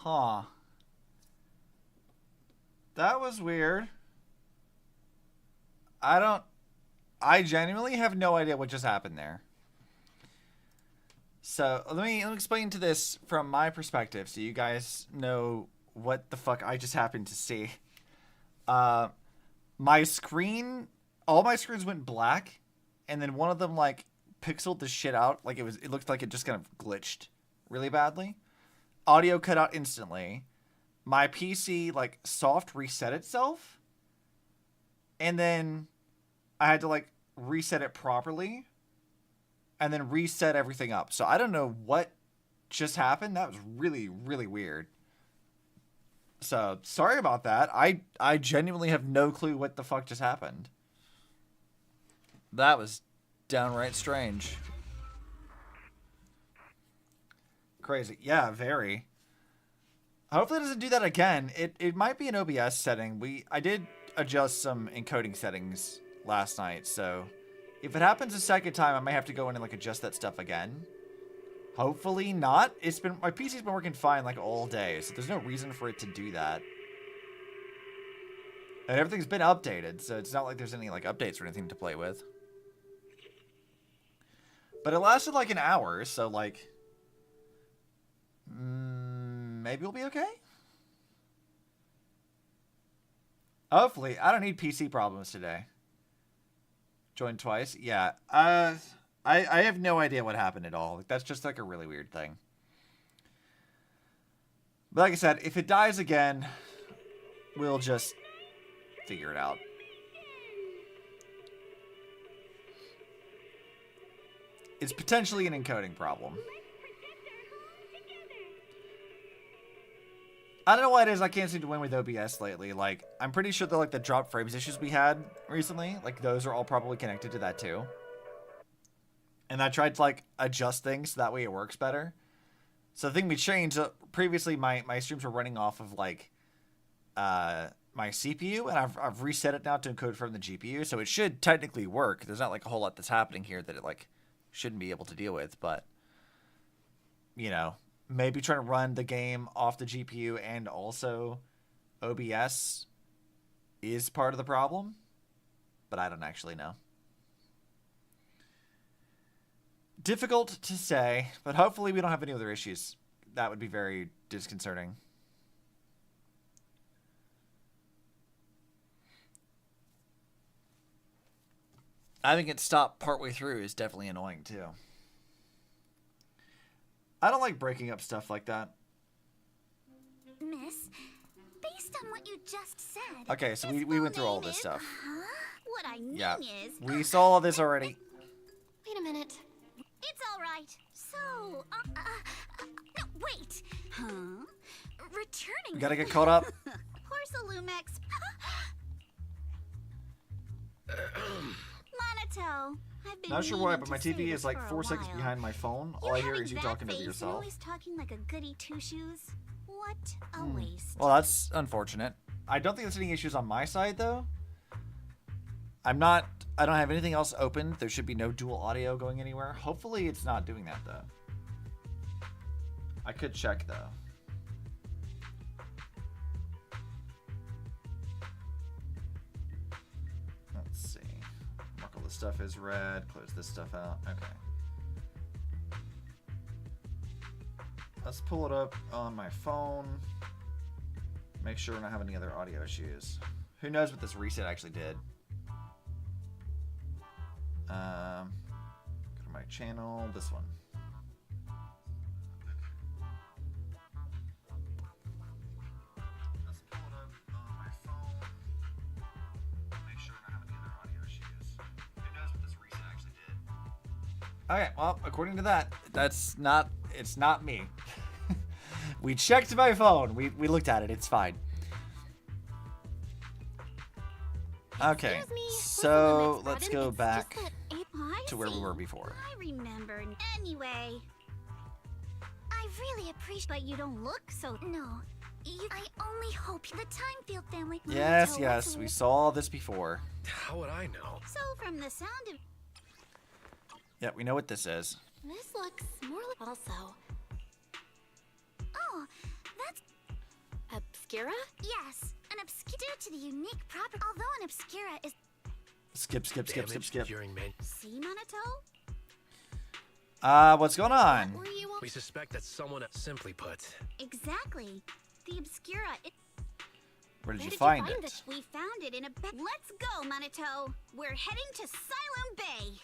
Huh. That was weird. I genuinely have no idea what just happened there. So let me explain to this from my perspective so you guys know what the fuck I just happened to see. My screen, all my screens went black, and then one of them like pixeled the shit out. Like it looked like it just kind of glitched really badly. Audio cut out instantly. My PC like soft reset itself, and then I had to like reset it properly, and then reset everything up. So I don't know what just happened. That was really, really weird. So sorry about that. I genuinely have no clue what the fuck just happened. That was downright strange. Crazy. Yeah, very. Hopefully it doesn't do that again. It might be an OBS setting. I did adjust some encoding settings last night, so if it happens a second time, I might have to go in and like adjust that stuff again. Hopefully not. My PC's been working fine like all day, so there's no reason for it to do that. And everything's been updated, so it's not like there's any like updates or anything to play with. But it lasted like an hour, so like maybe we'll be okay? Hopefully. I don't need PC problems today. Joined twice? Yeah. I have no idea what happened at all. That's just like a really weird thing. But like I said, if it dies again, we'll just figure it out. It's potentially an encoding problem. I don't know what it is. I can't seem to win with OBS lately. Like, I'm pretty sure that like the drop frames issues we had recently, like those are all probably connected to that too. And I tried to like adjust things so that way it works better. So the thing we changed, previously my streams were running off of like my CPU, and I've reset it now to encode from the GPU, so it should technically work. There's not like a whole lot that's happening here that it like shouldn't be able to deal with, but you know, maybe trying to run the game off the GPU and also OBS is part of the problem, but I don't actually know. Difficult to say, but hopefully we don't have any other issues. That would be very disconcerting. Having it stop partway through is definitely annoying too. I don't like breaking up stuff like that. Miss, based on what you just said... Okay, so we went through all this stuff. What I mean is... We saw all this already. Wait a minute. It's all right. So, no, wait. Huh? Returning... We gotta get caught up. Porcelumex. Monato. I've been Not sure why, meaning but to my say TV this is like for a 4 seconds while. behind my phone. All You're I hear having is you that talking face over and yourself. always talking like a goody two-shoes. What a waste. Well, that's unfortunate. I don't think there's any issues on my side, though. I don't have anything else open. There should be no dual audio going anywhere. Hopefully it's not doing that, though. I could check, though. Let's see. Mark all this stuff as red. Close this stuff out. Okay. Let's pull it up on my phone. Make sure we're not having any other audio issues. Who knows what this reset actually did? Go to my channel, this one. Let's pull it up on my phone. Make sure we're not having any other audio issues. Who knows what this reset actually did? Okay, well, according to that, it's not me. We checked my phone. We looked at it. It's fine. Okay, so let's go back to where we were before. I remember. Anyway, I really appreciate, but you don't look so. No, I only hope the Timefield family. Yes, yes, we saw this before. How would I know? So from the sound of. Yeah, we know what this is. This looks more like also. Oh, that's Obscura? Yes, an Obscura due to the unique property. Although an Obscura is Skip. During see, Monato? What's going on? Were you We suspect that someone, simply put. exactly? The Obscura. Where did Where you did find you find it? We found it in a bed. Let's go, Monato. We're heading to Siloam Bay.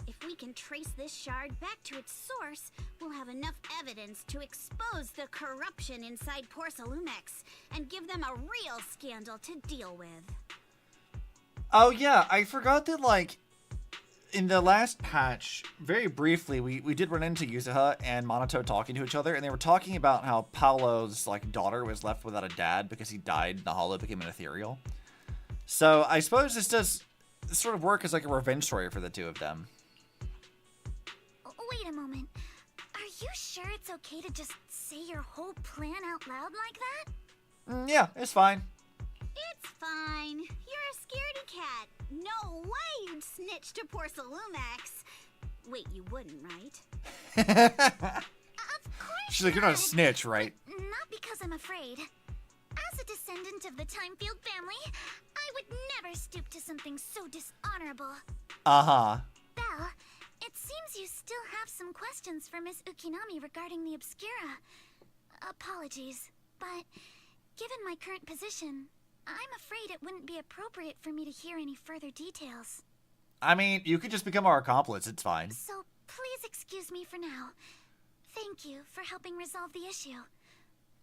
If we can trace this shard back to its source, we'll have enough evidence to expose the corruption inside Porcelumex and give them a real scandal to deal with. Oh yeah, I forgot that like in the last patch, very briefly, we did run into Yuzuha and Monato talking to each other, and they were talking about how Paolo's like daughter was left without a dad because he died and the hollow became an ethereal. So I suppose this does sort of work as like a revenge story for the two of them. Wait a moment. Are you sure it's okay to just say your whole plan out loud like that? Yeah, it's fine. It's fine. You're a scaredy cat. No way you'd snitch to Porcelumex. Wait, you wouldn't, right? Of course. She's like, you're not a snitch, right? Not because I'm afraid. As a descendant of the Timefield family, I would never stoop to something so dishonorable. Uh-huh. Belle, it seems you still have some questions for Miss Ukinami regarding the Obscura. Apologies, but given my current position, I'm afraid it wouldn't be appropriate for me to hear any further details. I mean, you could just become our accomplice, it's fine. So please excuse me for now. Thank you for helping resolve the issue.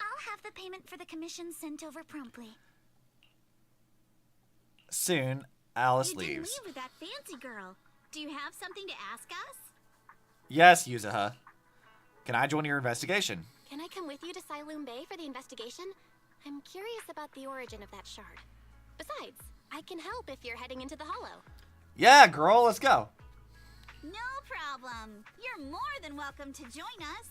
I'll have the payment for the commission sent over promptly. Soon, Alice You didn't leaves. leave with that fancy girl. Do you have something to ask us? Yes, Yuzuha. Can I join your investigation? Can I come with you to Siloam Bay for the investigation? I'm curious about the origin of that shard. Besides, I can help if you're heading into the hollow. Yeah, girl, let's go. No problem. You're more than welcome to join us.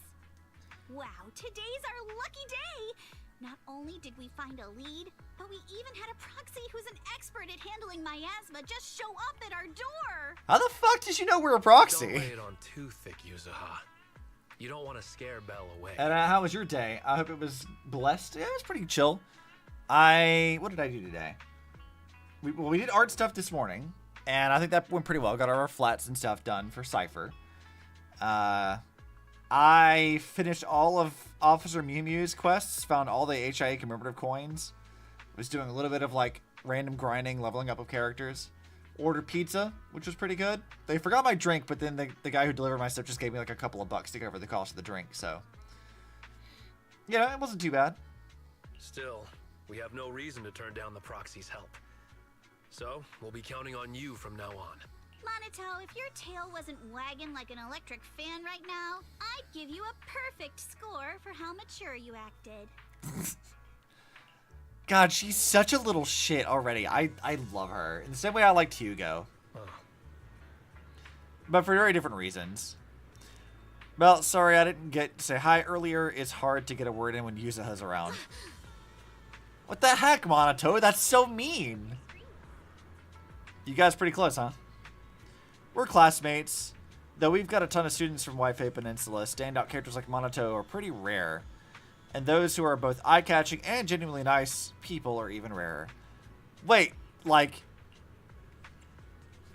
Wow, today's our lucky day. Not only did we find a lead, but we even had a proxy who's an expert at handling miasma just show up at our door. How the fuck did you know we're a Don't proxy? lay it on too thick, Yuzuha. You don't want to scare Belle away. And how was your day? I hope it was blessed. Yeah, it was pretty chill. What did I do today? We did art stuff this morning, and I think that went pretty well. Got our flats and stuff done for Cypher. I finished all of Officer Mew Mew's quests, found all the HIA commemorative coins. Was doing a little bit of like random grinding, leveling up of characters. Ordered pizza, which was pretty good. They forgot my drink, but then the guy who delivered my stuff just gave me like a couple of bucks to cover the cost of the drink, so. Yeah, it wasn't too bad. Still, we have no reason to turn down the proxy's help. So, we'll be counting on you from now on. Monato, if your tail wasn't wagging like an electric fan right now, I'd give you a perfect score for how mature you acted. God, she's such a little shit already. I love her. In the same way I liked Hugo. But for very different reasons. Well, sorry I didn't get to say hi earlier. It's hard to get a word in when Yuzuha's around. What the heck, Monato? That's so mean. You guys pretty close, huh? We're classmates. Though we've got a ton of students from Waifei Peninsula, standout characters like Monato are pretty rare. And those who are both eye-catching and genuinely nice people are even rarer. Wait, like,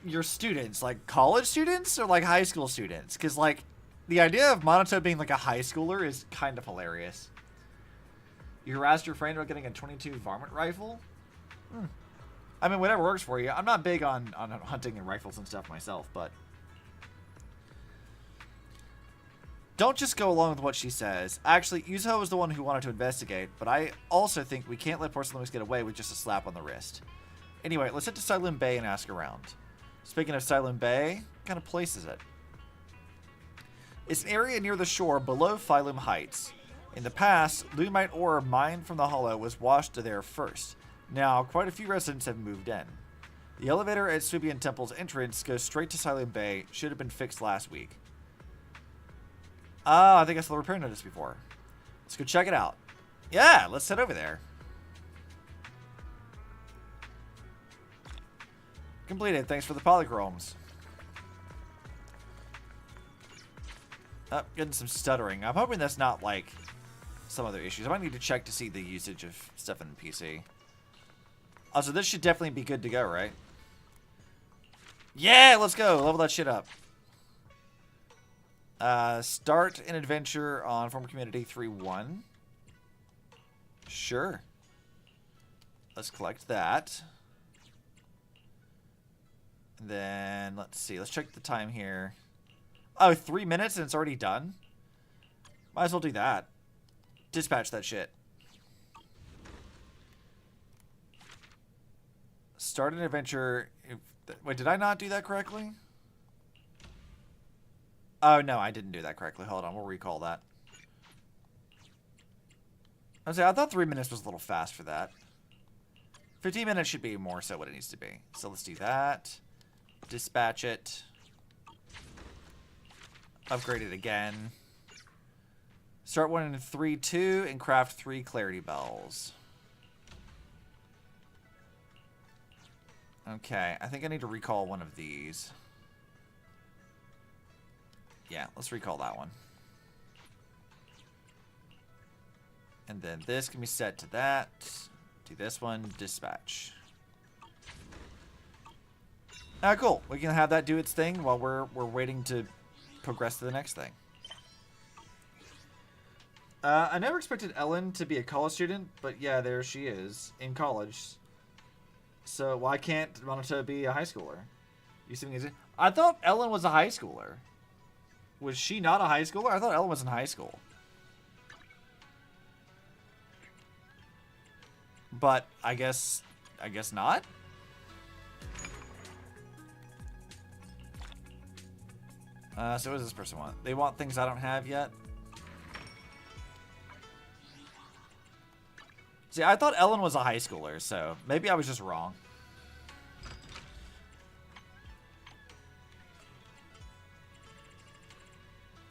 your students, like college students or like high school students? Because, like, the idea of Monato being like a high schooler is kind of hilarious. You harassed your friend about getting a 22 varmint rifle? I mean, whatever works for you. I'm not big on hunting and rifles and stuff myself, but... Don't just go along with what she says. Actually, Yuzuha was the one who wanted to investigate, but I also think we can't let Porcelumex get away with just a slap on the wrist. Anyway, let's head to Siloam Bay and ask around. Speaking of Siloam Bay, what kind of place is it? It's an area near the shore below Phylum Heights. In the past, Lumite ore mined from the hollow was washed there first. Now, quite a few residents have moved in. The elevator at Subian Temple's entrance goes straight to Siloam Bay. Should have been fixed last week. Oh, I think I saw the repair notice before. Let's go check it out. Yeah, let's head over there. Completed. Thanks for the polychromes. Oh, getting some stuttering. I'm hoping that's not, like, some other issues. I might need to check to see the usage of stuff in the PC. Also, this should definitely be good to go, right? Yeah, let's go. Level that shit up. Start an adventure on Former Community 3.1. Sure. Let's collect that. And then, let's see. Let's check the time here. Oh, 3 minutes and it's already done? Might as well do that. Dispatch that shit. Start an adventure. Wait, did I not do that correctly? Oh, no, I didn't do that correctly. Hold on, we'll recall that. I thought 3 minutes was a little fast for that. 15 minutes should be more so what it needs to be. So let's do that. Dispatch it. Upgrade it again. Start one in 3.2 and craft 3 clarity bells. Okay, I think I need to recall one of these. Yeah, let's recall that one. And then this can be set to that. Do this one, dispatch. Cool. We can have that do its thing while we're waiting to progress to the next thing. I never expected Ellen to be a college student, but yeah, there she is in college. So why can't Monato be a high schooler? You see me? I thought Ellen was a high schooler. Was she not a high schooler? I thought Ellen was in high school. But I guess not. So what does this person want? They want things I don't have yet. See, I thought Ellen was a high schooler, so maybe I was just wrong.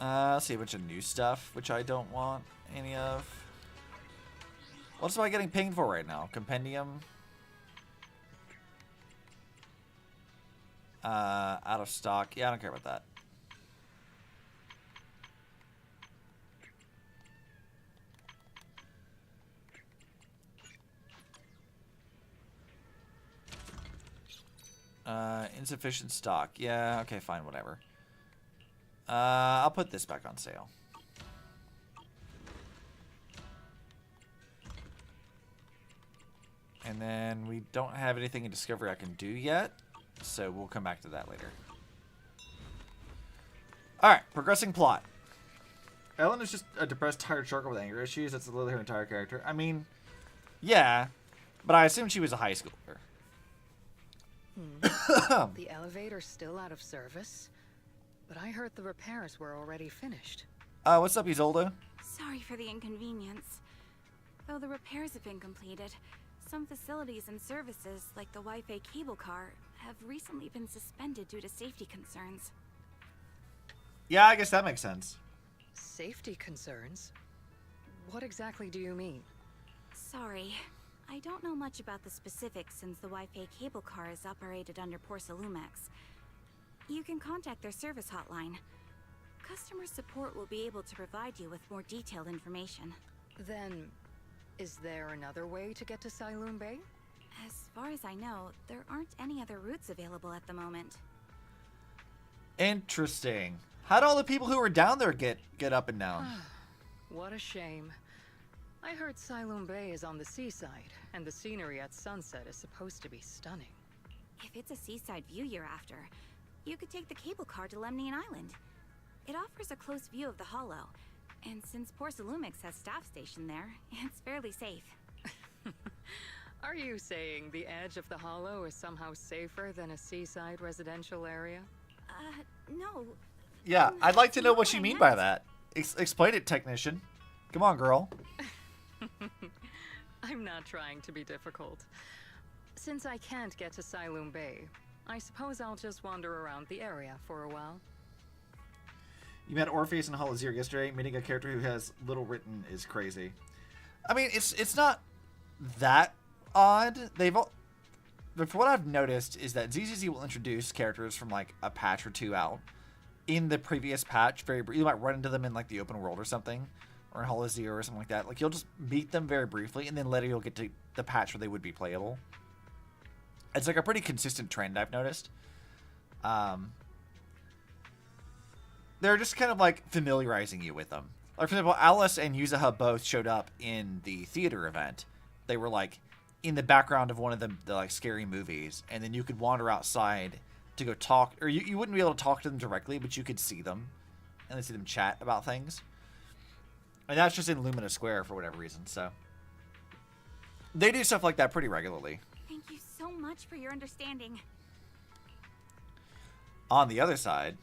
Let's see a bunch of new stuff, which I don't want any of. What's am I getting pinged for right now? Compendium. Out of stock. Yeah, I don't care about that. Insufficient stock. Yeah, okay, fine, whatever. I'll put this back on sale. And then we don't have anything in Discovery I can do yet, so we'll come back to that later. Alright, progressing plot. Ellen is just a depressed, tired shark with anger issues. That's literally her entire character. I mean, yeah, but I assumed she was a high schooler. The elevator's still out of service, but I heard the repairs were already finished. What's up, Isolde? Sorry for the inconvenience. Though the repairs have been completed, some facilities and services, like the Wi-Fi cable car, have recently been suspended due to safety concerns. Yeah, I guess that makes sense. Safety concerns? What exactly do you mean? Sorry. I don't know much about the specifics since the Wi-Fi cable car is operated under Porcelumex. You can contact their service hotline. Customer support will be able to provide you with more detailed information. Then, is there another way to get to Siloon Bay? As far as I know, there aren't any other routes available at the moment. Interesting. How'd all the people who were down there get up and down? What a shame. I heard Siloon Bay is on the seaside, and the scenery at sunset is supposed to be stunning. If it's a seaside view you're after, you could take the cable car to Lemnian Island. It offers a close view of the Hollow, and since Porcelumex has staff stationed there, it's fairly safe. Are you saying the edge of the Hollow is somehow safer than a seaside residential area? No. Yeah, I'd like to know what you mean by that. Explain it, technician. Come on, girl. I'm not trying to be difficult. Since I can't get to Siloon Bay, I suppose I'll just wander around the area for a while. You met Orpheus in Hollow Zero yesterday. Meeting a character who has little written is crazy. I mean, it's not that odd. From what I've noticed is that ZZZ will introduce characters from like a patch or two out in the previous patch. You might run into them in like the open world or something, or in Hollow Zero or something like that. Like, you'll just meet them very briefly, and then later you'll get to the patch where they would be playable. It's like a pretty consistent trend I've noticed. They're just kind of like familiarizing you with them. Like, for example, Alice and Yuzuha both showed up in the theater event. They were like in the background of one of the like scary movies, and then you could wander outside to go talk, or you wouldn't be able to talk to them directly, but you could see them and then see them chat about things. And that's just in Lumina Square for whatever reason. So they do stuff like that pretty regularly. Thank you so much for your understanding. On the other side,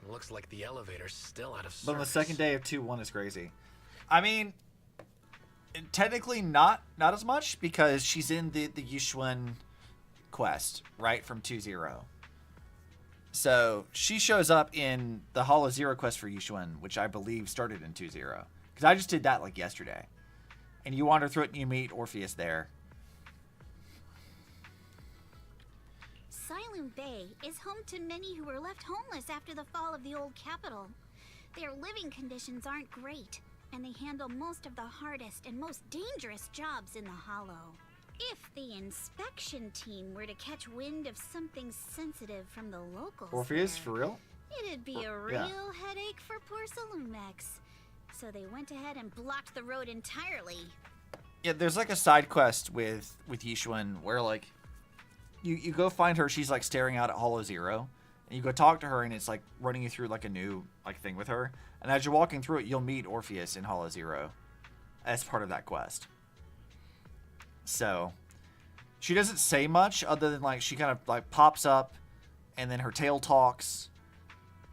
Looks like the elevator's still out of service. but on the second day of 2-1 is crazy. I mean, technically not as much, because she's in the Yushuan quest, right, from 2-0. So she shows up in the Hollow Zero quest for Yushuan, which I believe started in 2-0. Because I just did that like yesterday. And you wander through it and you meet Orpheus there. Silent Bay is home to many who were left homeless after the fall of the old capital. Their living conditions aren't great, and they handle most of the hardest and most dangerous jobs in the Hollow. If the inspection team were to catch wind of something sensitive from the locals Orpheus, there, for real? it'd be a real Yeah. headache for poor Salumex. So they went ahead and blocked the road entirely. Yeah, there's like a side quest with Yushuan where like you go find her, she's like staring out at Hollow Zero, and you go talk to her, and it's like running you through like a new like thing with her, and as you're walking through it, you'll meet Orpheus in Hollow Zero as part of that quest. So she doesn't say much other than like she kind of like pops up, and then her tail talks,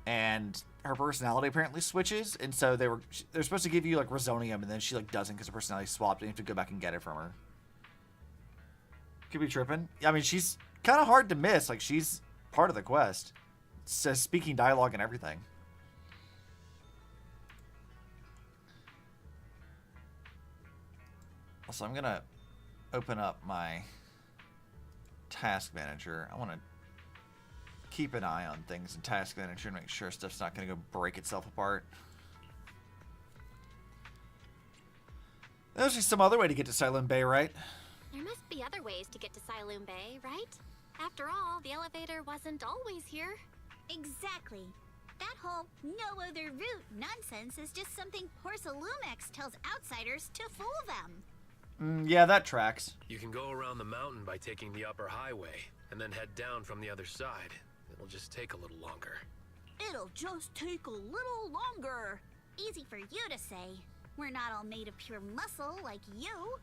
and her personality apparently switches, and so they're supposed to give you like Resonium, and then she like doesn't because her personality swapped, and you have to go back and get it from her. Could be tripping. I mean, she's kind of hard to miss. Like, she's part of the quest. It says speaking dialogue and everything. Also, I'm gonna open up my task manager. I want to keep an eye on things in task manager and make sure stuff's not gonna go break itself apart. There's just some other way to get to Silent Bay, right? There must be other ways to get to Siloon Bay, right? After all, the elevator wasn't always here. Exactly. That whole no other route nonsense is just something poor Salumex tells outsiders to fool them. Yeah, that tracks. You can go around the mountain by taking the upper highway, and then head down from the other side. It'll just take a little longer. It'll just take a little longer. Easy for you to say. We're not all made of pure muscle like you.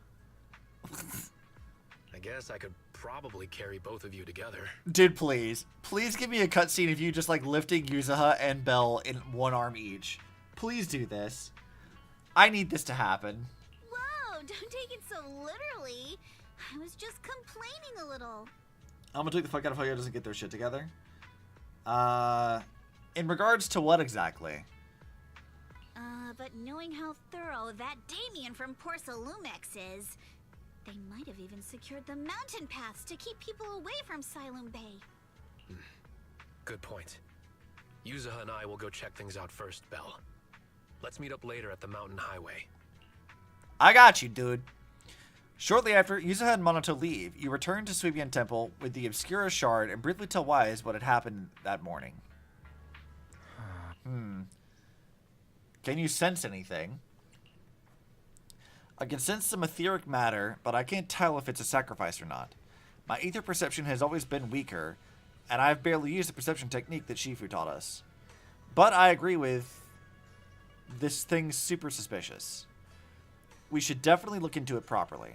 I guess I could probably carry both of you together. Dude, please. Please give me a cutscene of you just like lifting Yuzuha and Belle in one arm each. Please do this. I need this to happen. Whoa, don't take it so literally. I was just complaining a little. I'm gonna take the fuck out of how doesn't get their shit together. In regards to what exactly? But knowing how thorough that Damien from Porcelumex is, they might have even secured the mountain paths to keep people away from Silent Bay. Good point. Yuzuha and I will go check things out first, Belle. Let's meet up later at the mountain highway. I got you, dude. Shortly after Yuzuha and Monoto leave, you return to Suibian Temple with the Obscura Shard and briefly tell Wise what had happened that morning. Can you sense anything? I can sense some etheric matter, but I can't tell if it's a sacrifice or not. My ether perception has always been weaker, and I've barely used the perception technique that Shifu taught us. But I agree with this thing's super suspicious. We should definitely look into it properly.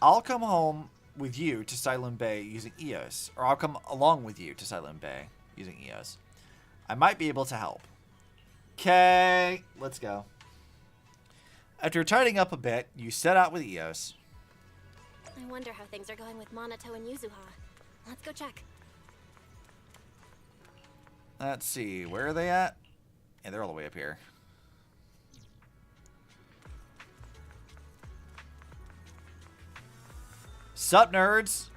I'll come home with you to Silent Bay using EOS, or I'll come along with you to Silent Bay using EOS. I might be able to help. Okay, let's go. After tidying up a bit, you set out with EOS. I wonder how things are going with Monoto and Yuzuha. Let's go check. Let's see, where are they at? Yeah, they're all the way up here. Sup, nerds?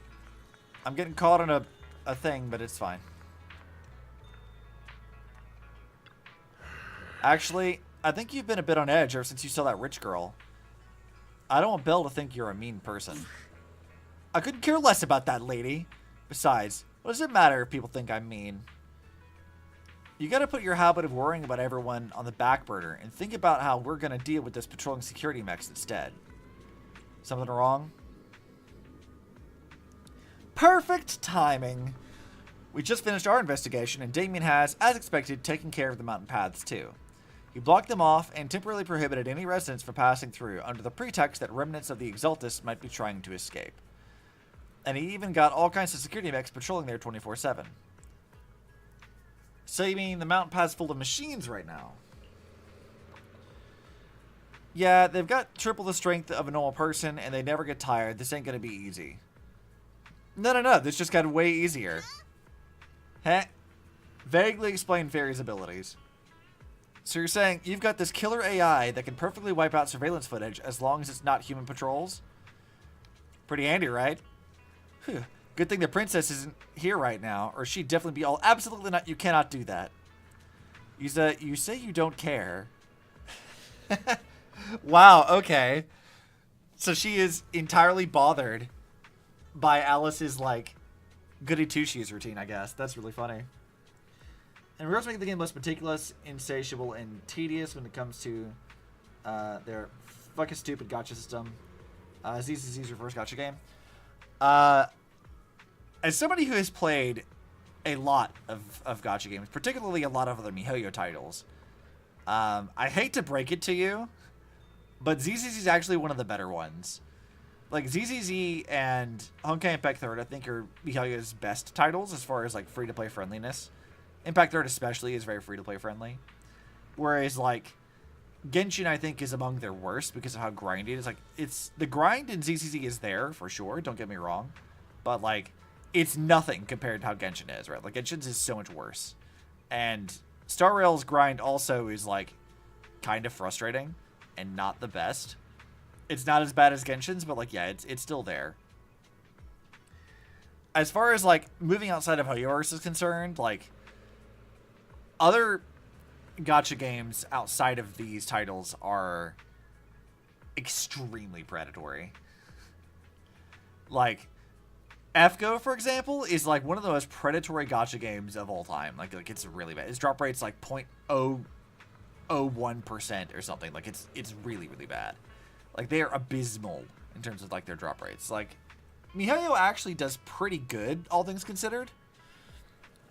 I'm getting caught on a thing, but it's fine. Actually, I think you've been a bit on edge ever since you saw that rich girl. I don't want Belle to think you're a mean person. I couldn't care less about that lady. Besides, what does it matter if people think I'm mean? You gotta put your habit of worrying about everyone on the back burner and think about how we're gonna deal with this patrolling security mechs instead. Something wrong? Perfect timing! We just finished our investigation and Damien has, as expected, taken care of the mountain paths too. He blocked them off and temporarily prohibited any residents from passing through under the pretext that remnants of the Exaltus might be trying to escape. And he even got all kinds of security mechs patrolling there 24/7. So you mean the mountain path's full of machines right now? Yeah, they've got triple the strength of a normal person and they never get tired. This ain't gonna be easy. No, this just got way easier. Heh? Vaguely explain Fairy's abilities. So you're saying you've got this killer AI that can perfectly wipe out surveillance footage as long as it's not human patrols? Pretty handy, right? Whew. Good thing the princess isn't here right now, or she'd definitely be all, absolutely not, you cannot do that. You say you don't care. Wow, okay. So she is entirely bothered by Alice's, like, goody two-shoes routine, I guess. That's really funny. And regards to making the game less meticulous, insatiable, and tedious when it comes to their fucking stupid gacha system. ZZZ's reverse gacha game. As somebody who has played a lot of gacha games, particularly a lot of other MiHoYo titles, I hate to break it to you, but ZZZ is actually one of the better ones. Like, ZZZ and Honkai Impact 3rd, I think, are MiHoYo's best titles as far as, like, free-to-play friendliness. Impact 3rd especially is very free-to-play friendly. Whereas, like, Genshin, I think, is among their worst because of how grindy it is. Like, it's... The grind in ZZZ is there, for sure, don't get me wrong. But, like, it's nothing compared to how Genshin is, right? Like, Genshin's is so much worse. And Star Rail's grind also is, like, kind of frustrating and not the best. It's not as bad as Genshin's, but, like, yeah, it's still there. As far as, like, moving outside of HoYoverse is concerned, like, other gacha games outside of these titles are extremely predatory. Like, FGO, for example, is, like, one of the most predatory gacha games of all time. Like it's really bad. Its drop rate's, like, 0.001% or something. Like, it's really, really bad. Like, they are abysmal in terms of, like, their drop rates. Like, MiHoYo actually does pretty good, all things considered.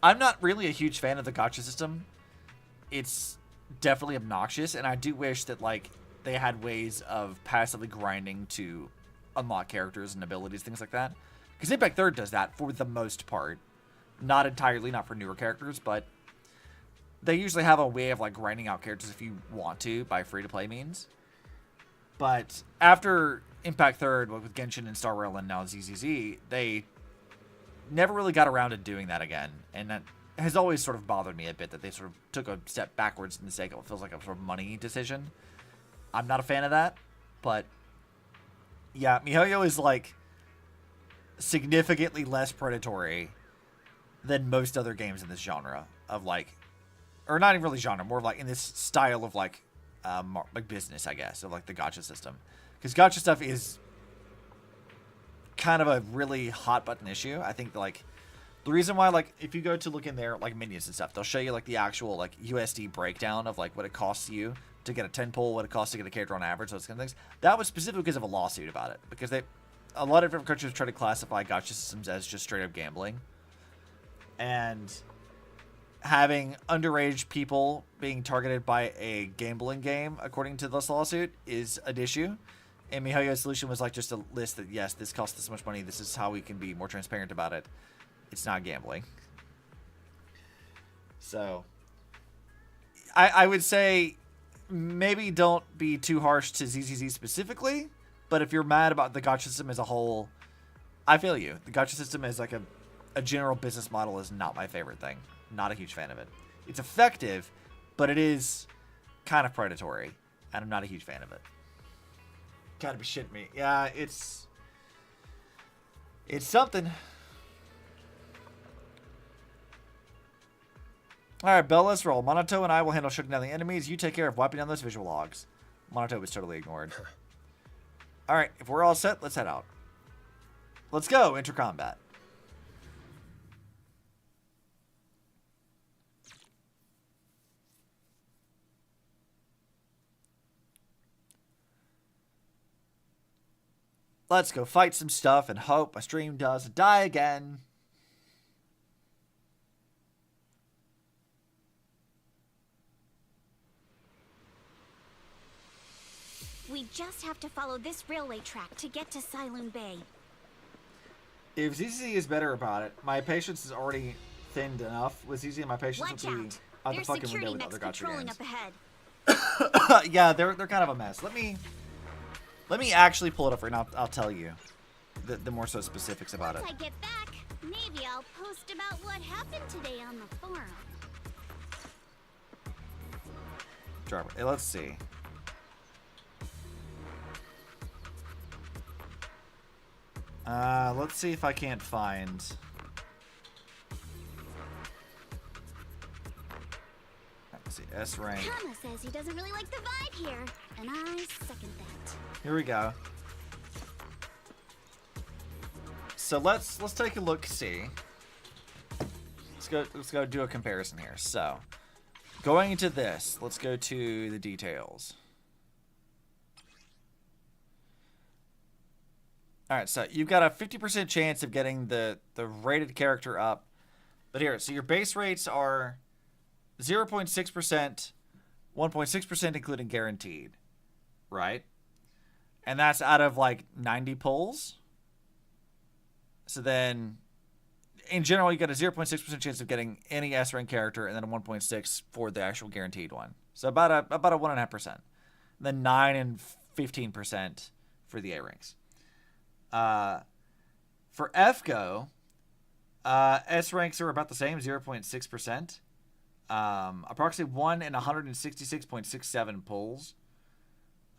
I'm not really a huge fan of the gacha system. It's definitely obnoxious, and I do wish that, like, they had ways of passively grinding to unlock characters and abilities, things like that. Because Impact 3rd does that for the most part. Not entirely, not for newer characters, but they usually have a way of, like, grinding out characters if you want to by free-to-play means. But after Impact 3rd, with Genshin and Star Rail and now ZZZ, they never really got around to doing that again. And that has always sort of bothered me a bit, that they sort of took a step backwards in the sake of what feels like a sort of money decision. I'm not a fan of that, but yeah, MiHoYo is, like, significantly less predatory than most other games in this genre of, like, or not even really genre, more of, like, in this style of, like, like business, I guess, of, like, the gacha system. Because gacha stuff is kind of a really hot button issue. I think, like, the reason why, like, if you go to look in there, like, menus and stuff, they'll show you, like, the actual, like, USD breakdown of, like, what it costs you to get a 10 pull, what it costs to get a character on average, those kind of things. That was specifically because of a lawsuit about it. Because a lot of different countries try to classify gacha systems as just straight up gambling. And having underage people being targeted by a gambling game, according to this lawsuit, is an issue. And MiHoYo's solution was, like, just a list that, yes, this costs this much money, this is how we can be more transparent about it. It's not gambling. So, I would say maybe don't be too harsh to ZZZ specifically, but if you're mad about the gacha system as a whole, I feel you. The gacha system as, like, a general business model is not my favorite thing. Not a huge fan of it. It's effective, but it is kind of predatory, and I'm not a huge fan of it. Gotta be shitting me. Yeah, it's something. Alright, Bell, let's roll. Monato and I will handle shutting down the enemies. You take care of wiping down those visual logs. Monato was totally ignored. Alright, if we're all set, let's head out. Let's go, enter combat. Let's go fight some stuff and hope my stream doesn't die again. We just have to follow this railway track to get to Siloon Bay. If ZZZ is better about it, my patience is already thinned enough with ZZZ, and my patience Watch will be out! out the There's fucking security window with other mechs gotcha patrolling games. up ahead. Yeah, they're kind of a mess. Let me actually pull it up right now. I'll tell you the more so specifics about it. Once I get back, maybe I'll post about what happened today on the forum. Driver. Hey, let's see. Let's see if I can't find. Let's see. S rank. Kama says he doesn't really like the vibe here, and I second that. Here we go. So let's take a look. See. Let's go do a comparison here. So, going into this, let's go to the details. All right, so you've got a 50% chance of getting the rated character up. But here, so your base rates are 0.6%, 1.6% including guaranteed, right? And that's out of like 90 pulls. So then, in general, you got a 0.6% chance of getting any S rank character, and then a 1.6 for the actual guaranteed one. So about a 1.5%. Then 9 and 15% for the A ranks. For FGO, S ranks are about the same, 0.6%. Approximately 1 in 166.67 pulls.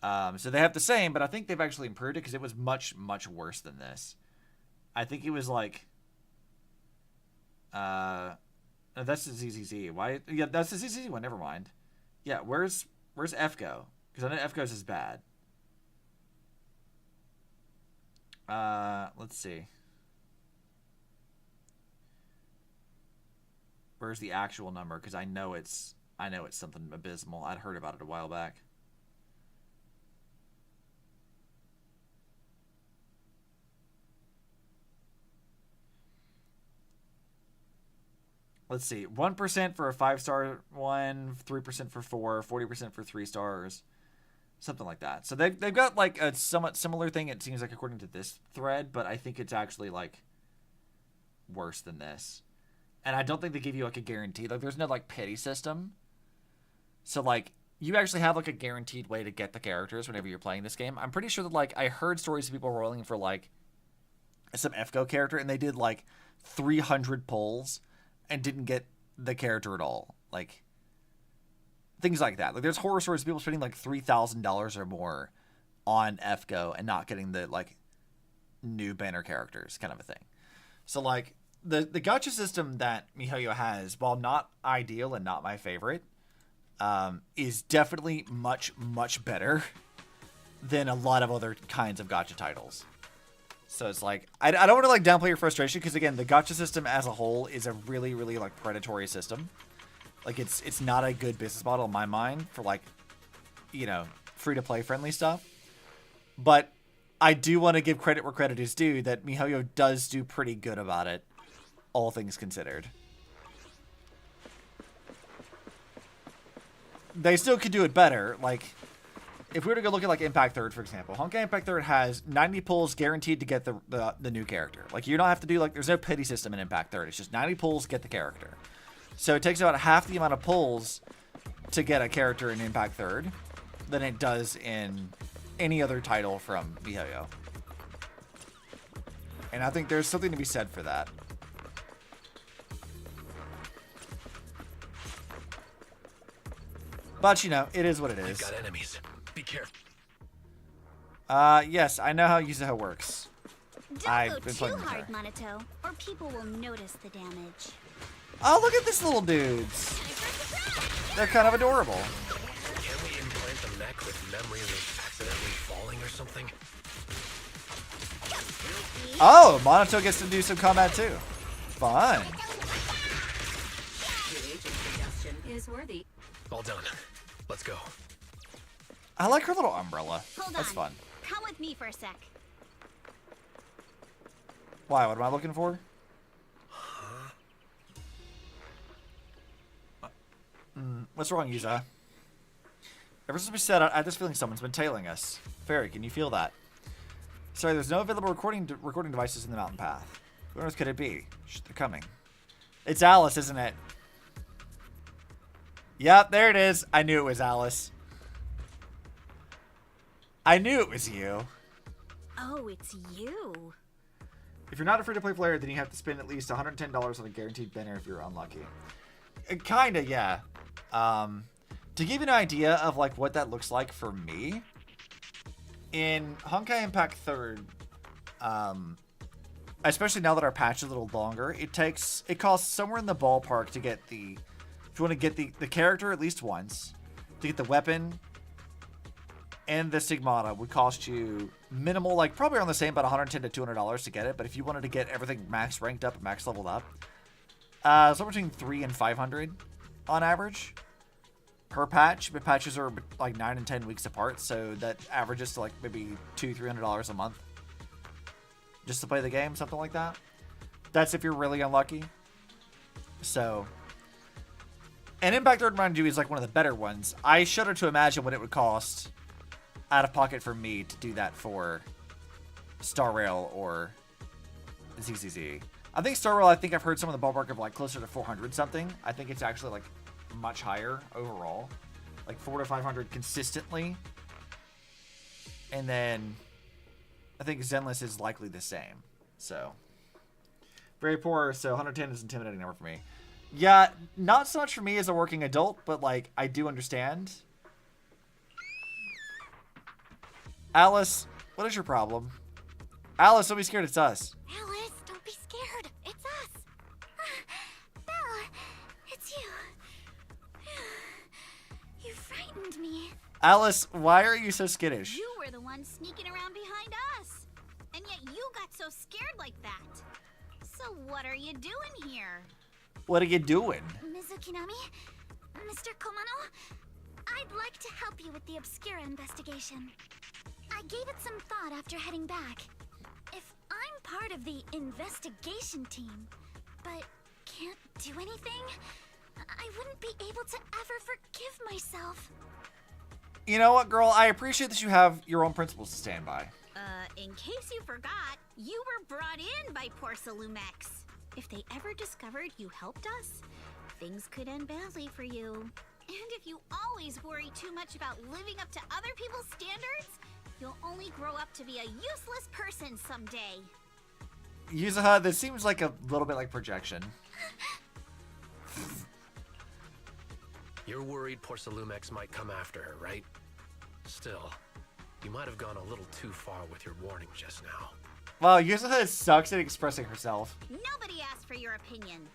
So they have the same, but I think they've actually improved it because it was much, much worse than this. I think it was like, no, that's the ZZZ. Why? Yeah, that's the ZZZ one. Never mind. Yeah, where's FGO? Because I know FGO's is bad. Let's see. Where's the actual number? Because I know it's something abysmal. I'd heard about it a while back. Let's see. 1% for a 5-star one, 3% for 4, 40% for 3 stars. Something like that. So they've got like a somewhat similar thing, it seems like, according to this thread, but I think it's actually like worse than this. And I don't think they give you like a guarantee. Like there's no like pity system. So like you actually have like a guaranteed way to get the characters whenever you're playing this game. I'm pretty sure that like I heard stories of people rolling for like some FGO character and they did like 300 pulls and didn't get the character at all. Like things like that. Like there's horror stories of people spending like $3,000 or more on FGO and not getting the like new banner characters kind of a thing. So like the gacha system that MiHoYo has, while not ideal and not my favorite, is definitely much, much better than a lot of other kinds of gacha titles. So it's like, I don't want to like downplay your frustration because again, the gacha system as a whole is a really, really like predatory system. Like it's not a good business model in my mind for like, you know, free to play friendly stuff. But I do want to give credit where credit is due that MiHoYo does do pretty good about it, all things considered. They still could do it better. Like, if we were to go look at like Impact Third, for example, Honkai Impact Third has 90 pulls guaranteed to get the new character. Like, you don't have to do like, there's no pity system in Impact Third. It's just 90 pulls, get the character. So it takes about half the amount of pulls to get a character in Impact Third than it does in any other title from MiHoYo. And I think there's something to be said for that. But, you know, it is what it is. Got enemies. Be careful. Yes, I know how Yuzuha works. Don't I've go been too playing with hard, her. Monato, or people will notice the damage. Oh, look at these little dudes. They're kind of adorable. Can we implant the mech with memories of accidentally falling or something? Oh, Monato gets to do some combat too. Fun. Is worthy. All done. Let's go. I like her little umbrella. Hold That's on. fun. Come with me for a sec. Why? What am I looking for? What's wrong, Yuza? Ever since we set out, I had this feeling someone's been tailing us. Fairy, can you feel that? Sorry, there's no available recording devices in the mountain path. Who knows could it be? Shh, they're coming. It's Alice, isn't it? Yep, there it is. I knew it was Alice. I knew it was you. Oh, it's you. If you're not a free-to-play player, then you have to spend at least $110 on a guaranteed banner if you're unlucky. Kinda, yeah. To give you an idea of like what that looks like for me, in Honkai Impact 3rd, especially now that our patch is a little longer, it costs somewhere in the ballpark to get the, if you want to get the character at least once, to get the weapon and the Stigmata would cost you minimal, like probably around the same, about $110 to $200 to get it. But if you wanted to get everything max ranked up, max leveled up, somewhere between $300 and $500 on average per patch. But patches are like 9 and 10 weeks apart, so that averages to like maybe $200-300 a month just to play the game, something like that. That's if you're really unlucky. So, and Impact 3rd, mind you, is like one of the better ones. I shudder to imagine what it would cost out of pocket for me to do that for Star Rail or ZZZ. I think Star Rail, I think I've heard some of the ballpark of like closer to 400 something. I think it's actually like much higher overall, like 400 to 500 consistently. And then I think Zenless is likely the same. So very poor. So 110 is an intimidating number for me. Yeah, not so much for me as a working adult, but like I do understand. Alice, what is your problem? Alice, don't be scared, it's us. Alice, don't be scared. It's us. Belle, it's you. You frightened me. Alice, why are you so skittish? You were the one sneaking around behind us. And yet you got so scared like that. So what are you doing here? What are you doing? Mizukinami? Mr. Komano? I'd like to help you with the Obscura investigation. I gave it some thought after heading back. If I'm part of the investigation team, but can't do anything, I wouldn't be able to ever forgive myself. You know what, girl? I appreciate that you have your own principles to stand by. In case you forgot, you were brought in by Porcelumex. If they ever discovered you helped us, things could end badly for you. And if you always worry too much about living up to other people's standards, you'll only grow up to be a useless person someday. Yuzuha, this seems like a little bit like projection. You're worried Porcelumex might come after her, right? Still, you might have gone a little too far with your warning just now. Wow, Yuzuha sucks at expressing herself. Nobody asked for your opinion.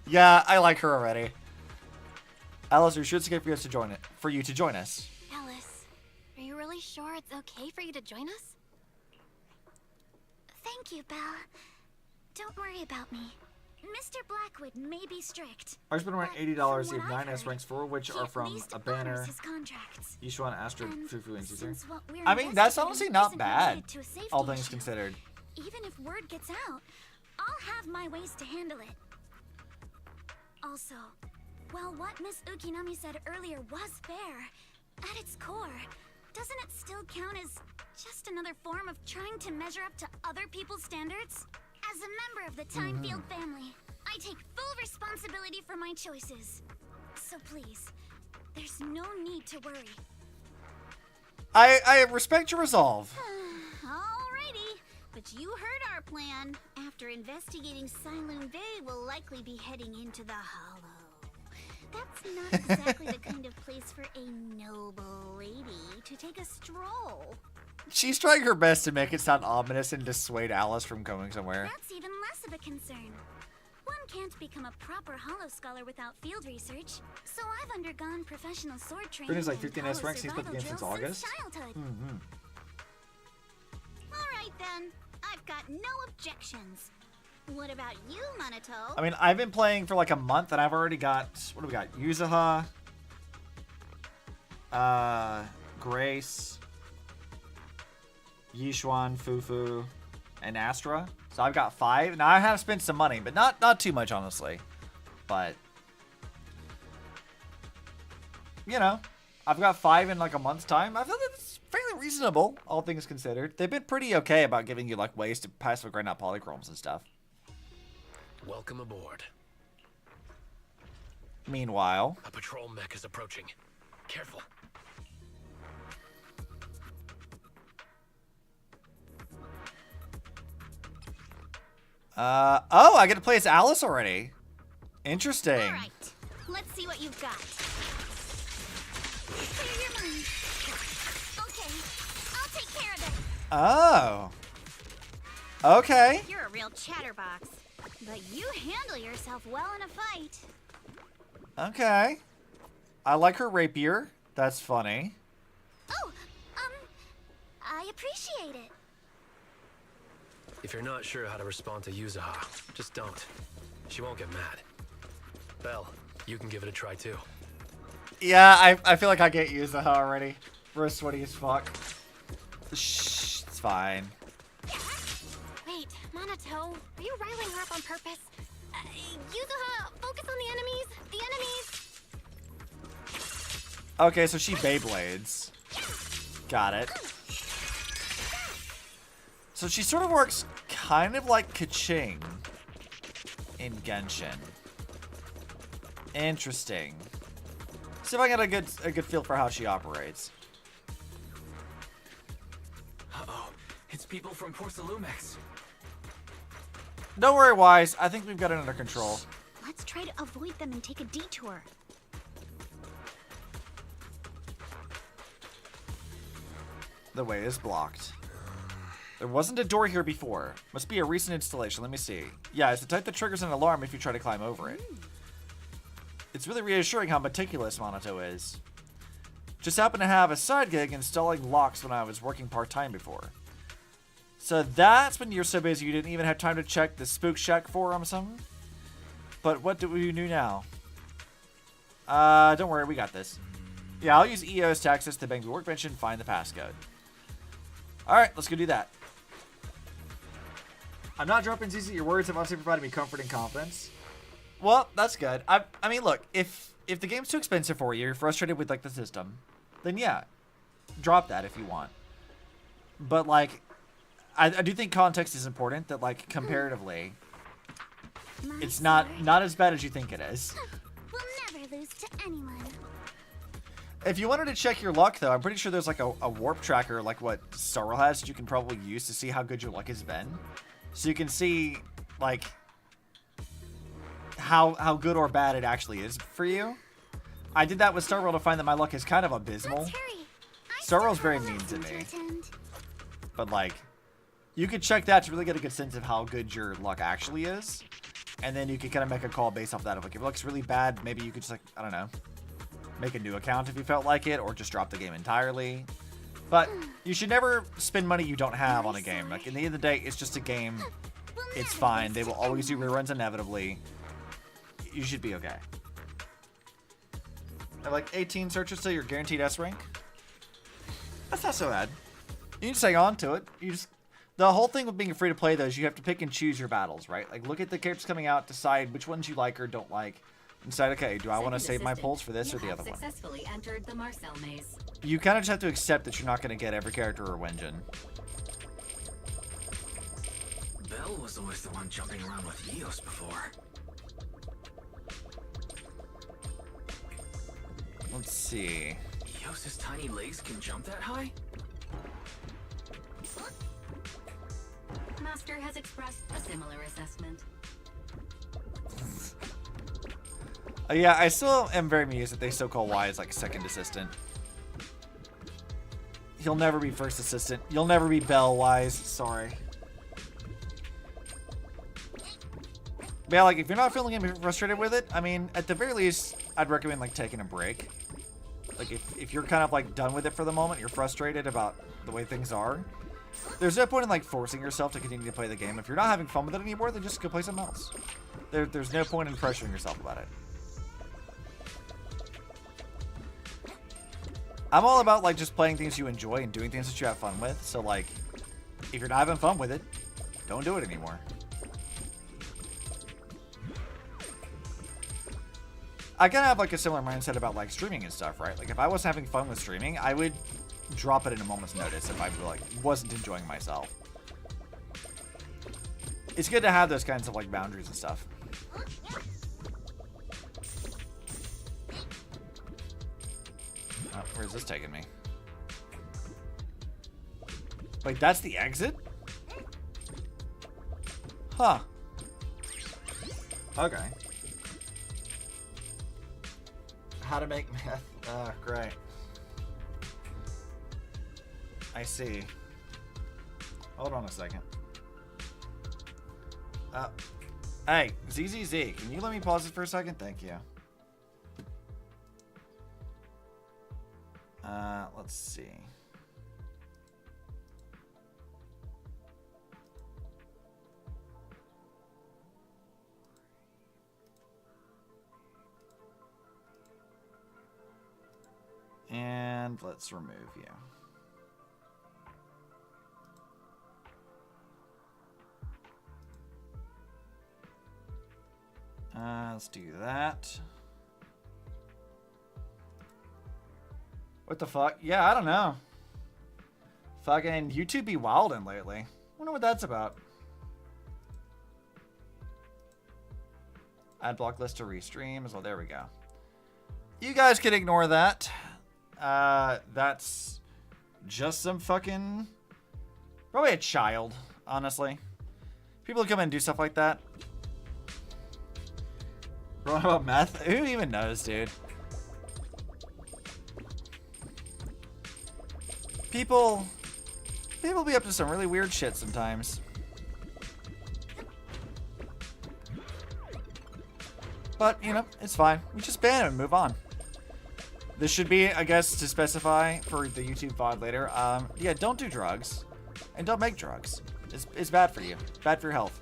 Yeah, I like her already. Alice, are you sure it's okay for us to join it? For you to join us? Alice, are you really sure it's okay for you to join us? Thank you, Belle. Don't worry about me. Mr. Blackwood may be strict. I spent around but $80 from if what I've 9S heard, ranks 4, which he are at from least a banner, honors his contracts. Yishuan, Astrid, And Fufu, and Caesar. since what we're I mean, that's honestly investigating not isn't bad, related to a safety all things issue, considered. even if word gets out, I'll have my ways to handle it. Also, while what Miss Ukinami said earlier was fair, at its core, doesn't it still count as just another form of trying to measure up to other people's standards? As a member of the Timefield family, I take full responsibility for my choices. So please, there's no need to worry. I respect your resolve. Alrighty, but you heard our plan. After investigating Siloon Bay, we'll likely be heading into the Hollow. That's not exactly the kind of place for a noble lady to take a stroll. She's trying her best to make it sound ominous and dissuade Alice from going somewhere. That's even less of a concern. One can't become a proper Hollow Scholar without field research, so I've undergone professional sword training. Britain's like and 15S Hollow ranks, he's played the survival game since drills August. childhood. Alright then, I've got no objections. What about you, Minato? I mean, I've been playing for like a month and I've already got, what do we got? Yuzuha, Grace, Yishuan, Fufu, and Astra. So I've got 5. Now I have spent some money, but not too much, honestly. But, you know, I've got 5 in like a month's time. I feel that it's fairly reasonable, all things considered. They've been pretty okay about giving you like ways to passively grind out polychromes and stuff. Welcome aboard. Meanwhile, A patrol mech is approaching. Careful. oh, I get to play as Alice already. Interesting. Alright, let's see what you've got. Clear your mind. Okay, I'll take care of it. Oh. Okay. You're a real chatterbox. But you handle yourself well in a fight. Okay. I like her rapier. That's funny. Oh, I appreciate it. If you're not sure how to respond to Yuzuha, just don't. She won't get mad. Belle, you can give it a try too. Yeah, I feel like I get Yuzuha already. We're sweaty as fuck. Shh, it's fine. Wait, Minato, are you riling her up on purpose? Yuzuha, focus on the enemies! The enemies! Okay, so she Beyblades. Got it. So she sort of works kind of like Kaching in Genshin. Interesting. See if I get a good feel for how she operates. Uh-oh. It's people from Porcelumex. Don't worry, Wise. I think we've got it under control. Let's try to avoid them and take a detour. The way is blocked. There wasn't a door here before. Must be a recent installation. Let me see. Yeah, it's the type that triggers an alarm if you try to climb over it. It's really reassuring how meticulous Minato is. Just happened to have a side gig installing locks when I was working part-time before. So that's when you're so busy you didn't even have time to check the Spook Shack forum or something? But what do we do now? Don't worry, we got this. Yeah, I'll use EOS to access the Bangby Workbench and find the passcode. Alright, let's go do that. I'm not dropping ZZ. Your words have honestly provided me comfort and confidence. Well, that's good. I mean, look, if the game's too expensive for you, you're frustrated with like the system, then yeah, drop that if you want. But like, I do think context is important. That like comparatively, it's not as bad as you think it is. We'll never lose to anyone. If you wanted to check your luck, though, I'm pretty sure there's like a warp tracker like what Sorrel has that you can probably use to see how good your luck has been. So you can see like how good or bad it actually is for you. I did that with Starworld to find that my luck is kind of abysmal. Let's hurry. Starworld's very mean to me. But like, you could check that to really get a good sense of how good your luck actually is. And then you could kind of make a call based off that. If like your luck's really bad, maybe you could just like, I don't know, make a new account if you felt like it, or just drop the game entirely. But you should never spend money you don't have on a game. Like, in the end of the day, it's just a game. It's fine. They will always do reruns inevitably. You should be okay. At like 18 searches to your guaranteed S rank. That's not so bad. You can just hang on to it. The whole thing with being free to play though is you have to pick and choose your battles, right? Like, look at the characters coming out, decide which ones you like or don't like. Decide, okay, do I want to save my pulls for this or the other one? Successfully entered the Marcel maze. You kind of just have to accept that you're not going to get every character or Wenjin. Belle was always the one jumping around with Eos before. Let's see. Eos's tiny legs can jump that high? Master has expressed a similar assessment. Yeah, I still am very amused that they still call Wise like second assistant. He'll never be first assistant. You'll never be Bell-wise. Sorry. But yeah, like, if you're not feeling frustrated with it, I mean, at the very least, I'd recommend, like, taking a break. Like, if you're kind of, like, done with it for the moment, you're frustrated about the way things are, there's no point in, like, forcing yourself to continue to play the game. If you're not having fun with it anymore, then just go play something else. There's no point in pressuring yourself about it. I'm all about, like, just playing things you enjoy and doing things that you have fun with. So, like, if you're not having fun with it, don't do it anymore. I kind of have, like, a similar mindset about, like, streaming and stuff, right? Like, if I was having fun with streaming, I would drop it at a moment's notice if I, like, wasn't enjoying myself. It's good to have those kinds of, like, boundaries and stuff. Oh, where's this taking me? Wait, that's the exit? Huh. Okay. How to make meth. Great. I see. Hold on a second. Hey, ZZZ, can you let me pause it for a second? Thank you. Let's see. And let's remove you. Let's do that. What the fuck? Yeah, I don't know. Fucking YouTube be wildin' lately. Wonder what that's about. Add block list to restream as well. There we go. You guys can ignore that. That's just some fucking... Probably a child, honestly. People who come in and do stuff like that. What about meth? Who even knows, dude? People be up to some really weird shit sometimes. But, you know, it's fine. We just ban it and move on. This should be, I guess, to specify for the YouTube VOD later. Yeah, don't do drugs. And don't make drugs. It's bad for you. Bad for your health.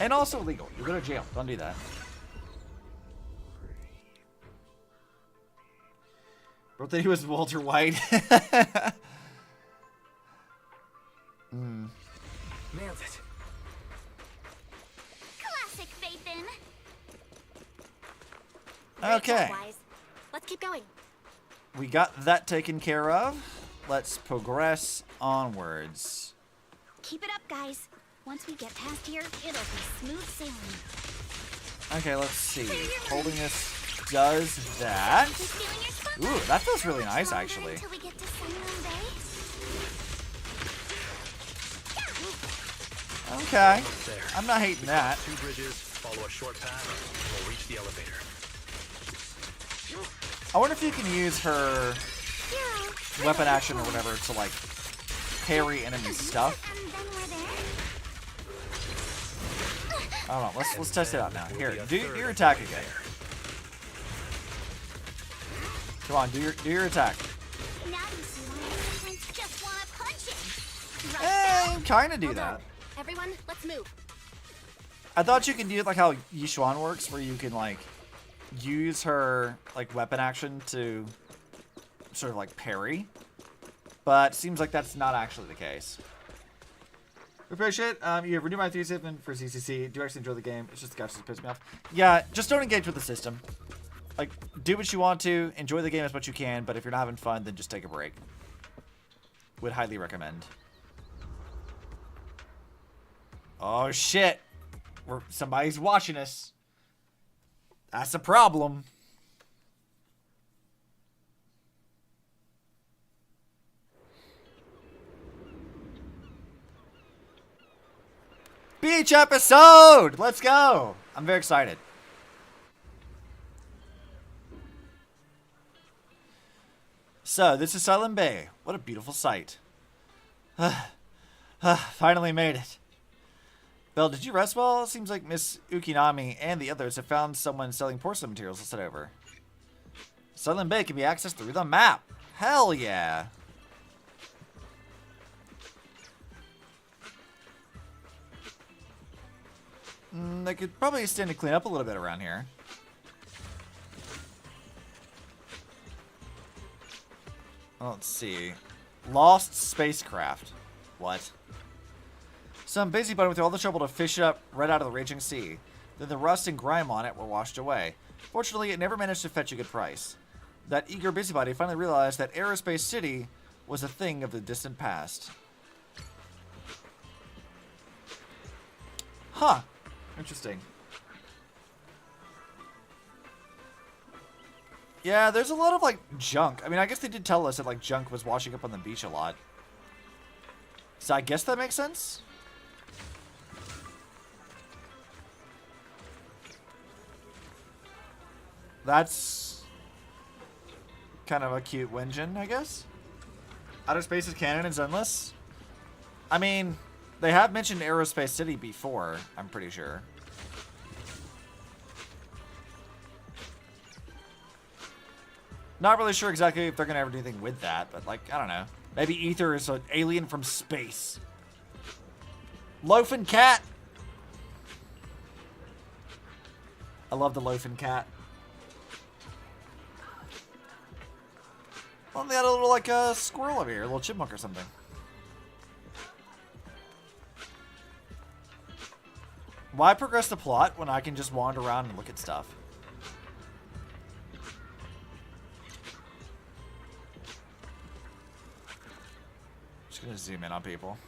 And also illegal. You'll go to jail. Don't do that. Wrote that he was Walter White. Nailed it. Classic Phaethon. Okay. Let's keep going. We got that taken care of. Let's progress onwards. Keep it up, guys. Once we get past here, it'll be smooth sailing. Okay, let's see. Holding this does that. Ooh, that feels really nice, actually. Until we get to Sunroom Bay. Okay. There. I'm not hating that. 2 bridges, follow a short path, and we'll reach the elevator. I wonder if you can use her weapon action or whatever to, like, parry enemy stuff. And then we're there. I don't know. Let's test it out now. Here, do your attack again. Come on, do your attack. Now you see why I sometimes just want to punch it. Right, Kind of do that. everyone, let's move. I thought you can do it like how Yishuan works, where you can, like, use her, like, weapon action to sort of, like, parry. But seems like that's not actually the case. Appreciate it. You have renewed my 3-7 for CCC. Do actually enjoy the game. It's just the guys that piss me off. Yeah, just don't engage with the system. Like, do what you want to. Enjoy the game as much as you can. But if you're not having fun, then just take a break. Would highly recommend. Oh, shit. Somebody's watching us. That's a problem. Beach episode! Let's go! I'm very excited. So, this is Silent Bay. What a beautiful sight. Finally made it. Belle, did you rest well? It seems like Miss Ukinami and the others have found someone selling porcelain materials to set over. Silent Bay can be accessed through the map. Hell yeah. They could probably stand to clean up a little bit around here. Let's see. Lost spacecraft. What? Some busybody went through all the trouble to fish it up right out of the raging sea. Then the rust and grime on it were washed away. Fortunately, it never managed to fetch a good price. That eager busybody finally realized that Aerospace City was a thing of the distant past. Huh. Interesting. Yeah, there's a lot of, like, junk. I mean, I guess they did tell us that, like, junk was washing up on the beach a lot. So I guess that makes sense? That's kind of a cute Wenjin, I guess. Outer Space is canon and Zenless. I mean, they have mentioned Aerospace City before, I'm pretty sure. Not really sure exactly if they're going to ever do anything with that, but, like, I don't know. Maybe Ether is an alien from space. Loafing cat. I love the loafing cat. Well, they had a little, like, a squirrel over here, a little chipmunk or something. Why progress the plot when I can just wander around and look at stuff? Just gonna zoom in on people.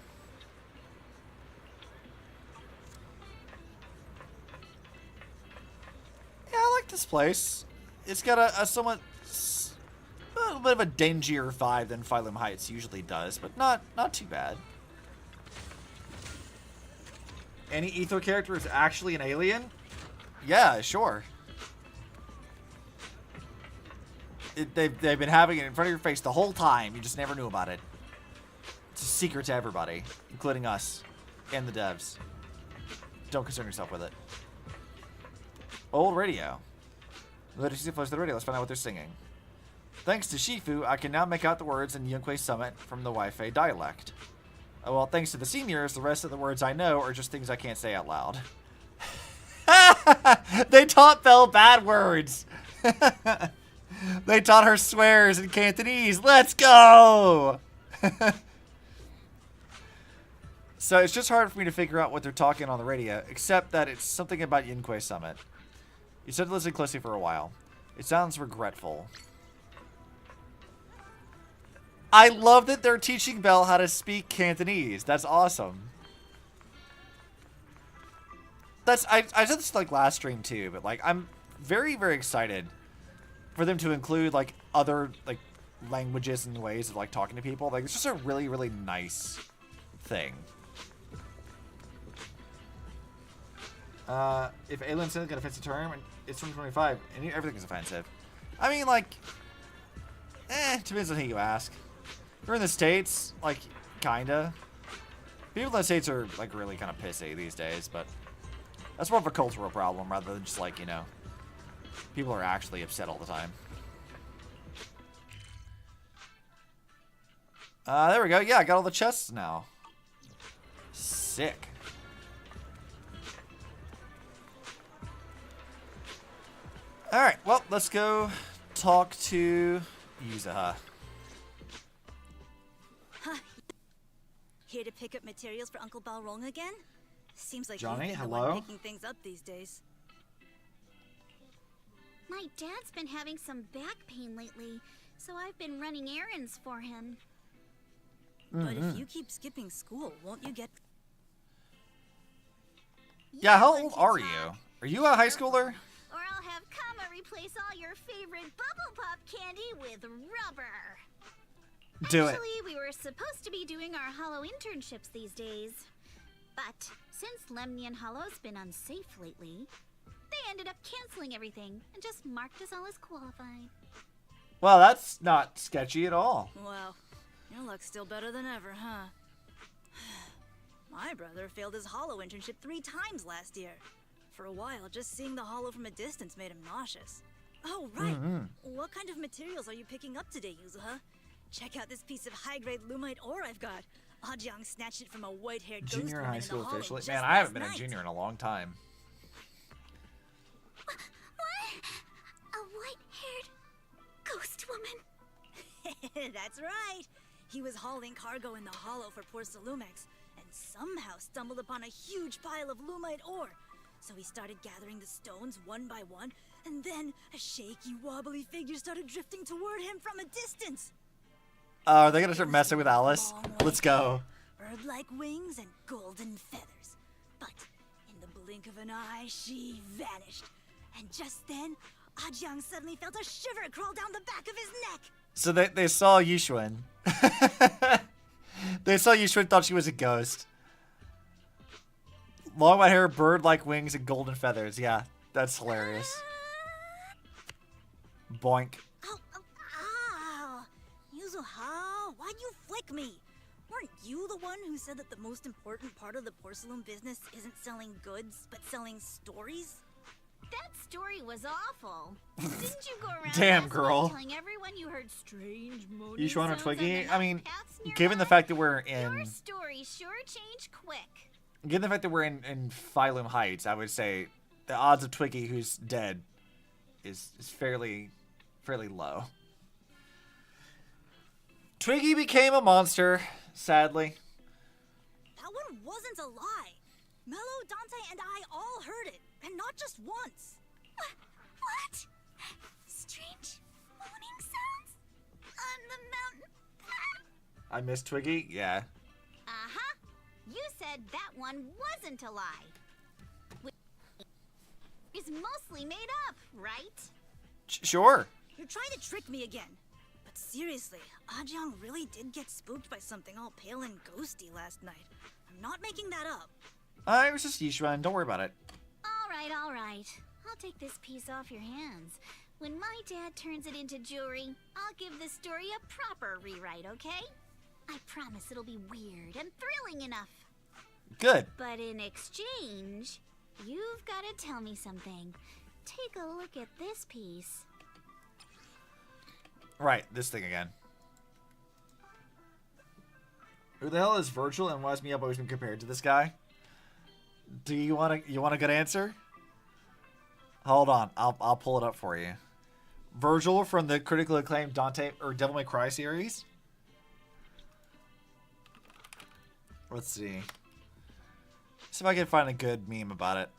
Yeah, I like this place. It's got a somewhat a little bit of a dingier vibe than Phylum Heights usually does, but not too bad. Any Ether character is actually an alien? Yeah, sure. They've been having it in front of your face the whole time. You just never knew about it. It's a secret to everybody, including us and the devs. Don't concern yourself with it. Old radio. Let us see the radio. Let's find out what they're singing. Thanks to Shifu, I can now make out the words in Yunkei Summit from the Wi-Fi dialect. Oh, well, thanks to the seniors, the rest of the words I know are just things I can't say out loud. They taught Belle bad words. They taught her swears in Cantonese. Let's go! So it's just hard for me to figure out what they're talking on the radio, except that it's something about Yunkei Summit. You said to listen closely for a while. It sounds regretful. I love that they're teaching Belle how to speak Cantonese. That's awesome. I said this like last stream too, but like I'm very, very excited for them to include like other like languages and ways of like talking to people. Like it's just a really, really nice thing. If alien sin is an offensive term, it's 2025, and everything is offensive. I mean, like, depends on who you ask. If you're in the States, like, kinda. People in the States are, like, really kind of pissy these days, but that's more of a cultural problem rather than just, like, you know, people are actually upset all the time. There we go. Yeah, I got all the chests now. Sick. Alright, well, let's go talk to Yuzaha. Huh. Here to pick up materials for Uncle Balrog again? Seems like Johnny, you've been the hello? one picking things up these days. My dad's been having some back pain lately, so I've been running errands for him. But if you keep skipping school, won't you get... Yeah, how old are you? Are you a high schooler? Or I'll have Kama replace all your favorite Bubble Pop candy with rubber. Do it. Actually, we were supposed to be doing our hollow internships these days. But since Lemnian Hollow's been unsafe lately, they ended up canceling everything and just marked us all as qualified. Well, that's not sketchy at all. Wow, your luck's still better than ever, huh? My brother failed his Hollow internship 3 times last year. For a while, just seeing the Hollow from a distance made him nauseous. Oh, right. What kind of materials are you picking up today, Yuzuha? Check out this piece of high-grade lumite ore I've got. Ahjiang snatched it from a white-haired ghost Junior woman high in the school Hollow officially. just Man, I last haven't been a night. junior in a long time. What? A white-haired ghost woman? That's right. He was hauling cargo in the Hollow for poor Salumex, and somehow stumbled upon a huge pile of lumite ore. So he started gathering the stones one by one, and then a shaky, wobbly figure started drifting toward him from a distance. Are they gonna start messing with Alice? Let's go. Bird-like wings and golden feathers. But in the blink of an eye, she vanished. And just then, Ahjiang suddenly felt a shiver crawl down the back of his neck. So they saw Yuxuan. They saw Yuxuan, thought she was a ghost. Long white hair, bird-like wings, and golden feathers. Yeah, that's hilarious. Boink. Ow! Yuzuha, why'd you flick me? Weren't you the one who said that the most important part of the porcelain business isn't selling goods, but selling stories? That story was awful. Didn't you go around Damn, last girl. month telling everyone you heard strange moaning Yuxuan or sounds on Twiggy? the I mean, paths given the nearby? fact that we're Your in... story sure changed quick. Given the fact that we're in Phylum Heights, I would say the odds of Twiggy who's dead is fairly low. Twiggy became a monster, sadly. That one wasn't a lie. Mello, Dante, and I all heard it, and not just once. What? Strange moaning sounds on the mountain path? I miss Twiggy? Yeah. Uh-huh. You said that one wasn't a lie. It's mostly made up, right? Sure. You're trying to trick me again. But seriously, Ahjiang really did get spooked by something all pale and ghosty last night. I'm not making that up. It was just Yuxuan. Don't worry about it. All right. I'll take this piece off your hands. When my dad turns it into jewelry, I'll give this story a proper rewrite, okay? I promise it'll be weird and thrilling enough. Good. But in exchange, you've got to tell me something. Take a look at this piece. Right, this thing again. Who the hell is Virgil and why is me always been compared to this guy? Do you want a good answer? Hold on, I'll pull it up for you. Virgil from the critically acclaimed Dante or Devil May Cry series. Let's see. See if I can find a good meme about it.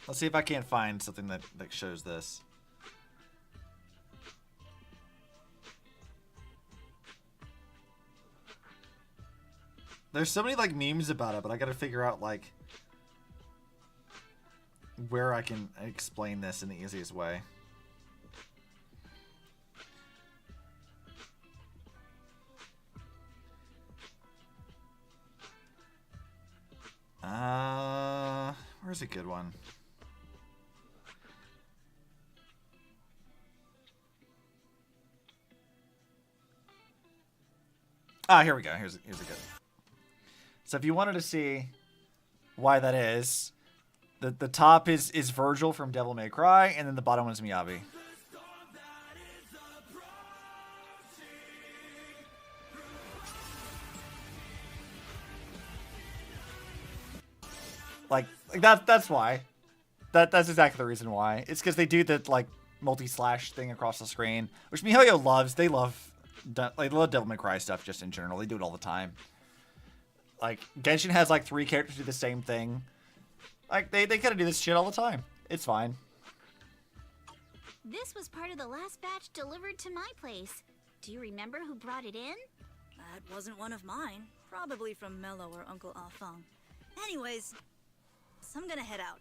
Let's see if I can't find something that shows this. There's so many like memes about it, but I gotta figure out like where I can explain this in the easiest way. Where's a good one? Here we go. Here's a good one. So if you wanted to see why that is, the top is Virgil from Devil May Cry, and then the bottom one is Miyabi. Like that's why. That's exactly the reason why. It's because they do the like multi-slash thing across the screen, which MiHoYo loves. They love Devil May Cry stuff just in general. They do it all the time. Like Genshin has like 3 characters do the same thing. Like they kind of do this shit all the time. It's fine. This was part of the last batch delivered to my place. Do you remember who brought it in? That wasn't one of mine. Probably from Mello or Uncle Afang. Anyways, so I'm gonna head out.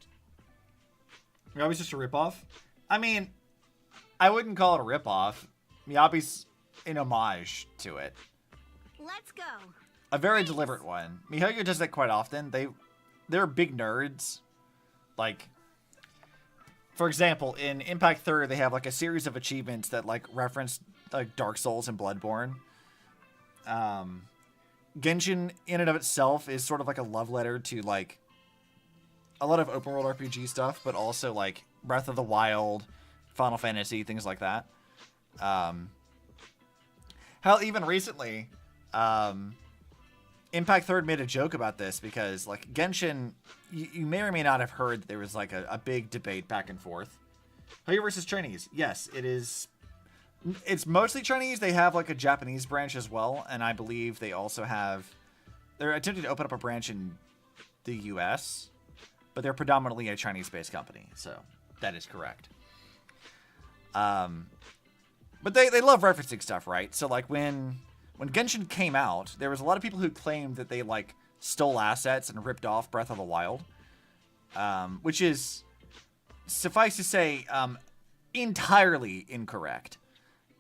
You're always just a ripoff. I mean, I wouldn't call it a ripoff. Miyabi's an homage to it. Let's go. A very deliberate one. MiHoYo does that quite often. They're big nerds. Like, for example, in Impact 3rd, they have like a series of achievements that like reference like Dark Souls and Bloodborne. Genshin in and of itself is sort of like a love letter to like a lot of open world RPG stuff, but also like Breath of the Wild, Final Fantasy, things like that. Hell, even recently, Impact 3rd made a joke about this because like Genshin, you may or may not have heard that there was like a big debate back and forth. Hoyo versus Chinese. Yes, it is. It's mostly Chinese. They have like a Japanese branch as well, and I believe they also have. They're attempting to open up a branch in the U.S., but they're predominantly a Chinese-based company, so that is correct. But they love referencing stuff, right? So like when Genshin came out, there was a lot of people who claimed that they like stole assets and ripped off Breath of the Wild, which is, suffice to say, entirely incorrect.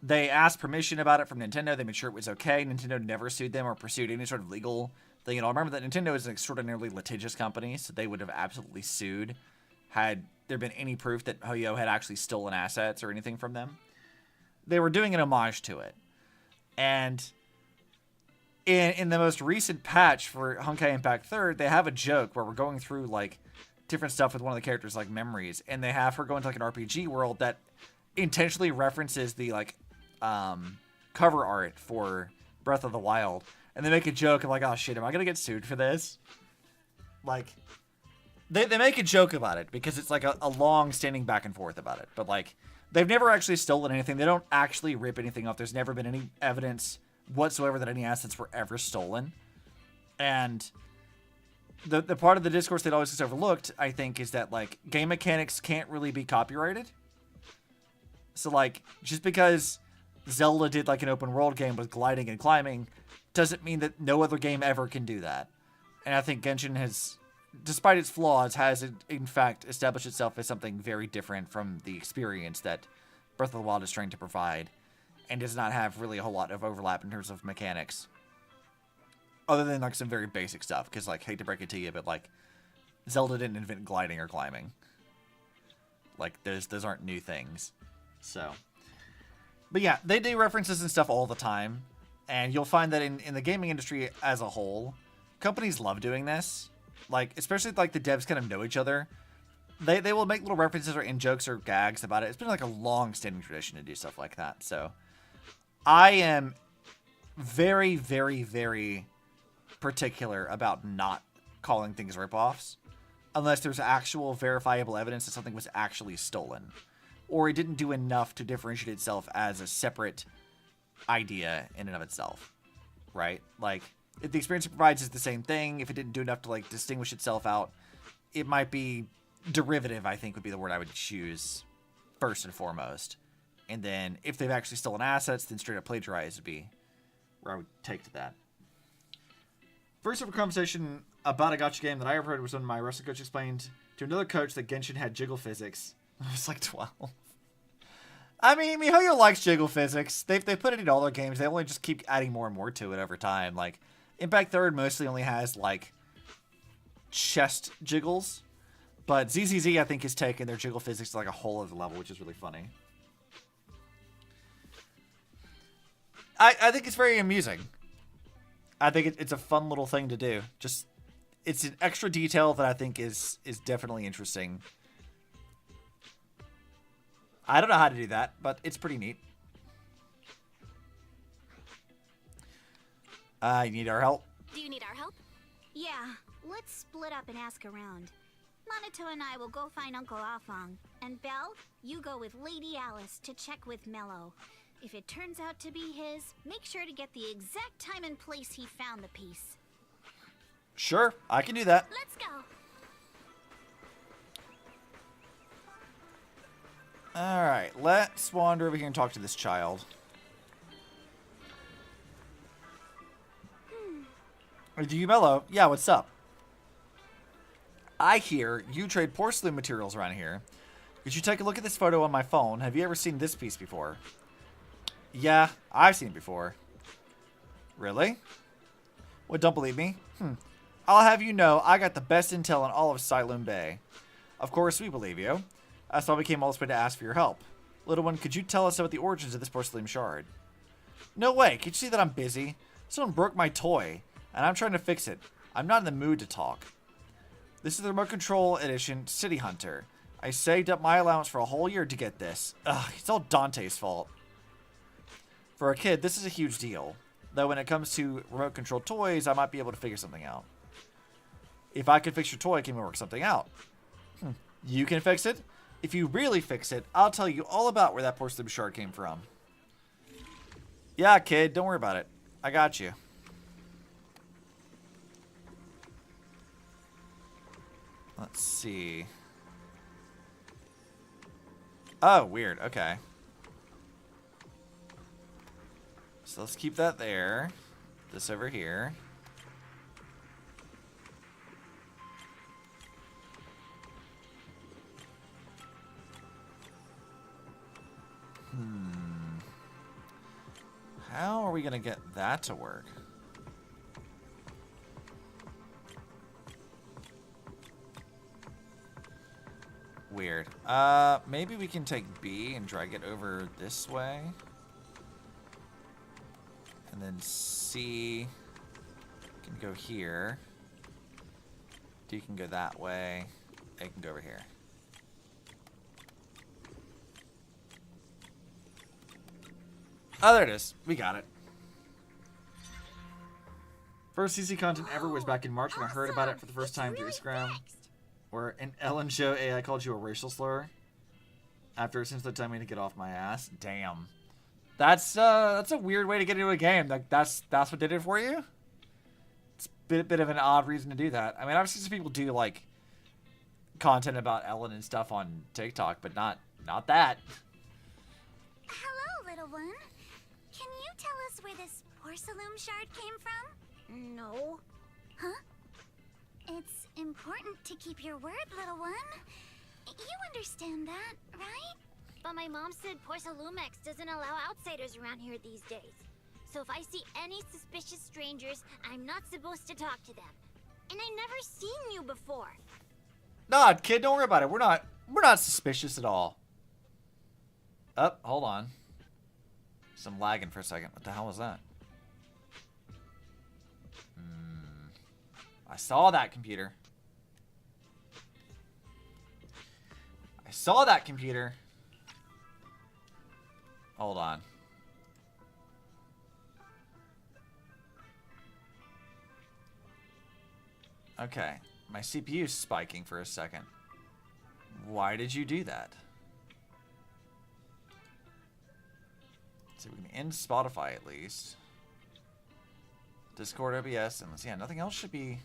They asked permission about it from Nintendo. They made sure it was okay. Nintendo never sued them or pursued any sort of legal thing at all. Remember that Nintendo is an extraordinarily litigious company, so they would have absolutely sued had there been any proof that Hoyo had actually stolen assets or anything from them. They were doing an homage to it. And in the most recent patch for Honkai Impact 3rd, they have a joke where we're going through like different stuff with one of the characters, like memories, and they have her go into like an RPG world that intentionally references the like cover art for Breath of the Wild, and they make a joke of like, oh shit, am I gonna get sued for this? Like, they make a joke about it because it's like a long standing back and forth about it, but like they've never actually stolen anything. They don't actually rip anything off. There's never been any evidence whatsoever that any assets were ever stolen. And the part of the discourse that always gets overlooked, I think, is that like game mechanics can't really be copyrighted. So like just because Zelda did like an open world game with gliding and climbing doesn't mean that no other game ever can do that. And I think Genshin has, despite its flaws, has in fact established itself as something very different from the experience that Breath of the Wild is trying to provide, and does not have really a whole lot of overlap in terms of mechanics. Other than like some very basic stuff, because like, hate to break it to you, but like Zelda didn't invent gliding or climbing. Like those aren't new things. So, but yeah, they do references and stuff all the time, and you'll find that in the gaming industry as a whole, companies love doing this. Like, especially like the devs kind of know each other. They will make little references or in jokes or gags about it. It's been like a long-standing tradition to do stuff like that. So, I am very, very, very particular about not calling things ripoffs unless there's actual verifiable evidence that something was actually stolen, or it didn't do enough to differentiate itself as a separate idea in and of itself, right? Like, if the experience it provides is the same thing, if it didn't do enough to like distinguish itself out, it might be derivative, I think would be the word I would choose first and foremost. And then if they've actually stolen assets, then straight up plagiarized would be where I would take to that. First ever conversation about a gacha game that I ever heard was when my wrestling coach explained to another coach that Genshin had jiggle physics. I was like 12. I mean, MiHoYo likes jiggle physics. They put it in all their games. They only just keep adding more and more to it over time. Like, Impact 3rd mostly only has, like, chest jiggles. But ZZZ, I think, has taken their jiggle physics to, like, a whole other level, which is really funny. I think it's very amusing. I think it's a fun little thing to do. Just, it's an extra detail that I think is definitely interesting. I don't know how to do that, but it's pretty neat. You need our help? Do you need our help? Yeah, let's split up and ask around. Minato and I will go find Uncle Afong. And Belle, you go with Lady Alice to check with Mello. If it turns out to be his, make sure to get the exact time and place he found the piece. Sure, I can do that. Let's go. Alright, let's wander over here and talk to this child. Do you, Mello? Yeah, what's up? I hear you trade porcelain materials around here. Could you take a look at this photo on my phone? Have you ever seen this piece before? Yeah, I've seen it before. Really? Well, don't believe me? I'll have you know, I got the best intel in all of Siloam Bay. Of course, we believe you. That's why we came all this way to ask for your help. Little one, could you tell us about the origins of this porcelain shard? No way. Could you see that I'm busy? Someone broke my toy, and I'm trying to fix it. I'm not in the mood to talk. This is the Remote Control Edition City Hunter. I saved up my allowance for a whole year to get this. Ugh, it's all Dante's fault. For a kid, this is a huge deal. Though when it comes to remote control toys, I might be able to figure something out. If I could fix your toy, can we work something out? You can fix it? If you really fix it, I'll tell you all about where that porcelain shard came from. Yeah, kid, don't worry about it. I got you. Let's see. Oh, weird. Okay. So let's keep that there. This over here. How are we going to get that to work? Weird. Maybe we can take B and drag it over this way. And then C can go here. D can go that way. A can go over here. Oh, there it is. We got it. First CC content ever was back in March when I heard about it for the first time through Instagram. Where an Ellen show AI called you a racial slur. After essentially telling me to get off my ass. Damn. That's a weird way to get into a game. Like that's what did it for you? It's a bit of an odd reason to do that. I mean, obviously some people do like content about Ellen and stuff on TikTok, but not that. Hello, little one. Can you tell us where this porcelain shard came from? No. Huh? It's important to keep your word, little one. You understand that, right? But my mom said Porcelumex doesn't allow outsiders around here these days. So if I see any suspicious strangers, I'm not supposed to talk to them. And I've never seen you before. Nah, kid, don't worry about it. We're not suspicious at all. Oh, hold on. Some lagging for a second. What the hell was that? I saw that computer. I saw that computer. Hold on. Okay. My CPU is spiking for a second. Why did you do that? So we can end Spotify at least. Discord, OBS, and yeah, nothing else should be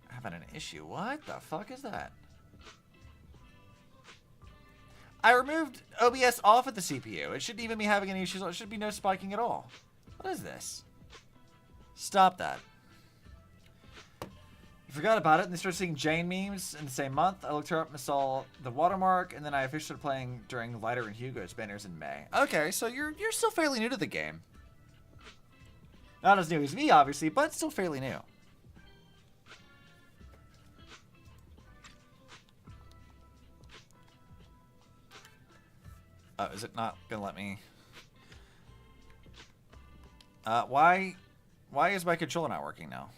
having an issue. What the fuck is that? I removed OBS off of the CPU. It shouldn't even be having any issues. It should be no spiking at all. What is this? Stop that. I forgot about it and they started seeing Jane memes in the same month. I looked her up and saw the watermark, and then I officially started playing during Lighter and Hugo's banners in May. Okay, so you're still fairly new to the game. Not as new as me, obviously, but still fairly new. Is it not gonna let me? Why is my controller not working now?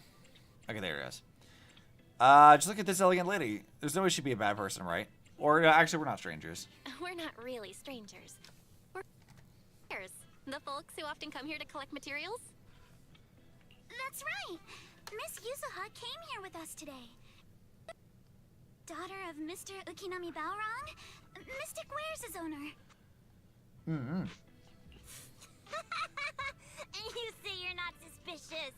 Okay, there it is. Just look at this elegant lady. There's no way she'd be a bad person, right? Or actually, we're not strangers. We're not really strangers. We're the folks who often come here to collect materials. That's right. Miss Yuzuha came here with us today. Daughter of Mr. Ukinami Balrog, Mystic Wares' owner. And you say you're not suspicious.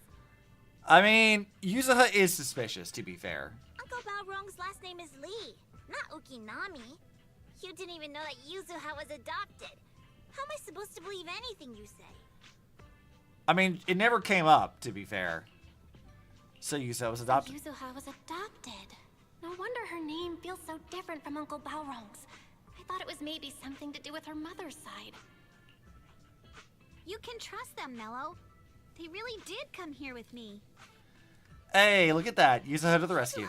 I mean, Yuzuha is suspicious, to be fair. Uncle Balrog's last name is Lee, not Ukinami. You didn't even know that Yuzuha was adopted. How am I supposed to believe anything you say? I mean, it never came up, to be fair. So Yuzuha was adopted. Yuzuha was adopted. No wonder her name feels so different from Uncle Balrog's. I thought it was maybe something to do with her mother's side. You can trust them, Mello. They really did come here with me. Hey, look at that. Yuzuha to the rescue.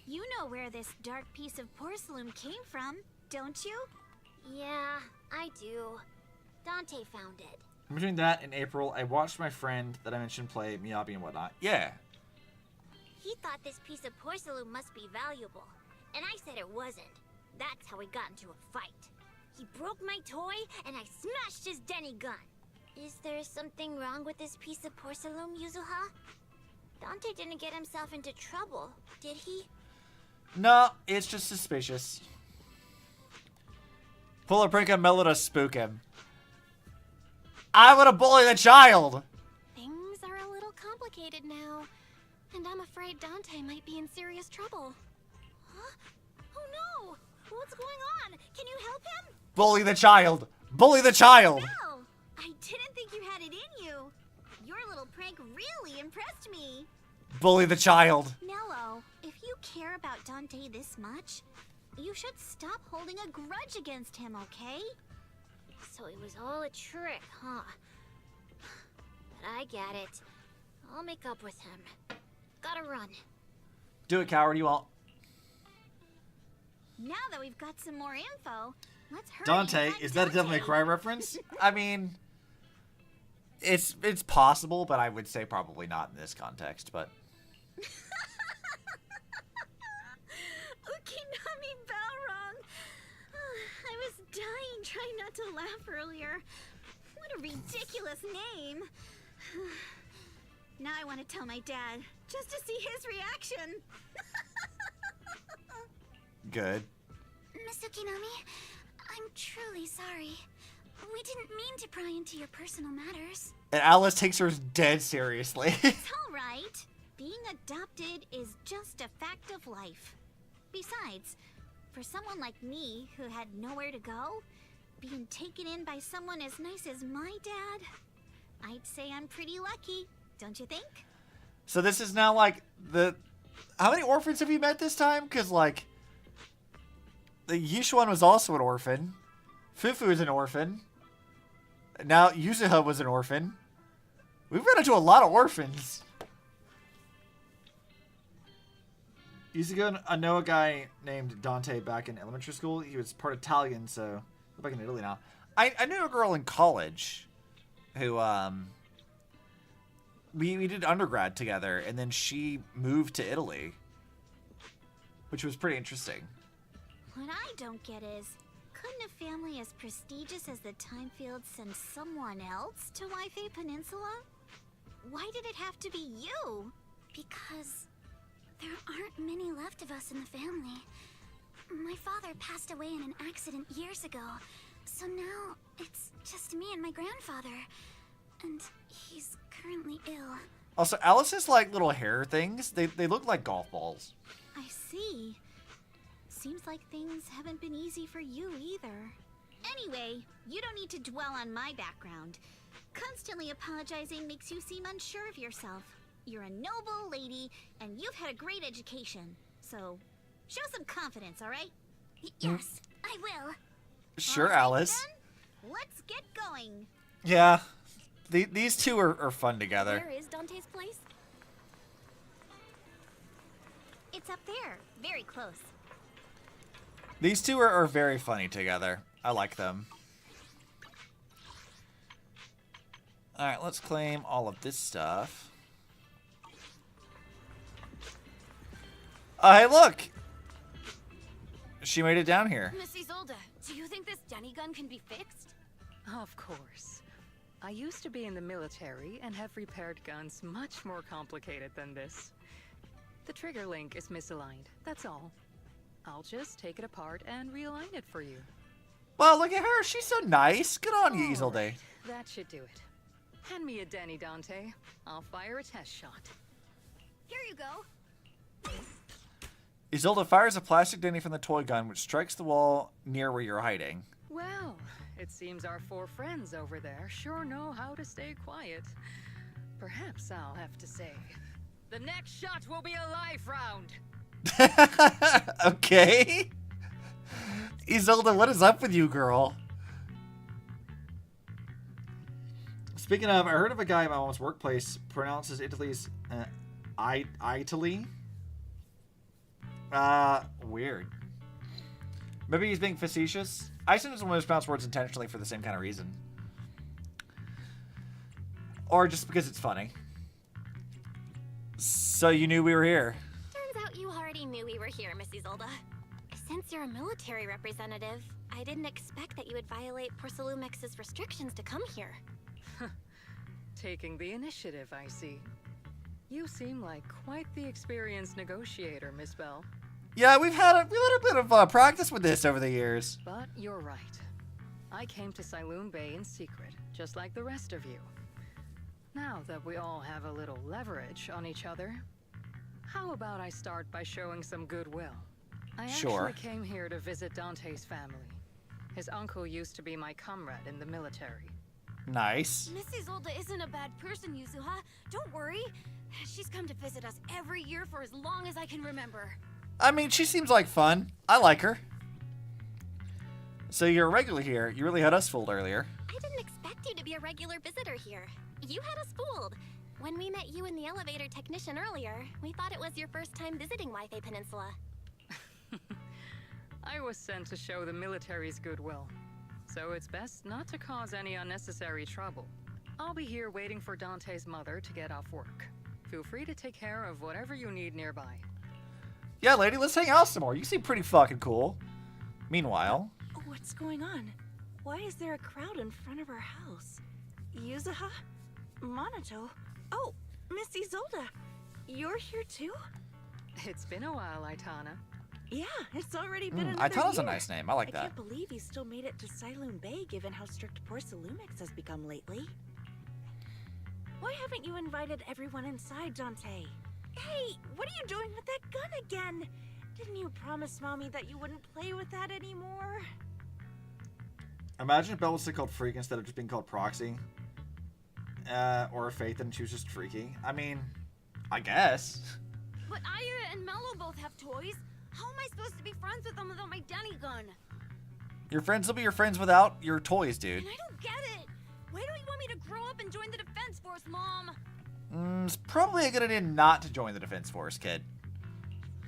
You know where this dark piece of porcelain came from, don't you? Yeah, I do. Dante found it. Between that and April, I watched my friend that I mentioned play Miyabi and whatnot. Yeah. He thought this piece of porcelain must be valuable, and I said it wasn't. That's how we got into a fight. He broke my toy, and I smashed his Denny gun. Is there something wrong with this piece of porcelain, Yuzuha? Dante didn't get himself into trouble, did he? No, it's just suspicious. Pull a prank on Mello to spook him. I want to bully the child! Things are a little complicated now, and I'm afraid Dante might be in serious trouble. Huh? Oh no! What's going on? Can you help him? Bully the child! Bully the child! Belle! I didn't think you had it in you. Your little prank really impressed me. Bully the child! Nello, if you care about Dante this much, you should stop holding a grudge against him, okay? So it was all a trick, huh? But I get it. I'll make up with him. Gotta run. Do it, coward, you won't. Now that we've got some more info, let's hurry. Dante, and find is that a Devil May Dante. Cry reference? I mean, it's possible, but I would say probably not in this context, but... Ukinami Balrog! I was dying trying not to laugh earlier. What a ridiculous name. Now I want to tell my dad, just to see his reaction. Good. Miss Ukinami, I'm truly sorry. We didn't mean to pry into your personal matters. And Alice takes her dead seriously. It's all right. Being adopted is just a fact of life. Besides, for someone like me who had nowhere to go, being taken in by someone as nice as my dad, I'd say I'm pretty lucky, don't you think? So this is now like the... How many orphans have you met this time? Because like... The Yishuan was also an orphan. Fufu is an orphan. Now Yuzuha was an orphan. We've run into a lot of orphans. Used to go I know a guy named Dante back in elementary school. He was part Italian, so we're back in Italy now. I knew a girl in college who we did undergrad together, and then she moved to Italy, which was pretty interesting. What I don't get is, couldn't a family as prestigious as the Timefields send someone else to Waifei Peninsula? Why did it have to be you? Because there aren't many left of us in the family. My father passed away in an accident years ago, so now it's just me and my grandfather. And he's currently ill. Also, Alice's like little hair things, they look like golf balls. I see. Seems like things haven't been easy for you either. Anyway, you don't need to dwell on my background. Constantly apologizing makes you seem unsure of yourself. You're a noble lady, and you've had a great education. So, show some confidence, alright? Yes, I will. Sure, All right, Alice. then, let's get going. Yeah, these two are fun together. Where is Dante's place? It's up there, very close. These two are very funny together. I like them. Alright, let's claim all of this stuff. Hey, look! She made it down here. Miss Isolde, do you think this Denny gun can be fixed? Of course. I used to be in the military and have repaired guns much more complicated than this. The trigger link is misaligned, that's all. I'll just take it apart and realign it for you. Well, look at her. She's so nice. Good on you, Isolde. Alright, that should do it. Hand me a Denny, Dante. I'll fire a test shot. Here you go. Isolde fires a plastic Denny from the toy gun, which strikes the wall near where you're hiding. Well, it seems our four friends over there sure know how to stay quiet. Perhaps I'll have to say, the next shot will be a life round. Okay. Isolde, what is up with you, girl? Speaking of, I heard of a guy at my mom's workplace pronounces Italy's Italy. Weird. Maybe he's being facetious. I sometimes mispronounce words intentionally for the same kind of reason. Or just because it's funny. So you knew we were here. Turns out you already knew we were here, Miss Isolde. Since you're a military representative, I didn't expect that you would violate Porcelumex's restrictions to come here. Taking the initiative, I see. You seem like quite the experienced negotiator, Miss Bell. Yeah, we've had a bit of practice with this over the years. But you're right. I came to Siloon Bay in secret, just like the rest of you. Now that we all have a little leverage on each other, how about I start by showing some goodwill? I actually came here to visit Dante's family. His uncle used to be my comrade in the military. Nice. Miss Isolde isn't a bad person, Yuzuha. Don't worry. She's come to visit us every year for as long as I can remember. I mean, she seems like fun. I like her. So you're a regular here. You really had us fooled earlier. I didn't expect you to be a regular visitor here. You had us fooled. When we met you and the elevator technician earlier, we thought it was your first time visiting Wi-Fi Peninsula. I was sent to show the military's goodwill, so it's best not to cause any unnecessary trouble. I'll be here waiting for Dante's mother to get off work. Feel free to take care of whatever you need nearby. Yeah, lady, let's hang out some more. You seem pretty fucking cool. Meanwhile... What's going on? Why is there a crowd in front of our house? Yuzuha? Monato? Oh, Miss Isolde. You're here too? It's been a while, Aitana. Yeah, it's already been another Aitana's year. a nice name. I like that. I can't believe you still made it to Siloon Bay given how strict Porcelumix has become lately. Why haven't you invited everyone inside, Dante? Hey, what are you doing with that gun again? Didn't you promise Mommy that you wouldn't play with that anymore? Imagine if Belle was still called Freak instead of just being called Proxy. Or Faith and she was just Freaky. I mean, I guess. But Aya and Mello both have toys. How am I supposed to be friends with them without my Denny gun? Your friends will be your friends without your toys, dude. And I don't get it. Why don't you want me to grow up and join the Defense Force, Mom? It's probably a good idea not to join the Defense Force, kid.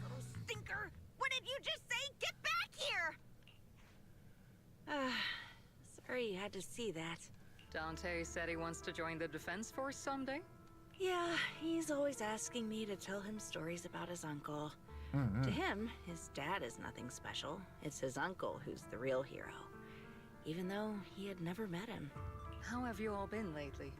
Little stinker. What did you just say? Get back here! Sorry you had to see that. Dante said he wants to join the Defense Force someday? Yeah, he's always asking me to tell him stories about his uncle. To him, his dad is nothing special. It's his uncle who's the real hero. Even though he had never met him. How have you all been lately?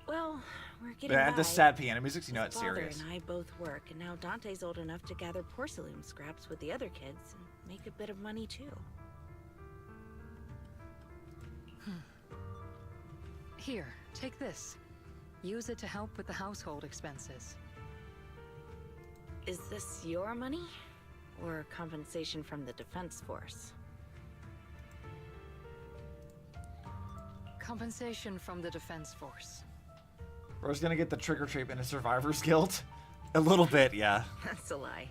Well, we're getting Yeah, by. the sad piano music, you know His it's father serious. and I both work, and now Dante's old enough to gather porcelain scraps with the other kids and make a bit of money too. Here, take this. Use it to help with the household expenses. Is this your money? Or compensation from the Defense Force? Compensation from the Defense Force. Rose gonna get the trigger treatment in Survivor's Guild? A little bit, yeah. That's a lie.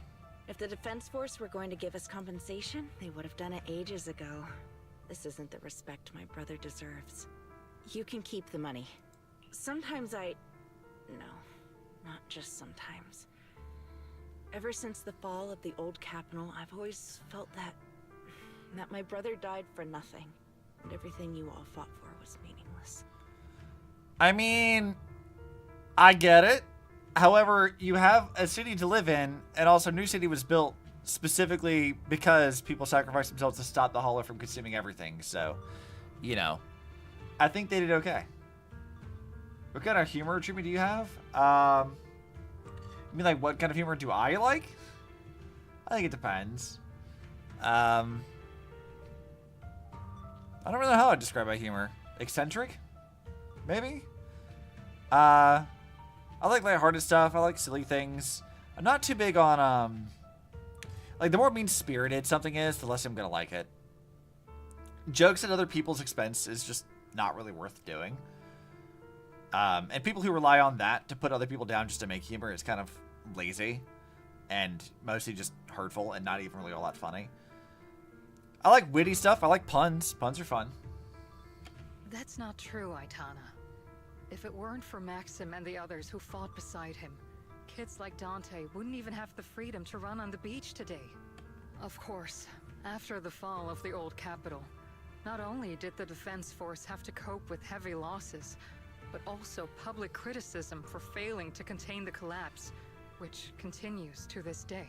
If the Defense Force were going to give us compensation, they would have done it ages ago. This isn't the respect my brother deserves. You can keep the money. Sometimes No, not just sometimes. Ever since the fall of the old capital, I've always felt that my brother died for nothing, and everything you all fought for was meaningless. I mean, I get it. However, you have a city to live in, and also New City was built specifically because people sacrificed themselves to stop the Hollow from consuming everything. So, you know, I think they did okay. What kind of humor treatment do you have? I mean, like, what kind of humor do I like? I think it depends. I don't really know how I'd describe my humor. Eccentric? Maybe? I like lighthearted stuff. I like silly things. I'm not too big on, like, the more mean-spirited something is, the less I'm gonna like it. Jokes at other people's expense is just not really worth doing. And people who rely on that to put other people down just to make humor is kind of lazy. and mostly just hurtful and not even really all that funny. I like witty stuff. I like puns. Puns are fun. That's not true, Aitana. If it weren't for Maxim and the others who fought beside him, kids like Dante wouldn't even have the freedom to run on the beach today. Of course, after the fall of the old capital, not only did the defense force have to cope with heavy losses, but also public criticism for failing to contain the collapse, which continues to this day.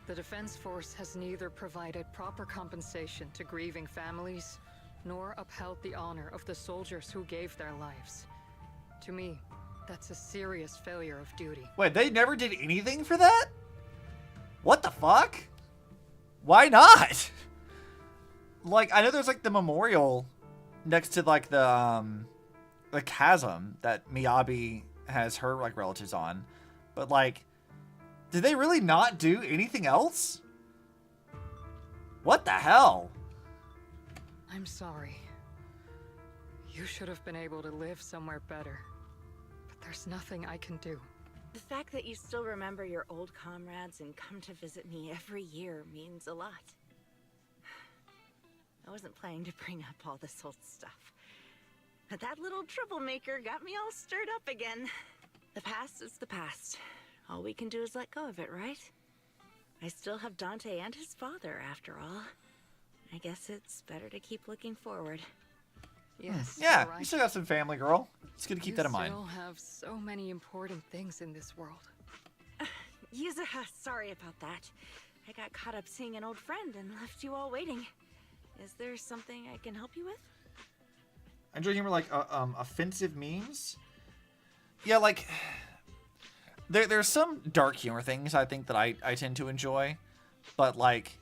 The defense force has neither provided proper compensation to grieving families, nor upheld the honor of the soldiers who gave their lives. To me, that's a serious failure of duty. Wait, they never did anything for that? What the fuck? Why not? Like, I know there's like the memorial next to like the chasm that Miyabi has her like relatives on, but like, did they really not do anything else? What the hell? I'm sorry. You should have been able to live somewhere better. But there's nothing I can do. The fact that you still remember your old comrades and come to visit me every year means a lot. I wasn't planning to bring up all this old stuff, but that little troublemaker got me all stirred up again. The past is the past. All we can do is let go of it, right? I still have Dante and his father, after all. I guess it's better to keep looking forward. Yes. Yeah, you're right. you still got some family, girl. It's good to keep that in mind. You still have so many important things in this world. Yuzuha, sorry about that. I got caught up seeing an old friend and left you all waiting. Is there something I can help you with? I enjoy humor like offensive memes. Yeah, like there's some dark humor things I think that I tend to enjoy, but like,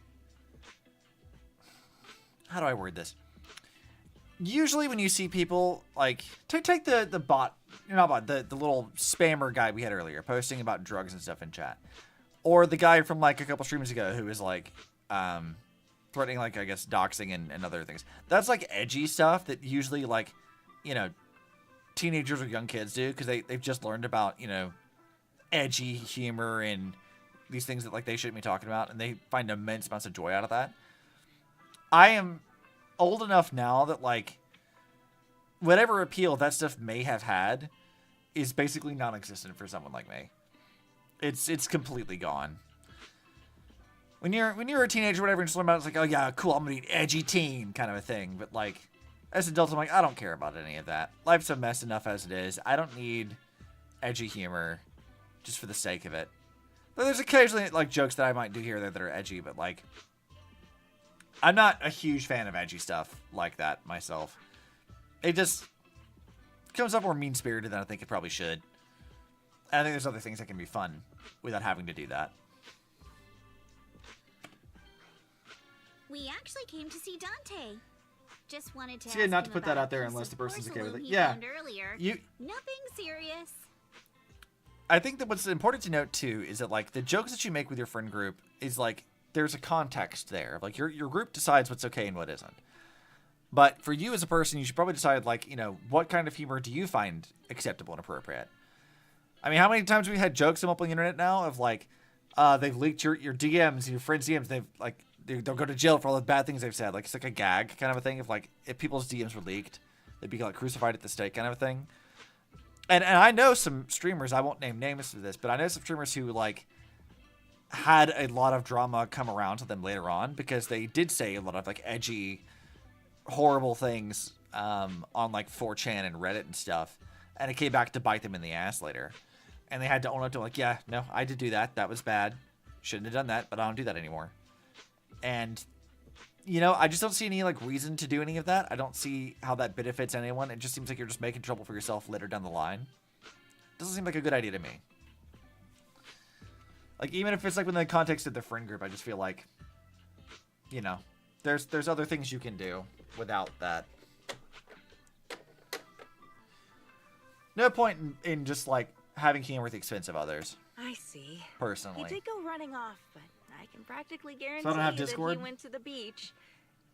how do I word this? Usually when you see people like take the little spammer guy we had earlier posting about drugs and stuff in chat, or the guy from like a couple streams ago who was like threatening like, I guess, doxing and other things. That's like edgy stuff that usually like, you know, teenagers or young kids do because they've just learned about, you know, edgy humor and these things that like they shouldn't be talking about, and they find immense amounts of joy out of that. I am old enough now that like whatever appeal that stuff may have had is basically non-existent for someone like me. It's completely gone. When you're a teenager or whatever and just learn about it, it's like, oh yeah, cool, I'm gonna be an edgy teen kind of a thing. But like as adults, I'm like, I don't care about any of that. Life's a mess enough as it is. I don't need edgy humor just for the sake of it. But there's occasionally like jokes that I might do here or there that are edgy, but like I'm not a huge fan of edgy stuff like that myself. It just comes up more mean-spirited than I think it probably should. And I think there's other things that can be fun without having to do that. We actually came to see Dante. Just wanted to So yeah, ask not to him put that about out there a piece unless of the person's okay with porcelain it. he Yeah. found earlier. Nothing serious. I think that what's important to note too is that like the jokes that you make with your friend group is like there's a context there. Like your group decides what's okay and what isn't. But for you as a person, you should probably decide like, you know, what kind of humor do you find acceptable and appropriate? I mean, how many times have we had jokes come up on the internet now of like they've leaked your DMs and your friends' DMs, they've like they'll go to jail for all the bad things they've said. Like it's like a gag kind of a thing. If like if people's DMs were leaked, they'd be like crucified at the stake kind of a thing. And I know some streamers, I won't name names for this, but I know some streamers who like had a lot of drama come around to them later on because they did say a lot of like edgy, horrible things on like 4chan and Reddit and stuff, and it came back to bite them in the ass later. And they had to own up to like, yeah, no, I did do that. That was bad. Shouldn't have done that, but I don't do that anymore. And, you know, I just don't see any like reason to do any of that. I don't see how that benefits anyone. It just seems like you're just making trouble for yourself later down the line. Doesn't seem like a good idea to me. Like, even if it's like within the context of the friend group, I just feel like, you know, there's other things you can do without that. No point in just like having humor at the expense of others. I see. Personally. He did go running off, but I can practically guarantee So I don't have that Discord? he went to the beach.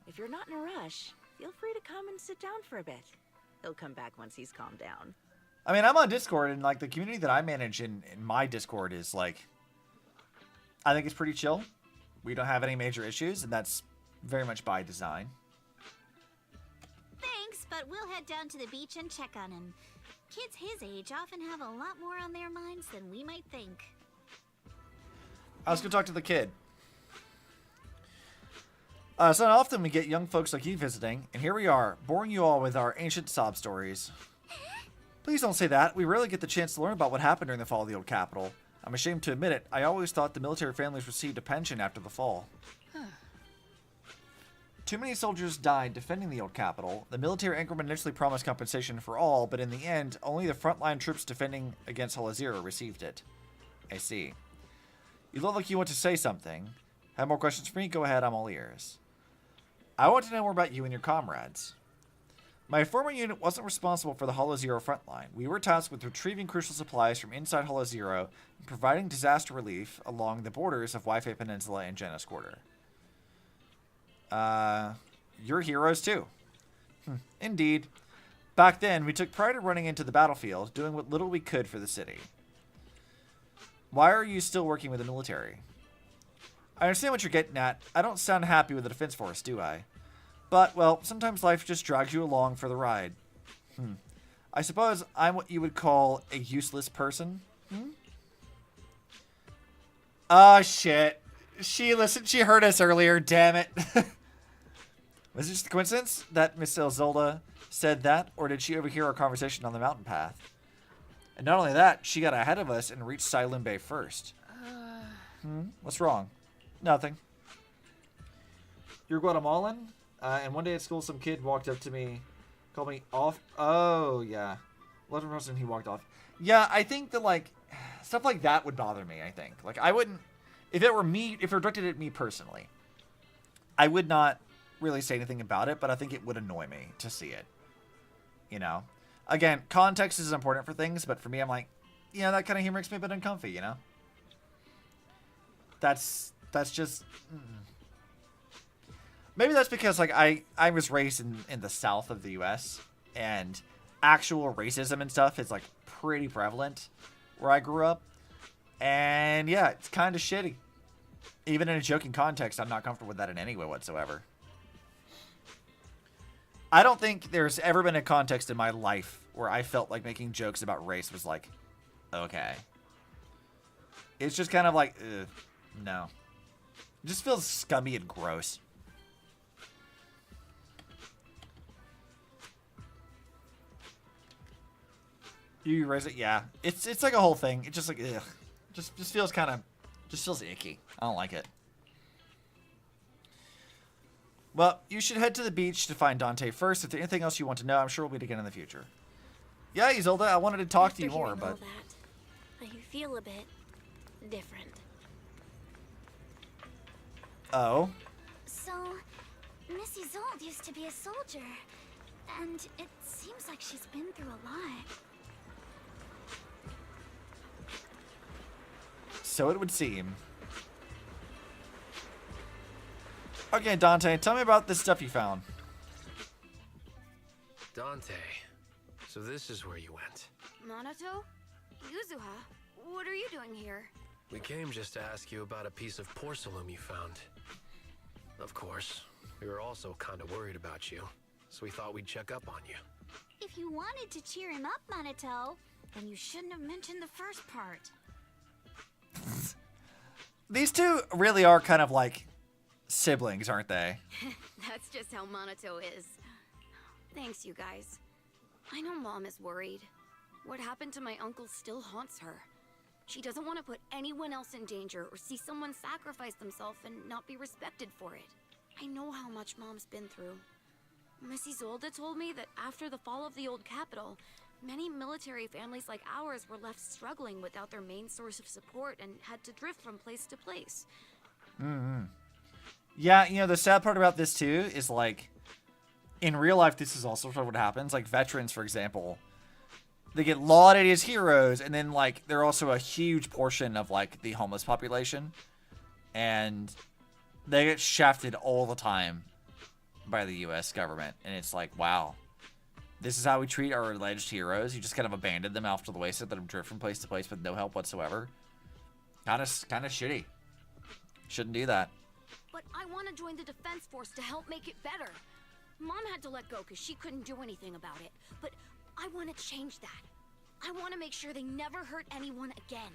If you're not in a rush, feel free to come and sit down for a bit. He'll come back once he's calmed down. I mean, I'm on Discord, and like the community that I manage in my Discord is like I think it's pretty chill. We don't have any major issues, and that's very much by design. Thanks, but we'll head down to the beach and check on him. Kids his age often have a lot more on their minds than we might think. Let's go talk to the kid. It's not often we get young folks like you visiting, and here we are, boring you all with our ancient sob stories. Please don't say that. We rarely get the chance to learn about what happened during the fall of the old capital. I'm ashamed to admit it. I always thought the military families received a pension after the fall. Too many soldiers died defending the old capital. The military increment initially promised compensation for all, but in the end, only the frontline troops defending against Hala Zero received it. I see. You look like you want to say something. Have more questions for me? Go ahead, I'm all ears. I want to know more about you and your comrades. My former unit wasn't responsible for the Hala Zero frontline. We were tasked with retrieving crucial supplies from inside Hala Zero and providing disaster relief along the borders of Wi-Fi Peninsula and Janus Quarter. You're heroes too. Indeed. Back then, we took pride in running into the battlefield, doing what little we could for the city. Why are you still working with the military? I understand what you're getting at. I don't sound happy with the Defense Force, do I? But, well, sometimes life just drags you along for the ride. I suppose I'm what you would call a useless person. Oh, shit. She heard us earlier, damn it. Was it just a coincidence that Miss Zelda said that, or did she overhear our conversation on the mountain path? And not only that, she got ahead of us and reached Silent Bay first. What's wrong? Nothing. You're Guatemalan? And one day at school, some kid walked up to me, called me off. Oh, yeah. 11%, he walked off. Yeah, I think that, like, stuff like that would bother me, I think. Like, I wouldn't, if it were me, if it were directed at me personally, I would not really say anything about it, but I think it would annoy me to see it. You know? Again, context is important for things, but for me, I'm like, yeah, that kind of humor makes me a bit uncomfy, you know? That's just... Maybe that's because, like, I was raised in the south of the U.S., and actual racism and stuff is, like, pretty prevalent where I grew up. And, yeah, it's kind of shitty. Even in a joking context, I'm not comfortable with that in any way whatsoever. I don't think there's ever been a context in my life where I felt like making jokes about race was, like, okay. It's just kind of like, ugh, no. It just feels scummy and gross. You raise it? Yeah. It's like a whole thing. It's just like, ugh. Just feels kind of, just feels icky. I don't like it. Well, you should head to the beach to find Dante first. If there's anything else you want to know, I'm sure we'll meet again in the future. Yeah, Isolde, I wanted to talk to you more, but... I feel a bit different. Oh? So, Miss Isolde used to be a soldier, and it seems like she's been through a lot. So it would seem. Okay, Dante, tell me about this stuff you found. Dante, so this is where you went. Minato? Yuzuha? What are you doing here? We came just to ask you about a piece of porcelain you found. Of course, we were also kind of worried about you, so we thought we'd check up on you. If you wanted to cheer him up, Minato, then you shouldn't have mentioned the first part. These two really are kind of like siblings, aren't they? That's just how Minato is. Thanks, you guys. I know Mom is worried. What happened to my uncle still haunts her. She doesn't want to put anyone else in danger or see someone sacrifice themselves and not be respected for it. I know how much Mom's been through. Miss Isolde told me that after the fall of the old capital, many military families like ours were left struggling without their main source of support and had to drift from place to place. Yeah, you know, the sad part about this too is, like, in real life, this is also sort of what happens. Like, veterans, for example, they get lauded as heroes, and then, like, they're also a huge portion of, like, the homeless population. And they get shafted all the time by the U.S. government. And it's like, wow. This is how we treat our alleged heroes. You just kind of abandoned them off to the wayside, let them drift from place to place with no help whatsoever. Kind of shitty. Shouldn't do that. But I want to join the defense force to help make it better. Mom had to let go because she couldn't do anything about it. But I want to change that. I want to make sure they never hurt anyone again.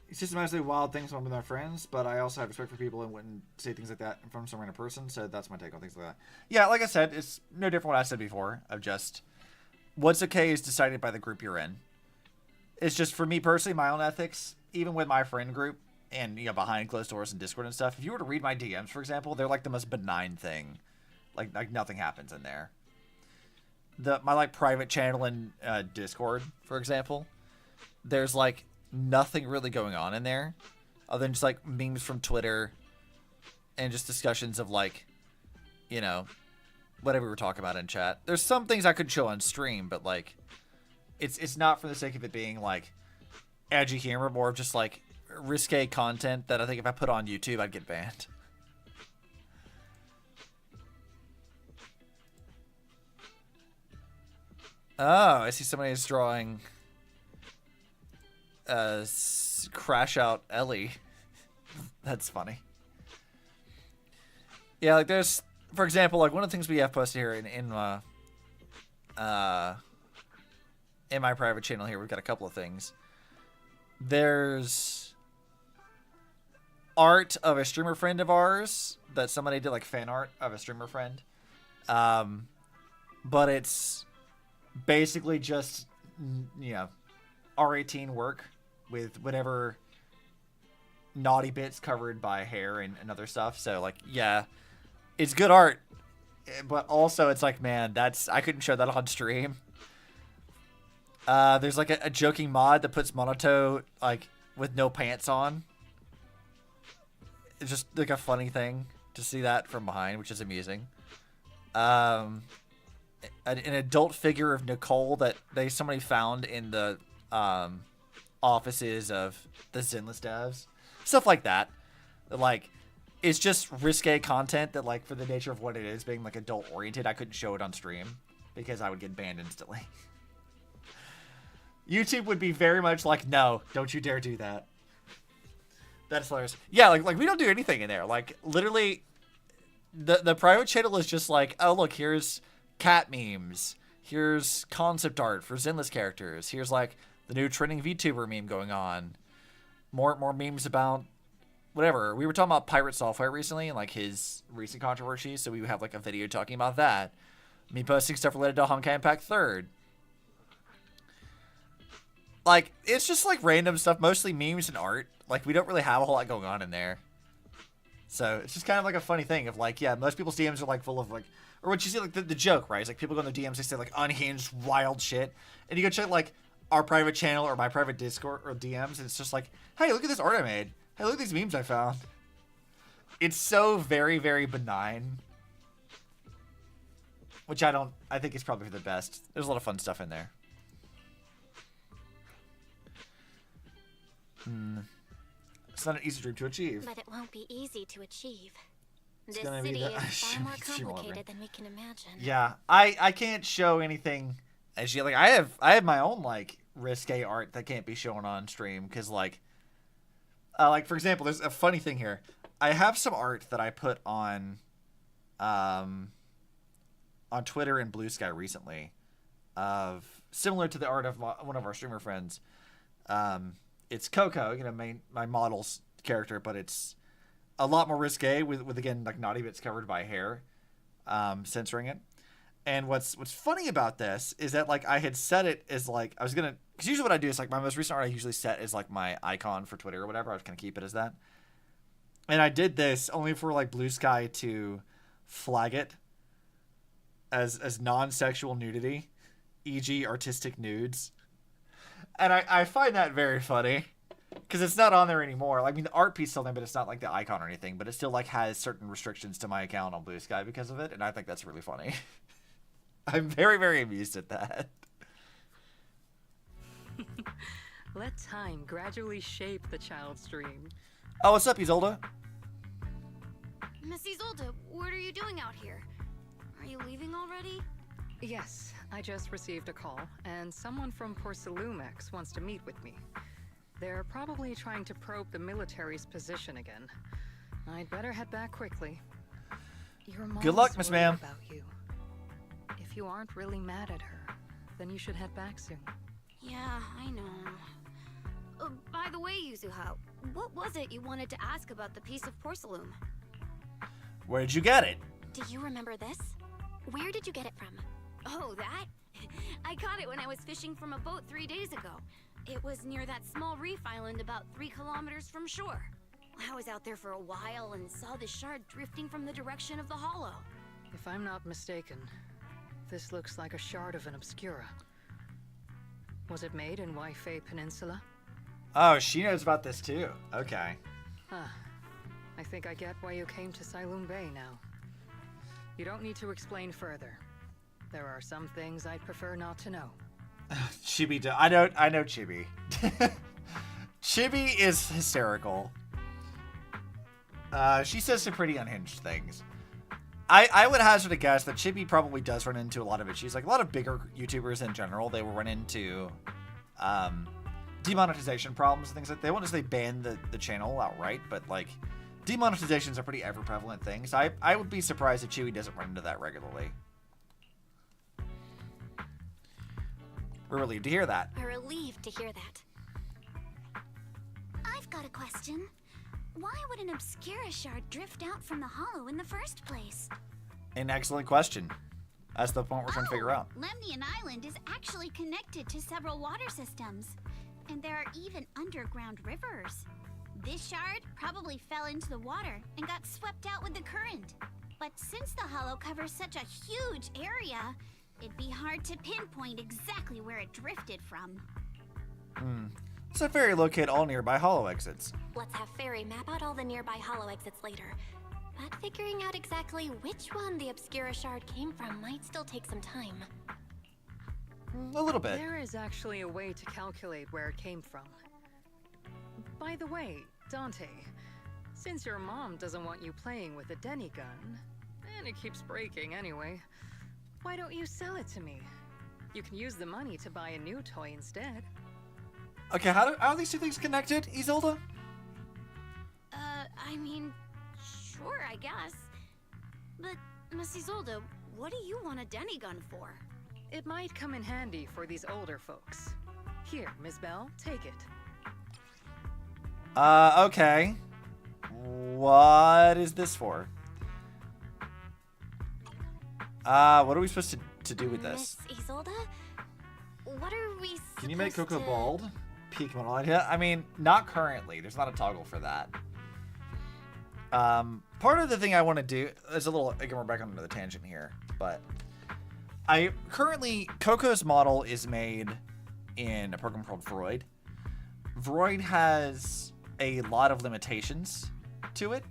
It's just mostly wild things from my friends, but I also have respect for people and wouldn't say things like that from some random person, so that's my take on things like that. Yeah, like I said, it's no different from what I said before, of just what's okay is decided by the group you're in. It's just, for me personally, my own ethics, even with my friend group, and, you know, behind closed doors and Discord and stuff, if you were to read my DMs, for example, they're like the most benign thing. Like nothing happens in there. My like private channel in Discord, for example, there's like nothing really going on in there other than just like memes from Twitter and just discussions of like, you know, whatever we were talking about in chat. There's some things I could show on stream, but like it's not for the sake of it being like edgy humor, more of just like risque content that I think if I put on YouTube I'd get banned. Oh, I see somebody is drawing Crash Out Ellie. That's funny. Yeah, like there's, for example, like one of the things we have posted here in my private channel here, we've got a couple of things. There's art of a streamer friend of ours that somebody did, like fan art of a streamer friend. But it's basically just, you know, R18 work with whatever naughty bits covered by hair and other stuff. So like, yeah, it's good art, but also it's like, man, I couldn't show that on stream. There's like a joking mod that puts Monoto like with no pants on. It's just like a funny thing to see that from behind, which is amusing. An adult figure of Nicole that somebody found in the offices of the Zenless devs, stuff like that. Like, it's just risque content that, like, for the nature of what it is, being like adult oriented, I couldn't show it on stream because I would get banned instantly. YouTube would be very much like, no, don't you dare do that. That's hilarious. Yeah, like we don't do anything in there. Like, literally, the private channel is just like, oh look, here's cat memes. Here's concept art for Zenless characters. Here's like the new trending VTuber meme going on. More memes about whatever. We were talking about Pirate Software recently and like his recent controversy, so we would have like a video talking about that. Me posting stuff related to Honkai Impact 3rd. Like, it's just like random stuff, mostly memes and art. Like, we don't really have a whole lot going on in there. So it's just kind of like a funny thing of like, yeah, most people's DMs are like full of like, or what you see like the joke, right? It's like people go in the DMs, they say like unhinged, wild shit. And you go check like our private channel or my private Discord or DMs, and it's just like, hey, look at this art I made. Hey, look at these memes I found. It's so very, very benign. Which I think is probably for the best. There's a lot of fun stuff in there. It's not an easy dream to achieve. But it won't be easy to achieve. It's This gonna be city the- is far more Stream over. complicated than we can imagine. Yeah, I can't show anything as yet. Like I have my own like risque art that can't be shown on stream because like for example, there's a funny thing here. I have some art that I put on Twitter and Blue Sky recently, of similar to the art of one of our streamer friends. It's Coco, you know, my model's character, but it's a lot more risque with again like naughty bits covered by hair, censoring it. And what's funny about this is that like I had set it as like I was gonna, because usually what I do is like my most recent art I usually set as like my icon for Twitter or whatever. I was gonna keep it as that. And I did this only for like Blue Sky to flag it as non-sexual nudity, e.g. artistic nudes. And I find that very funny because it's not on there anymore. I mean, the art piece is still there, but it's not like the icon or anything. But it still like has certain restrictions to my account on Blue Sky because of it, and I think that's really funny. I'm very, very amused at that. Let time gradually shape the child's dream. Oh, what's up, Isolde? Miss Isolde, what are you doing out here? Are you leaving already? Yes, I just received a call, and someone from Porcelumex wants to meet with me. They're probably trying to probe the military's position again. I'd better head back quickly. Your mom's Good luck, Miss worried Ma'am. about you. If you aren't really mad at her, then you should head back soon. Yeah, I know. By the way, Yuzuha, what was it you wanted to ask about the piece of porcelain? Where did you get it? Do you remember this? Where did you get it from? Oh, that? I caught it when I was fishing from a boat 3 days ago. It was near that small reef island about 3 kilometers from shore. I was out there for a while and saw the shard drifting from the direction of the hollow. If I'm not mistaken, this looks like a shard of an Obscura. Was it made in Waifei Peninsula? Oh, she knows about this too. Okay. Ah, I think I get why you came to Sailoon Bay now. You don't need to explain further. There are some things I'd prefer not to know. Chibi, I know Chibi. Chibi is hysterical. She says some pretty unhinged things. I would hazard a guess that Chibi probably does run into a lot of issues. Like a lot of bigger YouTubers in general, they will run into demonetization problems and things like that. They won't necessarily ban the channel outright, but like demonetizations are pretty ever prevalent things. I would be surprised if Chibi doesn't run into that regularly. We're relieved to hear that. We're relieved to hear that. I've got a question. Why would an Obscura shard drift out from the hollow in the first place? An excellent question. That's the point we're trying to figure out. Lemnian Island is actually connected to several water systems, and there are even underground rivers. This shard probably fell into the water and got swept out with the current. But since the hollow covers such a huge area, it'd be hard to pinpoint exactly where it drifted from. So Fairy locate all nearby hollow exits. Let's have Fairy map out all the nearby hollow exits later. But figuring out exactly which one the Obscura shard came from might still take some time. A little bit. There is actually a way to calculate where it came from. By the way, Dante, since your mom doesn't want you playing with a Denny gun, and it keeps breaking anyway, why don't you sell it to me? You can use the money to buy a new toy instead. Okay, how are these two things connected, Isolde? I mean, sure, I guess. But, Miss Isolde, what do you want a Denny gun for? It might come in handy for these older folks. Here, Miss Bell, take it. Okay. What is this for? What are we supposed to do with this? Miss Isolde? What are we supposed Can you make Coco to... bald? Peak model idea? I mean, not currently. There's not a toggle for that. Part of the thing I want to do is a little, again, we're back on another tangent here, but Coco's model is made in a program called Vroid. Vroid has a lot of limitations to it,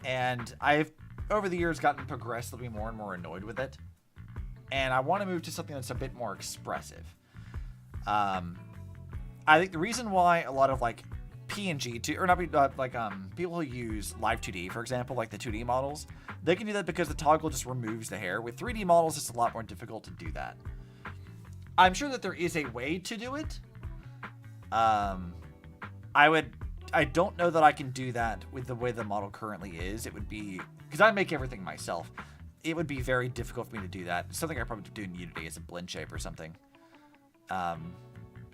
and I've, over the years, gotten progressively more and more annoyed with it, and I want to move to something that's a bit more expressive. I think the reason why a lot of like PNG, or not people who use Live 2D, for example, like the 2D models, they can do that because the toggle just removes the hair. With 3D models, it's a lot more difficult to do that. I'm sure that there is a way to do it. I don't know that I can do that with the way the model currently is. It would be, because I make everything myself, it would be very difficult for me to do that. Something I probably do in Unity as a blend shape or something.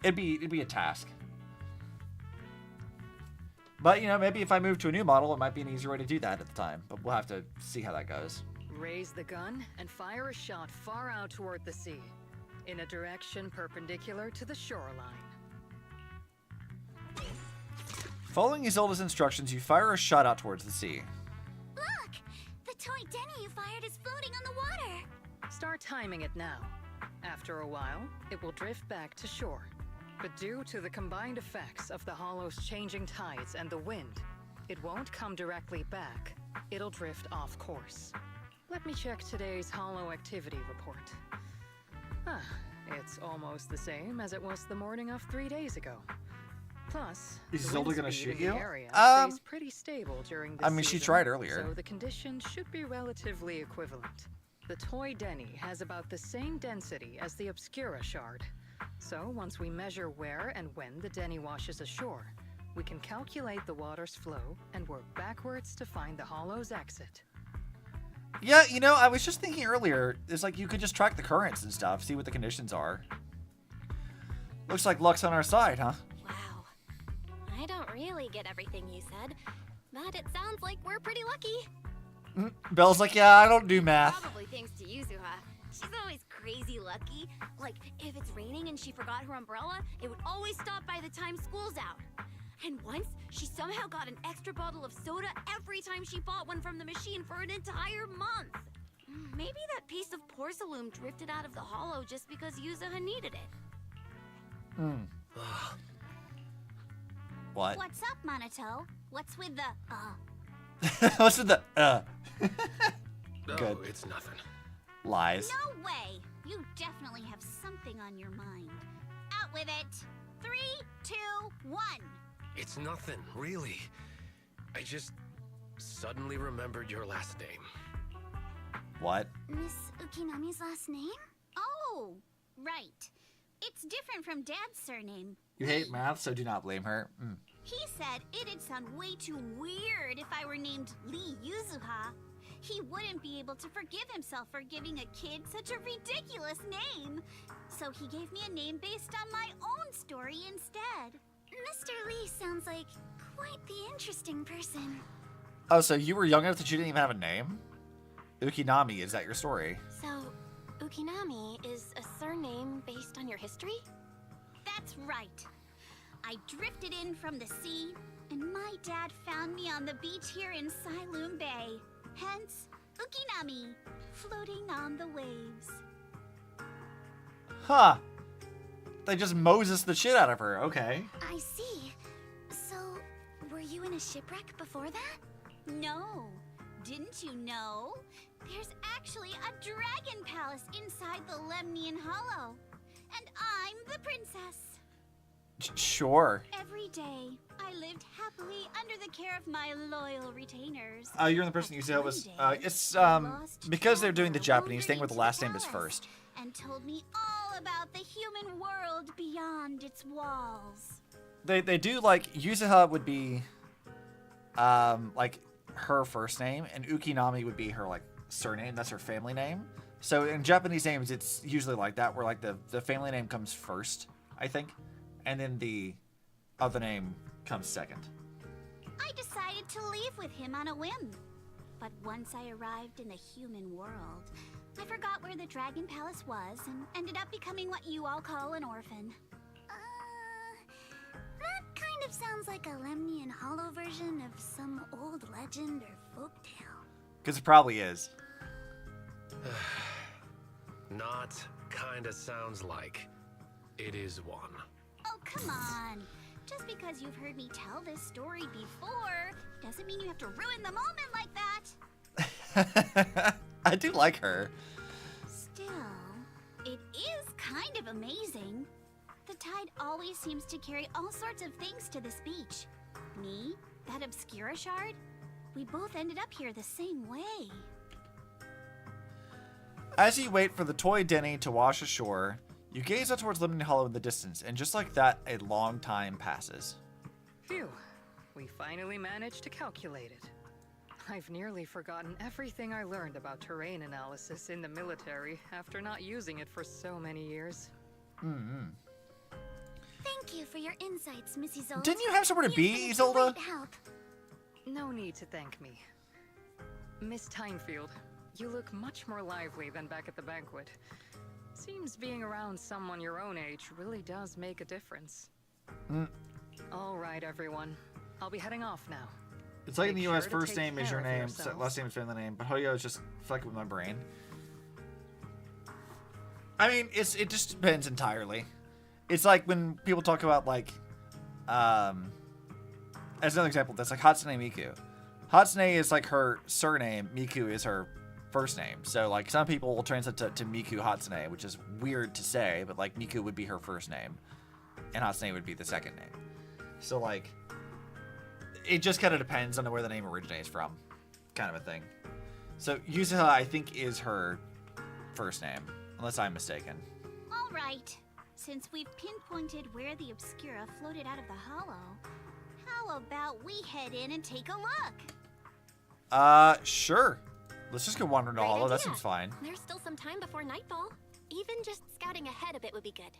It'd be a task. But, you know, maybe if I move to a new model, it might be an easier way to do that at the time. But we'll have to see how that goes. Raise the gun and fire a shot far out toward the sea, in a direction perpendicular to the shoreline. Following Isolde's instructions, you fire a shot out towards the sea. Look! The toy Denny you fired is floating on the water! Start timing it now. After a while, it will drift back to shore. But due to the combined effects of the hollow's changing tides and the wind, it won't come directly back. It'll drift off course. Let me check today's hollow activity report. It's almost the same as it was the morning of 3 days ago. Plus, Is the Isolde wind gonna speed shoot in the you? area stays pretty stable during this I mean, she season, tried earlier. so the conditions should be relatively equivalent. The toy Denny has about the same density as the Obscura shard, So once we measure where and when the Denny washes ashore, we can calculate the water's flow and work backwards to find the hollow's exit. Yeah, you know, I was just thinking earlier, it's like you could just track the currents and stuff, see what the conditions are. Looks like luck's on our side, huh? Wow. I don't really get everything you said, but it sounds like we're pretty lucky. Belle's like, yeah, I don't do math. Probably thanks to Yuzuha. She's always crazy lucky. Like, if it's raining and she forgot her umbrella, it would always stop by the time school's out. And once, she somehow got an extra bottle of soda every time she bought one from the machine for an entire month. Maybe that piece of porcelain drifted out of the hollow just because Yuzuha needed it. What? What's up, Monato? What's with the, What's with the, No, Good. it's nothing. Lies. No way! You definitely have something on your mind. Out with it! 3, 2, 1. It's nothing, really. I just suddenly remembered your last name. What? Miss Ukinami's last name? Oh, right. It's different from Dad's surname. You hate math, so do not blame her. He said it'd sound way too weird if I were named Lee Yuzuha. He wouldn't be able to forgive himself for giving a kid such a ridiculous name. So he gave me a name based on my own story instead. Mr. Lee sounds like quite the interesting person. Oh, so you were young enough that you didn't even have a name? Ukinami, is that your story? So, Ukinami is a surname based on your history? That's right. I drifted in from the sea, and my dad found me on the beach here in Sailoon Bay. Hence, Ukinami, floating on the waves. Huh. They just Moses the shit out of her. Okay. I see. So, were you in a shipwreck before that? No, didn't you know? There's actually a dragon palace inside the Lemnian Hollow. And I'm the princess. Sure. Every day, I lived happily under the care of my loyal retainers. You're the person you said was, it's, because they're doing the Japanese thing where the last name is first. And told me all about the human world beyond its walls. They do, like, Yuzuha would be, like, her first name, and Ukinami would be her, like, surname. That's her family name. So in Japanese names, it's usually like that, where, like, the family name comes first, I think. And then the other name comes second. I decided to leave with him on a whim. But once I arrived in the human world, I forgot where the Dragon Palace was and ended up becoming what you all call an orphan. That kind of sounds like a Lemnian Hollow version of some old legend or folktale. Because it probably is. Not kinda sounds like. It is one. Oh, come on. Just because you've heard me tell this story before doesn't mean you have to ruin the moment like that. I do like her. Still, it is kind of amazing. The tide always seems to carry all sorts of things to this beach. Me, that Obscura shard, we both ended up here the same way. As you wait for the toy Denny to wash ashore, you gaze out towards Lemnian Hollow in the distance, and just like that, a long time passes. Phew. We finally managed to calculate it. I've nearly forgotten everything I learned about terrain analysis in the military after not using it for so many years. Thank you for your insights, Miss Isolde. Didn't you have somewhere to You've be, been a Isolde? great help. No need to thank me. Miss Timefield, you look much more lively than back at the banquet. Seems being around someone your own age really does make a difference. All right, everyone. I'll be heading off now. It's like in the Make US, sure to first take name is care your of name, yourselves. last name is family name, but Hoyo is just fucking with my brain. I mean, it just depends entirely. It's like when people talk about, like, as another example, that's like Hatsune Miku. Hatsune is like her surname, Miku is her first name. So, like, some people will translate to Miku Hatsune, which is weird to say, but, like, Miku would be her first name, and Hatsune would be the second name. So, like, it just kind of depends on where the name originates from, kind of a thing. So, Yuzuha, I think, is her first name, unless I'm mistaken. All right. Since we've pinpointed where the Obscura floated out of the hollow, how about we head in and take a look? Sure. Let's just go wander into the Great hollow. That idea. seems fine. There's still some time before nightfall. Even just scouting ahead a bit would be good.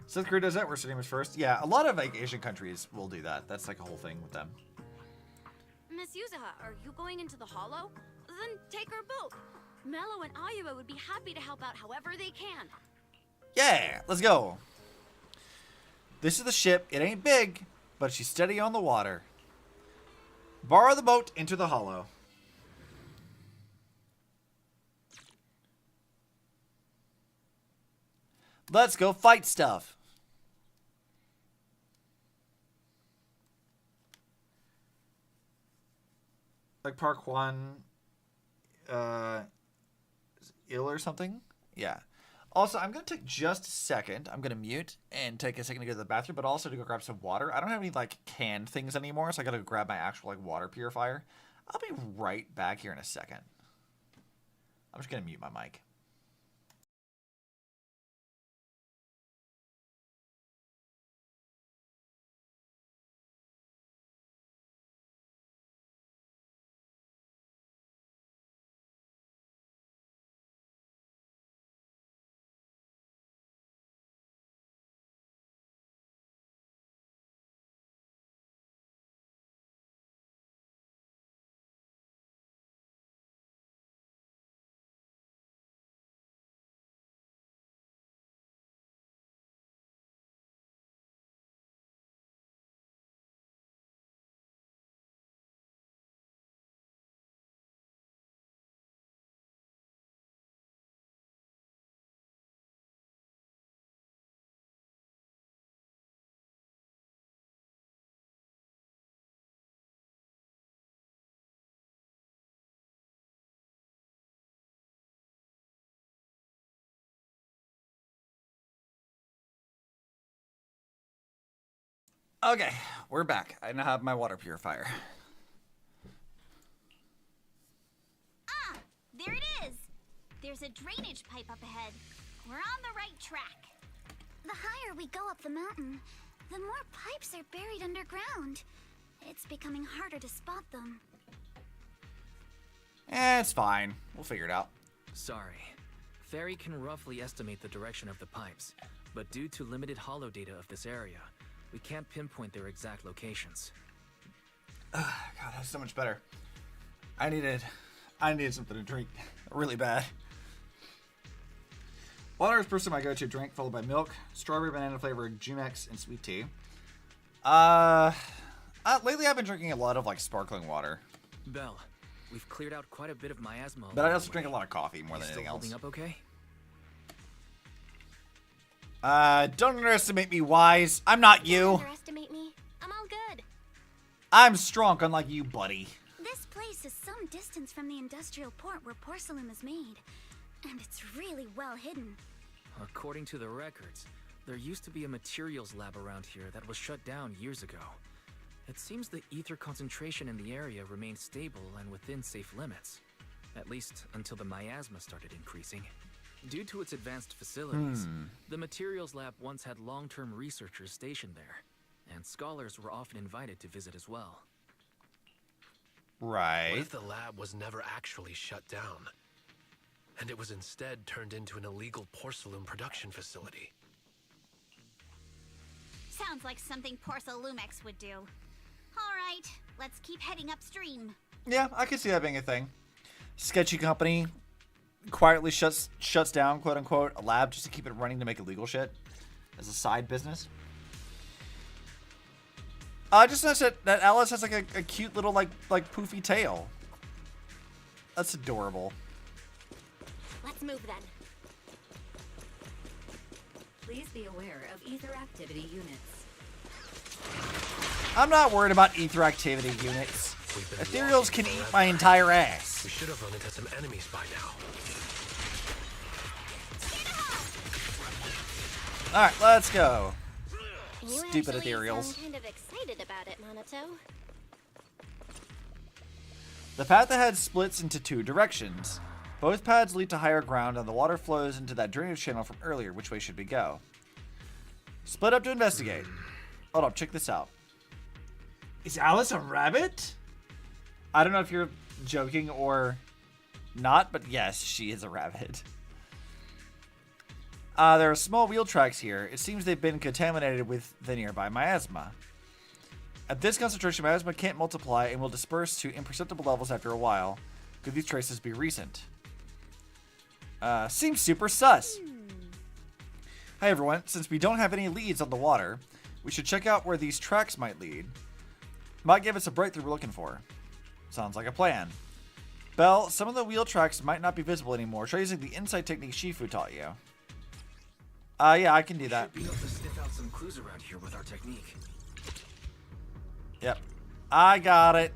South Korea does that. We're sitting first. Yeah, a lot of like Asian countries will do that. That's like a whole thing with them. Miss Yuzuha, are you going into the hollow? Then take our boat. Mello and Ayuba would be happy to help out however they can. Yeah, let's go. This is the ship. It ain't big, but she's steady on the water. Borrow the boat into the hollow. Let's go fight stuff. Like Park Hwan is ill or something? Yeah. Also, I'm going to take just a second. I'm going to mute and take a second to go to the bathroom, but also to go grab some water. I don't have any, like, canned things anymore, so I got to grab my actual, like, water purifier. I'll be right back here in a second. I'm just going to mute my mic. Okay, we're back. I now have my water purifier. Ah, there it is. There's a drainage pipe up ahead. We're on the right track. The higher we go up the mountain, the more pipes are buried underground. It's becoming harder to spot them. It's fine. We'll figure it out. Sorry. Ferry can roughly estimate the direction of the pipes, but due to limited holo data of this area, we can't pinpoint their exact locations. God, that's so much better. I needed something to drink really bad. Water is personally my go-to drink, followed by milk, strawberry banana flavored Jumex, and sweet tea. Lately I've been drinking a lot of like sparkling water. Belle, we've cleared out quite a bit of miasma. But I also drink a lot of coffee more than still anything else. Holding up okay? Don't underestimate me, Wise. I'm not you. Don't underestimate me. I'm all good. I'm strong, unlike you, buddy. This place is some distance from the industrial port where porcelain is made, and it's really well hidden. According to the records, there used to be a materials lab around here that was shut down years ago. It seems the ether concentration in the area remained stable and within safe limits, at least until the miasma started increasing. Due to its advanced facilities, the materials lab once had long-term researchers stationed there, and scholars were often invited to visit as well. Right. What if the lab was never actually shut down, and it was instead turned into an illegal porcelain production facility? Sounds like something Porcelumex would do. All right, let's keep heading upstream. Yeah, I could see that being a thing. Sketchy company quietly shuts down, quote unquote, a lab just to keep it running to make illegal shit as a side business. I just noticed that Alice has like a cute little like poofy tail. That's adorable. Let's move then. Please be aware of ether activity units. I'm not worried about ether activity units. Ethereals can eat my entire ass. We should have run into some enemies by now. Alright, let's go. You Stupid actually ethereals. sound kind of excited about it, Monato. The path ahead splits into two directions. Both paths lead to higher ground, and the water flows into that drainage channel from earlier. Which way should we go? Split up to investigate. Hold up, check this out. Is Alice a rabbit? I don't know if you're joking or not, but yes, she is a rabbit. There are small wheel tracks here. It seems they've been contaminated with the nearby miasma. At this concentration, miasma can't multiply and will disperse to imperceptible levels after a while. Could these traces be recent? Seems super sus. Hi everyone, since we don't have any leads on the water, we should check out where these tracks might lead. Might give us a breakthrough we're looking for. Sounds like a plan. Belle, some of the wheel tracks might not be visible anymore. Try using the insight technique Shifu taught you. Yeah, I can do that. Should be able to sniff out some clues around here with our technique. Yep. I got it.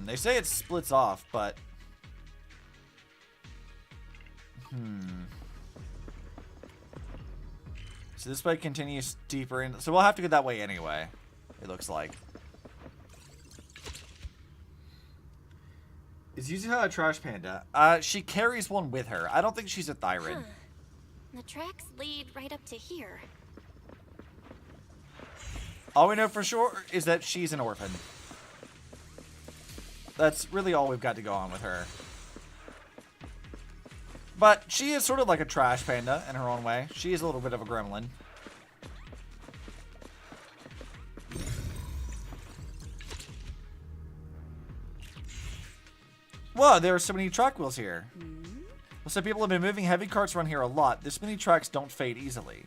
They say it splits off, but... So this way continues deeper in. So we'll have to go that way anyway, it looks like. Is Yuzuha a trash panda? She carries one with her. I don't think she's a Thyron. Huh. The tracks lead right up to here. All we know for sure is that she's an orphan. That's really all we've got to go on with her. But she is sort of like a trash panda in her own way. She is a little bit of a gremlin. Whoa, there are so many track wheels here. Well, so people have been moving heavy carts around here a lot. This many tracks don't fade easily.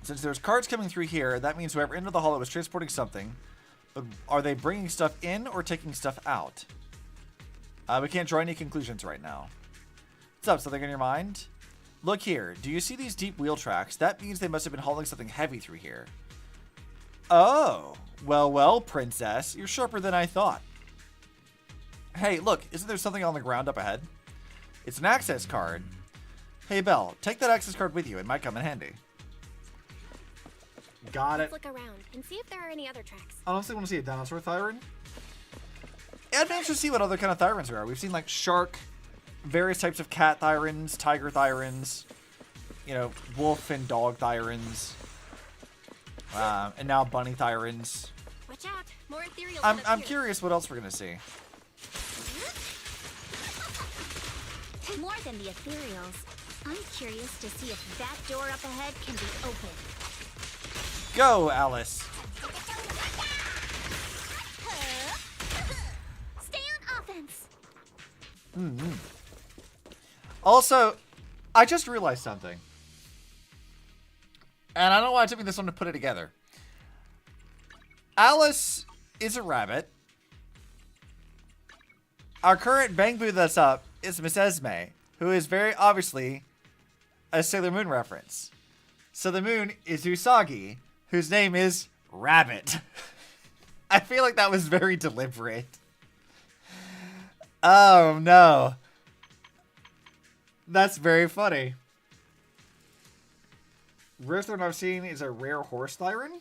Since there's carts coming through here, that means whoever entered the hollow is transporting something. But are they bringing stuff in or taking stuff out? We can't draw any conclusions right now. What's up? Something on your mind? Look here. Do you see these deep wheel tracks? That means they must have been hauling something heavy through here. Oh. Well, princess. You're sharper than I thought. Hey, look. Isn't there something on the ground up ahead? It's an access card. Hey, Belle. Take that access card with you. It might come in handy. Got it. Let's look around and see if there are any other tracks. I honestly want to see a dinosaur Thyron. I'd be interested to see what other kind of Thyrons there are. We've seen like shark, various types of cat Thyrons, tiger Thyrons, you know, wolf and dog Thyrons, and now bunny Thyrons. Watch out, more ethereal. I'm curious what else we're gonna see. More than the ethereals, I'm curious to see if that door up ahead can be opened. Go, Alice. Stay on offense. Also, I just realized something. And I don't know why it took me this long to put it together. Alice is a rabbit. Our current Bang Boo that's up is Miss Esme, who is very obviously a Sailor Moon reference. So the moon is Usagi, whose name is Rabbit. I feel like that was very deliberate. Oh, no. That's very funny. Rarest one I've seen is a rare horse Thyron.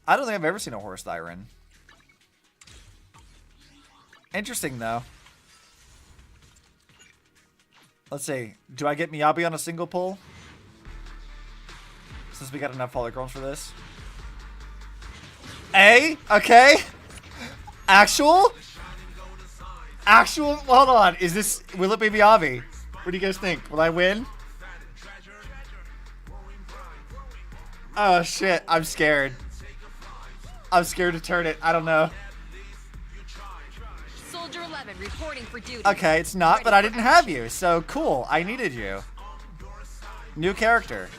I don't think I've ever seen a horse Thyron. Interesting, though. Let's see. Do I get Miyabi on a single pull? Since we got enough polygons for this. A? Okay. Actual? Actual? Hold on. Is this... Will it be Miyabi? What do you guys think? Will I win? Oh, shit. I'm scared. I'm scared to turn it. I don't know. Soldier 11 reporting for duty. Okay, it's not, but I didn't have you. So, cool. I needed you. New character.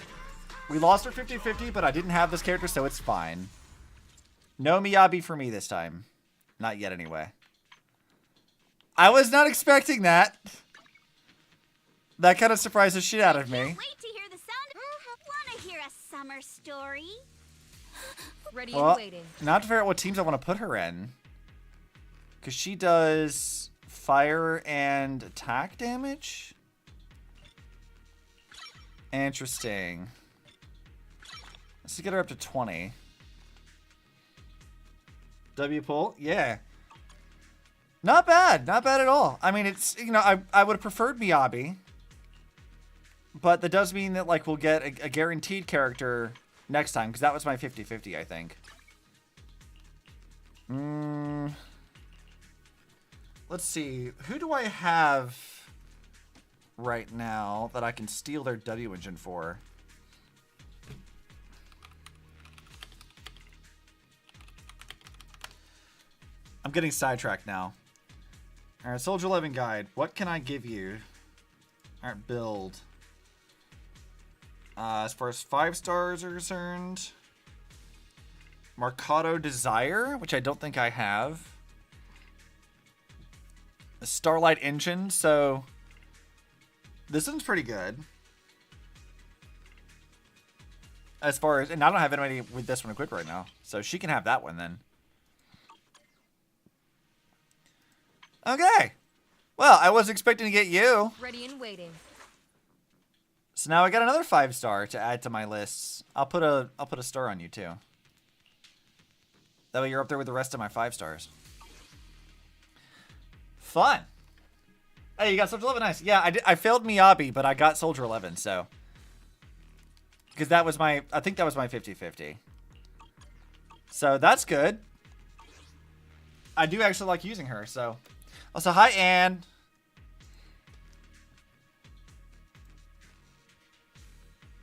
We lost her 50-50, but I didn't have this character, so it's fine. No Miyabi for me this time. Not yet, anyway. I was not expecting that. That kind of surprised the shit out of me. Wait to hear the sound. Wanna hear a summer story? Ready Well, and waiting. now I have to figure out what teams I want to put her in. Because she does fire and attack damage? Interesting. Let's get her up to 20. W pull, yeah. Not bad, not bad at all. I mean, it's, you know, I would have preferred Miyabi, but that does mean that, like, we'll get a guaranteed character next time, because that was my 50-50, I think. Let's see, who do I have right now that I can steal their W engine for? I'm getting sidetracked now. Alright, Soldier 11 guide. What can I give you? Alright, build. As far as 5 stars are concerned, Mercado Desire, which I don't think I have. A Starlight Engine, so this one's pretty good. As far as, and I don't have anybody with this one equipped right now, so she can have that one then. Okay. Well, I was expecting to get you. Ready and waiting. So now I got another 5-star to add to my lists. I'll put a star on you too. That way you're up there with the rest of my 5 stars. Fun. Hey, you got Soldier 11, nice. Yeah, I failed Miyabi, but I got Soldier 11, so. Because that was my, I think that was my 50-50. So that's good. I do actually like using her, so. Also, hi, Anne.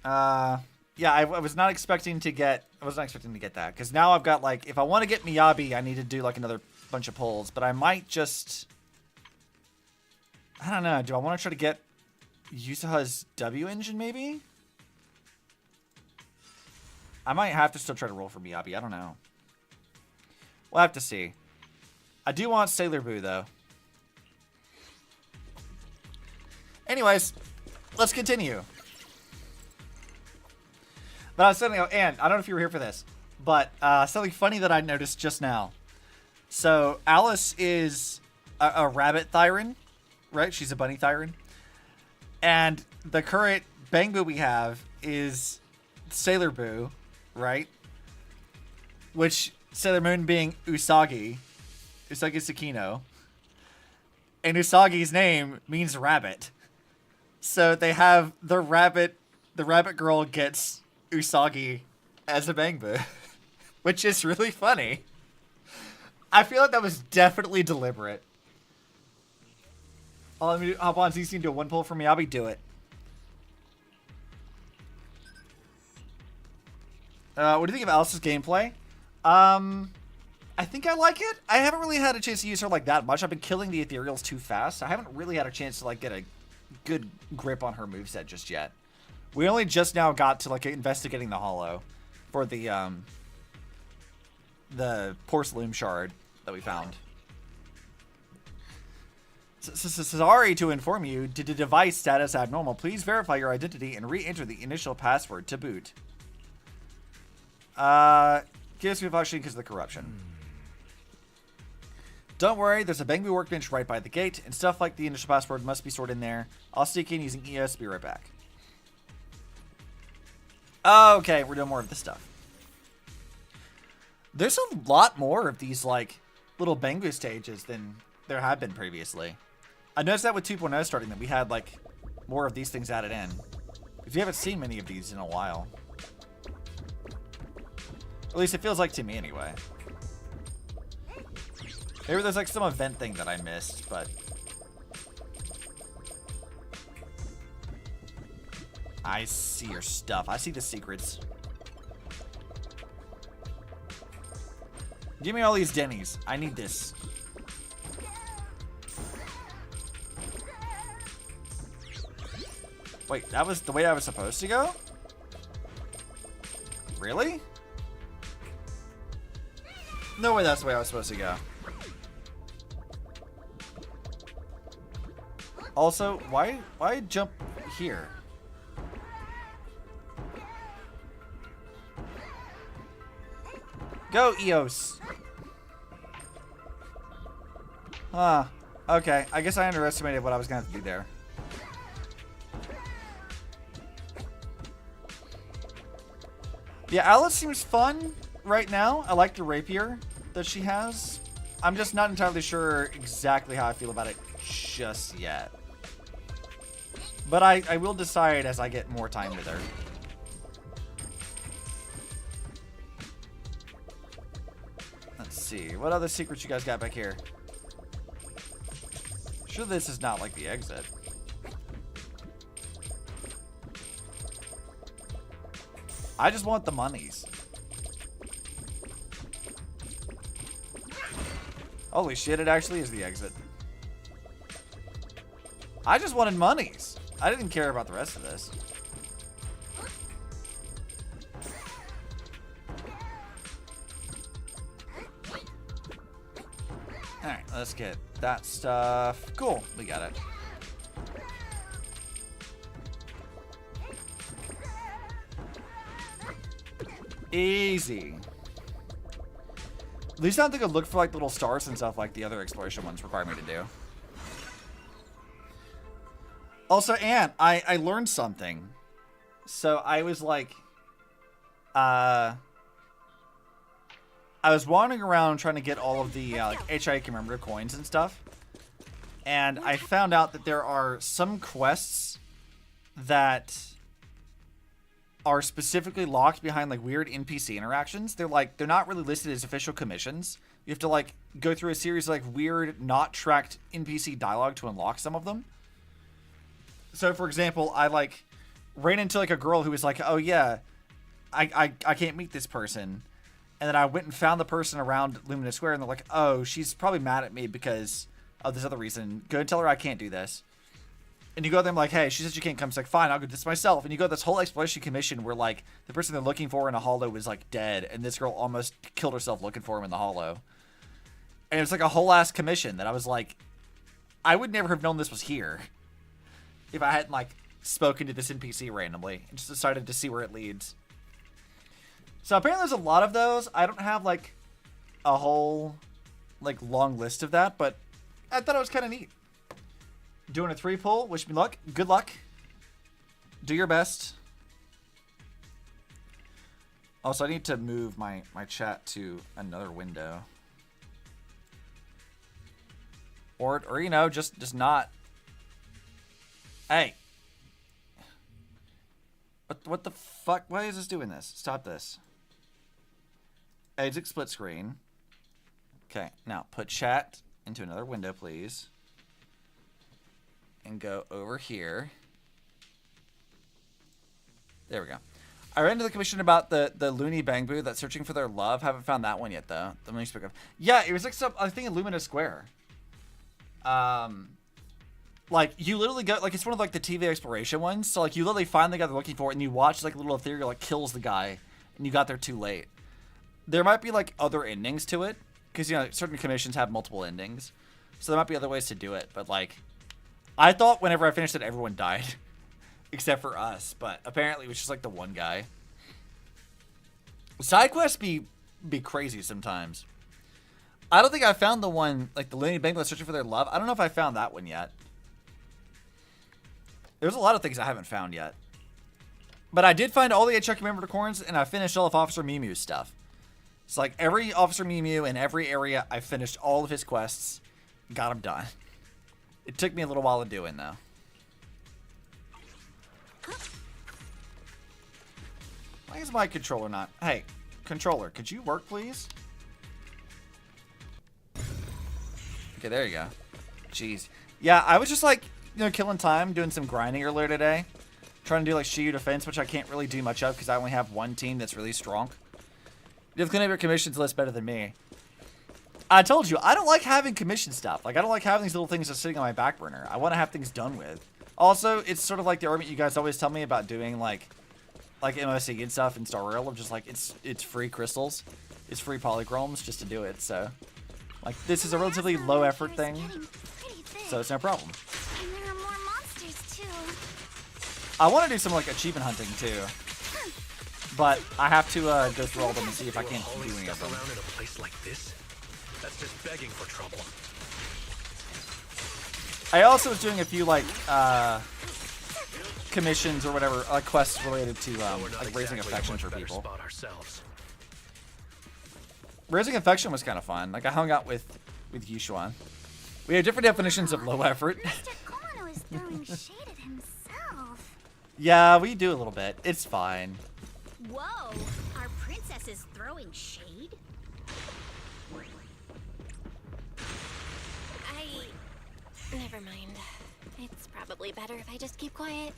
Yeah, I was not expecting to get, that. Because now I've got, like, if I want to get Miyabi, I need to do, like, another bunch of pulls. But I might just, I don't know. Do I want to try to get Yusaha's W engine, maybe? I might have to still try to roll for Miyabi. I don't know. We'll have to see. I do want Sailor Boo, though. Anyways, let's continue. But I was saying, Anne, I don't know if you were here for this, but something funny that I noticed just now. So Alice is a rabbit Thyron, right? She's a bunny Thyron. And the current Bang Boo we have is Sailor Boo, right? Which Sailor Moon being Usagi Tsukino. And Usagi's name means rabbit. So they have the rabbit girl gets Usagi as a Bang Boo, which is really funny. I feel like that was definitely deliberate. Oh, let me hop on ZC and do a 1 pull for Miyabi. Do it. What do you think of Alice's gameplay? I think I like it. I haven't really had a chance to use her like that much. I've been killing the ethereals too fast. I haven't really had a chance to like get a good grip on her moveset just yet. We only just now got to like investigating the hollow for the porcelain shard that we found. Sorry to inform you, did the device status abnormal? Please verify your identity and re-enter the initial password to boot. Gives me a function because of the corruption. Don't worry, there's a Bang Boo workbench right by the gate, and stuff like the initial password must be stored in there. I'll sneak in using ES, be right back. Okay, we're doing more of this stuff. There's a lot more of these, like, little Bang Boo stages than there have been previously. I noticed that with 2.0 starting that we had, like, more of these things added in. If you haven't seen many of these in a while. At least it feels like to me anyway. Maybe there's like some event thing that I missed, but I see your stuff. I see the secrets. Give me all these Denny's. I need this. Wait, that was the way I was supposed to go? Really? No way that's the way I was supposed to go. Also, why jump here? Go, Eos! Ah, okay. I guess I underestimated what I was going to have to do there. Yeah, Alice seems fun right now. I like the rapier. that she has. I'm just not entirely sure exactly how I feel about it just yet. But I will decide as I get more time with her. Let's see. What other secrets you guys got back here? Sure this is not like the exit. I just want the monies. Holy shit, it actually is the exit. I just wanted monies. I didn't care about the rest of this. Alright, let's get that stuff. Cool, we got it. Easy. At least I don't think I'd look for like little stars and stuff like the other exploration ones require me to do. Also, Anne, I learned something. So I was like, I was wandering around trying to get all of the like HI commemorative coins and stuff. And I found out that there are some quests that are specifically locked behind like weird NPC interactions. They're not really listed as official commissions. You have to like go through a series of like weird, not tracked NPC dialogue to unlock some of them. So for example, I like ran into like a girl who was like, oh yeah, I can't meet this person. And then I went and found the person around Lumina Square and they're like, oh, she's probably mad at me because of this other reason. Go and tell her I can't do this. And you go there and like, hey, she says you can't come. It's like, fine, I'll do this myself. And you go this whole exploration commission where like the person they're looking for in a hollow is like dead. And this girl almost killed herself looking for him in the hollow. And it's like a whole ass commission that I was like, I would never have known this was here if I hadn't like spoken to this NPC randomly and just decided to see where it leads. So apparently there's a lot of those. I don't have like a whole like long list of that, but I thought it was kind of neat. Doing a 3 pull. Wish me luck. Good luck. Do your best. Also, I need to move my chat to another window. Or you know, just not. Hey. What the fuck? Why is this doing this? Stop this. Exit split screen. Okay, now put chat into another window, please. And go over here. There we go. I ran into the commission about the Looney Bangbu that's searching for their love. Haven't found that one yet, though. Let me speak of. Yeah, it was like some, I think in Lumina Square. Like, you literally go, like, it's one of, like, the TV exploration ones. So, like, you literally find the guy they're looking for, and you watch, like, a little ethereal, like, kills the guy, and you got there too late. There might be, like, other endings to it, because, you know, certain commissions have multiple endings. So there might be other ways to do it, but, like, I thought whenever I finished it, everyone died. Except for us, but apparently it was just, like, the one guy. Side quests be crazy sometimes. I don't think I found the one, like, the Lenny Bangla searching for their love. I don't know if I found that one yet. There's a lot of things I haven't found yet. But I did find all the HI commemorative coins, and I finished all of Officer Mewmew's stuff. It's like every Officer Mew in every area, I finished all of his quests. Got them done. It took me a little while to do it, though. Why is my controller not? Hey, controller, could you work, please? Okay, there you go. Jeez. Yeah, I was just like, you know, killing time, doing some grinding earlier today. Trying to do like Shiyu defense, which I can't really do much of because I only have one team that's really strong. You have your commissions list better than me. I told you, I don't like having commission stuff. Like, I don't like having these little things just sitting on my back burner. I want to have things done with. Also, it's sort of like the argument you guys always tell me about doing like MOC and stuff in Star Rail of just like, it's free crystals. It's free polychromes just to do it, so. Like, this is a relatively low effort thing, so it's no problem. And there are more monsters too. I want to do some like achievement hunting too, but I have to go through all of them and see if I can't do any of them. Around in a place like this? That's just begging for trouble. I also was doing a few like commissions or whatever, like quests related to like raising affection for people. Raising Affection was kind of fun. Like, I hung out with Yushuan. We have different definitions of low effort. Mr. Kono is throwing shade at himself. Yeah, we do a little bit. It's fine. Whoa, our princess is throwing shade? Never mind. It's probably better if I just keep quiet.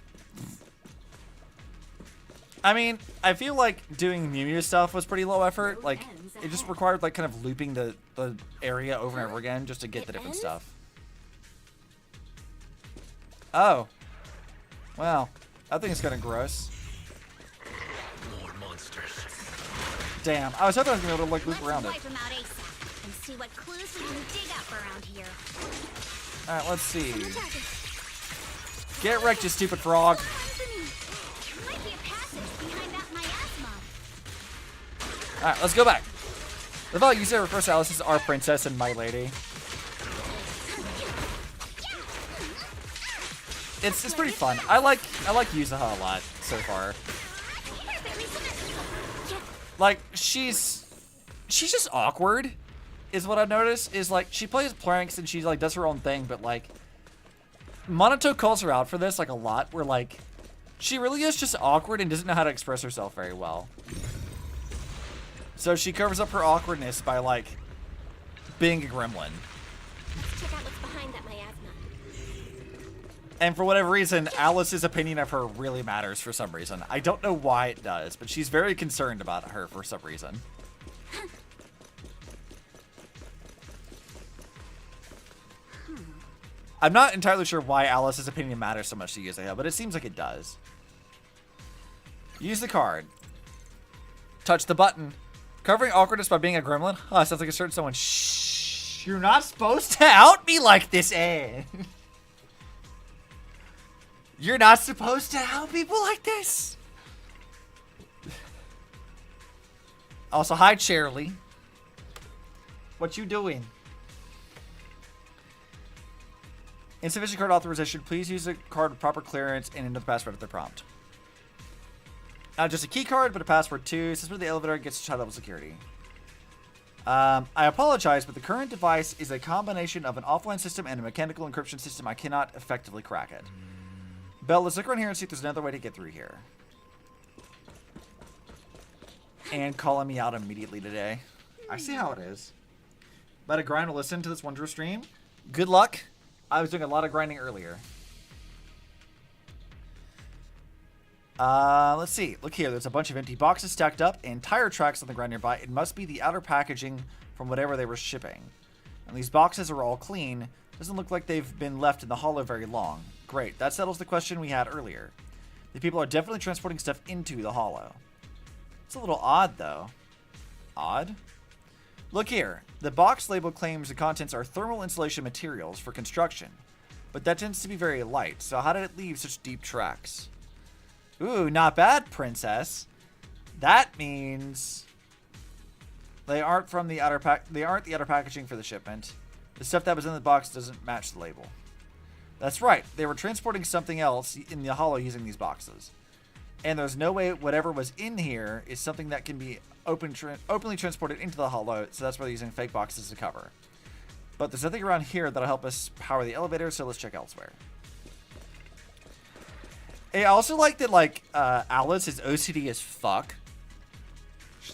I mean, I feel like doing Mew Mew stuff was pretty low effort. Like, it just required, like, kind of looping the area over and over again just to get the different stuff. Oh. Well, that thing's kind of gross. More monsters. Damn, I was hoping I was going to be able to, like, loop around it. Wipe them out ASAP and see what clues we can dig up around here. Alright, let's see. Get wrecked, you stupid frog. Might be a passage behind that miasma. Alright, let's go back. The value user refers to Alice as our princess and my lady. It's pretty fun. I like Yuzuha a lot so far. Like, she's just awkward, is what I've noticed. Is like, she plays pranks and she like does her own thing, but like Monato calls her out for this like a lot, where like she really is just awkward and doesn't know how to express herself very well. So she covers up her awkwardness by like being a gremlin. Let's check out what's behind that miasma. And for whatever reason, Alice's opinion of her really matters for some reason. I don't know why it does, but she's very concerned about her for some reason. I'm not entirely sure why Alice's opinion matters so much to Yuzuha, but it seems like it does. Use the card. Touch the button. Covering awkwardness by being a gremlin? Huh, sounds like a certain someone. Shh, you're not supposed to out me like this, eh? You're not supposed to out people like this. Also, hi, Charlie. What you doing? Insufficient card authorization. Please use the card with proper clearance and enter the password at the prompt. Not just a key card, but a password too. Since the elevator gets high level security. I apologize, but the current device is a combination of an offline system and a mechanical encryption system. I cannot effectively crack it. Belle, let's look around here and see if there's another way to get through here. And calling me out immediately today. I see how it is. Let a grind listen to this wondrous stream. Good luck. I was doing a lot of grinding earlier. Let's see. Look here. There's a bunch of empty boxes stacked up and tire tracks on the ground nearby. It must be the outer packaging from whatever they were shipping. And these boxes are all clean. Doesn't look like they've been left in the hollow very long. Great. That settles the question we had earlier. The people are definitely transporting stuff into the hollow. It's a little odd, though. Odd? Look here. The box label claims the contents are thermal insulation materials for construction. But that tends to be very light, so how did it leave such deep tracks? Ooh, not bad, princess. That means they aren't from the outer they aren't the outer packaging for the shipment. The stuff that was in the box doesn't match the label. That's right. They were transporting something else in the hollow using these boxes. And there's no way whatever was in here is something that can be openly transported into the hollow, so that's why they're using fake boxes to cover. But there's nothing around here that'll help us power the elevator, so let's check elsewhere. I also like that, like, Alice is OCD as fuck.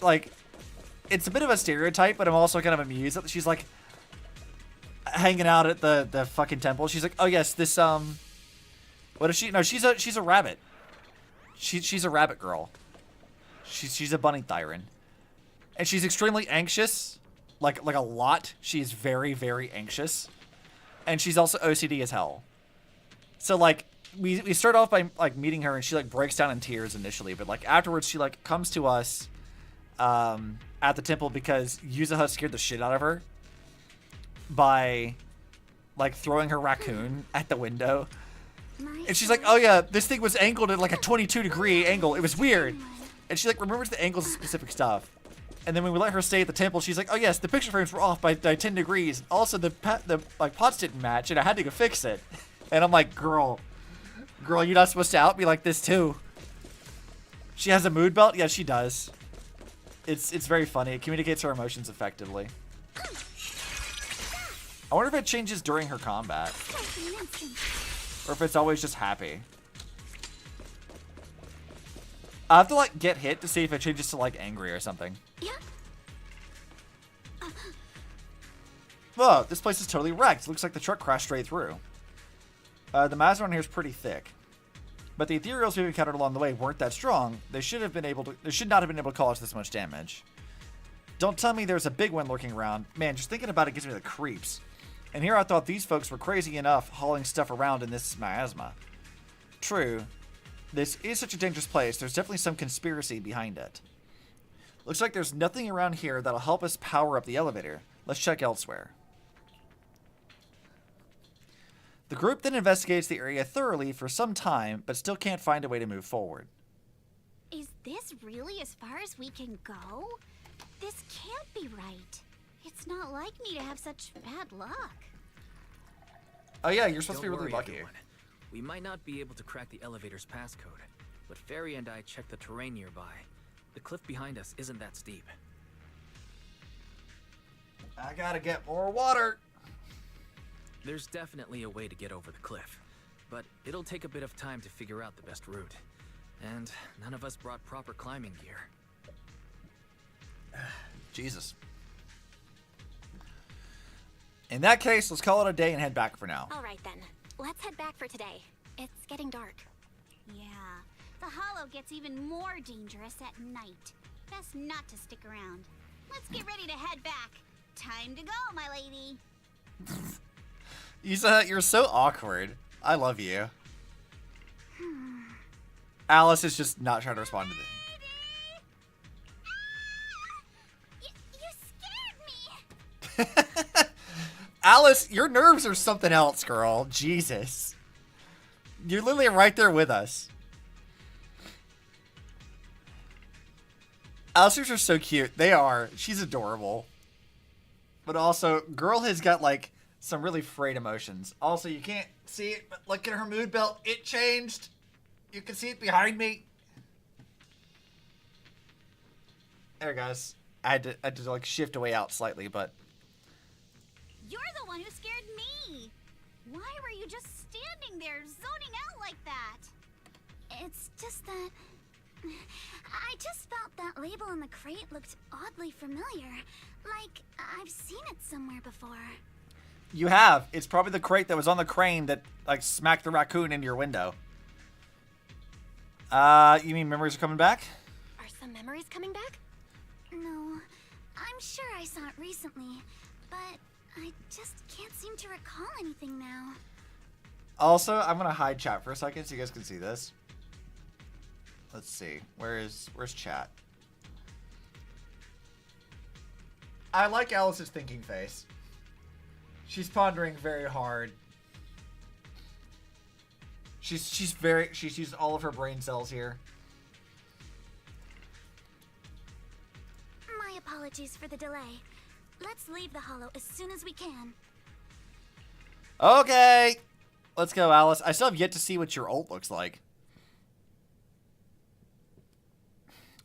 Like, it's a bit of a stereotype, but I'm also kind of amused that she's, like, hanging out at the fucking temple. She's like, oh yes, this, what is she? No, she's a rabbit. She's a rabbit girl. She's a bunny thyron. And she's extremely anxious. Like a lot. She's very, very anxious. And she's also OCD as hell. So, like, we start off by, like, meeting her, and she, like, breaks down in tears initially. But, like, afterwards, she, like, comes to us at the temple because Yuzuha scared the shit out of her by, like, throwing her raccoon at the window. And she's like, oh yeah, this thing was angled at like a 22-degree angle. It was weird. And she like remembers the angles of specific stuff. And then when we let her stay at the temple, she's like, oh yes, the picture frames were off by 10 degrees. Also, the like pots didn't match, and I had to go fix it. And I'm like, girl, you're not supposed to out me like this too. She has a mood belt? Yeah, she does. It's very funny. It communicates her emotions effectively. I wonder if it changes during her combat. Or if it's always just happy. I have to, like, get hit to see if it changes to, like, angry or something. Yeah. Whoa, this place is totally wrecked. Looks like the truck crashed straight through. The Mazda on here is pretty thick. But the ethereals we've encountered along the way weren't that strong. They should not have been able to cause this much damage. Don't tell me there's a big one lurking around. Man, just thinking about it gives me the creeps. And here I thought these folks were crazy enough hauling stuff around in this miasma. True. This is such a dangerous place. There's definitely some conspiracy behind it. Looks like there's nothing around here that'll help us power up the elevator. Let's check elsewhere. The group then investigates the area thoroughly for some time, but still can't find a way to move forward. Is this really as far as we can go? This can't be right. It's not like me to have such bad luck. Oh yeah, you're supposed to be Don't really worry, lucky. everyone. We might not be able to crack the elevator's passcode, but Fairy and I checked the terrain nearby. The cliff behind us isn't that steep. I gotta get more water. There's definitely a way to get over the cliff, but it'll take a bit of time to figure out the best route. And none of us brought proper climbing gear. Jesus. In that case, let's call it a day and head back for now. All right then. Let's head back for today. It's getting dark. Yeah, the hollow gets even more dangerous at night. Best not to stick around. Let's get ready to head back. Time to go, my lady. You're so awkward. I love you. Alice is just not trying to respond to this. You scared me. Alice, your nerves are something else, girl. Jesus. You're literally right there with us. Alice's are so cute. They are. She's adorable. But also, girl has got, like, some really frayed emotions. Also, you can't see it, but look at her mood belt. It changed. You can see it behind me. There, guys. I had to like, shift away out slightly, but... You're the one who scared me. Why were you just standing there, zoning out like that? It's just that... I just felt that label on the crate looked oddly familiar. Like, I've seen it somewhere before. You have. It's probably the crate that was on the crane that, like, smacked the raccoon into your window. You mean memories are coming back? Are some memories coming back? No, I'm sure I saw it recently, but I just can't seem to recall anything now. Also, I'm gonna hide chat for a second so you guys can see this. Let's see. Where's chat? I like Alice's thinking face. She's pondering very hard. She's used all of her brain cells here. My apologies for the delay. Let's leave the hollow as soon as we can. Okay. Let's go, Alice. I still have yet to see what your ult looks like.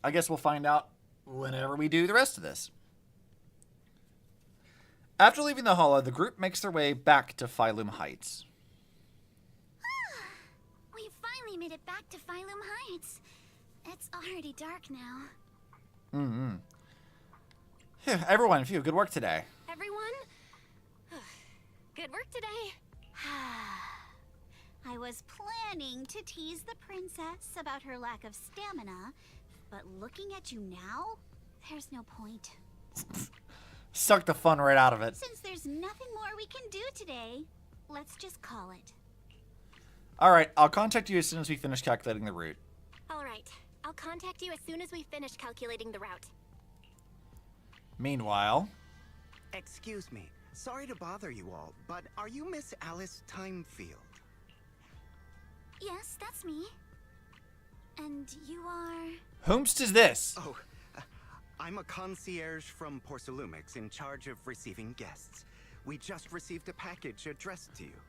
I guess we'll find out whenever we do the rest of this. After leaving the hollow, the group makes their way back to Phylum Heights. We finally made it back to Phylum Heights. It's already dark now. Mm-hmm. Phew, everyone, good work today. Everyone? Good work today. I was planning to tease the princess about her lack of stamina, but looking at you now, there's no point. Suck the fun right out of it. Since there's nothing more we can do today, let's just call it. Alright, I'll contact you as soon as we finish calculating the route. All right. I'll contact you as soon as we finish calculating the route. Meanwhile... Excuse me. Sorry to bother you all, but are you Miss Alice Timefield? Yes, that's me. And you are... Whomst is this? Oh, I'm a concierge from Porcelumix in charge of receiving guests. We just received a package addressed to you.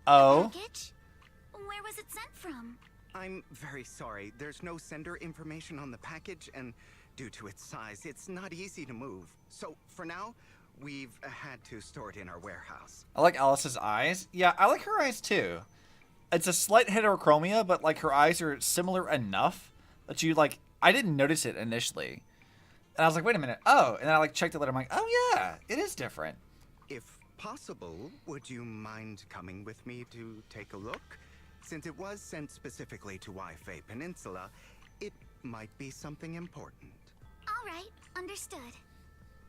Oh? Package? Where was it sent from? I'm very sorry. There's no sender information on the package, and Due to its size, it's not easy to move. So, for now, we've had to store it in our warehouse. I like Alice's eyes. Yeah, I like her eyes too. It's a slight heterochromia, but like her eyes are similar enough that you like, I didn't notice it initially. And I was like, wait a minute. Oh, and then I like checked it later. I'm like, oh yeah, it is different. If possible, would you mind coming with me to take a look? Since it was sent specifically to Waifei Peninsula, it might be something important. All right, understood.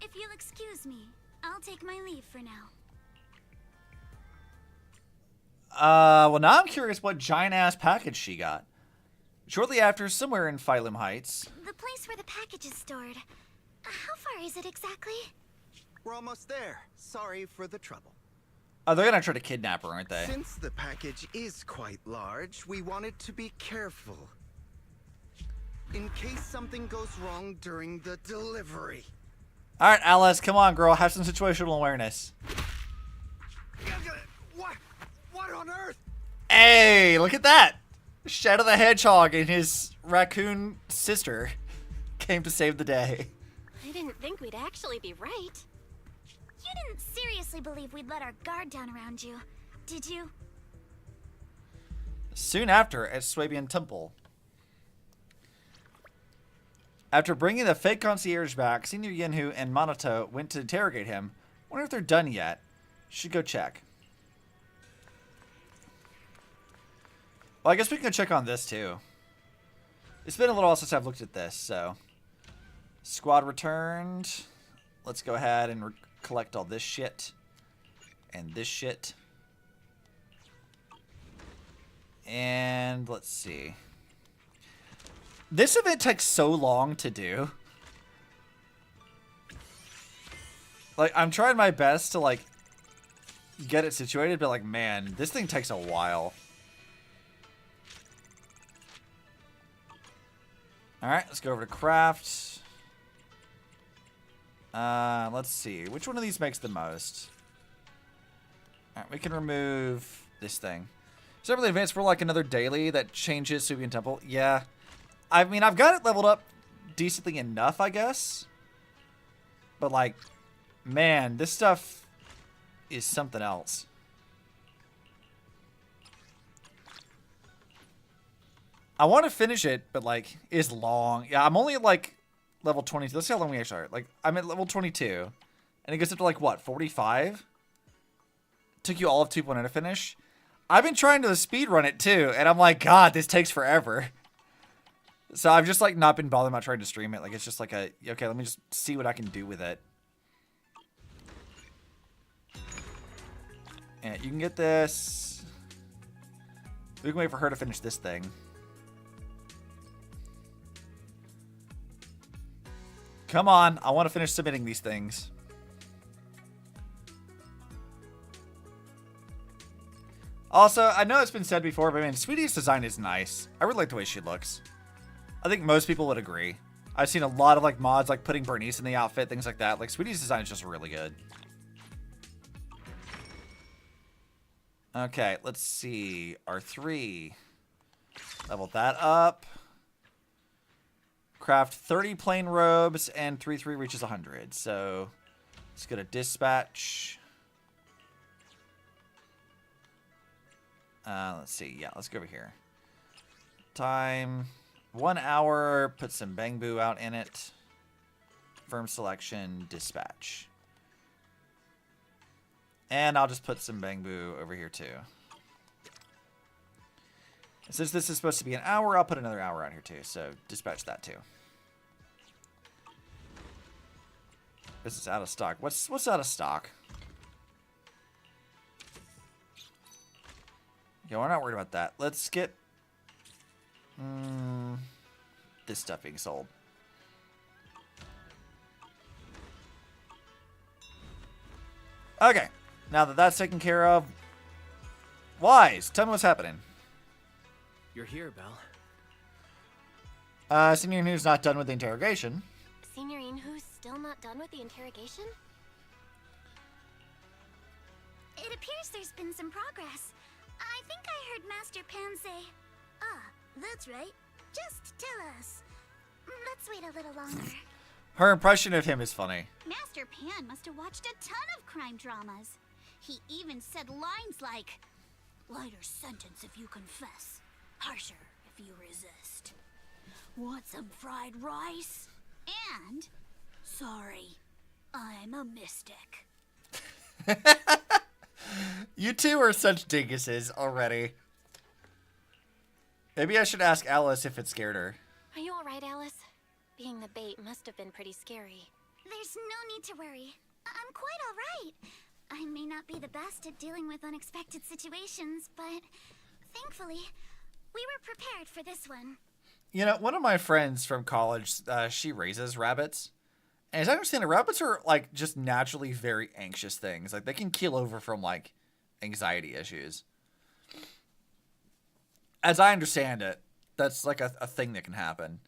If you'll excuse me, I'll take my leave for now. Well, now I'm curious what giant-ass package she got. Shortly after, somewhere in Phylum Heights. The place where the package is stored. How far is it exactly? We're almost there. Sorry for the trouble. Oh, they're gonna try to kidnap her, aren't they? Since the package is quite large, we wanted to be careful. In case something goes wrong during the delivery. Alright, Alice, come on, girl. Have some situational awareness. What on earth? Hey, look at that! Shadow the Hedgehog and his raccoon sister came to save the day. I didn't think we'd actually be right. You didn't seriously believe we'd let our guard down around you, did you? Soon after, at Swabian Temple. After bringing the fake concierge back, Senior Yenhu and Minato went to interrogate him. Wonder if they're done yet. Should go check. Well, I guess we can go check on this too. It's been a little while since I've looked at this, so. Squad returned. Let's go ahead and collect all this shit. And this shit. And let's see. This event takes so long to do. Like, I'm trying my best to, like, get it situated, but, like, man, this thing takes a while. Alright, let's go over to craft. Let's see. Which one of these makes the most? Alright, we can remove this thing. Is that really advanced for, like, another daily that changes Subian Temple? Yeah. I mean, I've got it leveled up decently enough, I guess. But, like, man, this stuff is something else. I want to finish it, but, like, it's long. Yeah, I'm only at, like, level 22. Let's see how long we actually are. Like, I'm at level 22. And it goes up to, like, what, 45? Took you all of 2.0 to finish? I've been trying to speedrun it, too. And I'm like, God, this takes forever. So I've just, like, not been bothering about trying to stream it. Like, it's just like a, okay, let me just see what I can do with it. And you can get this. We can wait for her to finish this thing. Come on, I want to finish submitting these things. Also, I know it's been said before, but I mean, Sweetie's design is nice. I really like the way she looks. I think most people would agree. I've seen a lot of, like, mods, like, putting Bernice in the outfit, things like that. Like, Sweetie's design is just really good. Okay, let's see. R3. Level that up. Craft 30 plain robes, and 3/3 reaches 100. So, let's go to dispatch. Let's see. Yeah, let's go over here. Time. 1 hour. Put some Bangbu out in it. Firm selection. Dispatch. And I'll just put some Bangbu over here too. And since this is supposed to be an hour, I'll put another hour out here too. So dispatch that too. This is out of stock. What's out of stock? Yeah, we're not worried about that. Let's get this stuff being sold. Okay. Now that that's taken care of, Wise, tell me what's happening. You're here, Belle. Senior Yenhu's not done with the interrogation. Senior Yenhu's still not done with the interrogation? It appears there's been some progress. I think I heard Master Pan say, "Ah, that's right. Just tell us. Let's wait a little longer. Her impression of him is funny. Master Pan must have watched a ton of crime dramas. He even said lines like, "Lighter sentence if you confess, harsher if you resist. Want some fried rice? And, sorry, I'm a mystic." You two are such dinguses already. Maybe I should ask Alice if it scared her. Are you alright, Alice? Being the bait must have been pretty scary. There's no need to worry. I'm quite alright. I may not be the best at dealing with unexpected situations, but thankfully, we were prepared for this one. You know, one of my friends from college, she raises rabbits. And as I understand it, rabbits are, like, just naturally very anxious things. Like, they can keel over from, like, anxiety issues. As I understand it, that's, like, a thing that can happen.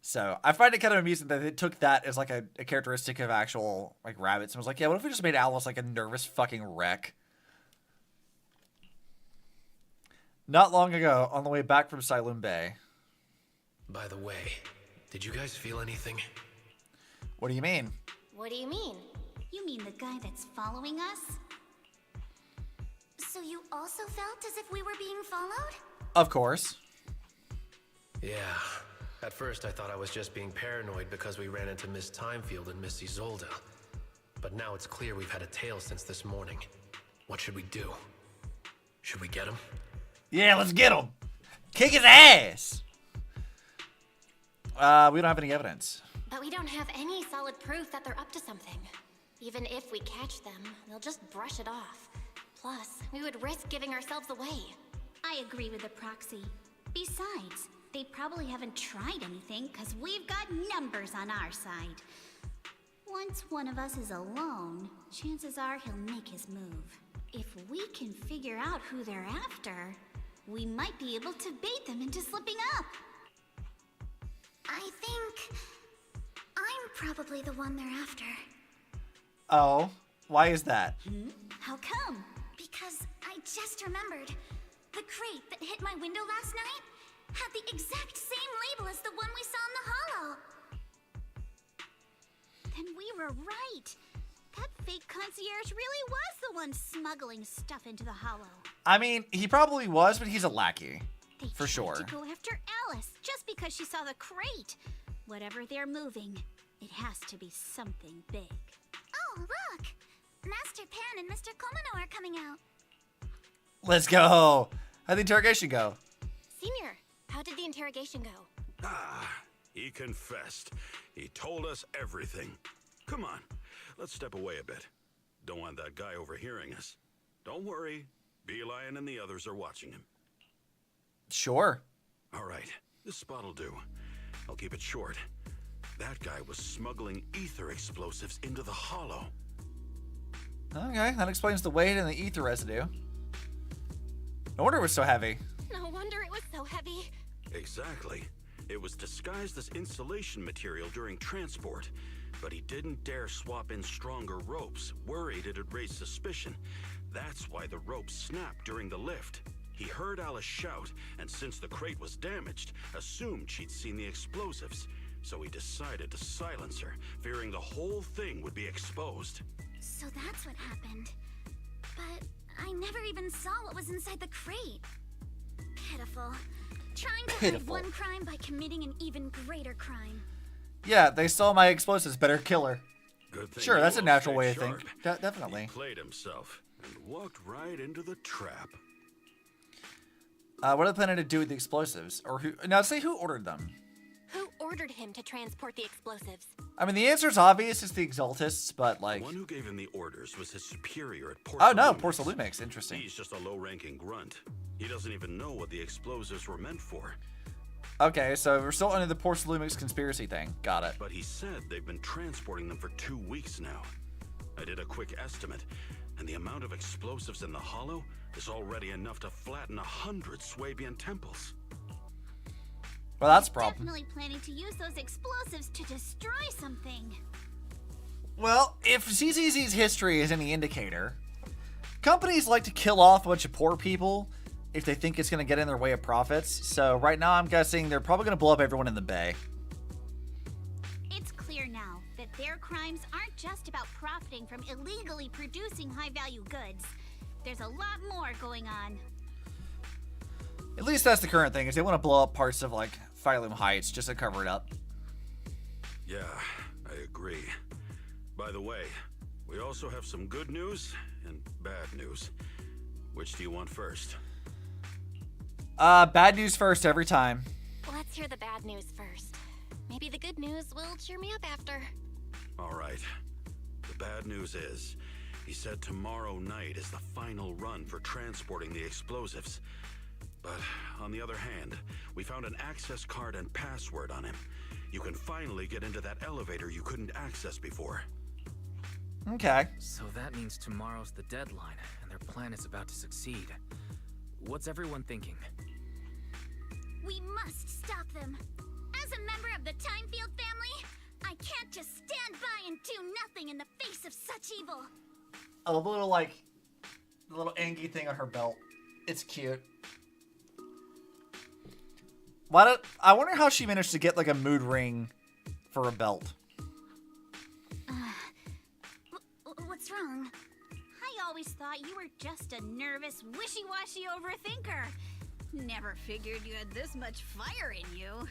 So, I find it kind of amusing that they took that as, like, a characteristic of actual, like, rabbits. And was like, yeah, what if we just made Alice, like, a nervous fucking wreck? Not long ago, on the way back from Silum Bay. By the way, did you guys feel anything? What do you mean? What do you mean? You mean the guy that's following us? So you also felt as if we were being followed? Of course. Yeah. At first I thought I was just being paranoid because we ran into Miss Timefield and Miss Isolde. But now it's clear we've had a tail since this morning. What should we do? Should we get him? Yeah, let's get him! Kick his ass! We don't have any evidence. But we don't have any solid proof that they're up to something. Even if we catch them, they'll just brush it off. Plus, we would risk giving ourselves away. I agree with the proxy. Besides, they probably haven't tried anything because we've got numbers on our side. Once one of us is alone, chances are he'll make his move. If we can figure out who they're after, we might be able to bait them into slipping up. I think I'm probably the one they're after. Oh, why is that? How come? Because I just remembered. The crate that hit my window last night had the exact same label as the one we saw in the hollow. Then we were right. That fake concierge really was the one smuggling stuff into the hollow. I mean, he probably was, but he's a lackey. They for sure. To go after Alice just because she saw the crate. Whatever they're moving, it has to be something big. Oh, look! Master Pan and Mr. Komano are coming out. Let's go! How'd the interrogation go? Senior, how did the interrogation go? He confessed. He told us everything. Come on, let's step away a bit. Don't want that guy overhearing us. Don't worry, Beeline and the others are watching him. Sure. All right, this spot'll do. I'll keep it short. That guy was smuggling ether explosives into the hollow. Okay, that explains the weight and the ether residue. No wonder it was so heavy. No wonder it was so heavy. Exactly. It was disguised as insulation material during transport, but he didn't dare swap in stronger ropes, worried it'd raise suspicion. That's why the ropes snapped during the lift. He heard Alice shout, and since the crate was damaged, assumed she'd seen the explosives. So he decided to silence her, fearing the whole thing would be exposed. So that's what happened. But I never even saw what was inside the crate. Pitiful. Trying to hide one crime by committing an even greater crime. Yeah, they stole my explosives. Better kill her. Good thing sure, that's a natural way to sharp. think. Definitely. He played himself and walked right into the trap. What are they planning to do with the explosives? Or who? Now, say who ordered them. Who ordered him to transport the explosives? I mean, the answer's obvious. It's the Exaltists, but like... The one who gave him the orders was his superior at Porcelumix. Oh, no, Porcelumix. Interesting. He's just a low-ranking grunt. He doesn't even know what the explosives were meant for. Okay, so we're still under the Porcelumix conspiracy thing. Got it. But he said they've been transporting them for 2 weeks now. I did a quick estimate, and the amount of explosives in the hollow is already enough to flatten 100 Swabian temples. Well, that's a problem. Definitely planning to use those explosives to destroy something. Well, if ZZZ's history is any indicator, companies like to kill off a bunch of poor people if they think it's going to get in their way of profits. So right now I'm guessing they're probably going to blow up everyone in the bay. It's clear now that their crimes aren't just about profiting from illegally producing high-value goods. There's a lot more going on. At least that's the current thing, is they want to blow up parts of, like, Phylum Heights just to cover it up. Yeah, I agree. By the way, we also have some good news and bad news. Which do you want first? Bad news first every time. Let's hear the bad news first. Maybe the good news will cheer me up after. All right. The bad news is, he said tomorrow night is the final run for transporting the explosives. But on the other hand, we found an access card and password on him. You can finally get into that elevator you couldn't access before. Okay. So that means tomorrow's the deadline, and their plan is about to succeed. What's everyone thinking? We must stop them. As a member of the Timefield family, I can't just stand by and do nothing in the face of such evil. A little, like, the little Angie thing on her belt. It's cute. I wonder how she managed to get, like, a mood ring for a belt. What's wrong? I always thought you were just a nervous, wishy-washy overthinker. Never figured you had this much fire in you.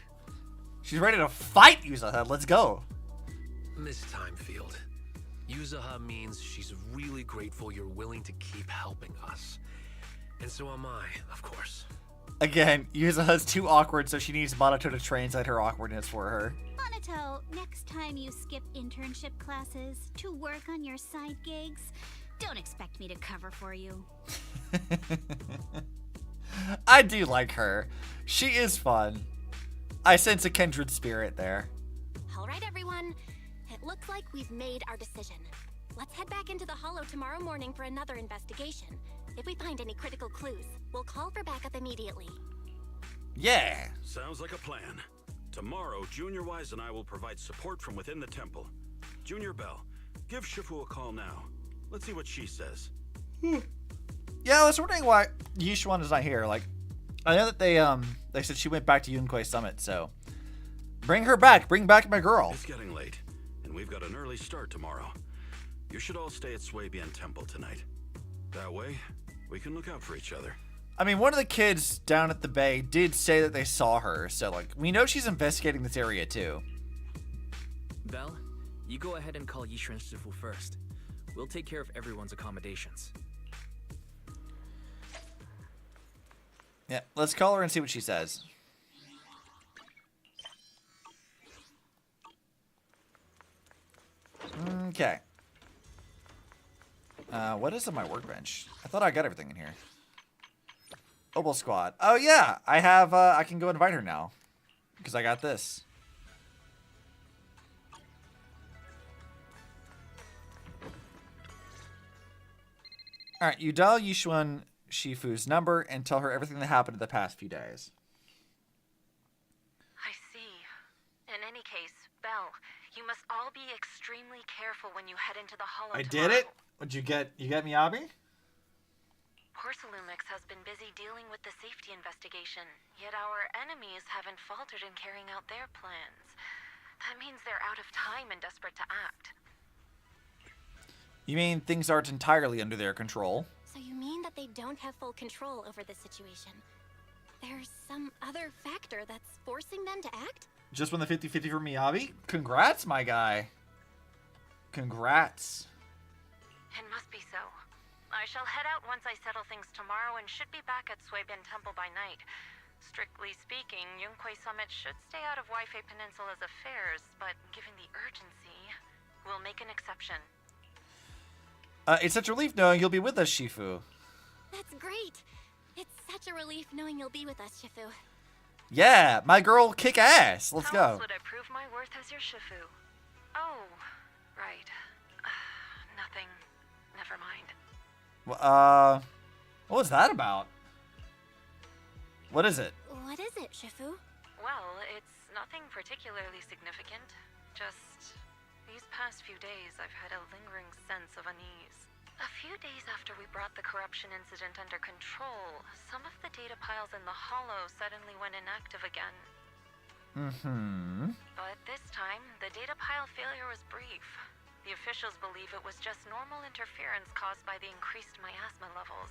She's ready to fight Yuzaha. Let's go. Miss Timefield, Yuzaha means she's really grateful you're willing to keep helping us. And so am I, of course. Again, Yuzaha's too awkward, so she needs Monato to translate her awkwardness for her. Monato, next time you skip internship classes to work on your side gigs, don't expect me to cover for you. I do like her. She is fun. I sense a kindred spirit there. All right, everyone. It looks like we've made our decision. Let's head back into the Hollow tomorrow morning for another investigation. If we find any critical clues, we'll call for backup immediately. Yeah. Sounds like a plan. Tomorrow, Junior Wise and I will provide support from within the temple. Junior Bell, give Shifu a call now. Let's see what she says. Yeah, I was wondering why Yishuan is not here. Like, I know that they said she went back to Yunquei Summit, so bring her back. Bring back my girl. It's getting late, and we've got an early start tomorrow. You should all stay at Swabian Temple tonight. That way, we can look out for each other. I mean, one of the kids down at the bay did say that they saw her, so, like, we know she's investigating this area, too. Belle, you go ahead and call Yishuan Shifu first. We'll take care of everyone's accommodations. Yeah, let's call her and see what she says. Okay. What is on my workbench? I thought I got everything in here. Obel Squad. Oh yeah, I have, I can go invite her now. Because I got this. Alright, you dial Yishuan Shifu's number and tell her everything that happened in the past few days. I see. In any case, Belle, you must all be extremely careful when you head into the Hollow I tomorrow. did it? What'd you get? You got Miyabi? Porcelumix has been busy dealing with the safety investigation, yet our enemies haven't faltered in carrying out their plans. That means they're out of time and desperate to act. You mean things aren't entirely under their control? So you mean that they don't have full control over the situation? There's some other factor that's forcing them to act? Just won the 50-50 for Miyabi? Congrats, my guy. Congrats. It must be so. I shall head out once I settle things tomorrow and should be back at Swabian Temple by night. Strictly speaking, Yunquei Summit should stay out of Waifei Peninsula's affairs, but given the urgency, we'll make an exception. It's such a relief knowing you'll be with us, Shifu. That's great. It's such a relief knowing you'll be with us, Shifu. Yeah, my girl kick ass. Let's How go. else would I prove my worth as your Shifu? Oh, right. Nothing. Never mind. What was that about? What is it? What is it, Shifu? Well, it's nothing particularly significant. Just these past few days, I've had a lingering sense of unease. A few days after we brought the corruption incident under control, some of the data piles in the Hollow suddenly went inactive again. Mm-hmm. But this time, the data pile failure was brief. The officials believe it was just normal interference caused by the increased miasma levels.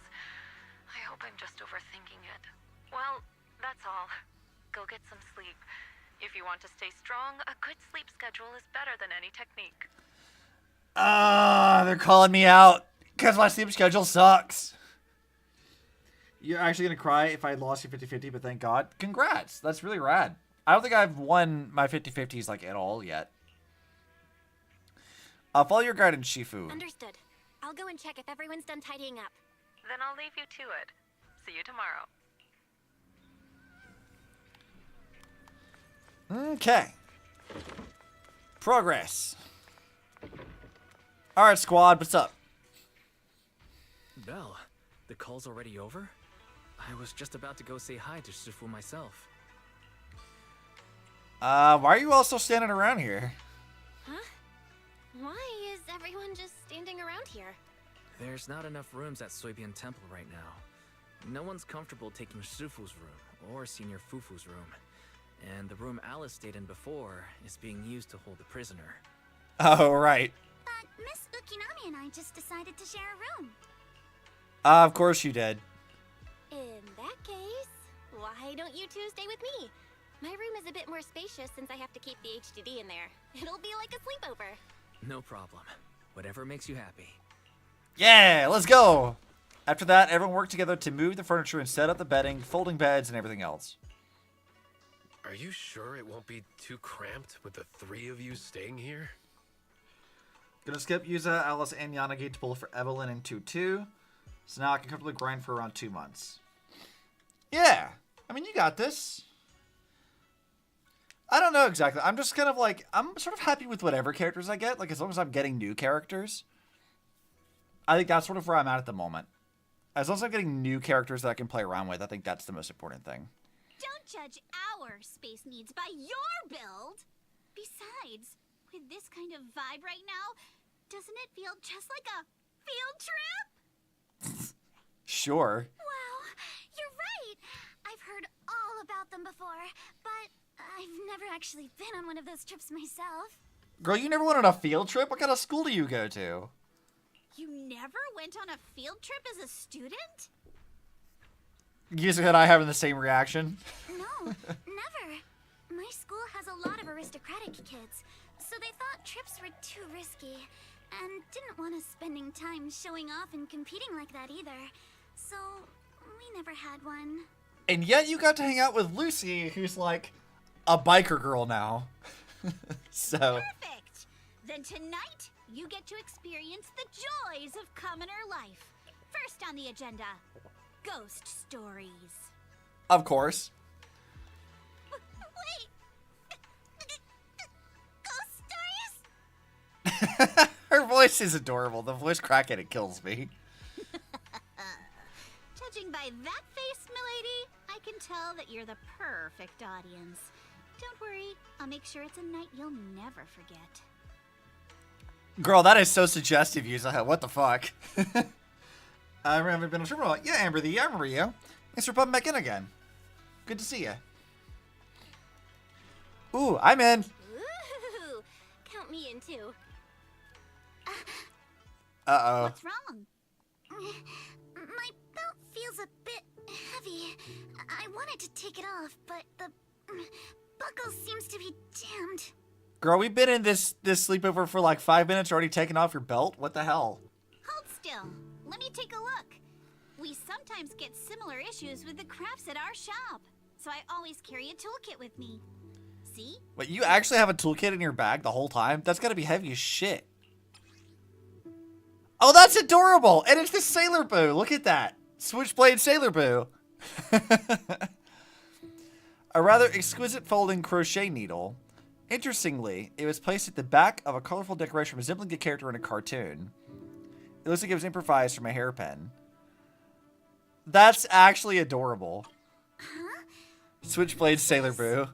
I hope I'm just overthinking it. Well, that's all. Go get some sleep. If you want to stay strong, a good sleep schedule is better than any technique. They're calling me out because my sleep schedule sucks. You're actually going to cry if I lost you 50-50, but thank God. Congrats. That's really rad. I don't think I've won my 50-50s like at all yet. I'll follow your guidance, Shifu. Understood. I'll go and check if everyone's done tidying up. Then I'll leave you to it. See you tomorrow. Okay. Progress. Alright, squad, what's up? Belle, the call's already over? I was just about to go say hi to Shifu myself. Why are you all still standing around here? Huh? Why is everyone just standing around here? There's not enough rooms at Soybian Temple right now. No one's comfortable taking Shifu's room, or Senior Fufu's room. And the room Alice stayed in before is being used to hold the prisoner. Oh, right. But Miss Ukinami and I just decided to share a room. Of course you did. In that case, why don't you two stay with me? My room is a bit more spacious since I have to keep the HDD in there. It'll be like a sleepover. No problem. Whatever makes you happy. Yeah, let's go! After that, everyone worked together to move the furniture and set up the bedding, folding beds, and everything else. Are you sure it won't be too cramped with the three of you staying here? Gonna skip Yuza, Alice, and Yanagi to pull for Evelyn in 2-2. So now I can comfortably grind for around 2 months. Yeah! I mean, you got this. I don't know exactly. I'm just kind of like, I'm sort of happy with whatever characters I get. Like, as long as I'm getting new characters. I think that's sort of where I'm at the moment. As long as I'm getting new characters that I can play around with, I think that's the most important thing. Don't judge our space needs by your build. Besides, with this kind of vibe right now, doesn't it feel just like a field trip? Sure. Wow, you're right. I've heard all about them before, but I've never actually been on one of those trips myself. Girl, you never went on a field trip? What kind of school do you go to? You never went on a field trip as a student? Yuza and I having the same reaction. No, never. My school has a lot of aristocratic kids, so they thought trips were too risky, and didn't want us spending time showing off and competing like that either. So, we never had one. And yet you got to hang out with Lucy, who's like a biker girl now. So. Perfect! Then tonight, you get to experience the joys of commoner life. First on the agenda, ghost stories. Of course. Wait! Ghost stories? Her voice is adorable. The voice crack in it kills me. Judging by that face, milady, I can tell that you're the perfect audience. Don't worry, I'll make sure it's a night you'll never forget. Girl, that is so suggestive, Yuza. What the fuck? I haven't been on trip in a while. Yeah, Amber, I remember you. Thanks for popping back in again. Good to see you. Ooh, I'm in. Ooh, count me in too. Uh-oh. What's wrong? My belt feels a bit heavy. I wanted to take it off, but the buckle seems to be jammed. Girl, we've been in this sleepover for like 5 minutes, already taking off your belt? What the hell? Hold still. Let me take a look. We sometimes get similar issues with the crafts at our shop, so I always carry a toolkit with me. See? Wait, you actually have a toolkit in your bag the whole time? That's gotta be heavy as shit. Oh, that's adorable! And it's the Sailor Boo! Look at that! Switchblade Sailor Boo! A rather exquisite folding crochet needle. Interestingly, it was placed at the back of a colorful decoration resembling a character in a cartoon. It looks like it was improvised from a hairpin. That's actually adorable. Huh? Switchblade Sailor Boo.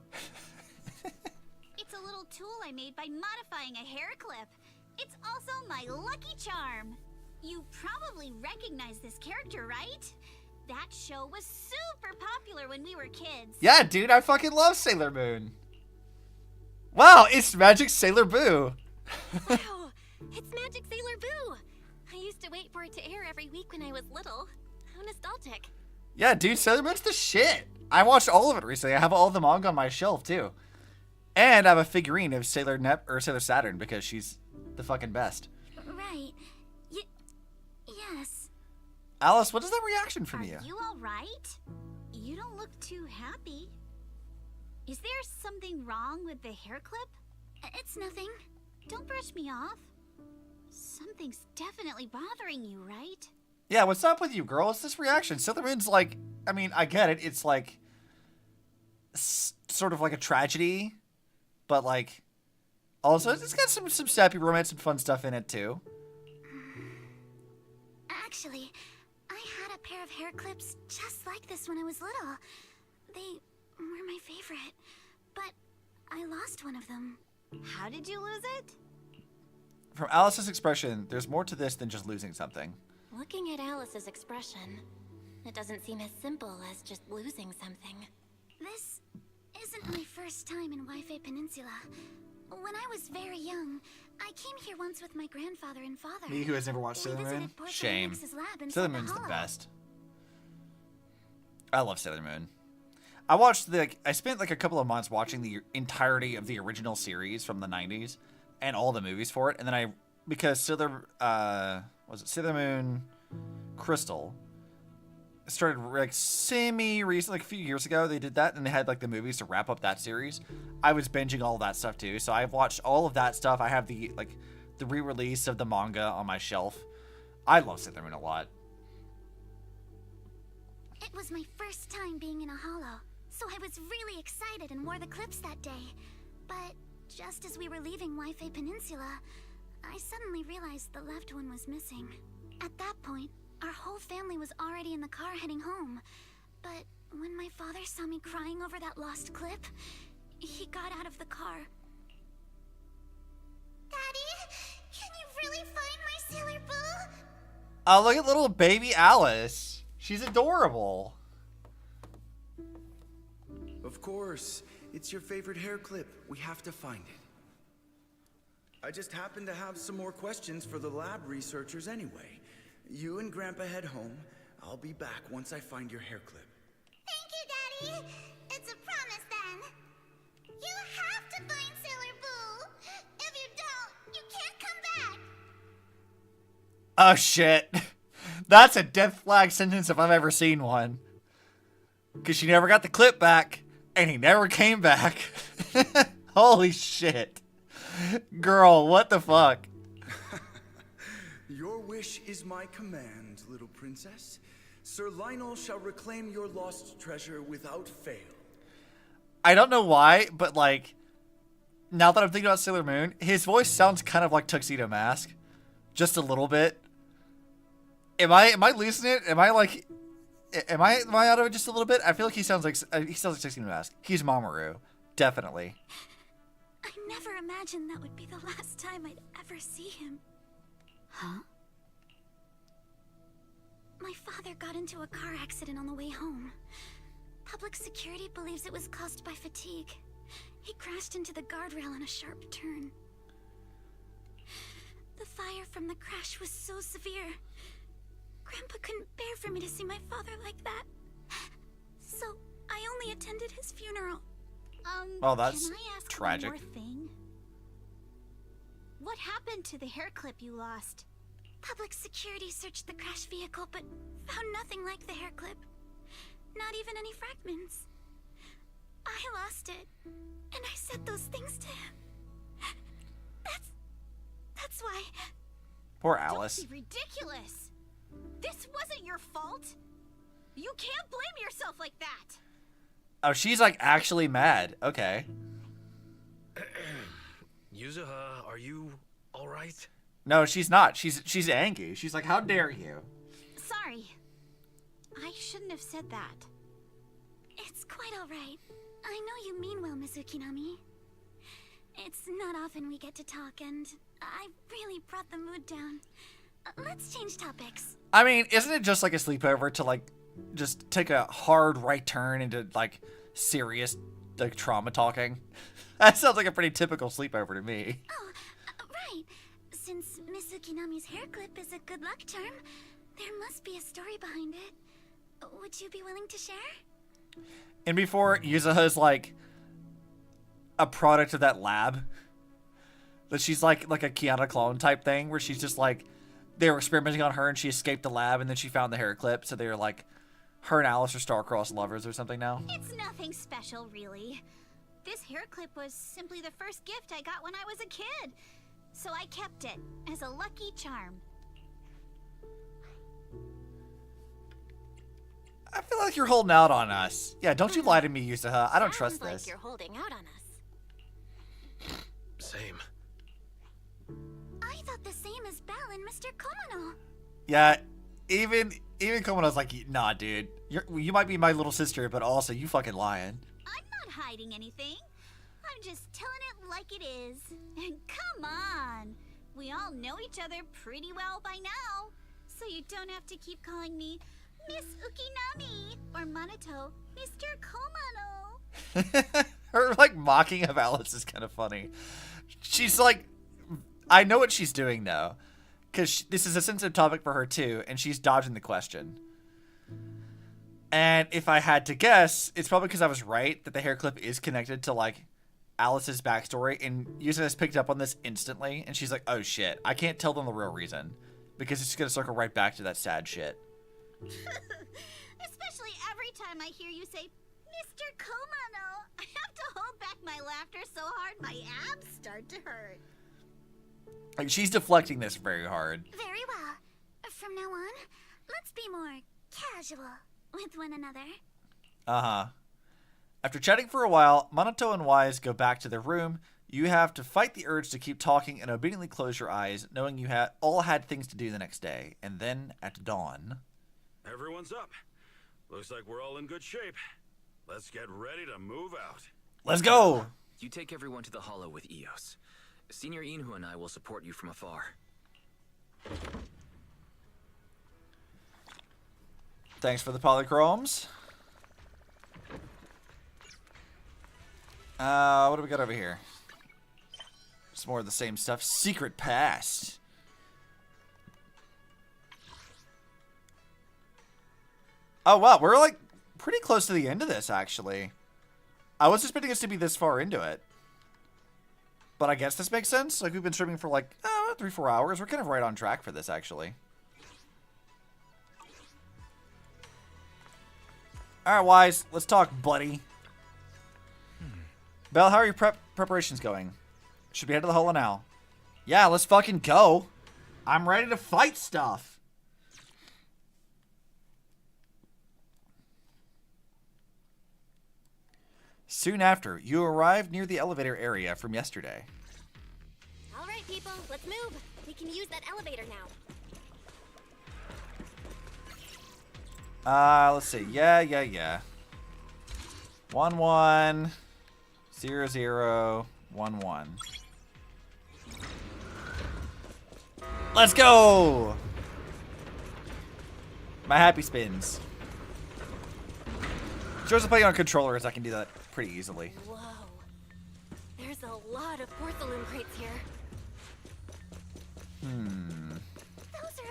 It's a little tool I made by modifying a hair clip. It's also my lucky charm. You probably recognize this character, right? That show was super popular when we were kids. Yeah, dude, I fucking love Sailor Moon. Wow, it's Magic Sailor Boo. Wow, it's Magic Sailor Boo. I used to wait for it to air every week when I was little. How nostalgic. Yeah, dude, Sailor Moon's the shit. I watched all of it recently. I have all the manga on my shelf, too. And I have a figurine of Sailor Sailor Saturn because she's the fucking best. Right. Yes. Alice, what is that reaction from you? Are you all right? You don't look too happy. Is there something wrong with the hair clip? It's nothing. Don't brush me off. Something's definitely bothering you, right? Yeah, what's up with you, girl? It's this reaction. Sailor Moon's like, I mean, I get it. It's like, sort of like a tragedy, but like, also it's got some sappy romance and fun stuff in it too. Actually, I had a pair of hair clips just like this when I was little. They were my favorite, but I lost one of them. How did you lose it? From Alice's expression, there's more to this than just losing something. Looking at Alice's expression, it doesn't seem as simple as just losing something. This isn't my first time in Wi-Fi Peninsula. When I was very young, I came here once with my grandfather and father. Me, who has never watched Sailor Moon? Shame. Sailor Moon's the best. I love Sailor Moon. I spent like a couple of months watching the entirety of the original series from the 90s and all the movies for it, and then because Sailor Moon Crystal started like semi-recent, like a few years ago they did that, and they had like the movies to wrap up that series. I was binging all of that stuff too, so I've watched all of that stuff. I have the re-release of the manga on my shelf. I love Sailor Moon a lot. It was my first time being in a holo, so I was really excited and wore the clips that day. But just as we were leaving Wi-Fi Peninsula, I suddenly realized the left one was missing. At that point, our whole family was already in the car heading home. But when my father saw me crying over that lost clip, he got out of the car. Daddy, can you really find my Sailor Boo? Oh, look at little baby Alice. She's adorable. Of course. It's your favorite hair clip. We have to find it. I just happen to have some more questions for the lab researchers anyway. You and Grandpa head home. I'll be back once I find your hair clip. Thank you, Daddy. It's a promise then. You have to find Sailor Boo. If you don't, you can't come back. Oh shit. That's a death flag sentence if I've ever seen one. Because she never got the clip back, and he never came back. Holy shit. Girl, what the fuck? Your wish is my command, little princess. Sir Lionel shall reclaim your lost treasure without fail. I don't know why, but like, now that I'm thinking about Sailor Moon, his voice sounds kind of like Tuxedo Mask. Just a little bit. Am I losing it? Am I out of it just a little bit? I feel like he sounds like Tuxedo Mask. He's Mamoru, definitely. I never imagined that would be the last time I'd ever see him. Huh? My father got into a car accident on the way home. Public security believes it was caused by fatigue. He crashed into the guardrail on a sharp turn. The fire from the crash was so severe. Grandpa couldn't bear for me to see my father like that. So I only attended his funeral. Oh, that's can I ask tragic. One more thing? What happened to the hair clip you lost? Public security searched the crashed vehicle, but found nothing like the hair clip. Not even any fragments. I lost it, and I said those things to him. That's why. Poor Alice. Don't be ridiculous. This wasn't your fault. You can't blame yourself like that. Oh, she's like actually mad. Okay. Yuzuha, are you all right? No, she's not. She's angry. She's like, how dare you? Sorry. I shouldn't have said that. It's quite all right. I know you mean well, Miss Ukinami. It's not often we get to talk, and I really brought the mood down. let's change topics. I mean, isn't it just like a sleepover to like just take a hard right turn into like serious like trauma talking? That sounds like a pretty typical sleepover to me. Oh, right. Since Miss Ukinami's hair clip is a good luck charm, there must be a story behind it. Would you be willing to share? And before Yuzuha's like a product of that lab, that she's like a Kiana clone type thing, where she's just like, they were experimenting on her and she escaped the lab and then she found the hair clip, so they were like, her and Alice are star-crossed lovers or something now. It's nothing special, really. This hair clip was simply the first gift I got when I was a kid, so I kept it as a lucky charm. I feel like you're holding out on us. Yeah, don't you lie to me, Yuzuha. I don't trust Sounds this. like you're holding out on us. Same. I thought the same as Belle and Mr. Komano. Yeah, even Komodo's like, nah, dude. You might be my little sister, but also you fucking lying. I'm not hiding anything. I'm just telling it like it is. And come on. We all know each other pretty well by now. So you don't have to keep calling me Miss Ukinami or Manato Mr. Komano. Her like mocking of Alice is kind of funny. She's like, I know what she's doing though, because this is a sensitive topic for her too, and she's dodging the question. And if I had to guess, it's probably because I was right that the hair clip is connected to like Alice's backstory, and Yusa has picked up on this instantly, and she's like, oh shit, I can't tell them the real reason, because it's gonna circle right back to that sad shit. Especially every time I hear you say Mr. Komano, I have to hold back my laughter so hard my abs start to hurt. Like, she's deflecting this very hard. Very well. From now on, let's be more casual with one another. Uh-huh. After chatting for a while, Monato and Wise go back to their room. You have to fight the urge to keep talking and obediently close your eyes, knowing you all had things to do the next day. And then, at dawn... Everyone's up. Looks like we're all in good shape. Let's get ready to move out. Let's go! You take everyone to the Hollow with Eos. Senior Inhu and I will support you from afar. Thanks for the polychromes. What do we got over here? Just more of the same stuff. Secret Past. Oh, wow. We're, like, pretty close to the end of this, actually. I was expecting us to be this far into it. But I guess this makes sense. Like, we've been streaming for, like, 3-4 hours. We're kind of right on track for this, actually. Alright, Wise. Let's talk, buddy. Belle, how are your preparations going? Should we head to the Hollow now? Yeah, let's fucking go. I'm ready to fight stuff. Soon after, you arrive near the elevator area from yesterday. All right, people, let's move. We can use that elevator now. Let's see. Yeah. 1 1 0 0 1 1. Let's go! My happy spins. Shows I'm playing on controllers, I can do that pretty easily. Whoa. There's a lot of porcelain crates here. Those are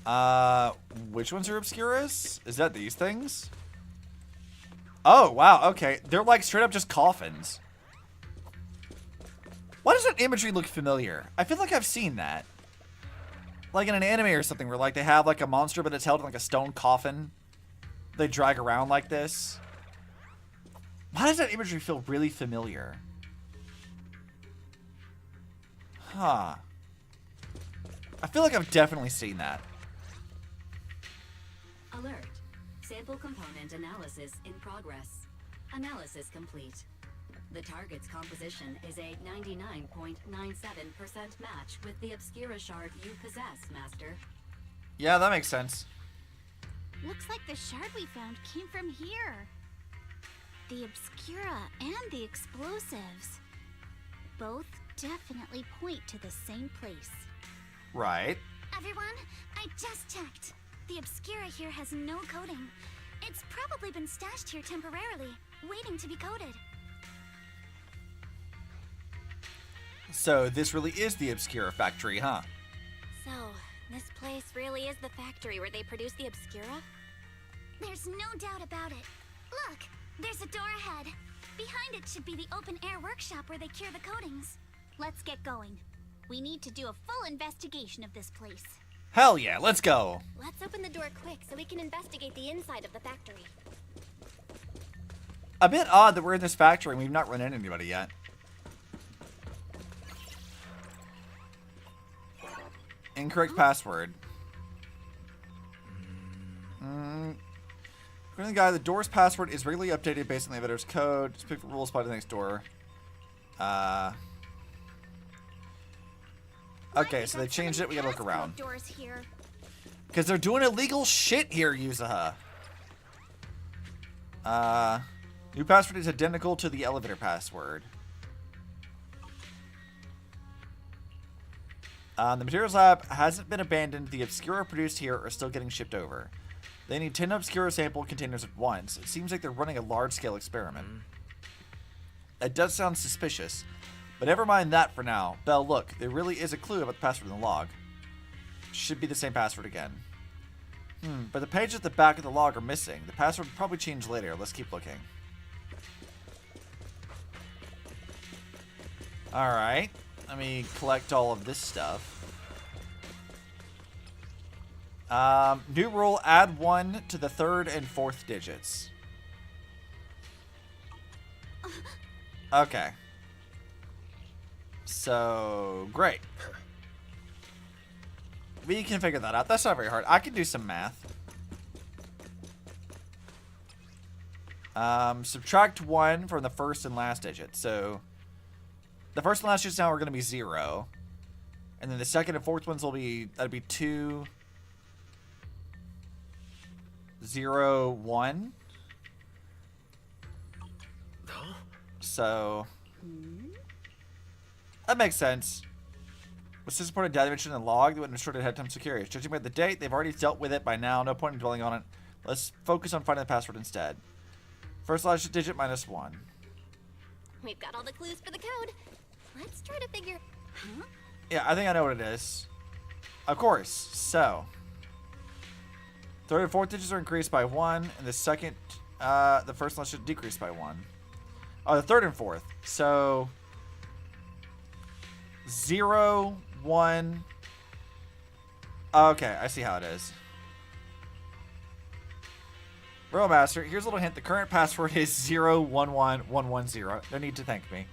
obscuras. Which ones are obscuras? Is that these things? Oh, wow, okay. They're like straight up just coffins. Why does that imagery look familiar? I feel like I've seen that. Like in an anime or something where like they have like a monster but it's held in like a stone coffin. They drag around like this. Why does that imagery feel really familiar? Huh. I feel like I've definitely seen that. Alert. Sample component analysis in progress. Analysis complete. The target's composition is a 99.97% match with the Obscura shard you possess, Master. Yeah, that makes sense. Looks like the shard we found came from here. The Obscura and the explosives. Both definitely point to the same place. Right. Everyone, I just checked. The Obscura here has no coating. It's probably been stashed here temporarily, waiting to be coated. So this really is the Obscura factory, huh? So, this place really is the factory where they produce the Obscura? There's no doubt about it. Look, there's a door ahead. Behind it should be the open-air workshop where they cure the coatings. Let's get going. We need to do a full investigation of this place. Hell yeah, let's go. Let's open the door quick so we can investigate the inside of the factory. A bit odd that we're in this factory and we've not run into anybody yet. Incorrect password. According to the guy, the door's password is regularly updated based on the elevator's code. Just pick the rules by the next door. Okay, so they changed it. We gotta look around. Doors here. Because they're doing illegal shit here, Yuzuha. New password is identical to the elevator password. The materials lab hasn't been abandoned. The Obscura produced here are still getting shipped over. They need 10 Obscura sample containers at once. It seems like they're running a large-scale experiment. That does sound suspicious. But never mind that for now. Belle, look, there really is a clue about the password in the log. Should be the same password again. But the pages at the back of the log are missing. The password will probably change later. Let's keep looking. Alright. Let me collect all of this stuff. New rule, add 1 to the 3rd and 4th digits. Okay. So, great. We can figure that out. That's not very hard. I can do some math. Subtract 1 from the first and last digit. So, the first and last digits now are going to be 0. And then the second and fourth ones will be, that'd be 2, 0, 1. So, that makes sense. Was this reported data mentioned in the log? They wouldn't have shorted ahead time so curious. Judging by the date, they've already dealt with it by now. No point in dwelling on it. Let's focus on finding the password instead. First last digit minus 1. We've got all the clues for the code. Let's try to figure... Huh? Yeah, I think I know what it is. Of course. So, third and fourth digits are increased by 1, and the second, the first one should decrease by 1. Oh, the third and fourth. So, 0, 1. Okay, I see how it is. Royal Master, here's a little hint. The current password is 011110. No need to thank me.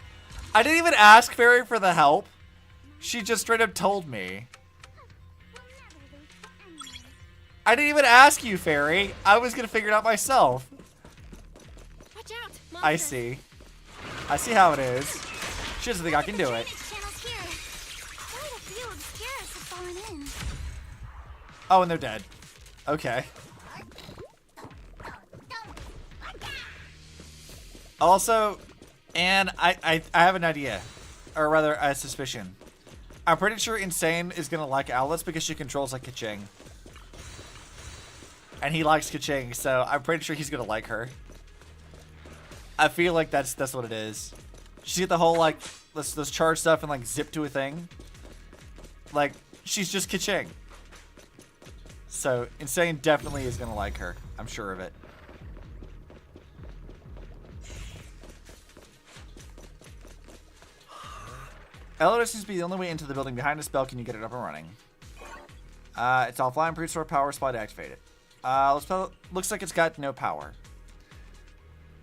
I didn't even ask Fairy for the help. She just straight up told me. I didn't even ask you, Fairy. I was gonna figure it out myself. Watch out, I see. I see how it is. She doesn't think I can do it. Oh, and they're dead. Okay. Also, and I have an idea. Or rather, a suspicion. I'm pretty sure Insane is going to like Alice because she controls like Kaching. And he likes Kaching, so I'm pretty sure he's going to like her. I feel like that's what it is. She get the whole, like, let's charge stuff and, like, zip to a thing. Like, she's just Kaching. So, Insane definitely is going to like her. I'm sure of it. Elevator seems to be the only way into the building. Behind a spell, can you get it up and running? It's offline. Pre-store power supply to activate it. Looks like it's got no power.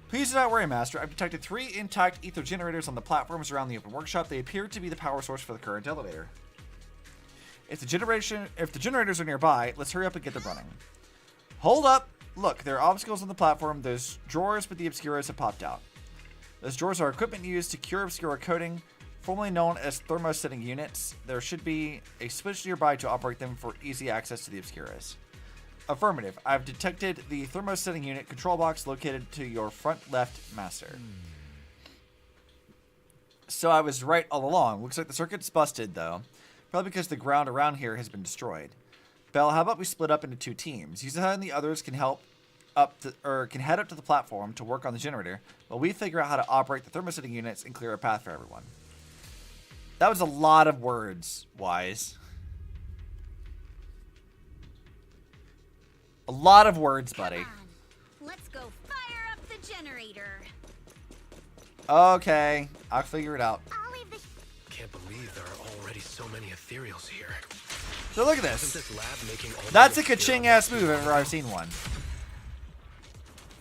Please do not worry, Master. I've detected 3 intact ether generators on the platforms around the open workshop. They appear to be the power source for the current elevator. If the generators are nearby, let's hurry up and get them running. Hold up! Look, there are obstacles on the platform. Those drawers with the Obscuras have popped out. Those drawers are equipment used to cure Obscura coating, formerly known as thermosetting units. There should be a switch nearby to operate them for easy access to the Obscuras. Affirmative. I've detected the thermosetting unit control box located to your front left, Master. So I was right all along. Looks like the circuit's busted, though. Probably because the ground around here has been destroyed. Belle, how about we split up into 2 teams? Yuzuha and the others can head up to the platform to work on the generator, while we figure out how to operate the thermosetting units and clear a path for everyone. That was a lot of words, Wise. A lot of words, buddy. Come on. Let's go fire up the generator. Okay, I'll figure it out. Can't believe there are already so many ethereals here. So look at this. Isn't this lab making all That's the a ka-ching ass move if ever I've seen one.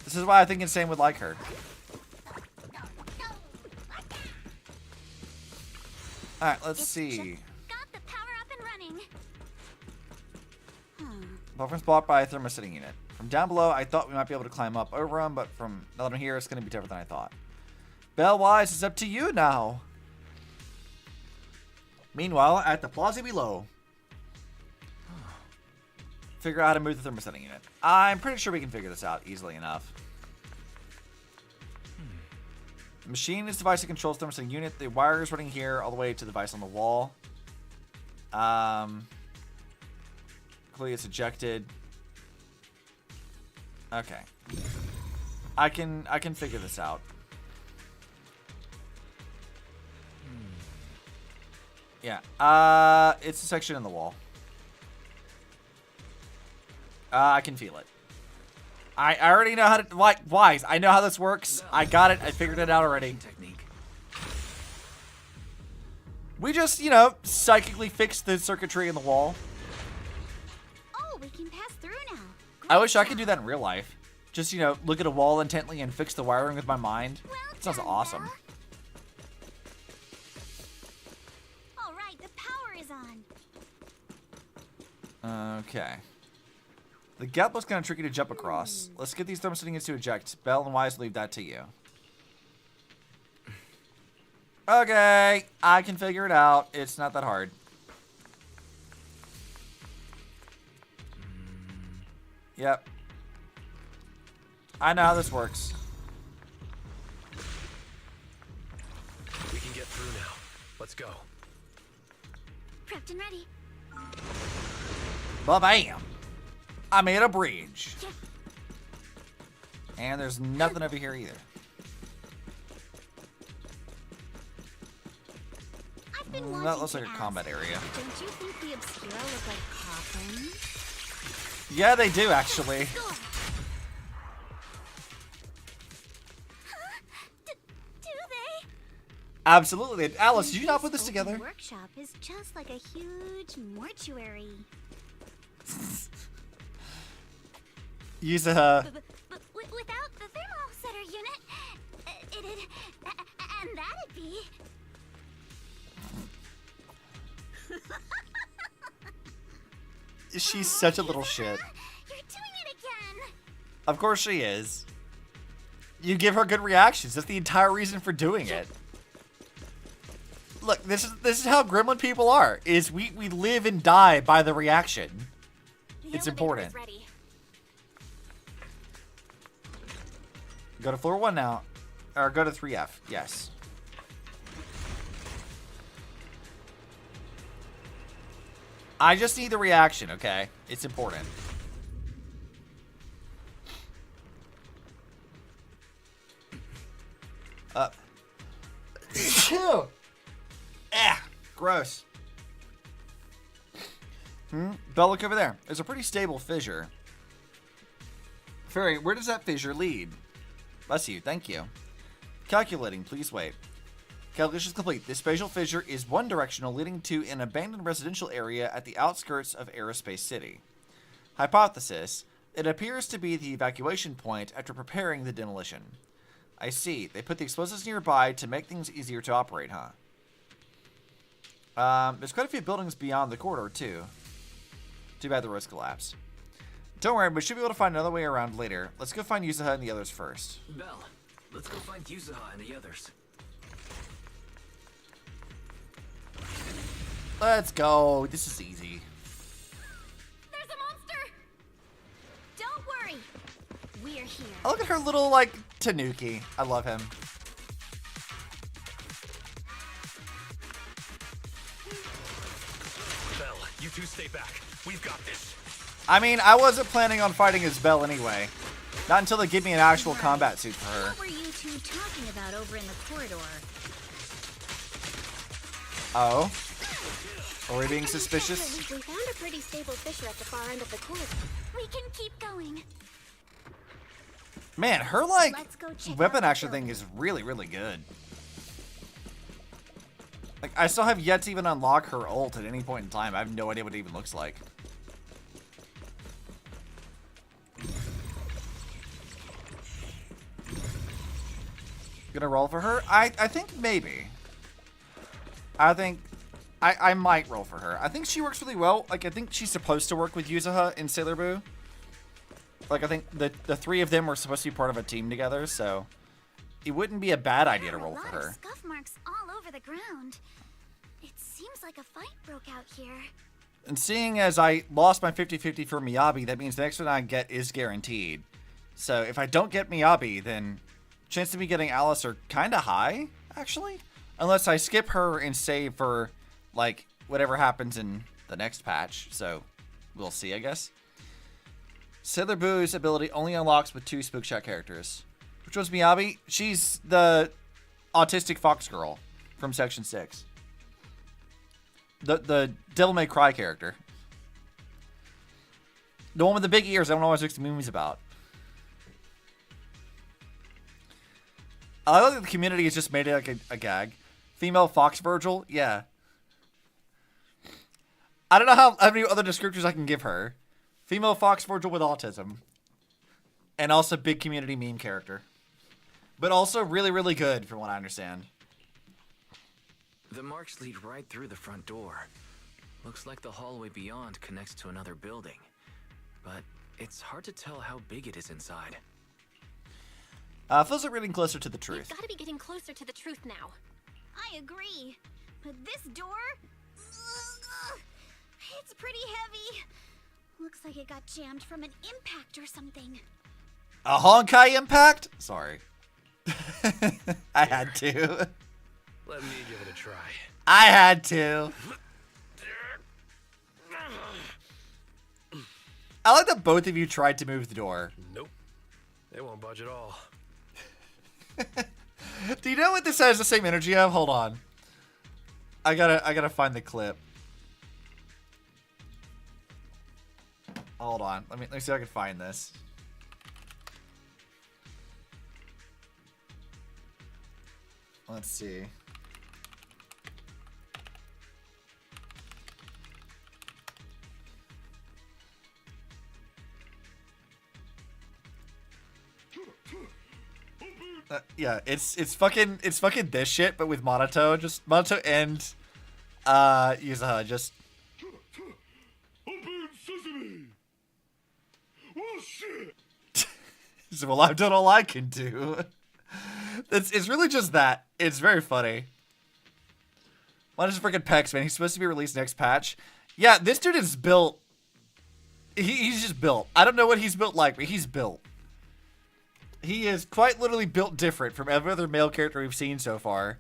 This is why I think Insane would like her. Alright, let's see. Got the power up and running. Platform's blocked by a thermosetting unit. From down below, I thought we might be able to climb up over them, but from now that I'm here, it's going to be tougher than I thought. Belle Wise, it's up to you now. Meanwhile, at the plaza below. Figure out how to move the thermosetting unit. I'm pretty sure we can figure this out easily enough. The machine is the device that controls the thermosetting unit. The wire is running here all the way to the device on the wall. Clearly it's ejected. Okay. I can figure this out. Yeah. It's a section in the wall. I can feel it. I already know how to, like, Wise, I know how this works. I got it. I figured it out already. We just, you know, psychically fixed the circuitry in the wall. Oh, we can pass through now. I wish I could do that in real life. Just, you know, look at a wall intently and fix the wiring with my mind. That sounds awesome. All right, the power is on. Okay. The gap looks kind of tricky to jump across. Let's get these thermosetting units to eject. Belle and Wise, leave that to you. Okay, I can figure it out. It's not that hard. Yep. I know how this works. We can get through now. Let's go. Prepped and ready. Ba-bam! I made a bridge. And there's nothing over here either. That looks like a combat area. Don't you think the Obscura look like coffins? Yeah, they do, actually. Do they? Absolutely. Alice, did you not put this together? Workshop is just like a huge mortuary. Use a... But without the thermosetter unit, it'd... and that'd be... She's such a little shit. You're doing it again. Of course she is. You give her good reactions. That's the entire reason for doing it. Look, this is how gremlin people are. Is we live and die by the reaction. It's important. Ready. Go to floor 1 now. Or go to 3F. Yes. I just need the reaction, okay? It's important. Up. Gross. Belle, look over there. There's a pretty stable fissure. Fairy, where does that fissure lead? Bless you, thank you. Calculating, please wait. Calculation complete. This spatial fissure is one directional, leading to an abandoned residential area at the outskirts of Aerospace City. Hypothesis. It appears to be the evacuation point after preparing the demolition. I see. They put the explosives nearby to make things easier to operate, huh? There's quite a few buildings beyond the corridor, too. Too bad the roads collapsed. Don't worry, we should be able to find another way around later. Let's go find Yuzuha and the others first. Belle, let's go find Yuzuha and the others. Let's go. This is easy. There's a monster! Don't worry. We're here. Oh, look at her little, like, Tanuki. I love him. You two stay back. We've got this. I mean, I wasn't planning on fighting as Belle anyway. Not until they give me an actual combat suit for her. What were you two talking about over in the corridor? Oh? Are we being suspicious? We found a pretty stable fissure at the far end of the corridor. We can keep going. Man, her, like, Let's go check weapon out the action thing is really, really good. Like, I still have yet to even unlock her ult at any point in time. I have no idea what it even looks like. Gonna roll for her? I think maybe. I might roll for her. I think she works really well. Like, I think she's supposed to work with Yuzuha in Sailor Boo. Like, I think the three of them were supposed to be part of a team together, so it wouldn't be a bad idea to roll for her. Scuff marks all over the ground. It seems like a fight broke out here. And seeing as I lost my 50-50 for Miyabi, that means the next one I get is guaranteed. So if I don't get Miyabi, then chance of me getting Alice are kind of high, actually. Unless I skip her and save for, like, whatever happens in the next patch. So we'll see, I guess. Sailor Boo's ability only unlocks with 2 Spookshot characters. Which one's Miyabi? She's the autistic fox girl from Section 6. The Devil May Cry character. The one with the big ears I don't always makes the movies about. I love that the community has just made it like a gag. Female Fox Virgil? Yeah. I don't know how many other descriptors I can give her. Female Fox Virgil with autism. And also big community meme character. But also really, really good from what I understand. The marks lead right through the front door. Looks like the hallway beyond connects to another building. But it's hard to tell how big it is inside. Feels like reading closer to the truth. We've got to be getting closer to the truth now. I agree. But this door? It's pretty heavy. Looks like it got jammed from an impact or something. A Honkai impact? Sorry. I had to. Let me give it a try. I had to. I like that both of you tried to move the door. Nope. They won't budge at all. Do you know what this has the same energy of? Hold on. I gotta find the clip. Hold on. Let me see if I can find this. Let's see. Yeah, it's fucking this shit, but with Monato. Just Monato and Yuzuha. Just Open sesame. Oh shit. so, well, I've done all I can do. It's really just that. It's very funny. Mona's freaking pecs, man. He's supposed to be released next patch. Yeah, this dude is built. He's just built. I don't know what he's built like, but he's built. He is quite literally built different from every other male character we've seen so far.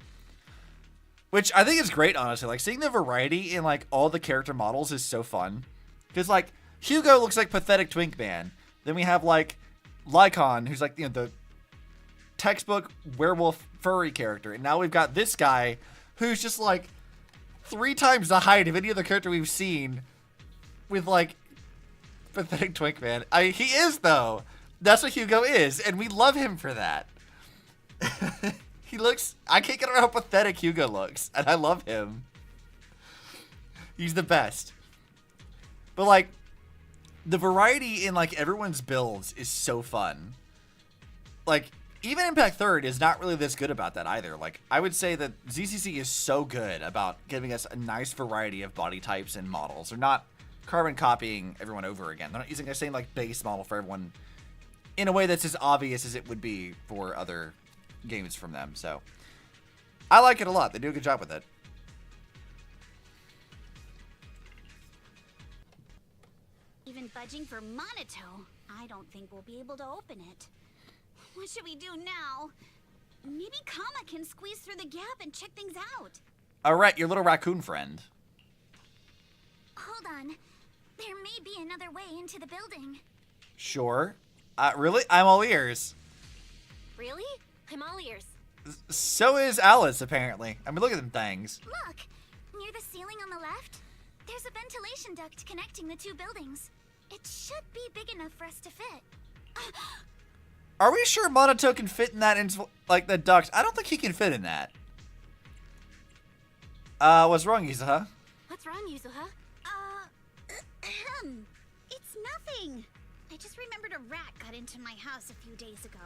Which I think is great, honestly. Like, seeing the variety in, like, all the character models is so fun. Because, like, Hugo looks like pathetic twink man. Then we have, like, Lycon, who's, like, you know, the textbook werewolf furry character. And now we've got this guy who's just, like, 3 times the height of any other character we've seen with, like, pathetic twink man. He is, though. That's what Hugo is, and we love him for that. He looks... I can't get over how pathetic Hugo looks, and I love him. He's the best. But, like, the variety in, like, everyone's builds is so fun. Like, even Impact 3rd is not really this good about that either. Like, I would say that ZZZ is so good about giving us a nice variety of body types and models. They're not carbon copying everyone over again. They're not using the same, like, base model for everyone in a way that's as obvious as it would be for other games from them. So I like it a lot. They do a good job with it. Even budging for Monato, I don't think we'll be able to open it. What should we do now? Maybe Kama can squeeze through the gap and check things out. All right, your little raccoon friend. Hold on. one. There may be another way into the building. Sure. Really? I'm all ears. Really? I'm all ears. So is Alice, apparently. I mean, look at them things. Look! Near the ceiling on the left, there's a ventilation duct connecting the two buildings. It should be big enough for us to fit. Are we sure Monato can fit in that, like, the duct? I don't think he can fit in that. What's wrong, Yuzuha? What's wrong, Yuzuha? It's nothing. I just remembered a rat got into my house a few days ago.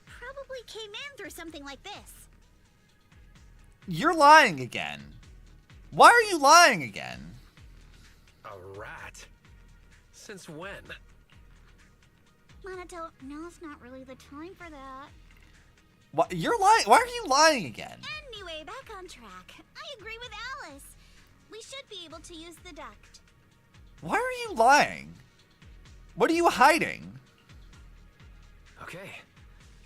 Probably came in through something like this. You're lying again. Why are you lying again? A rat? Since when? Monato, now's not really the time for that. What? You're lying? Why are you lying again? Anyway, back on track. I agree with Alice. We should be able to use the duct. Why are you lying? What are you hiding? Okay.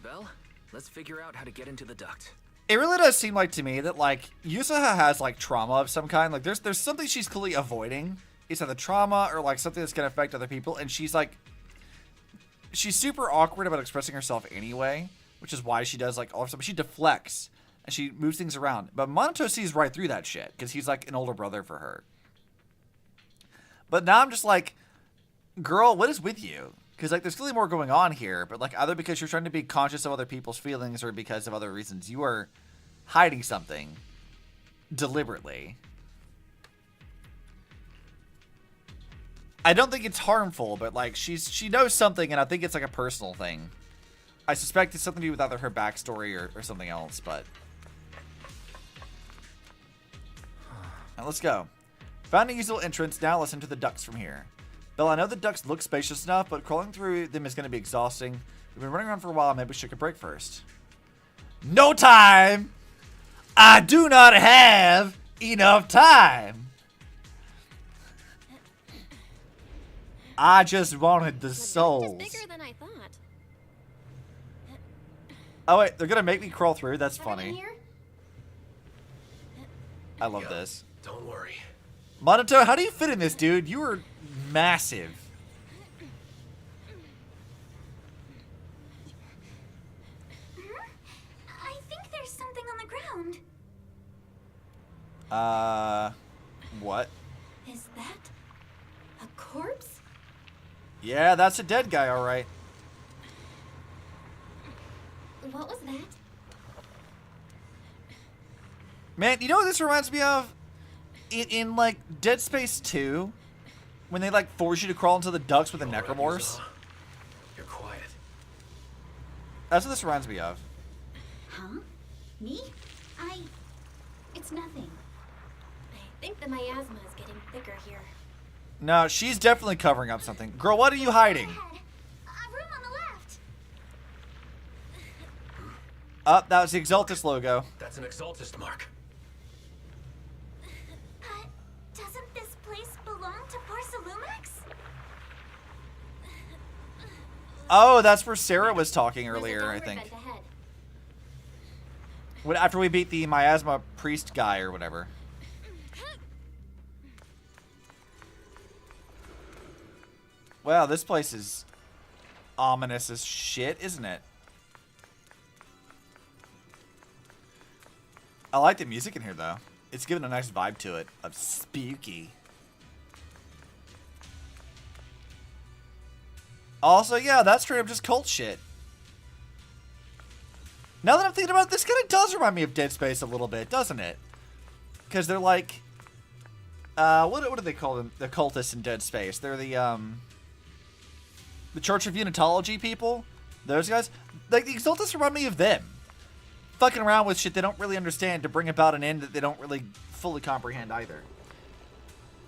Belle, let's figure out how to get into the duct. It really does seem like to me that, like, Yuzuha has, like, trauma of some kind. Like, there's something she's clearly avoiding. It's either trauma or, like, something that's going to affect other people. And she's, like, she's super awkward about expressing herself anyway, which is why she does, like, all of stuff. She deflects and she moves things around. But Monato sees right through that shit because he's, like, an older brother for her. But now I'm just like, girl, what is with you? Because, like, there's clearly more going on here, but, like, either because you're trying to be conscious of other people's feelings or because of other reasons, you are hiding something deliberately. I don't think it's harmful, but, like, she knows something, and I think it's, like, a personal thing. I suspect it's something to do with either her backstory or something else, but... Now, let's go. Found a useful entrance, now let's enter the ducts from here. Belle, I know the ducts look spacious enough, but crawling through them is going to be exhausting. We've been running around for a while, maybe we should take a break first. No time! I do not have enough time! I just wanted the souls. It's bigger than I thought. Oh wait, they're going to make me crawl through? That's Something in funny. here? I love this. Don't worry. Monato, how do you fit in this, dude? You are massive. I think there's something on the ground. What? Is that a corpse? Yeah, that's a dead guy, alright. What was that? Man, you know what this reminds me of? In like, Dead Space 2, when they, like, force you to crawl into the ducts with the necromorphs. You're quiet. That's what this reminds me of. Huh? Me? It's nothing. I think the miasma is getting thicker here. No, she's definitely covering up something. Girl, what are you hiding? A room on the left. Up, that was the Exaltus logo. That's an Exaltus mark. Doesn't this place belong to Porcelumex? Oh, that's where Sarah was talking earlier, I think. After we beat the miasma priest guy or whatever. Wow, this place is ominous as shit, isn't it? I like the music in here, though. It's giving a nice vibe to it of spooky. Also, yeah, that's straight up just cult shit. Now that I'm thinking about it, this kind of does remind me of Dead Space a little bit, doesn't it? Because they're like... what do they call them? The cultists in Dead Space. They're the Church of Unitology people. Those guys. Like, the Exaltus remind me of them. Fucking around with shit they don't really understand to bring about an end that they don't really fully comprehend either.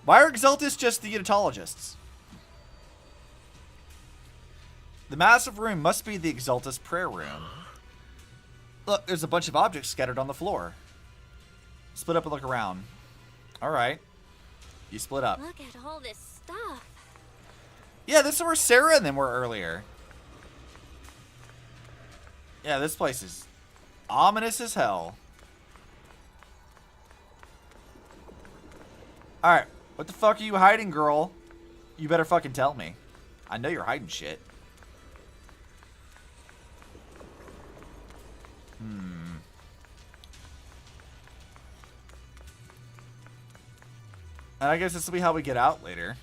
Why are Exaltus just the Unitologists? The massive room must be the Exaltus prayer room. Look, there's a bunch of objects scattered on the floor. Split up and look around. Alright. You split up. Look at all this stuff. Yeah, this is where Sarah and them were earlier. Yeah, this place is ominous as hell. Alright. What the fuck are you hiding, girl? You better fucking tell me. I know you're hiding shit. And I guess this will be how we get out later.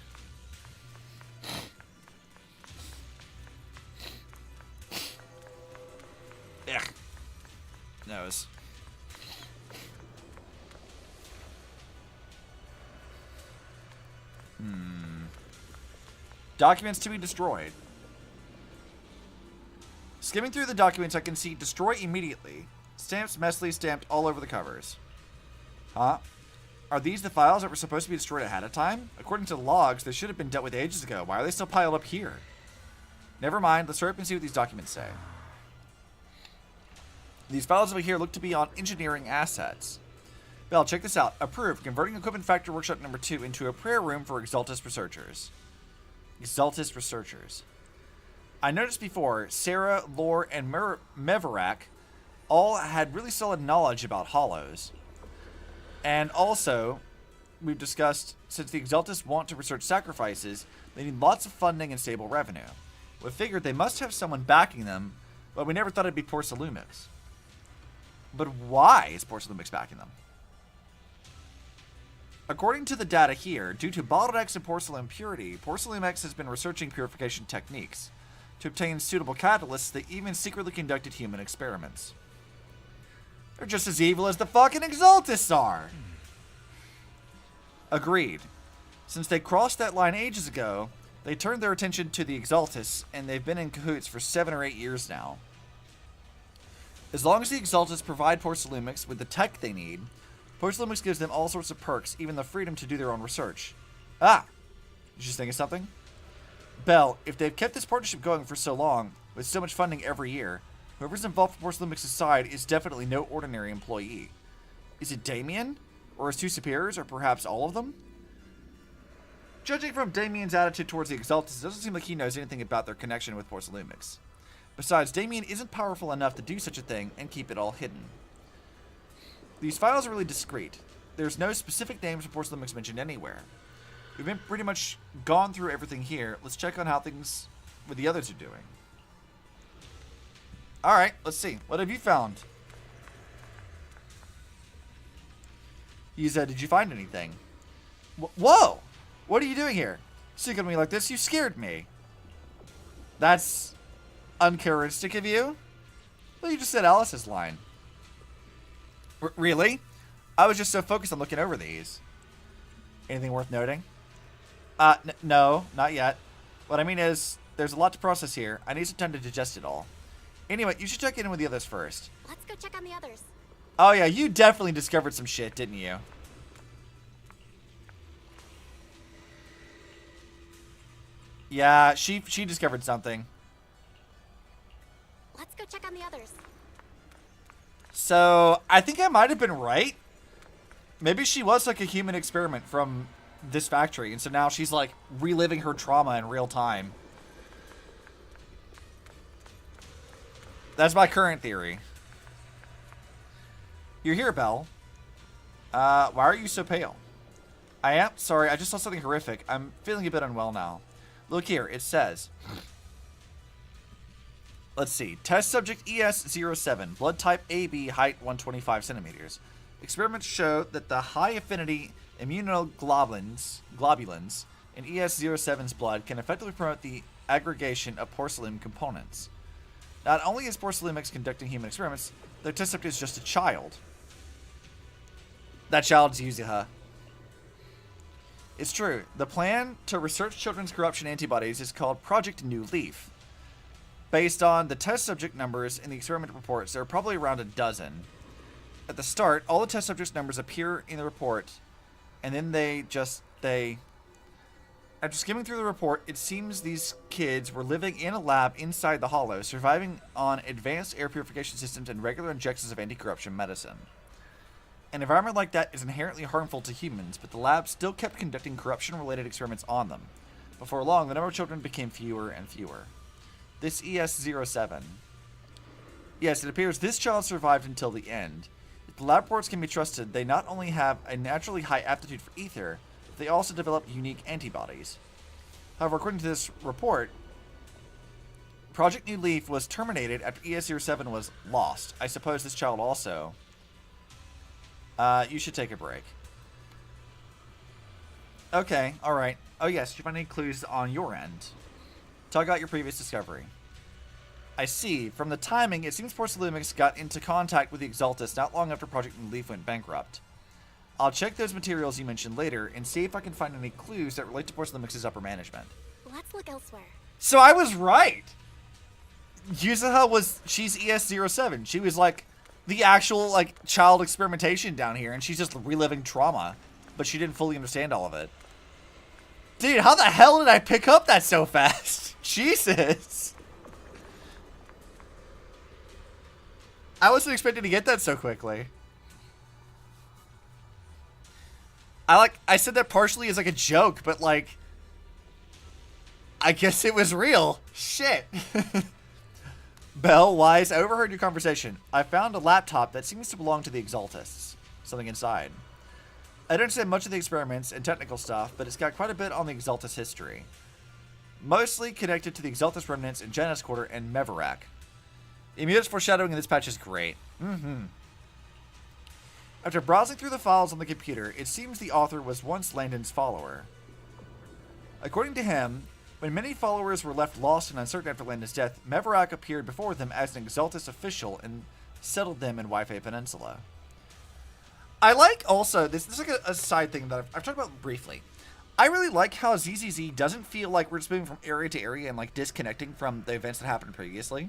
Ugh. Nose. Documents to be destroyed. Skimming through the documents, I can see destroy immediately. Stamps messily stamped all over the covers. Huh? Are these the files that were supposed to be destroyed ahead of time? According to the logs, they should have been dealt with ages ago. Why are they still piled up here? Never mind, let's hurry up and see what these documents say. These files over here look to be on engineering assets. Bell, check this out. Approved. Converting Equipment Factory Workshop number 2 into a prayer room for Exaltus researchers. Exaltus researchers. I noticed before, Sarah, Lore, and Meverak all had really solid knowledge about hollows. And also, we've discussed, since the Exaltus want to research sacrifices, they need lots of funding and stable revenue. We figured they must have someone backing them, but we never thought it'd be Porcelumix. But why is Porcelumix backing them? According to the data here, due to bottlenecks in porcelain purity, Porcelumix has been researching purification techniques. To obtain suitable catalysts, they even secretly conducted human experiments. They're just as evil as the fucking Exaltus are! Agreed. Since they crossed that line ages ago, they turned their attention to the Exaltus, and they've been in cahoots for 7 or 8 years now. As long as the Exaltus provide Porcelumix with the tech they need, Porcelumix gives them all sorts of perks, even the freedom to do their own research. Ah! Did you just think of something? Bell, if they've kept this partnership going for so long, with so much funding every year, whoever's involved from Porcelumix's side is definitely no ordinary employee. Is it Damien? Or his 2 superiors? Or perhaps all of them? Judging from Damien's attitude towards the Exaltus, it doesn't seem like he knows anything about their connection with Porcelumix. Besides, Damien isn't powerful enough to do such a thing and keep it all hidden. These files are really discreet. There's no specific names of Porcelumix mentioned anywhere. We've been pretty much gone through everything here. Let's check on how things with the others are doing. Alright, let's see. What have you found? Yuza, did you find anything? Whoa! What are you doing here? Sneaking at me like this? You scared me. That's uncharacteristic of you? Well, you just said Alice's line. Really? I was just so focused on looking over these. Anything worth noting? No, not yet. What I mean is, there's a lot to process here. I need some time to digest it all. Anyway, you should check in with the others first. Let's go check on the others. Oh yeah, you definitely discovered some shit, didn't you? Yeah, she discovered something. Let's go check on the others. So, I think I might have been right. Maybe she was like a human experiment from this factory, and so now she's like reliving her trauma in real time. That's my current theory. You're here, Belle. Why are you so pale? I am sorry, I just saw something horrific. I'm feeling a bit unwell now. Look here, it says... Let's see. Test subject ES-07, blood type AB, height 125 centimeters. Experiments show that the high affinity immunoglobulins in ES-07's blood can effectively promote the aggregation of porcelain components. Not only is Porcelumix conducting human experiments, their test subject is just a child. That child is Yuzuha. It's true. The plan to research children's corruption antibodies is called Project New Leaf. Based on the test subject numbers in the experiment reports, there are probably around a dozen. At the start, all the test subjects' numbers appear in the report, and then after skimming through the report, it seems these kids were living in a lab inside the hollow, surviving on advanced air purification systems and regular injections of anti-corruption medicine. An environment like that is inherently harmful to humans, but the lab still kept conducting corruption-related experiments on them. Before long, the number of children became fewer and fewer. This ES-07. Yes, it appears this child survived until the end. If the lab reports can be trusted, they not only have a naturally high aptitude for ether, They also developed unique antibodies. However, according to this report, Project New Leaf was terminated after ES-07 was lost. I suppose this child also. You should take a break. Okay, alright. Oh yes, did you find any clues on your end? Talk about your previous discovery. I see. From the timing, it seems Porcelumix got into contact with the Exaltus not long after Project New Leaf went bankrupt. I'll check those materials you mentioned later and see if I can find any clues that relate to Porcelumix's upper management. Let's look elsewhere. So I was right! Yuzuha she's ES-07. She was like the actual like child experimentation down here, and she's just reliving trauma, but she didn't fully understand all of it. Dude, how the hell did I pick up that so fast? Jesus. I wasn't expecting to get that so quickly. I said that partially as like a joke, but like I guess it was real. Shit. Belle, Wise, I overheard your conversation. I found a laptop that seems to belong to the Exaltists. Something inside. I don't understand much of the experiments and technical stuff, but it's got quite a bit on the Exaltus history. Mostly connected to the Exaltus remnants in Janus Quarter and Mevarak. The immediate foreshadowing in this patch is great. After browsing through the files on the computer, it seems the author was once Landon's follower. According to him, when many followers were left lost and uncertain after Landon's death, Mevarak appeared before them as an Exaltus official and settled them in Wi-Fi Peninsula. I like also, this is like a side thing that I've talked about briefly. I really like how ZZZ doesn't feel like we're just moving from area to area and like disconnecting from the events that happened previously.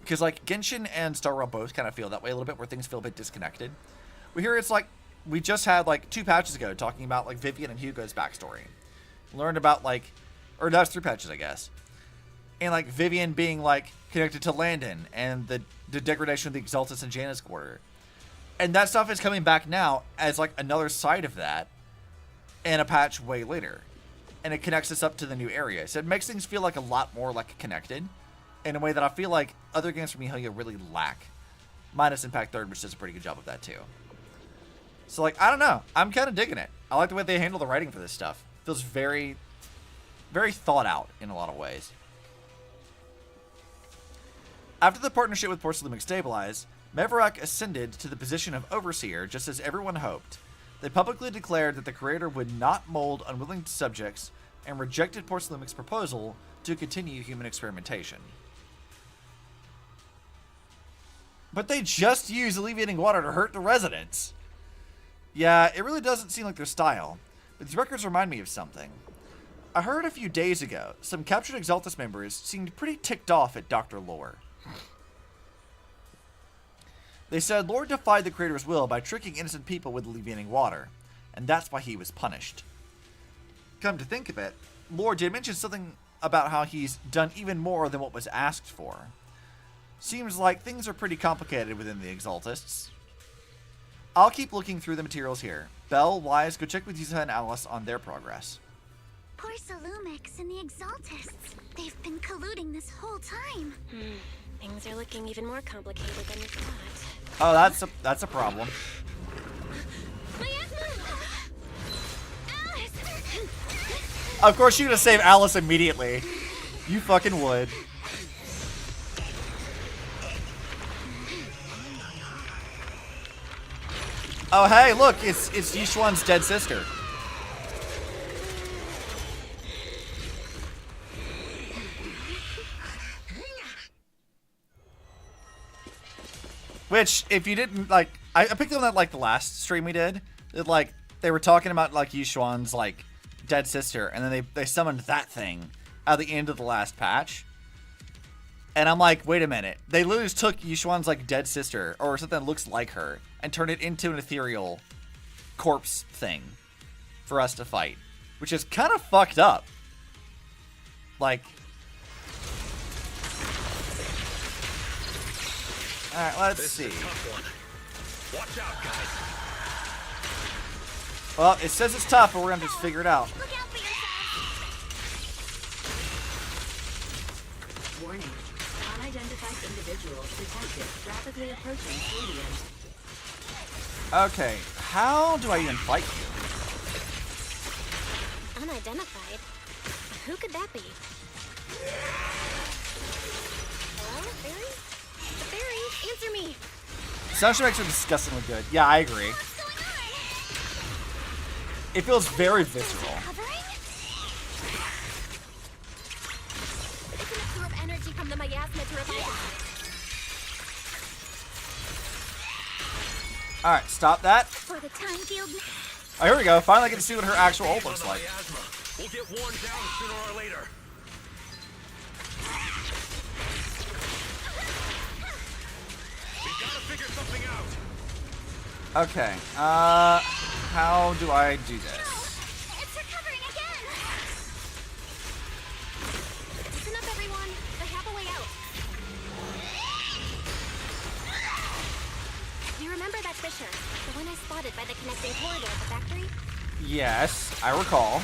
Because like Genshin and Star Rail both kind of feel that way a little bit, where things feel a bit disconnected. We hear it's like, we just had like 2 patches ago talking about like Vivian and Hugo's backstory. Learned about like, or that's 3 patches I guess. And like Vivian being like connected to Landon and the degradation of the Exaltus and Janus Quarter. And that stuff is coming back now as like another side of that in a patch way later. And it connects us up to the new area. So it makes things feel like a lot more like connected in a way that I feel like other games from Mihoyo really lack. Minus Impact Third, which does a pretty good job of that too. So like, I don't know. I'm kind of digging it. I like the way they handle the writing for this stuff. Feels very, very thought out in a lot of ways. After the partnership with Porcelumix stabilized, Mevarak ascended to the position of Overseer just as everyone hoped. They publicly declared that the creator would not mold unwilling subjects and rejected Porcelumix's proposal to continue human experimentation. But they just use alleviating water to hurt the residents. Yeah, it really doesn't seem like their style, but these records remind me of something. I heard a few days ago, some captured Exaltus members seemed pretty ticked off at Dr. Lore. They said Lore defied the creator's will by tricking innocent people with alleviating water, and that's why he was punished. Come to think of it, Lore did mention something about how he's done even more than what was asked for. Seems like things are pretty complicated within the Exaltists. I'll keep looking through the materials here. Belle, Wise, go check with Yuzuha and Alice on their progress. Porcelumix and the Exaltists. They've been colluding this whole time. Things are looking even more complicated than we thought. Oh, that's a problem. Of course you're gonna save Alice immediately. You fucking would. Oh hey, look, it's Yishuan's dead sister. Which, if you didn't, like, I picked up on that, like, the last stream we did. That, like, they were talking about, like, Yishuan's, like, dead sister, and then they summoned that thing at the end of the last patch. And I'm like, wait a minute. They literally just took Yishuan's, like, dead sister, or something that looks like her, and turned it into an ethereal corpse thing for us to fight. Which is kind of fucked up. Like... Alright, let's see. Watch out, guys. Well, it says it's tough, but we're gonna just figure it out. Warning. Unidentified individuals detected rapidly approaching Radiant. Okay, how do I even fight you? Unidentified? Who could that be? Hello, Fairy? Fairy, answer me! Sound effects are disgustingly good. Yeah, I agree. It feels very visceral. It's an absorb energy from the miasma to revive it. Alright, stop that. For the time field. Oh, here we go. Finally, I get to see what her actual ult looks like. We'll get worn down sooner or later. We gotta figure something out. Okay. How do I do this? It's recovering again! Listen up, everyone. I have a way out. Do you remember that fissure? The one I spotted by the connecting corridor at the factory? Yes, I recall.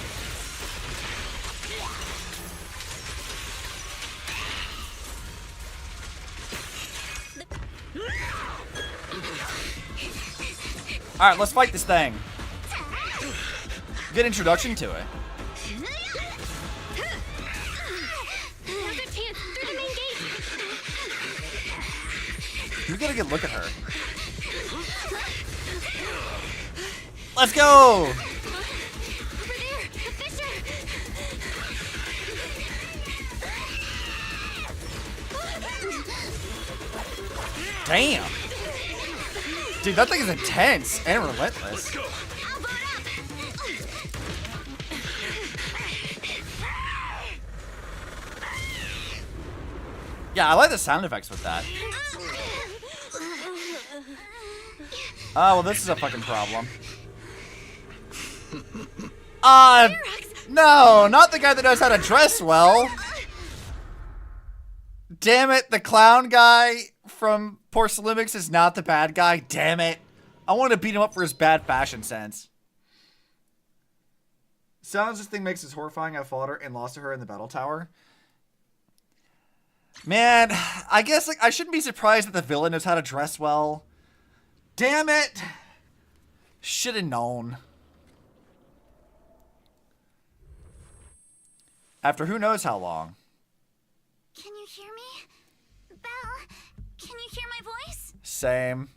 Alright, let's fight this thing. Good introduction to it. Now's our chance through the main gate! You get a good look at her. Let's go! Over there! The fissure! Damn! Dude, that thing is intense and relentless. Yeah, I like the sound effects with that. Oh, well, this is a fucking problem. No, not the guy that knows how to dress well. Damn it, the clown guy from Porcelumix is not the bad guy. Damn it. I want to beat him up for his bad fashion sense. Sounds this thing makes us horrifying. I fought her and lost to her in the battle tower. Man, I guess like I shouldn't be surprised that the villain knows how to dress well. Damn it. Should have known. After who knows how long. Can you hear me? Belle, can you hear my voice? Same.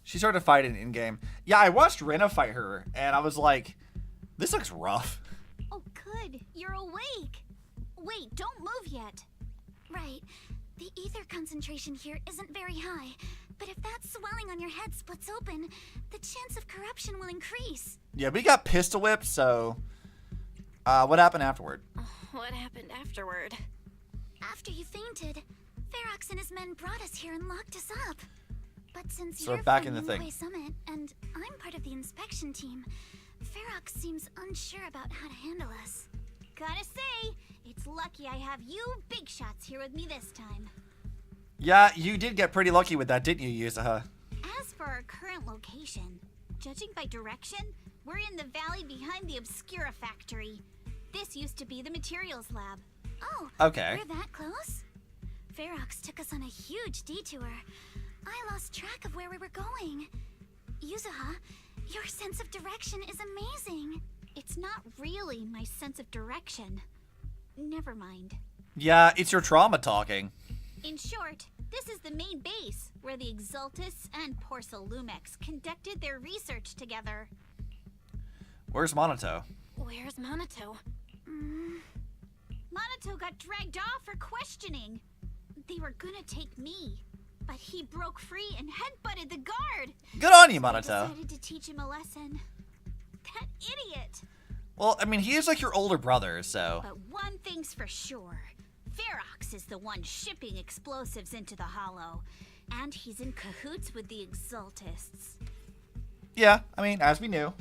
She started fighting in-game. Yeah, I watched Rena fight her, and I was like, this looks rough. Oh, good. You're awake. Wait, don't move yet. Right. The ether concentration here isn't very high, but if that swelling on your head splits open, the chance of corruption will increase. Yeah, we got pistol whipped, so... what happened afterward? What happened afterward? After you fainted, Ferox and his men brought us here and locked us up. But since So you're back from in the thing. Moonway Summit and I'm part of the inspection team, Ferox seems unsure about how to handle us. Gotta say, it's lucky I have you big shots here with me this time. Yeah, you did get pretty lucky with that, didn't you, Yuzuha? As for our current location, judging by direction, we're in the valley behind the Obscura factory. This used to be the materials lab. Oh, Okay. we're that close? Ferox took us on a huge detour. I lost track of where we were going. Yuzuha, your sense of direction is amazing. It's not really my sense of direction. Never mind. Yeah, it's your trauma talking. In short, this is the main base, where the Exaltus and Porcelumix conducted their research together. Where's Monato? Where's Monato? Monato got dragged off for questioning. They were gonna take me, but he broke free and headbutted the guard. Good on you, I Monato. decided to teach him a lesson. That idiot. Well, I mean, he is like your older brother, so... But one thing's for sure. Ferox is the one shipping explosives into the Hollow, and he's in cahoots with the Exaltists. Yeah, I mean, as we knew.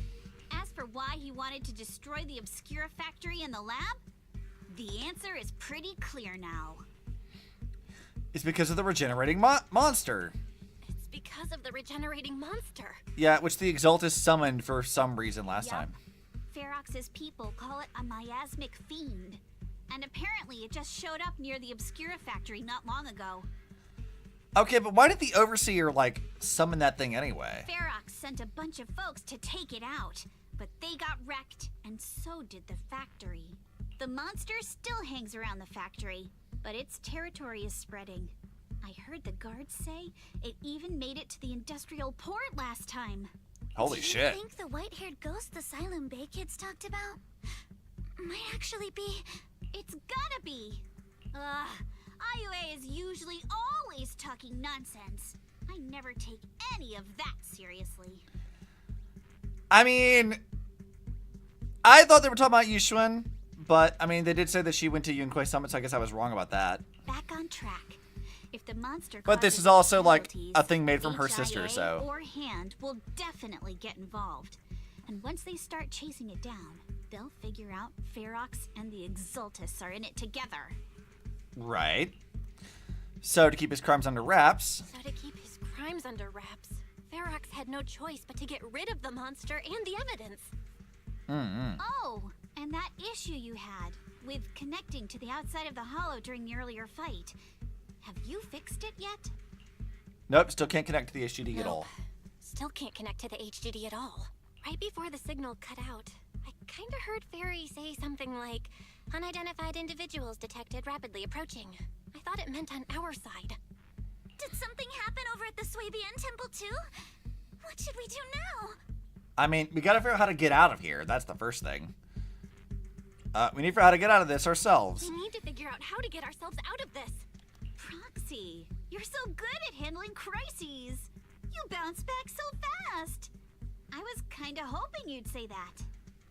As for why he wanted to destroy the Obscura factory and the lab, the answer is pretty clear now. It's because of the regenerating monster. It's because of the regenerating monster. Yeah, which the Exaltus summoned for some reason last Yup. time. Ferox's people call it a miasmic fiend. And apparently it just showed up near the Obscura factory not long ago. Okay, but why did the Overseer, like, summon that thing anyway? Ferox sent a bunch of folks to take it out. But they got wrecked, and so did the factory. The monster still hangs around the factory, but its territory is spreading. I heard the guards say it even made it to the industrial port last time. Holy shit. Do you think the white-haired ghost the Asylum Bay kids talked about might actually be... It's gotta be. IUA is usually always talking nonsense. I never take any of that seriously. I mean, I thought they were talking about Yuxuan, but I mean, they did say that she went to Yunquei Summit, so I guess I was wrong about that. Back on track. If the monster But this causes is also like casualties, a thing made from her HIA sister, so. or Hand will definitely get involved. And once they start chasing it down, they'll figure out Ferox and the Exultus are in it together. Right. So to keep his crimes under wraps. So to keep his crimes under wraps, Ferox had no choice but to get rid of the monster and the evidence. Oh, and that issue you had with connecting to the outside of the hollow during the earlier fight. Have you fixed it yet? Nope, still can't connect to the HDD at all. Still can't connect to the HDD at all. Right before the signal cut out, I kinda heard Fairy say something like, unidentified individuals detected rapidly approaching. I thought it meant on our side. Did something happen over at the Swabian Temple too? What should we do now? I mean, we gotta figure out how to get out of here. That's the first thing. We need to figure out how to get out of this ourselves. We need to figure out how to get ourselves out of this. Proxy, you're so good at handling crises. You bounce back so fast. I was kinda hoping you'd say that.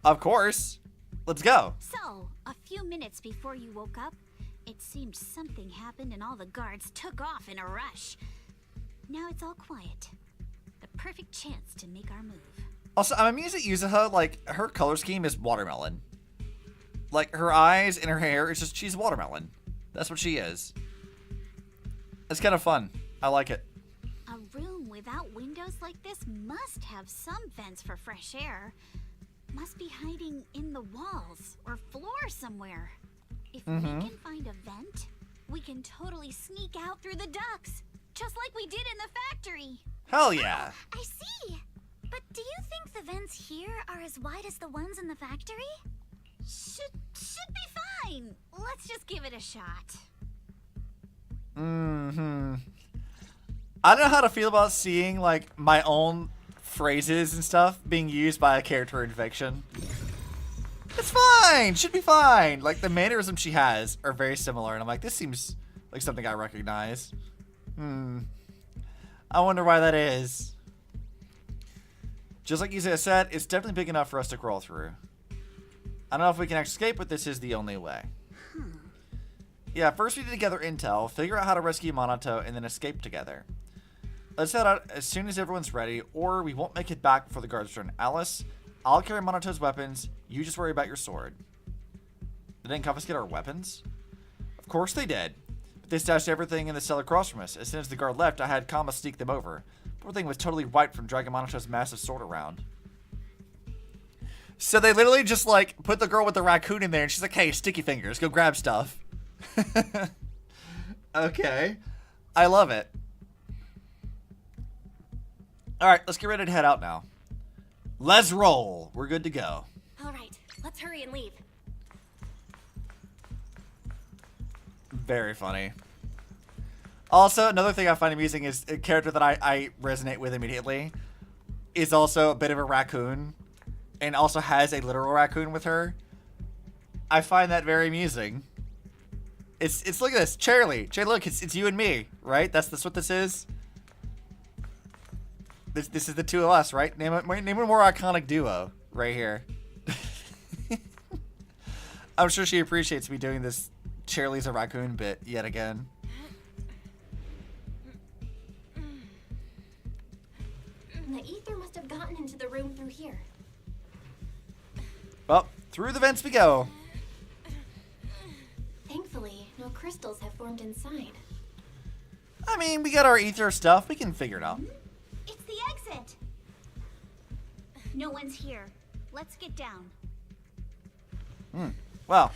Of course. Let's go. So, a few minutes before you woke up, it seemed something happened and all the guards took off in a rush. Now it's all quiet. The perfect chance to make our move. Also, I'm amused at Yuzuha, like, her color scheme is watermelon. Like, her eyes and her hair, it's just, she's watermelon. That's what she is. It's kind of fun. I like it. A room without windows like this must have some vents for fresh air. Must be hiding in the walls or floor somewhere. If we can find a vent, we can totally sneak out through the ducts, just like we did in the factory. Hell yeah. I see. But do you think the vents here are as wide as the ones in the factory? Should be fine. Let's just give it a shot. I don't know how to feel about seeing, like, my own phrases and stuff being used by a character in fiction. It's fine. Should be fine. Like, the mannerisms she has are very similar, and I'm like, this seems like something I recognize. I wonder why that is. Just like Yuzuha said, it's definitely big enough for us to crawl through. I don't know if we can escape, but this is the only way. Yeah, first we need to gather intel, figure out how to rescue Monato, and then escape together. Let's head out as soon as everyone's ready, or we won't make it back before the guards return. Alice, I'll carry Monato's weapons. You just worry about your sword. They didn't confiscate our weapons? Of course they did. But they stashed everything in the cell across from us. As soon as the guard left, I had Kama sneak them over. Poor thing was totally wiped from dragging Monato's massive sword around. So they literally just, like, put the girl with the raccoon in there, and she's like, hey, sticky fingers, go grab stuff. Okay. I love it. Alright, let's get ready to head out now. Let's roll. We're good to go. All right, let's hurry and leave. Very funny. Also, another thing I find amusing is a character that I resonate with immediately is also a bit of a raccoon and also has a literal raccoon with her. I find that very amusing. It's look at this, Charlie, look, it's you and me, right? That's what this is. This is the two of us, right? Name a more iconic duo right here. I'm sure she appreciates me doing this Charlie's a raccoon bit yet again. The ether must have gotten into the room through here. Well, through the vents we go. Thankfully, no crystals have formed inside. I mean, we got our ether stuff. We can figure it out. It's the exit. No one's here. Let's get down. Well.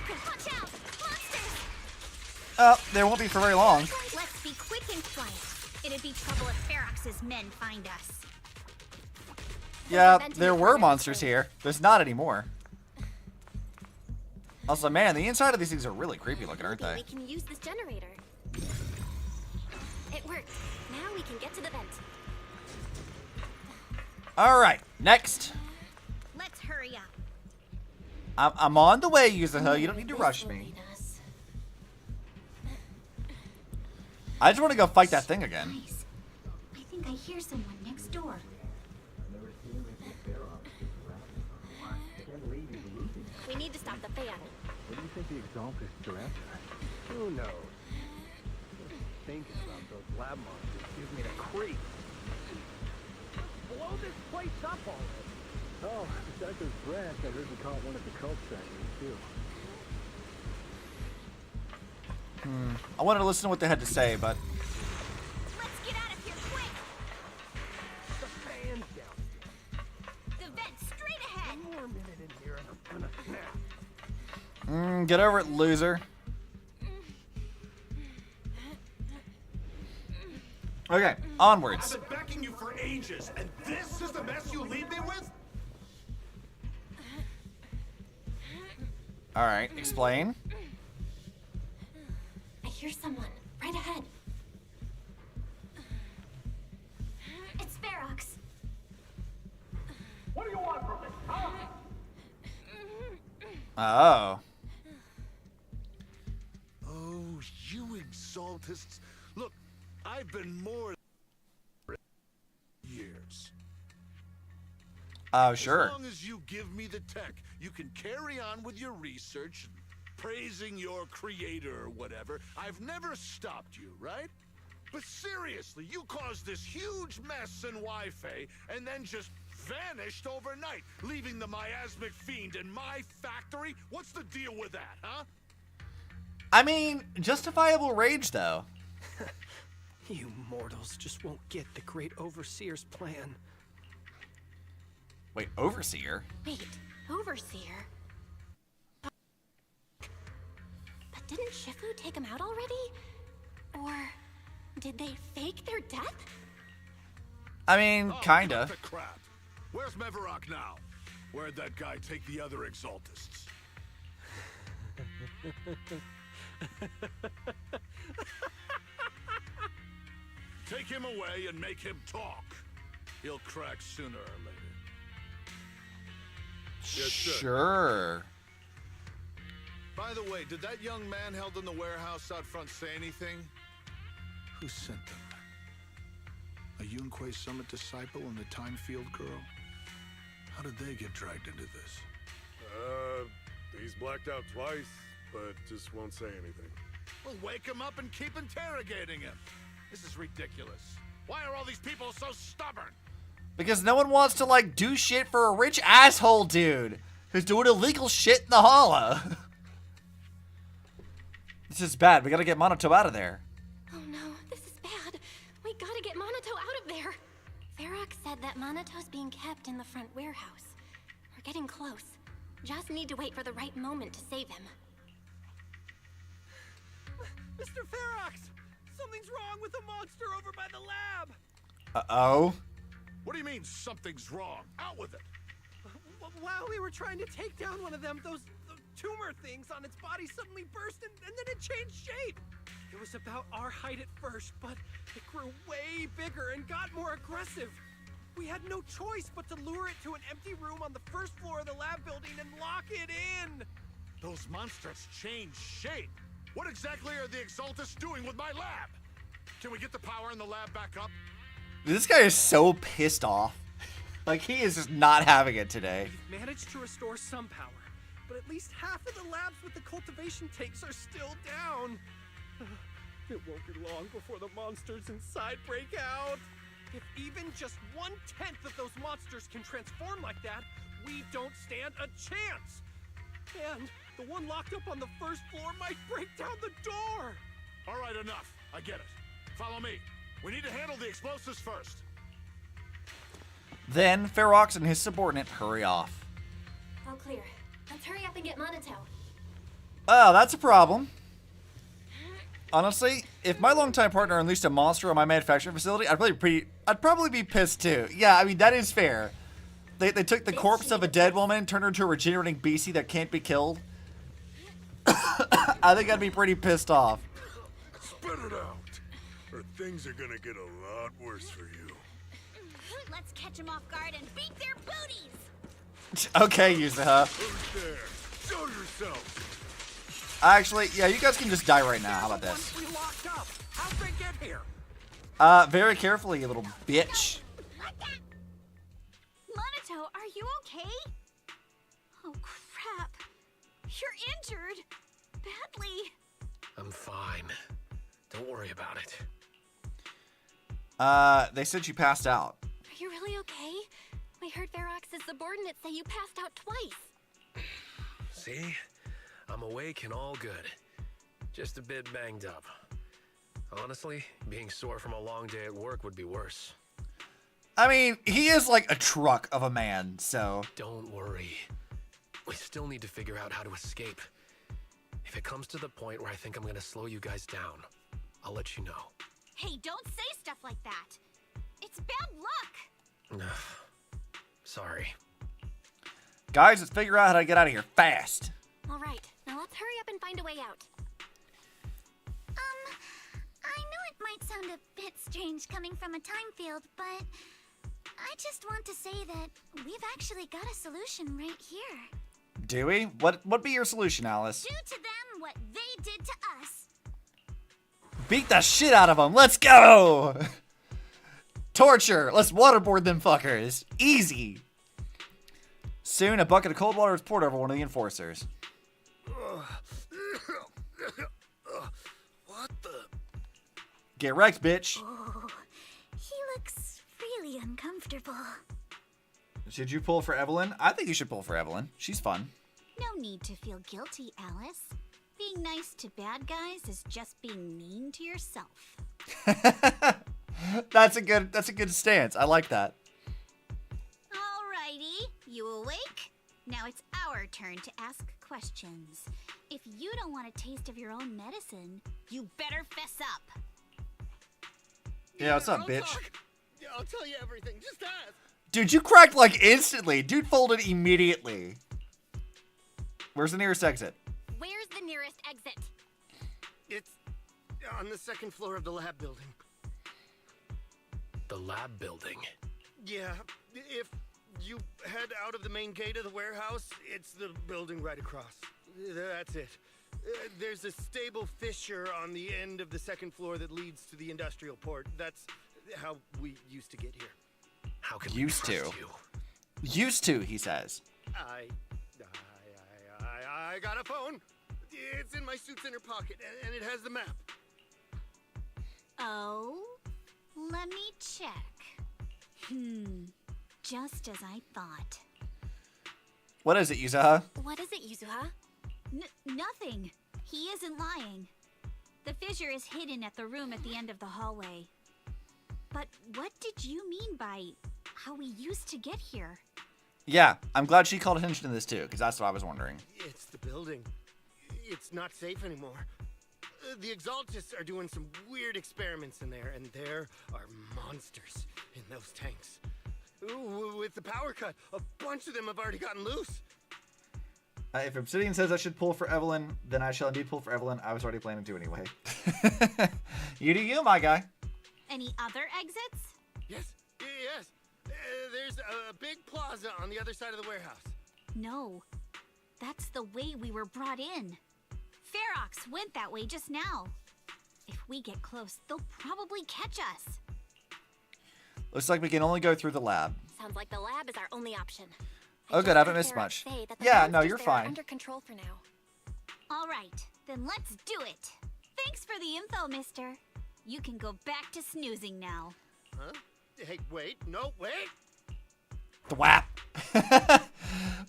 Watch out! Monsters! There won't be for very long. Let's be quick and quiet. It'd be trouble if Ferox's men find us. Yeah, preventative there were programs monsters for- here. There's not anymore. Also, man, the inside of these things are really creepy looking, aren't Maybe they? we can use this generator. It worked. Now we can get to the vent. All right, next. Let's hurry up. I'm on the way, Yuzuha. You don't need to rush me. I just want to go fight that thing again. Nice. I think I hear someone next door. We need to stop the fan. What do you think the Exaltists are after? Who knows? Just thinking about those lab monsters gives me the creep. Blow this place up already. Oh, besides those rats, I heard we caught one at the cult factory, too. I wanted to listen to what they had to say, but Let's get out of here quick. The fan's down. The vent straight ahead. One more minute in here and I'm gonna snap. get over it, loser. Okay, onwards. I've been backing you for ages, and this is the mess you leave me with? All right, explain. I hear someone right ahead. It's Ferox. What do you want from me, huh? Oh. Oh, you exaltists. Look, I've been more years. Oh, sure. As long as you give me the tech, you can carry on with your research and praising your creator or whatever. I've never stopped you, right? But seriously, you caused this huge mess in Wi-Fi and then just vanished overnight, leaving the miasmic fiend in my factory? What's the deal with that, huh? I mean, justifiable rage, though. You mortals just won't get the great overseer's plan. Wait, overseer? Wait, Overseer? But didn't Shifu take him out already? Or did they fake their death? I mean, kinda. Cut the crap. Where's Mevarok now? Where'd that guy take the other exaltists? Take him away and make him talk. He'll crack sooner or later. Yes, sir. Sure. By the way, did that young man held in the warehouse out front say anything? Who sent them? A Yunquei Summit disciple and the Time Field girl? How did they get dragged into this? He's blacked out twice, but just won't say anything. Well, wake him up and keep interrogating him. This is ridiculous. Why are all these people so stubborn? Because no one wants to, like, do shit for a rich asshole dude who's doing illegal shit in the hollow. This is bad. We gotta get Monoto out of there. Oh no, this is bad. We gotta get Monoto out of there. Ferox said that Monoto's being kept in the front warehouse. We're getting close. Just need to wait for the right moment to save him. Mr. Ferox! Something's wrong with the monster over by the lab! Uh-oh. What do you mean, something's wrong? Out with it! While we were trying to take down one of them, those tumor things on its body suddenly burst and then it changed shape! It was about our height at first, but it grew way bigger and got more aggressive. We had no choice but to lure it to an empty room on the first floor of the lab building and lock it in! Those monsters changed shape! What exactly are the Exaltists doing with my lab? Can we get the power in the lab back up? This guy is so pissed off. Like, he is just not having it today. We've managed to restore some power, but at least half of the labs with the cultivation tanks are still down. It won't be long before the monsters inside break out. If even just 1/10 of those monsters can transform like that, we don't stand a chance. And the one locked up on the first floor might break down the door. All right, enough. I get it. Follow me. We need to handle the explosives first. Then, Ferox and his subordinate hurry off. All clear. Let's hurry up and get Monoto. Oh, that's a problem. Honestly, if my longtime partner unleashed a monster on my manufacturing facility, I'd probably be pissed too. Yeah, I mean, that is fair. they took the corpse of a dead woman and turned her into a regenerating beastie that can't be killed. I think I'd be pretty pissed off. Spit it out, or things are gonna get a lot worse for you. Let's catch them off guard and beat their booties. Okay, Yuzuha. Who's there? Show yourself. Actually, yeah, you guys can just die right now. How about this? We locked up. How'd they get here? Very carefully, you little bitch. Monato, are you okay? Oh, crap. You're injured. Badly. I'm fine. Don't worry about it. They said you passed out. Are you really okay? We heard Ferox's subordinates say you passed out twice. See? I'm awake and all good. Just a bit banged up. Honestly, being sore from a long day at work would be worse. I mean, he is like a truck of a man, so... Don't worry. We still need to figure out how to escape. If it comes to the point where I think I'm gonna slow you guys down, I'll let you know. Hey, don't say stuff like that. It's bad luck. Sorry. Guys, let's figure out how to get out of here fast. All right, now let's hurry up and find a way out. I know it might sound a bit strange coming from a time field, but I just want to say that we've actually got a solution right here. Do we? What'd be your solution, Alice? Do to them what they did to us. Beat the shit out of them. Let's go! Torture. Let's waterboard them fuckers. Easy. Soon, a bucket of cold water is poured over one of the enforcers. What the? Get wrecked, bitch. Oh, he looks really uncomfortable. Should you pull for Evelyn? I think you should pull for Evelyn. She's fun. No need to feel guilty, Alice. Being nice to bad guys is just being mean to yourself. That's a good stance. I like that. Alrighty, you awake? Now it's our turn to ask questions. If you don't want a taste of your own medicine, you better fess up. Yeah, what's up, bitch? Yeah, I'll tell you everything. Just ask. Dude, you cracked like instantly. Dude folded immediately. Where's the nearest exit? Where's the nearest exit? It's on the second floor of the lab building. The lab building? Yeah, if you head out of the main gate of the warehouse, it's the building right across. That's it. There's a stable fissure on the end of the second floor that leads to the industrial port. That's how we used to get here. How can Used we to. trust you? Used to, he says. I got a phone. It's in my suit's inner pocket, and it has the map. Oh, let me check. Just as I thought. What is it, Yuzuha? What is it, Yuzuha? Nothing. He isn't lying. The fissure is hidden at the room at the end of the hallway. But what did you mean by how we used to get here? Yeah, I'm glad she called attention to this too, because that's what I was wondering. It's the building. It's not safe anymore. The Exaltists are doing some weird experiments in there, and there are monsters in those tanks. Ooh, with the power cut, a bunch of them have already gotten loose. If Obsidian says I should pull for Evelyn, then I shall indeed pull for Evelyn. I was already planning to anyway. You do you, my guy. Any other exits? Yes. There's a big plaza on the other side of the warehouse. No. That's the way we were brought in. Ferox went that way just now. If we get close, they'll probably catch us. Looks like we can only go through the lab. Sounds like the lab is our only option. Oh, good. I haven't missed much. Yeah, no, you're fine. Under control for now. All right, then let's do it. Thanks for the info, mister. You can go back to snoozing now. Huh? Hey, wait. No, wait. Thwap.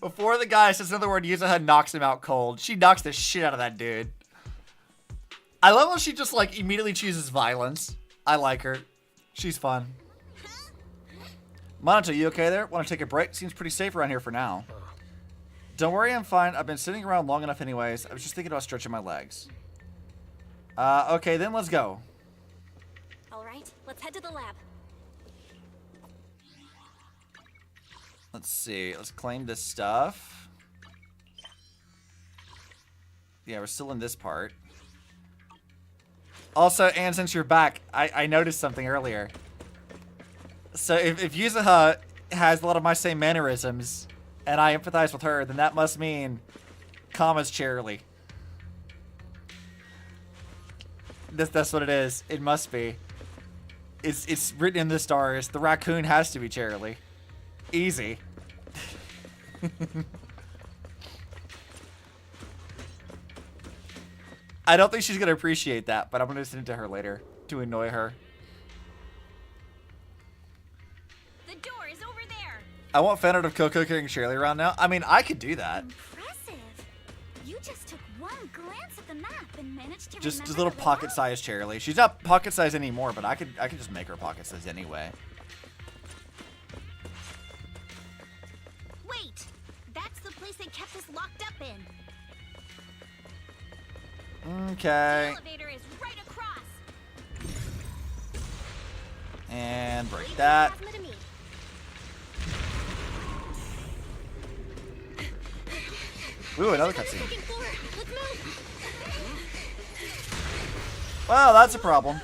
Before the guy says another word, Yuzuha knocks him out cold. She knocks the shit out of that dude. I love how she just like immediately chooses violence. I like her. She's fun. Monato, you okay there? Want to take a break? Seems pretty safe around here for now. Don't worry, I'm fine. I've been sitting around long enough anyways. I was just thinking about stretching my legs. Okay, then let's go. All right, let's head to the lab. Let's see. Let's claim this stuff. Yeah, we're still in this part. Also, and since you're back, I noticed something earlier. So if Yuzuha has a lot of my same mannerisms, and I empathize with her, then that must mean Kama's Cheerilee. That's what it is. It must be. It's written in the stars. The raccoon has to be Cheerilee. Easy. I don't think she's gonna appreciate that, but I'm gonna send it to her later to annoy her. The door is over there. I want fan art of Coco carrying Cheerilee around now. I mean, I could do that. Impressive. You just took one glance at the map and managed to Just a remember little the pocket-sized Cheerilee. She's not pocket-sized anymore, but I could just make her pocket-sized anyway. Wait, that's the place they kept us locked up in. Okay. The elevator is right across. And break that. Ooh, another cutscene. Well, that's a problem.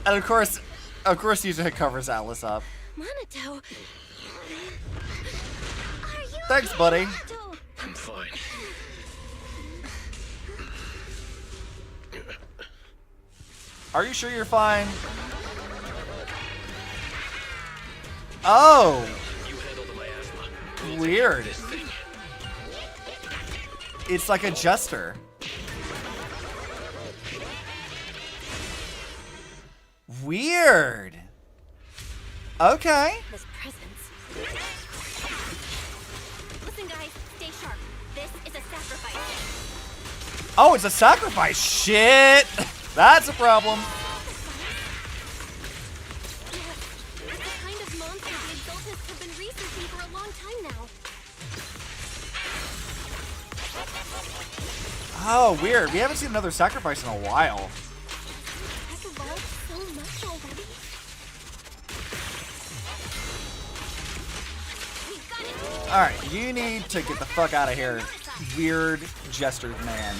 And of course, Yuzuha covers Alice up. Monato. Thanks, buddy. I'm fine. Are you sure you're fine? Oh! Weird. It's like a jester. Weird. Okay. This presence. Listen, guys, stay sharp. This is a sacrifice. Oh, it's a sacrifice. Shit. That's a problem. It's the kind of monster the Exaltists have been researching for a long time now. Oh, weird. We haven't seen another sacrifice in a while. Has evolved so much already. Alright, you need to get the fuck out of here, weird jester man.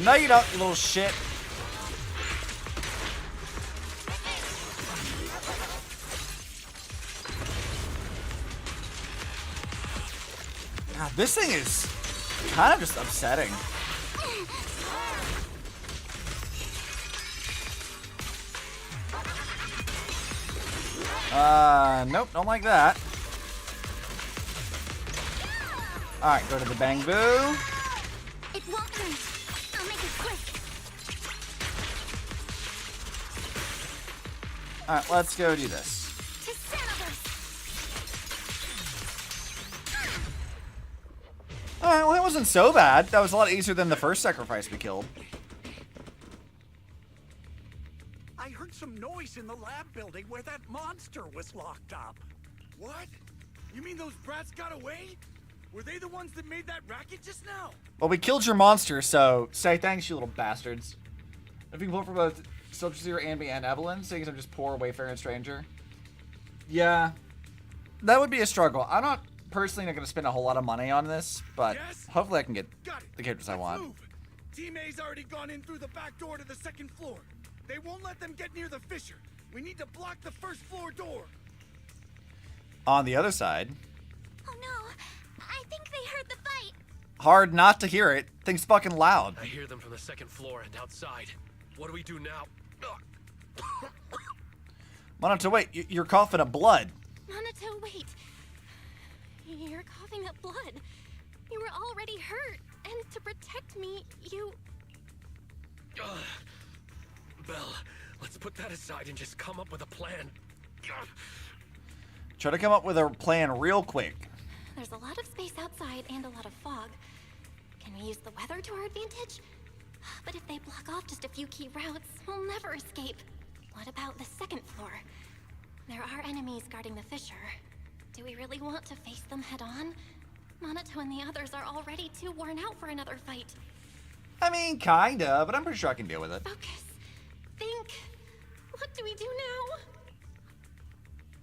No, you don't, you little shit. God, this thing is kind of just upsetting. Nope, don't like that. Alright, go to the bang boo. It won't hurt. I'll make it quick. Alright, let's go do this. Alright, well, that wasn't so bad. That was a lot easier than the first sacrifice we killed. I heard some noise in the lab building where that monster was locked up. What? You mean those brats got away? Were they the ones that made that racket just now? Well, we killed your monster, so say thanks, you little bastards. If you can vote for both Soldier Zero and me and Evelyn, seeing as I'm just poor, wayfaring stranger. Yeah, that would be a struggle. I'm not personally not going to spend a whole lot of money on this, but hopefully I can get the characters I want. Move. Team A's already gone in through the back door to the second floor. They won't let them get near the fissure. We need to block the first floor door. On the other side, Oh no, I think they heard the fight. hard not to hear it. Thing's fucking loud. I hear them from the second floor and outside. What do we do now? Monato, wait, you're coughing up blood. Monato, wait. You're coughing up blood. You were already hurt, and to protect me, you... Belle, let's put that aside and just come up with a plan. Try to come up with a plan real quick. There's a lot of space outside and a lot of fog. Can we use the weather to our advantage? But if they block off just a few key routes, we'll never escape. What about the second floor? There are enemies guarding the fissure. Do we really want to face them head on? Monato and the others are already too worn out for another fight. I mean, kinda, but I'm pretty sure I can deal with it. Focus. Think. What do we do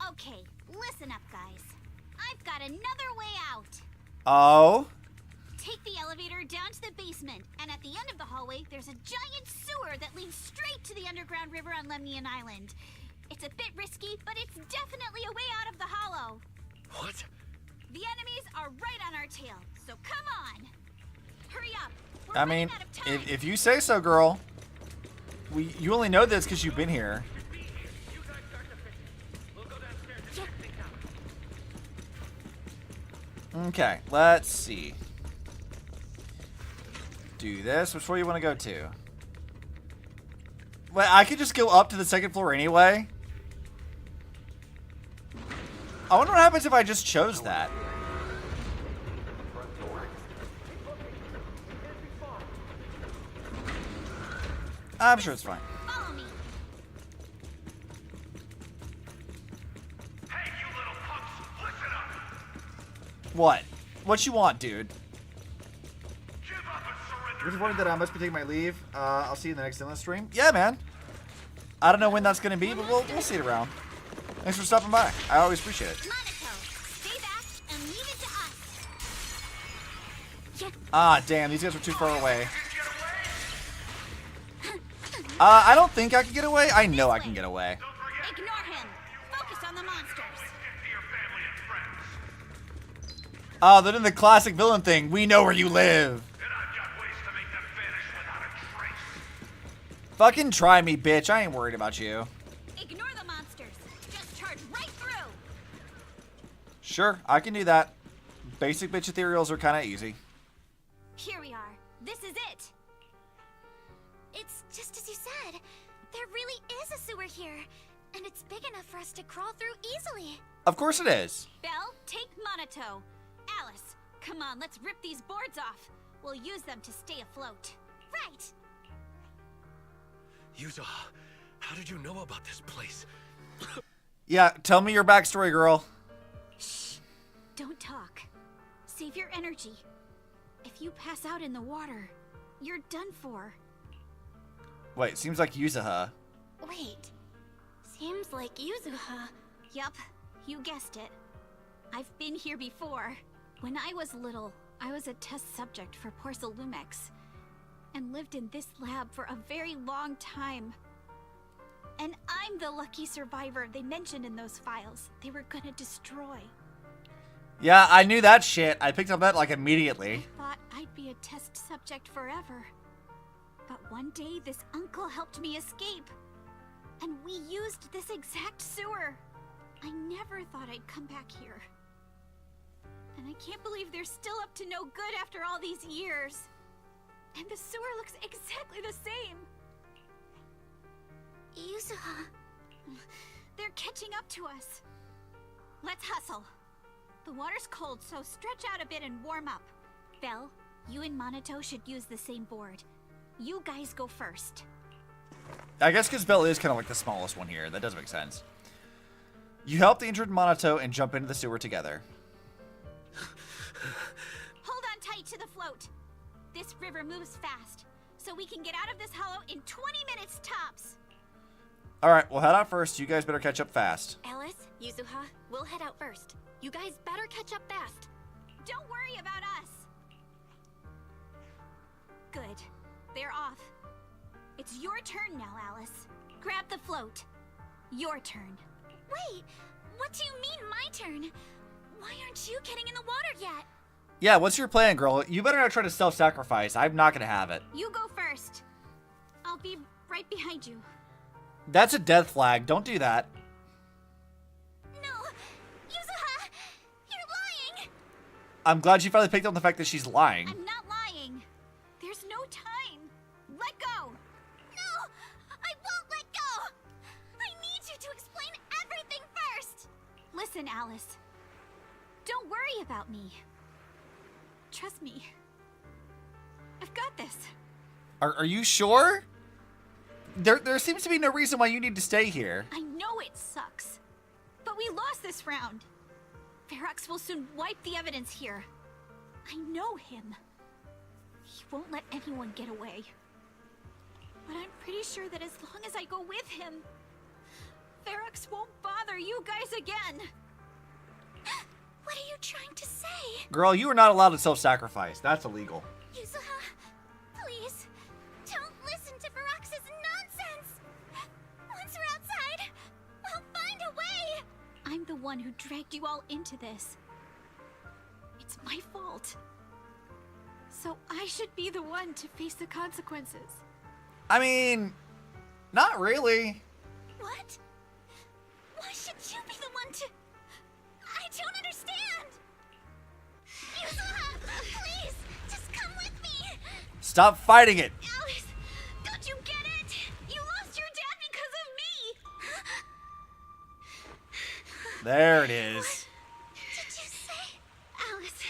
now? Okay, listen up, guys. I've got another way out. Oh? Take the elevator down to the basement, and at the end of the hallway, there's a giant sewer that leads straight to the underground river on Lemnian Island. It's a bit risky, but it's definitely a way out of the hollow. What? The enemies are right on our tail, so come on. Hurry up. I mean, if you say so, girl. You only know this because you've been here. Okay, let's see. Do this. Which floor you want to go to? Wait, I could just go up to the second floor anyway. I wonder what happens if I just chose that. I'm sure it's fine. Follow me. Hey, you little punks, listen up! What? What you want, dude? Disappointed that I must be taking my leave. I'll see you in the next Zenless stream. Yeah, man. I don't know when that's gonna be, but we'll see it around. Thanks for stopping by. I always appreciate it. Monaco, stay back and leave it to us. Ah, damn, these guys were too far away. I don't think I can get away. I know I can get away. Ignore him. Focus on the monsters. Oh, they're doing the classic villain thing. We know where you live. Fucking try me, bitch. I ain't worried about you. Ignore the monsters. Just charge right through. Sure, I can do that. Basic bitch ethereals are kind of easy. Here we are. This is it. It's just as you said. There really is a sewer here. And it's big enough for us to crawl through easily. Of course it is. Belle, take Monato. Alice, come on, let's rip these boards off. We'll use them to stay afloat. Right. Yuzo, how did you know about this place? Yeah, tell me your backstory, girl. Shh. Don't talk. Save your energy. If you pass out in the water, you're done for. Wait, seems like Yuzuha. Wait. Seems like Yuzuha. Yup, you guessed it. I've been here before. When I was little, I was a test subject for Porcelumex and lived in this lab for a very long time. And I'm the lucky survivor they mentioned in those files they were gonna destroy. Yeah, I knew that shit. I picked up that like immediately. I thought I'd be a test subject forever. But one day this uncle helped me escape. And we used this exact sewer. I never thought I'd come back here. And I can't believe they're still up to no good after all these years. And the sewer looks exactly the same. Yuzuha. They're catching up to us. Let's hustle. The water's cold, so stretch out a bit and warm up. Belle, you and Monato should use the same board. You guys go first. I guess because Belle is kind of like the smallest one here. That does make sense. You help the injured Monato and jump into the sewer together. Hold on tight to the float. This river moves fast, so we can get out of this hollow in 20 minutes tops. Alright, we'll head out first. You guys better catch up fast. Alice, Yuzuha, we'll head out first. You guys better catch up fast. Don't worry about us. Good. They're off. It's your turn now, Alice. Grab the float. Your turn. Wait, what do you mean my turn? Why aren't you getting in the water yet? Yeah, what's your plan, girl? You better not try to self-sacrifice. I'm not gonna have it. You go first. I'll be right behind you. That's a death flag. Don't do that. No! Yuzuha! You're lying! I'm glad you finally picked up the fact that she's lying. I'm not lying. There's no time. Let go. No! I won't let go! I need you to explain everything first! Listen, Alice. Don't worry about me. Trust me. I've got this. Are you sure? There seems to be no reason why you need to stay here. I know it sucks. But we lost this round. Ferox will soon wipe the evidence here. I know him. He won't let anyone get away. But I'm pretty sure that as long as I go with him, Ferox won't bother you guys again. What are you trying to say? Girl, you are not allowed to self-sacrifice. That's illegal. Yuzuha, please, don't listen to Ferox's nonsense. Once we're outside, we'll find a way. I'm the one who dragged you all into this. It's my fault. So I should be the one to face the consequences. I mean, not really. What? Why should you be the one to... I don't understand! Yuzuha, please, just come with me! Stop fighting it. Alice, don't you get it? You lost your dad because of me! There it is. What did you say? Alice,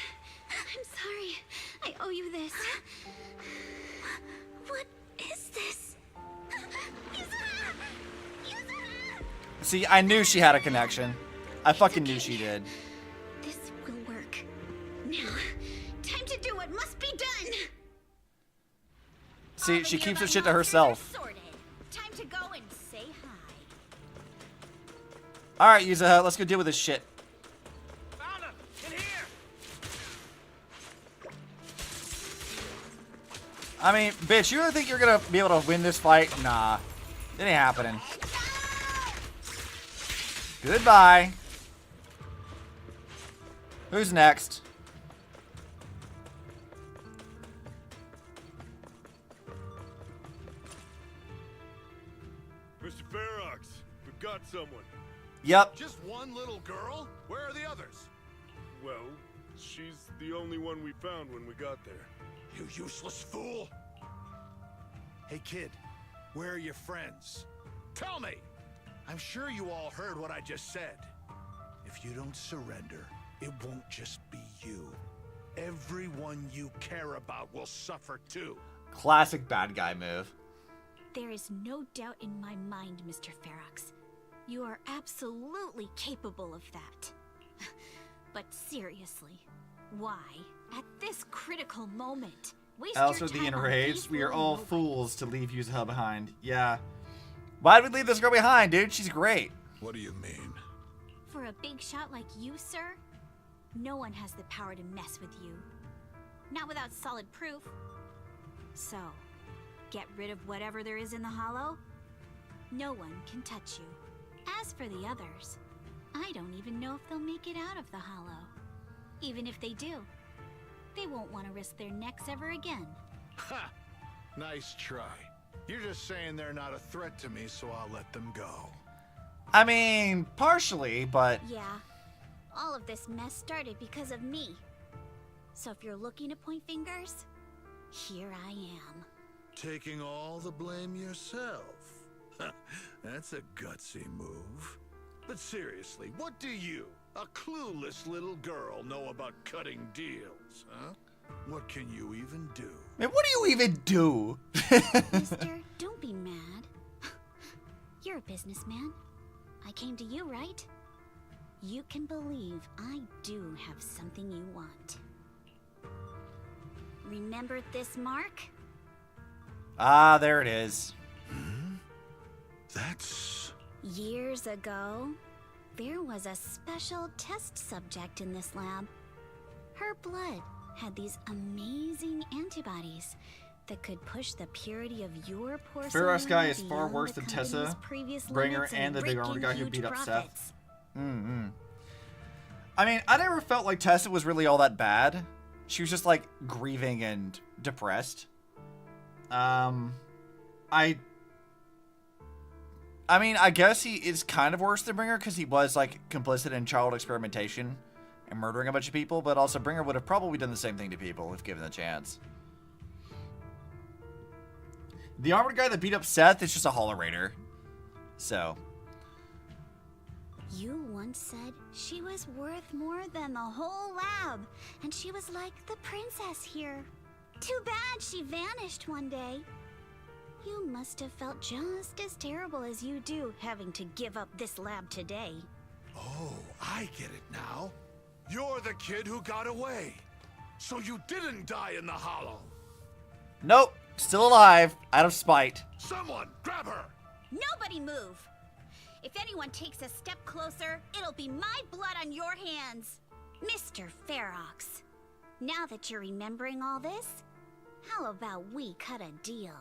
I'm sorry. I owe you this. What is this? Yuzuha! Yuzuha! See, I knew she had a connection. I fucking knew she did. This will work. Now, time to do what must be done. See, she keeps her shit to herself. Sorted. Time to go and say hi. Alright, Yuzuha, let's go deal with this shit. I mean, bitch, you really think you're gonna be able to win this fight? Nah. It ain't happening. Goodbye. Who's next? Mr. Ferox, we've got someone. Yep. Just one little girl? Where are the others? Well, she's the only one we found when we got there. You useless fool! Hey kid, where are your friends? Tell me! I'm sure you all heard what I just said. If you don't surrender, it won't just be you. Everyone you care about will suffer too. Classic bad guy move. There is no doubt in my mind, Mr. Ferox. You are absolutely capable of that. But seriously, why, at this critical moment, waste Also, your the time on enraged. these We are little all nobodies? fools to leave Yuzuha behind. Yeah. Why'd we leave this girl behind, dude? She's great. What do you mean? For a big shot like you, sir, no one has the power to mess with you. Not without solid proof. So, get rid of whatever there is in the hollow. No one can touch you. As for the others, I don't even know if they'll make it out of the hollow. Even if they do, they won't want to risk their necks ever again. Ha! Nice try. You're just saying they're not a threat to me, so I'll let them go. I mean, partially, but... Yeah, all of this mess started because of me. So if you're looking to point fingers, here I am. Taking all the blame yourself. That's a gutsy move. But seriously, what do you, a clueless little girl, know about cutting deals, huh? What can you even do? Man, what do you even do? Mister, don't be mad. You're a businessman. I came to you, right? You can believe I do have something you want. Remember this mark? Ah, there it is. That's... Years ago, there was a special test subject in this lab. Her blood had these amazing antibodies that could push the purity of your porcelain Ferox guy is far beyond worse the than company's Tessa, previous Bringer, limits and the big rake armored in guy who huge beat up profits. Seth. I mean, I never felt like Tessa was really all that bad. She was just like grieving and depressed. I mean, I guess he is kind of worse than Bringer because he was like complicit in child experimentation and murdering a bunch of people, but also Bringer would have probably done the same thing to people if given the chance. The armored guy that beat up Seth is just a Hollerator. So. You once said she was worth more than the whole lab, and she was like the princess here. Too bad she vanished one day. You must have felt just as terrible as you do having to give up this lab today. Oh, I get it now. You're the kid who got away. So you didn't die in the hollow. Nope, still alive, out of spite. Someone, grab her! Nobody move! If anyone takes a step closer, it'll be my blood on your hands. Mr. Ferox, now that you're remembering all this, how about we cut a deal?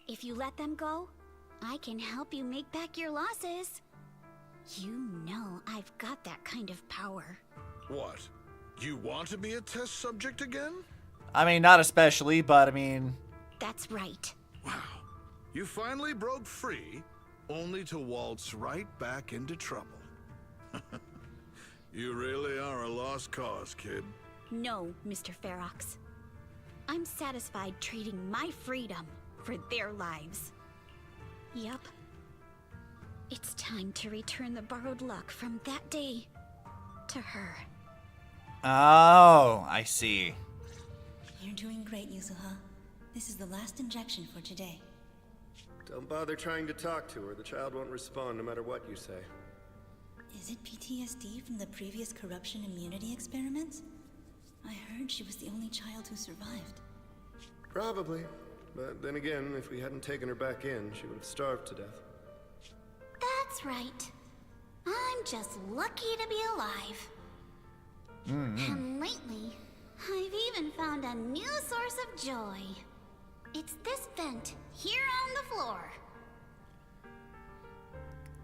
If you let them go, I can help you make back your losses. You know I've got that kind of power. What? You want to be a test subject again? I mean, not especially, but I mean... That's right. Wow. You finally broke free, only to waltz right back into trouble. You really are a lost cause, kid. No, Mr. Ferox. I'm satisfied trading my freedom for their lives. Yup. It's time to return the borrowed luck from that day to her. Oh, I see. You're doing great, Yuzuha. This is the last injection for today. Don't bother trying to talk to her. The child won't respond no matter what you say. Is it PTSD from the previous corruption immunity experiments? I heard she was the only child who survived. Probably. But then again, if we hadn't taken her back in, she would have starved to death. That's right. I'm just lucky to be alive. And lately, I've even found a new source of joy. It's this vent here on the floor.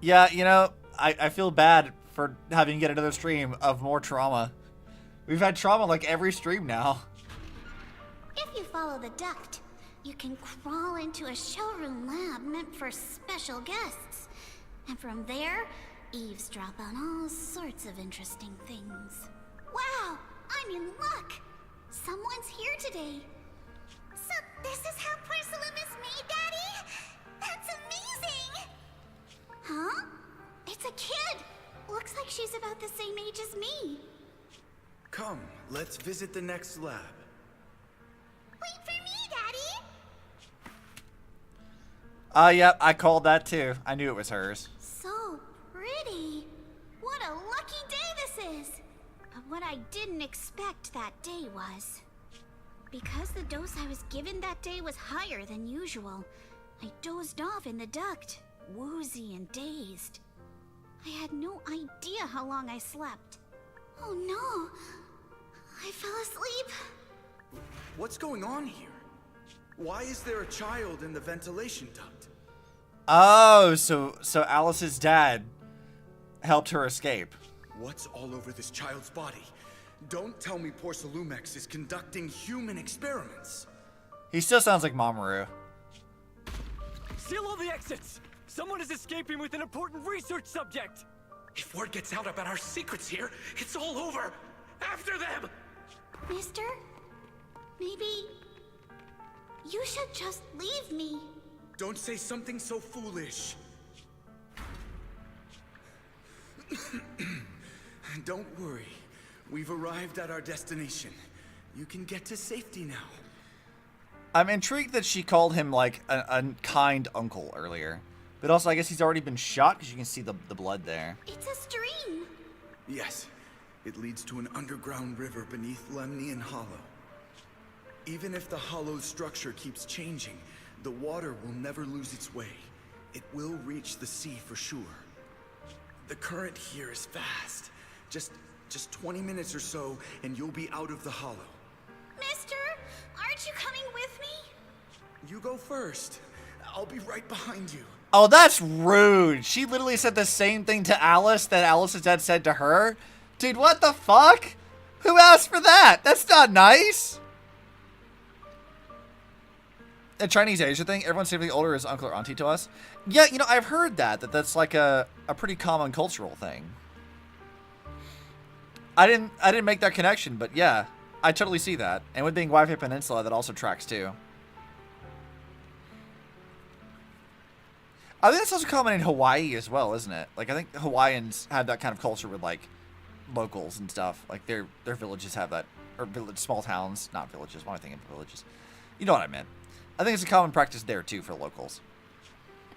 Yeah, you know, I feel bad for having to get another stream of more trauma. We've had trauma like every stream now. If you follow the duct, you can crawl into a showroom lab meant for special guests. And from there, eavesdrop on all sorts of interesting things. Wow, I'm in luck! Someone's here today. So this is how porcelain is made, Daddy? That's amazing! Huh? It's a kid! Looks like she's about the same age as me. Come, let's visit the next lab. Wait for me, Daddy! Yep, I called that too. I knew it was hers. So pretty. What a lucky day this is. But what I didn't expect that day was... because the dose I was given that day was higher than usual, I dozed off in the duct, woozy and dazed. I had no idea how long I slept. Oh no! I fell asleep. What's going on here? Why is there a child in the ventilation duct? Oh, so Alice's dad helped her escape. What's all over this child's body? Don't tell me Porcelumex is conducting human experiments. He still sounds like Mamoru. Seal all the exits! Someone is escaping with an important research subject! If word gets out about our secrets here, it's all over! After them! Mister? Maybe... you should just leave me. Don't say something so foolish. Don't worry. We've arrived at our destination. You can get to safety now. I'm intrigued that she called him like a kind uncle earlier. But also, I guess he's already been shot because you can see the blood there. It's a stream. Yes. It leads to an underground river beneath Lemnian Hollow. Even if the hollow's structure keeps changing, the water will never lose its way. It will reach the sea for sure. The current here is fast. Just 20 minutes or so, and you'll be out of the hollow. Mister, aren't you coming with me? You go first. I'll be right behind you. Oh, that's rude. She literally said the same thing to Alice that Alice's dad said to her. Dude, what the fuck? Who asked for that? That's not nice. A Chinese Asia thing. Everyone's typically older as uncle or auntie to us. Yeah, you know, I've heard that's like a pretty common cultural thing. I didn't make that connection, but yeah, I totally see that. And with being Wi-Fi Peninsula, that also tracks too. I think that's also common in Hawaii as well, isn't it? Like, I think Hawaiians have that kind of culture with, like, locals and stuff. Like, their villages have that. Or small towns. Not villages. Why am I thinking villages? You know what I meant. I think it's a common practice there, too, for locals.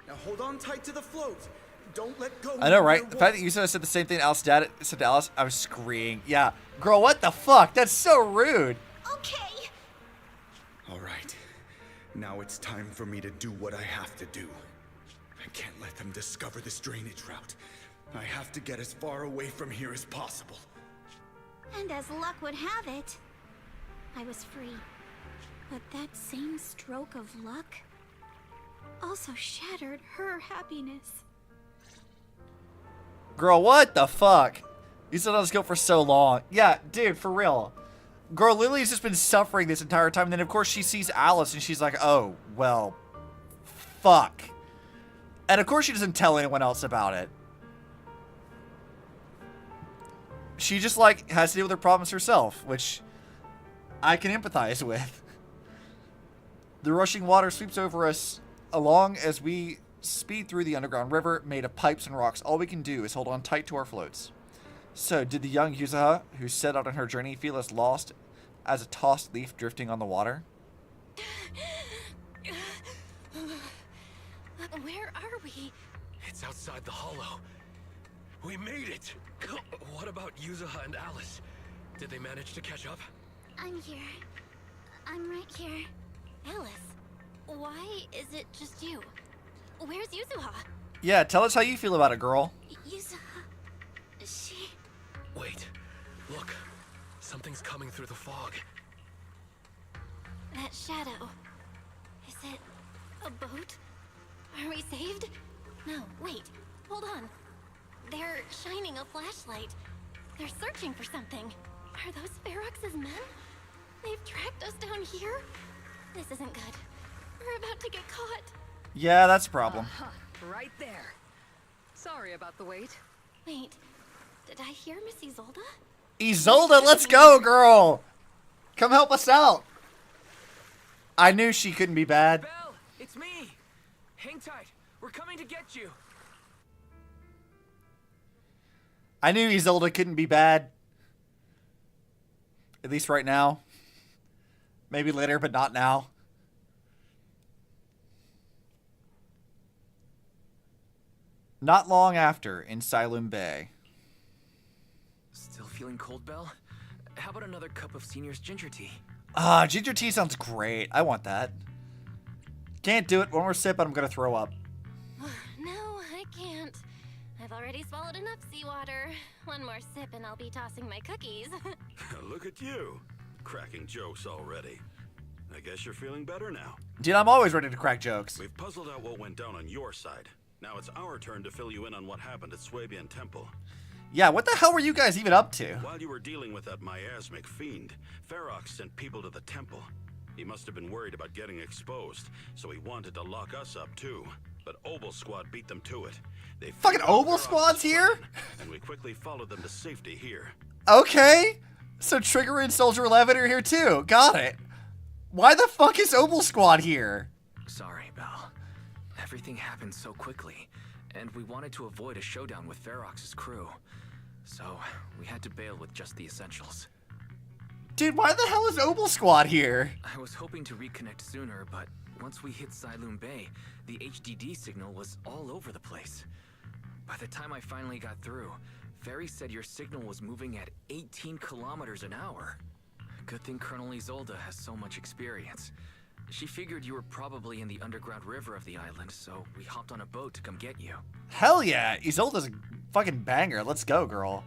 Now hold on tight to the float. Don't let go. I know, right? The fact that you said the same thing Alice's dad said to Alice, I was screaming. Yeah. Girl, what the fuck? That's so rude. Okay. All right. Now it's time for me to do what I have to do. I can't let them discover this drainage route. I have to get as far away from here as possible. And as luck would have it, I was free. But that same stroke of luck also shattered her happiness. Girl, what the fuck? You said on this guilt for so long. Yeah, dude, for real. Girl, Lily's just been suffering this entire time, and then of course she sees Alice and she's like, oh, well, fuck. And of course she doesn't tell anyone else about it. She just, like, has to deal with her problems herself, which I can empathize with. The rushing water sweeps over us along as we speed through the underground river made of pipes and rocks. All we can do is hold on tight to our floats. So, did the young Yuzuha, who set out on her journey, feel as lost as a tossed leaf drifting on the water? Where are we? It's outside the hollow. We made it! What about Yuzuha and Alice? Did they manage to catch up? I'm here. I'm right here. Alice, why is it just you? Where's Yuzuha? Yeah, tell us how you feel about it, girl. Yuzuha... she... Wait. Look. Something's coming through the fog. That shadow... is it a boat? Are we saved? No, wait. Hold on. They're shining a flashlight. They're searching for something. Are those Ferox's men? They've tracked us down here? This isn't good. We're about to get caught. Yeah, that's a problem. Right there. Sorry about the wait. Wait, did I hear Miss Isolde? Isolde, let's go, girl! Come help us out. I knew she couldn't be bad. Belle, it's me. Hang tight. We're coming to get you. I knew Isolde couldn't be bad. At least right now. Maybe later, but not now. Not long after, in Silum Bay. Still feeling cold, Belle? How about another cup of Senior's ginger tea? Ah, ginger tea sounds great. I want that. Can't do it. One more sip and I'm gonna throw up. No, I can't. I've already swallowed enough seawater. One more sip and I'll be tossing my cookies. Look at you, cracking jokes already. I guess you're feeling better now. Dude, I'm always ready to crack jokes. We've puzzled out what went down on your side. Now it's our turn to fill you in on what happened at Swabian Temple. Yeah, what the hell were you guys even up to? While you were dealing with that miasmic fiend, Ferox sent people to the temple. He must have been worried about getting exposed, so he wanted to lock us up too. But Obel Squad beat them to it. They fucking Obel Squad's here? And we quickly followed them to safety here. Okay. So Trigger and Soldier 11 are here too. Got it. Why the fuck is Obel Squad here? Sorry, Belle. Everything happened so quickly, and we wanted to avoid a showdown with Ferox's crew. So, we had to bail with just the essentials. Dude, why the hell is Obel Squad here? I was hoping to reconnect sooner, but once we hit Silum Bay, the HDD signal was all over the place. By the time I finally got through, Ferry said your signal was moving at 18 kilometers an hour. Good thing Colonel Isolde has so much experience. She figured you were probably in the underground river of the island, so we hopped on a boat to come get you. Hell yeah, Isolde's a fucking banger. Let's go, girl.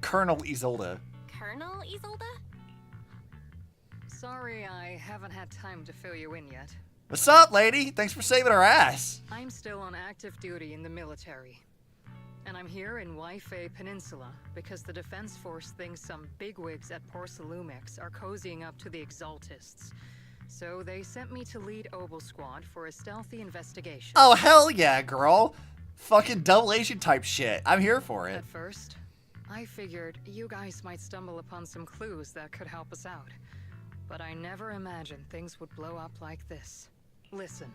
Colonel Isolde. Colonel Isolde? Sorry, I haven't had time to fill you in yet. What's up, lady? Thanks for saving our ass. I'm still on active duty in the military. And I'm here in Waifei Peninsula because the Defense Force thinks some bigwigs at Porcelumex are cozying up to the Exaltists. So they sent me to lead Obel Squad for a stealthy investigation. Oh, hell yeah, girl. Fucking double agent type shit. I'm here for it. At first, I figured you guys might stumble upon some clues that could help us out. But I never imagined things would blow up like this. Listen,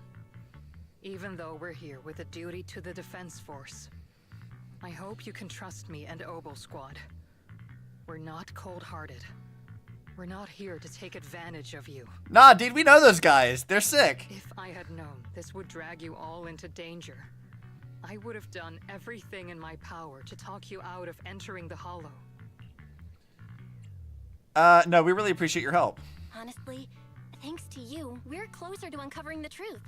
even though we're here with a duty to the Defense Force, I hope you can trust me and Obel Squad. We're not cold-hearted. We're not here to take advantage of you. Nah, dude, we know those guys. They're sick. If I had known this would drag you all into danger, I would have done everything in my power to talk you out of entering the Hollow. No, we really appreciate your help. Honestly, thanks to you, we're closer to uncovering the truth.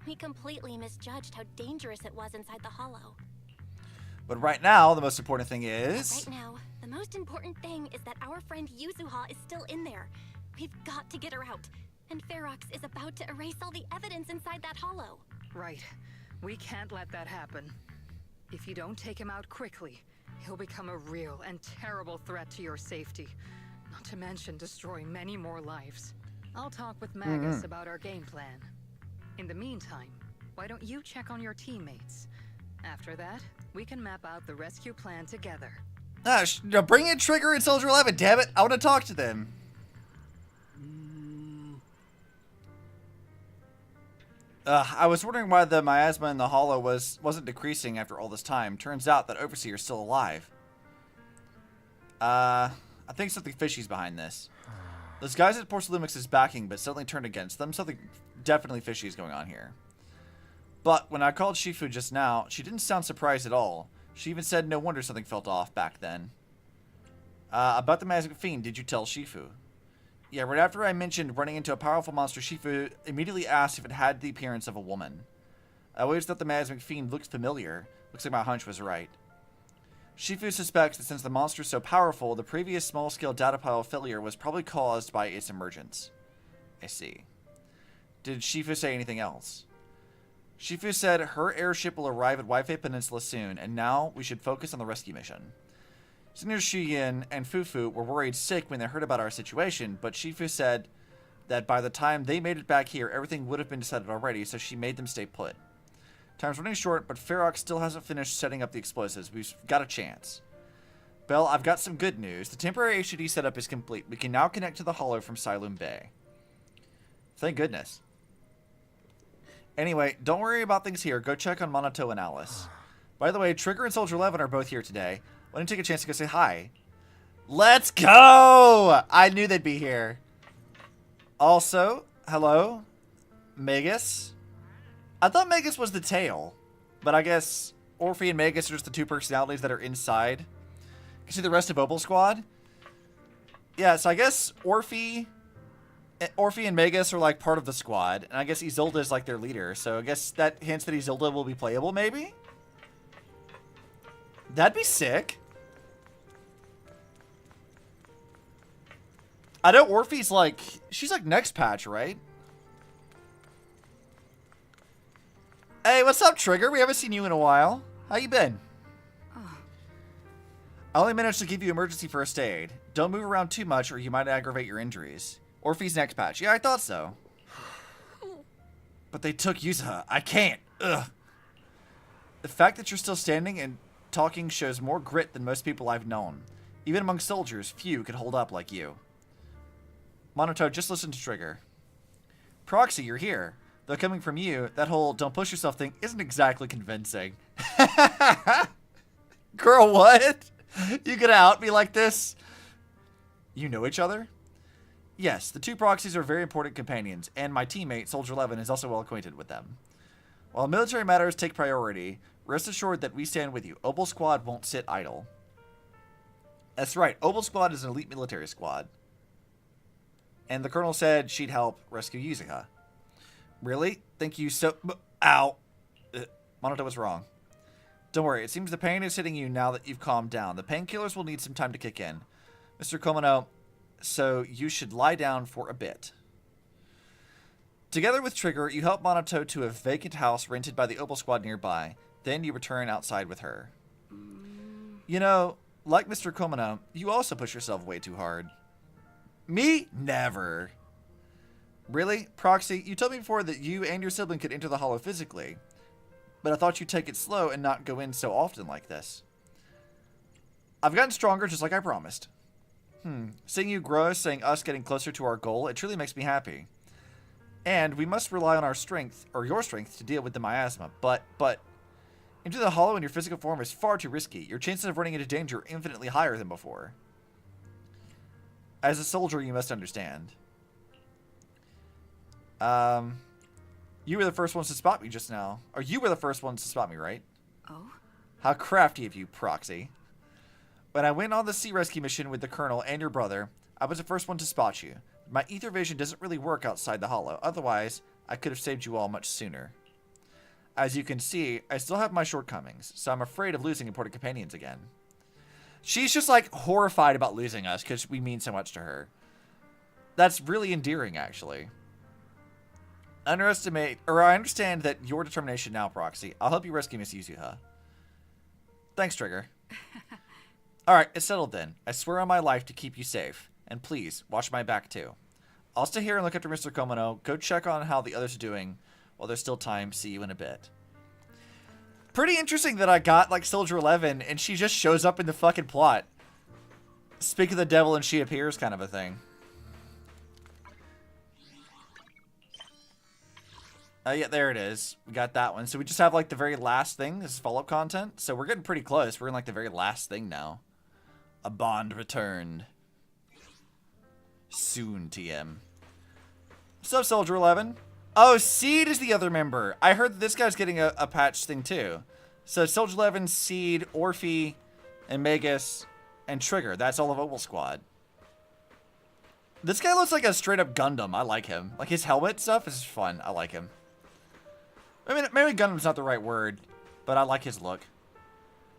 We completely misjudged how dangerous it was inside the hollow. But right now, the most important thing But is... right now, the most important thing is that our friend Yuzuha is still in there. We've got to get her out. And Ferox is about to erase all the evidence inside that hollow. Right. We can't let that happen. If you don't take him out quickly, he'll become a real and terrible threat to your safety. Not to mention destroy many more lives. I'll talk with Magus about our game plan. In the meantime, why don't you check on your teammates? After that, we can map out the rescue plan together. Bring in Trigger and Soldier 11, damn it! I want to talk to them. I was wondering why the miasma in the hollow wasn't decreasing after all this time. Turns out that Overseer's still alive. I think something fishy's behind this. Those guys at Porcelumix is backing, but suddenly turned against them. Something definitely fishy is going on here. But when I called Shifu just now, she didn't sound surprised at all. She even said no wonder something felt off back then. About the Miasmic Fiend, did you tell Shifu? Yeah, right after I mentioned running into a powerful monster, Shifu immediately asked if it had the appearance of a woman. I always thought the Miasmic Fiend looked familiar. Looks like my hunch was right. Shifu suspects that since the monster is so powerful, the previous small-scale data pile failure was probably caused by its emergence. I see. Did Shifu say anything else? Shifu said her airship will arrive at Waifei Peninsula soon, and now we should focus on the rescue mission. Senior Shiyin and Fufu were worried sick when they heard about our situation, but Shifu said that by the time they made it back here, everything would have been decided already, so she made them stay put. Time's running short, but Ferox still hasn't finished setting up the explosives. We've got a chance. Belle, I've got some good news. The temporary HDD setup is complete. We can now connect to the hollow from Silum Bay. Thank goodness. Anyway, don't worry about things here. Go check on Monato and Alice. By the way, Trigger and Soldier 11 are both here today. Why don't you take a chance to go say hi? Let's go! I knew they'd be here. Also, hello, Magus. I thought Magus was the tail, but I guess Orphe and Magus are just the two personalities that are inside. You see the rest of Opal Squad? Yeah, so I guess Orphe and Magus are like part of the squad, and I guess Isolde is like their leader, so I guess that hints that Isolde will be playable, maybe? That'd be sick. I know Orphe's like, she's like next patch, right? Hey, what's up, Trigger? We haven't seen you in a while. How you been? I only managed to give you emergency first aid. Don't move around too much or you might aggravate your injuries. Orphe's next patch. Yeah, I thought so. But they took Yuzuha. I can't. Ugh. The fact that you're still standing and talking shows more grit than most people I've known. Even among soldiers, few could hold up like you. Monato, just listen to Trigger. Proxy, you're here. Though coming from you, that whole don't push yourself thing isn't exactly convincing. Girl, what? You gonna out me like this? You know each other? Yes, the two proxies are very important companions, and my teammate, Soldier 11, is also well acquainted with them. While military matters take priority, rest assured that we stand with you. Opal Squad won't sit idle. That's right, Opal Squad is an elite military squad. And the Colonel said she'd help rescue Yuzuha. Really? Thank you so... Ow. Monato was wrong. Don't worry, it seems the pain is hitting you now that you've calmed down. The painkillers will need some time to kick in. Mr. Komano, so you should lie down for a bit. Together with Trigger, you help Monato to a vacant house rented by the Opal Squad nearby. Then you return outside with her. You know, like Mr. Komano, you also push yourself way too hard. Me? Never. Really? Proxy, you told me before that you and your sibling could enter the hollow physically. But I thought you'd take it slow and not go in so often like this. I've gotten stronger just like I promised. Seeing you grow, seeing us getting closer to our goal, it truly makes me happy. And we must rely on our strength, or your strength, to deal with the miasma. But, into the hollow in your physical form is far too risky. Your chances of running into danger are infinitely higher than before. As a soldier, you must understand. You were the first ones to spot me just now. Or you were the first ones to spot me, right? Oh? How crafty of you, Proxy. When I went on the sea rescue mission with the Colonel and your brother, I was the first one to spot you. My ether vision doesn't really work outside the hollow. Otherwise, I could have saved you all much sooner. As you can see, I still have my shortcomings, so I'm afraid of losing important companions again. She's just like horrified about losing us because we mean so much to her. That's really endearing, actually. I understand that your determination now, Proxy. I'll help you rescue Miss Yuzuha. Thanks, Trigger. Alright, it's settled then. I swear on my life to keep you safe. And please, watch my back too. I'll stay here and look after Mr. Komono. Go check on how the others are doing while there's still time. See you in a bit. Pretty interesting that I got, like, Soldier 11, and she just shows up in the fucking plot. Speak of the devil and she appears kind of a thing. Yeah, there it is. We got that one. So we just have, like, the very last thing. This is follow-up content. So we're getting pretty close. We're in, like, the very last thing now. A bond returned. Soon, TM. What's up, Soldier 11? Oh, Seed is the other member. I heard that this guy's getting a patch thing, too. So Soldier 11, Seed, Orphe, and Magus, and Trigger. That's all of Opal Squad. This guy looks like a straight-up Gundam. I like him. Like, his helmet stuff is fun. I like him. I mean, maybe Gundam's not the right word, but I like his look.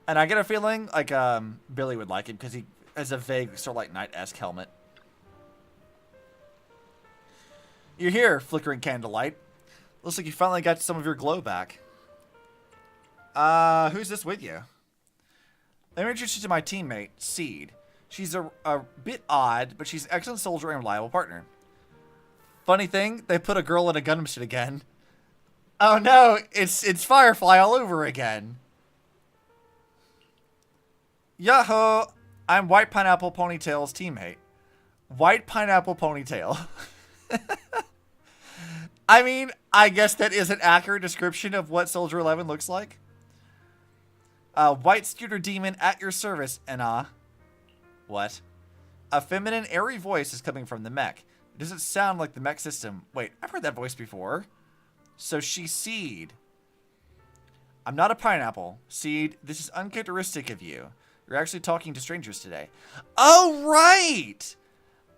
And I get a feeling like Billy would like him because he has a vague Starlight Knight-esque helmet. You're here, flickering candlelight. Looks like you finally got some of your glow back. Who's this with you? Let me introduce you to my teammate, Seed. She's a bit odd, but she's an excellent soldier and reliable partner. Funny thing, they put a girl in a Gundam suit again. Oh no, it's Firefly all over again. Yahoo! I'm White Pineapple Ponytail's teammate. White Pineapple Ponytail. I mean, I guess that is an accurate description of what Soldier 11 looks like. White Scooter Demon at your service, Anna. What? A feminine, airy voice is coming from the mech. It doesn't sound like the mech system. Wait, I've heard that voice before. So she's Seed. I'm not a pineapple. Seed, this is uncharacteristic of you. You're actually talking to strangers today. Oh, right!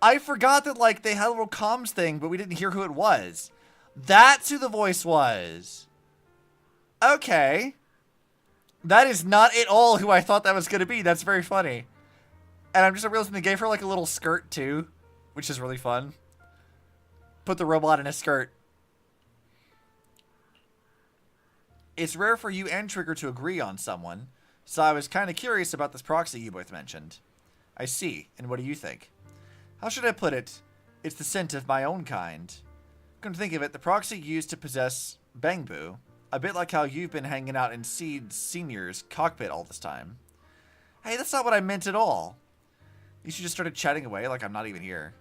I forgot that, like, they had a little comms thing, but we didn't hear who it was. That's who the voice was. Okay. That is not at all who I thought that was going to be. That's very funny. And I'm just realizing they gave her, like, a little skirt, too, which is really fun. Put the robot in a skirt. It's rare for you and Trigger to agree on someone, so I was kind of curious about this proxy you both mentioned. I see, and what do you think? How should I put it? It's the scent of my own kind. Come to think of it, the proxy used to possess Bangbu, a bit like how you've been hanging out in Seed Senior's cockpit all this time. Hey, that's not what I meant at all. You should just started chatting away like I'm not even here.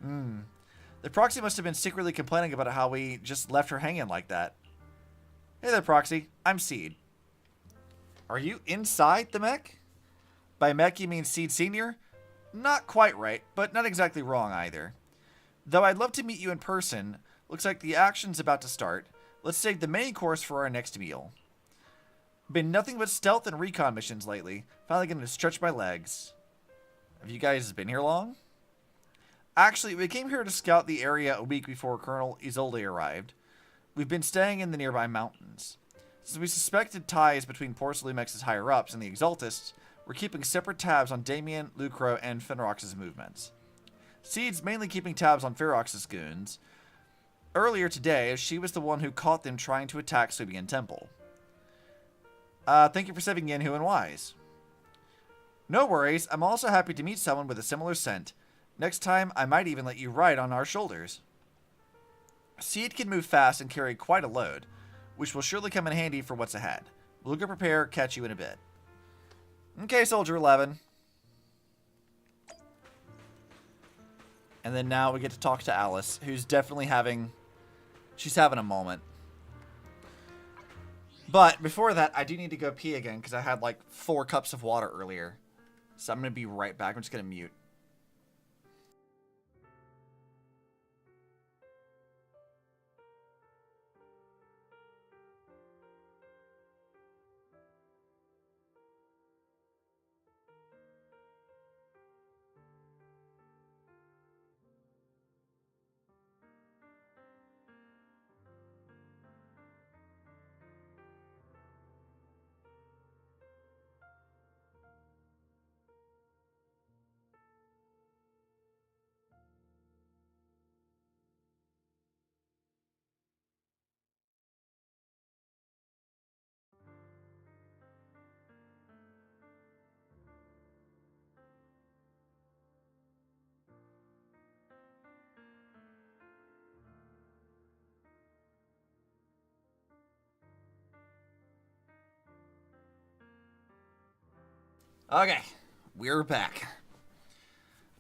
The proxy must have been secretly complaining about how we just left her hanging like that. Hey there, Proxy. I'm Seed. Are you inside the mech? By mech, you mean Seed Senior? Not quite right, but not exactly wrong either. Though I'd love to meet you in person, looks like the action's about to start. Let's save the main course for our next meal. Been nothing but stealth and recon missions lately. Finally getting to stretch my legs. Have you guys been here long? Actually, we came here to scout the area a week before Colonel Isolde arrived. We've been staying in the nearby mountains. Since we suspected ties between Porcelumex's higher-ups and the Exaltists, we're keeping separate tabs on Damien, Lucro, and Fenrox's movements. Seed's mainly keeping tabs on Ferox's goons. Earlier today, she was the one who caught them trying to attack Subian Temple. Thank you for saving Yenhu and Wise. No worries, I'm also happy to meet someone with a similar scent. Next time, I might even let you ride on our shoulders. Seed can move fast and carry quite a load, which will surely come in handy for what's ahead. We'll go prepare, catch you in a bit. Okay, Soldier 11. And then now we get to talk to Alice, who's definitely having... She's having a moment. But before that, I do need to go pee again, because I had like 4 cups of water earlier. So I'm going to be right back. I'm just going to mute. Okay, we're back.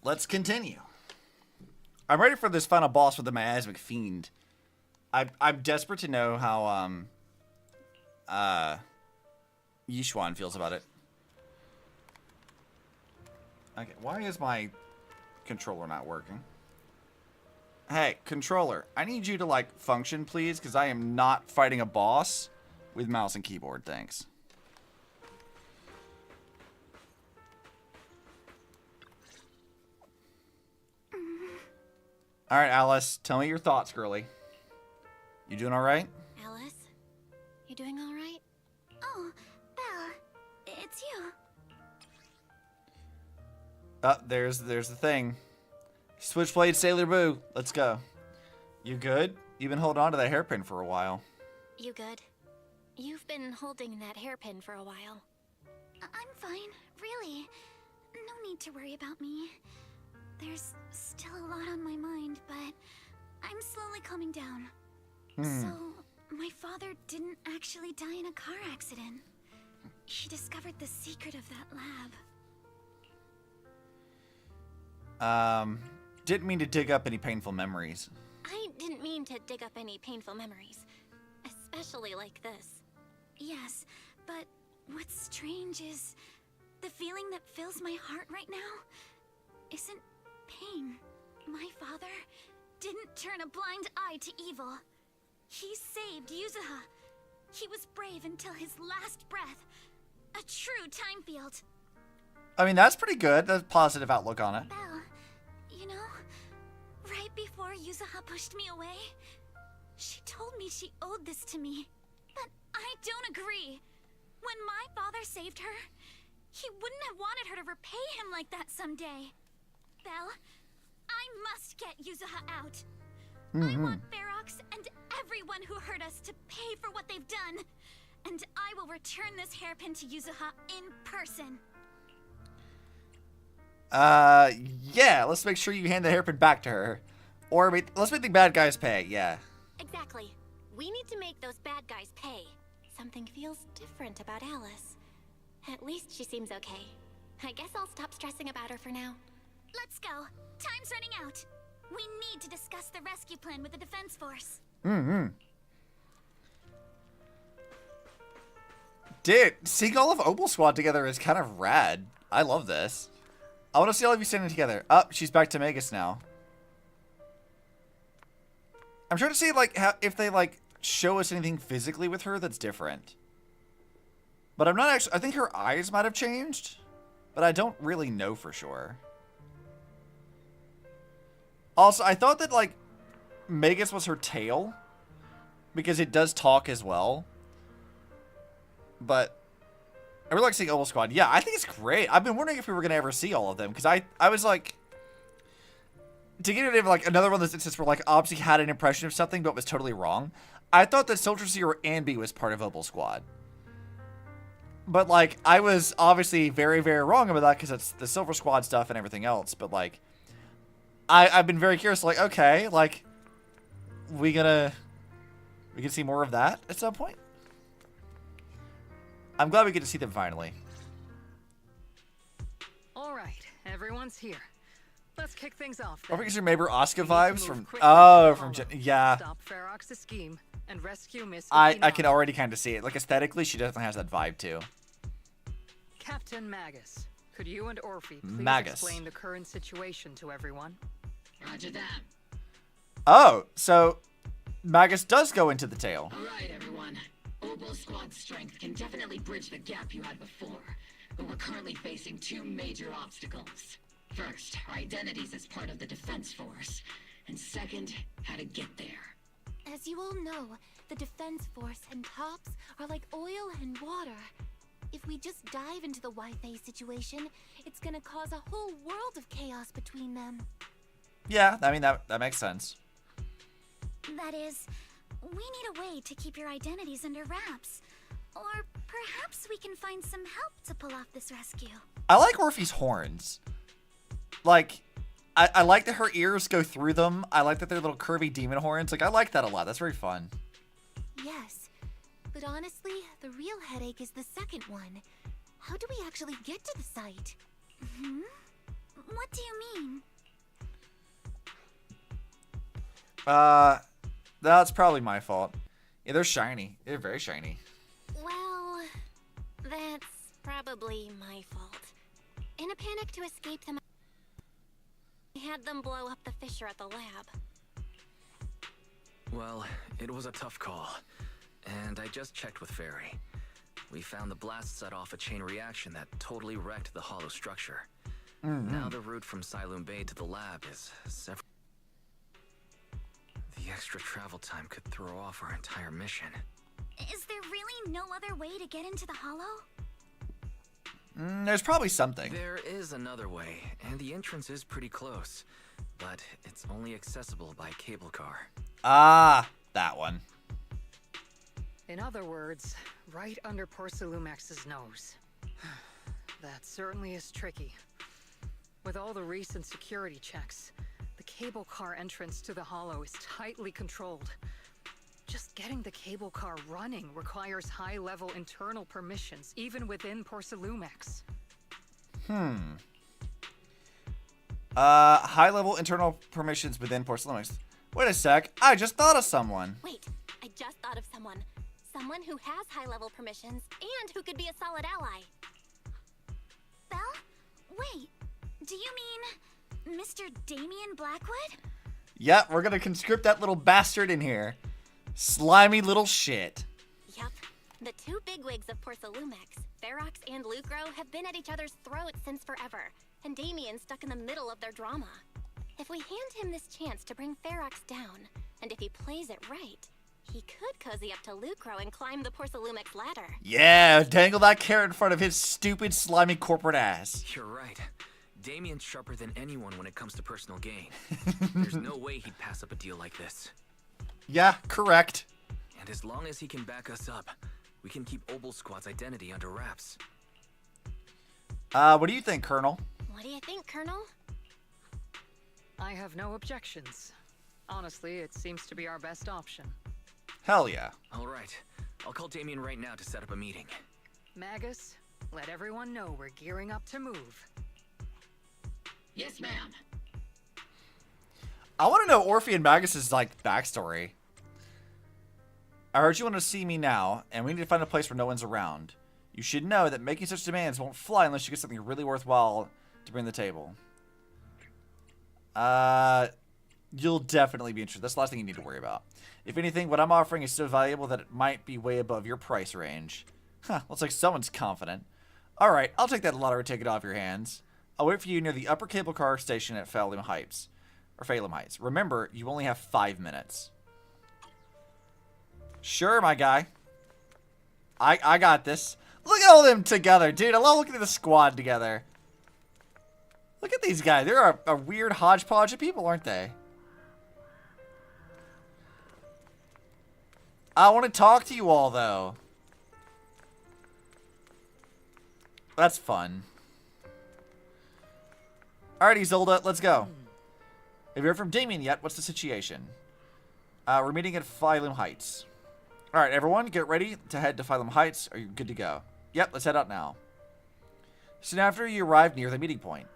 Let's continue. I'm ready for this final boss with the miasmic fiend. I'm desperate to know how Yishuan feels about it. Okay, why is my controller not working? Hey, controller, I need you to like function, please, because I am not fighting a boss with mouse and keyboard. Thanks. All right, Alice, tell me your thoughts, girly. You doing all right? Alice, you doing all right? Oh, Belle, it's you. There's the thing. Switchblade Sailor Boo, let's go. You good? You've been holding on to that hairpin for a while. You good? You've been holding that hairpin for a while. I'm fine, really. No need to worry about me. There's still a lot on my mind, but I'm slowly calming down. So, my father didn't actually die in a car accident. He discovered the secret of that lab. Didn't mean to dig up any painful memories. I didn't mean to dig up any painful memories, especially like this. Yes, but what's strange is the feeling that fills my heart right now isn't pain. My father didn't turn a blind eye to evil. He saved Yuzuha. He was brave until his last breath. A true time field. I mean, that's pretty good. That's a positive outlook on it. Belle, you know, right before Yuzuha pushed me away, she told me she owed this to me. But I don't agree. When my father saved her, he wouldn't have wanted her to repay him like that someday. Belle, I must get Yuzuha out. I want Ferox and everyone who hurt us to pay for what they've done. And I will return this hairpin to Yuzuha in person. Yeah, let's make sure you hand the hairpin back to her. Or let's make the bad guys pay, yeah. Exactly. We need to make those bad guys pay. Something feels different about Alice. At least she seems okay. I guess I'll stop stressing about her for now. Let's go. Time's running out. We need to discuss the rescue plan with the defense force. Dude, seeing all of Opal Squad together is kind of rad. I love this. I want to see all of you standing together. She's back to Magus now. I'm trying to see like if they like show us anything physically with her that's different. But I'm not actually. I think her eyes might have changed, but I don't really know for sure. Also, I thought that like Magus was her tail because it does talk as well. But I really like seeing Opal Squad. Yeah, I think it's great. I've been wondering if we were gonna ever see all of them because I was like, to get rid of like another one of those instances where like obviously had an impression of something but was totally wrong. I thought that Soldier Seer Anby was part of Opal Squad. But like I was obviously very, very wrong about that because it's the Silver Squad stuff and everything else. But like I've been very curious, like, okay, like we can see more of that at some point. I'm glad we get to see them finally. All right, everyone's here. Let's kick things off. I think it's your neighbor Oscar vibes from yeah. Stop Ferox's scheme and rescue Miss. I can already kind of see it. Like aesthetically, she definitely has that vibe too. Captain Magus, could you and Orphe please explain the current situation to everyone? Roger that. Oh, so Magus does go into the tail. All right, everyone. Opal Squad's strength can definitely bridge the gap you had before, but we're currently facing two major obstacles. First, our identities as part of the defense force, and second, how to get there. As you all know, the defense force and Tops are like oil and water. If we just dive into the Wi-Fi situation, it's gonna cause a whole world of chaos between them. Yeah, I mean that makes sense. That is, we need a way to keep your identities under wraps. Or perhaps we can find some help to pull off this rescue. I like Orphe's horns. Like, I like that her ears go through them. I like that they're little curvy demon horns. Like, I like that a lot. That's very fun. Yes, but honestly, the real headache is the second one. how do we actually get to the site? Hmm? What do you mean? That's probably my fault. Yeah, they're shiny. They're very shiny. Well, that's probably my fault. In a panic to escape them, I had them blow up the fissure at the lab. Well, it was a tough call. And I just checked with Fairy. We found the blast set off a chain reaction that totally wrecked the hollow structure. Now the route from Siloam Bay to the lab is several. The extra travel time could throw off our entire mission. Is there really no other way to get into the hollow? There's probably something. There is another way, and the entrance is pretty close. But it's only accessible by cable car. Ah, that one. In other words, right under Porcelumex's nose. That certainly is tricky. With all the recent security checks, the cable car entrance to the hollow is tightly controlled. Just getting the cable car running requires high-level internal permissions, even within Porcelumex. High-level internal permissions within Porcelumex. Wait a sec, I just thought of someone. Wait, I just thought of someone. Someone who has high-level permissions and who could be a solid ally. Belle? Wait, do you mean Mr. Damien Blackwood? Yep, we're gonna conscript that little bastard in here. Slimy little shit. Yup. The two bigwigs of Porcelumex, Ferox and Lucro, have been at each other's throats since forever, and Damien's stuck in the middle of their drama. If we hand him this chance to bring Ferox down, and if he plays it right, he could cozy up to Lucro and climb the Porcelumex ladder. Yeah, dangle that carrot in front of his stupid, slimy corporate ass. You're right. Damien's sharper than anyone when it comes to personal gain. There's no way he'd pass up a deal like this. Yeah, correct. And as long as he can back us up, we can keep Obel Squad's identity under wraps. What do you think, Colonel? What do you think, Colonel? I have no objections. Honestly, it seems to be our best option. Hell yeah. All right. I'll call Damien right now to set up a meeting. Magus, let everyone know we're gearing up to move. Yes, ma'am. I want to know Orpheus and Magus' backstory. I heard you want to see me now, and we need to find a place where no one's around. You should know that making such demands won't fly unless you get something really worthwhile to bring to the table. You'll definitely be interested. That's the last thing you need to worry about. If anything, what I'm offering is so valuable that it might be way above your price range. Huh, looks like someone's confident. Alright, I'll take that lottery ticket off your hands. I'll wait for you near the upper cable car station at Phalem Heights. Remember, you only have 5 minutes. Sure, my guy. I got this. Look at all of them together, dude. I love looking at the squad together. Look at these guys. They're a weird hodgepodge of people, aren't they? I want to talk to you all, though. That's fun. Alrighty, Zolda, let's go. Have you heard from Damien yet? What's the situation? We're meeting at Phalem Heights. Alright, everyone, get ready to head to Phalem Heights. Are you good to go? Yep, let's head out now. Soon after, you arrive near the meeting point.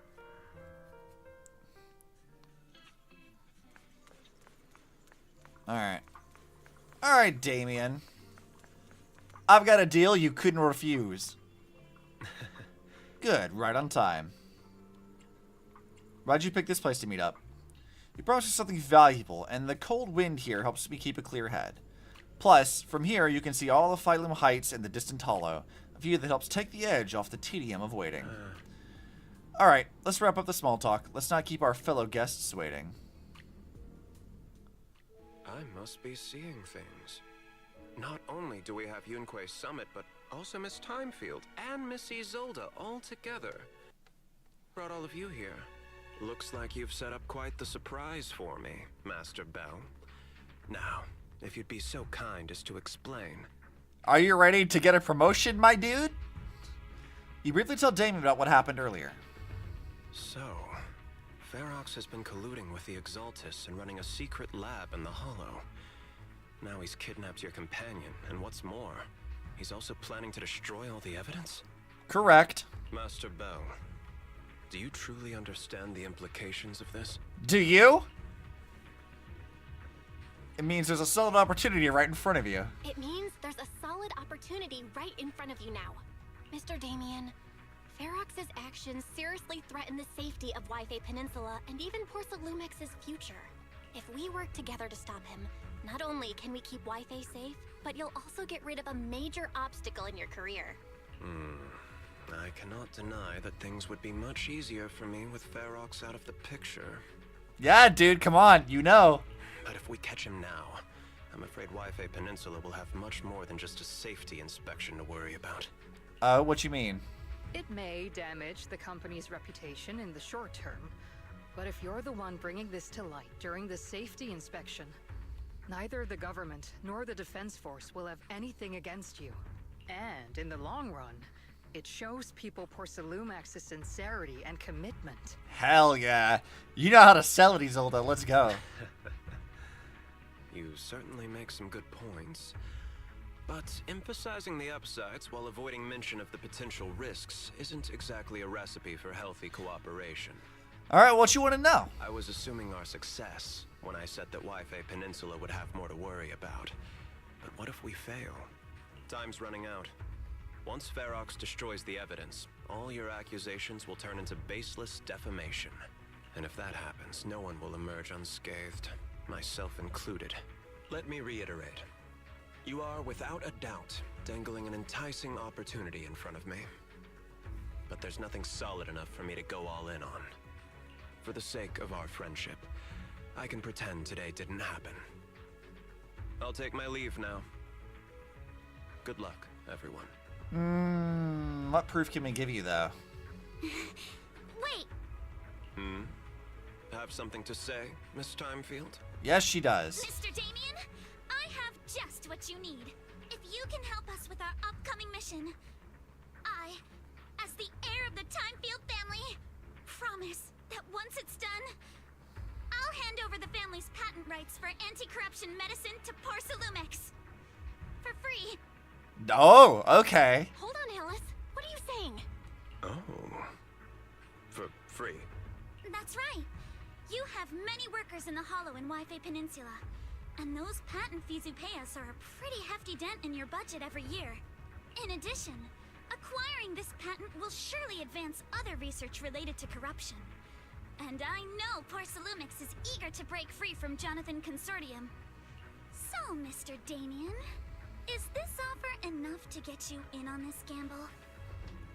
Alright. Alright, Damien. I've got a deal you couldn't refuse. Good, right on time. Why'd you pick this place to meet up? You promised us something valuable, and the cold wind here helps me keep a clear head. Plus, from here you can see all of Phalem Heights and the distant hollow, a view that helps take the edge off the tedium of waiting. Alright, let's wrap up the small talk. Let's not keep our fellow guests waiting. I must be seeing things. Not only do we have Yunque's summit, but also Miss Timefield and Miss Isolde all together. Brought all of you here. Looks like you've set up quite the surprise for me, Master Bell. Now, if you'd be so kind as to explain. Are you ready to get a promotion, my dude? You briefly tell Damien about what happened earlier. So, Ferox has been colluding with the Exaltus and running a secret lab in the Hollow. Now he's kidnapped your companion, and what's more, he's also planning to destroy all the evidence? Correct. Master Bell, do you truly understand the implications of this? Do you? It means there's a solid opportunity right in front of you. It means there's a solid opportunity right in front of you now. Mr. Damien, Ferox's actions seriously threaten the safety of Wi-Fi Peninsula and even Porcelumex's future. If we work together to stop him, not only can we keep Wi-Fi safe, but you'll also get rid of a major obstacle in your career. I cannot deny that things would be much easier for me with Ferox out of the picture. Yeah, dude, come on, you know. But if we catch him now, I'm afraid Wi-Fi Peninsula will have much more than just a safety inspection to worry about. What you mean? It may damage the company's reputation in the short term, but if you're the one bringing this to light during the safety inspection, neither the government nor the Defense Force will have anything against you. And in the long run, it shows people Porcelumex's sincerity and commitment. Hell yeah. You know how to sell it, Isolde. Let's go. You certainly make some good points. But emphasizing the upsides while avoiding mention of the potential risks isn't exactly a recipe for healthy cooperation. Alright, what you want to know? I was assuming our success when I said that Wi-Fi Peninsula would have more to worry about. But what if we fail? Time's running out. Once Ferox destroys the evidence, all your accusations will turn into baseless defamation. And if that happens, no one will emerge unscathed, myself included. Let me reiterate. You are, without a doubt, dangling an enticing opportunity in front of me. But there's nothing solid enough for me to go all in on. For the sake of our friendship, I can pretend today didn't happen. I'll take my leave now. Good luck, everyone. What proof can we give you, though? Wait! Have something to say, Miss Timefield? Yes, she does. Mr. Damien, I have just what you need. If you can help us with our upcoming mission, I, as the heir of the Timefield family, promise that once it's done, I'll hand over the family's patent rights for anti-corruption medicine to Porcelumex. For free. Oh, okay. Hold on, Alice. What are you saying? Oh. For free? That's right. You have many workers in the Hollow and Wi-Fi Peninsula. And those patent fees you pay us are a pretty hefty dent in your budget every year. In addition, acquiring this patent will surely advance other research related to corruption. And I know Porcelumix is eager to break free from Jonathan Consortium. So, Mr. Damien, is this offer enough to get you in on this gamble?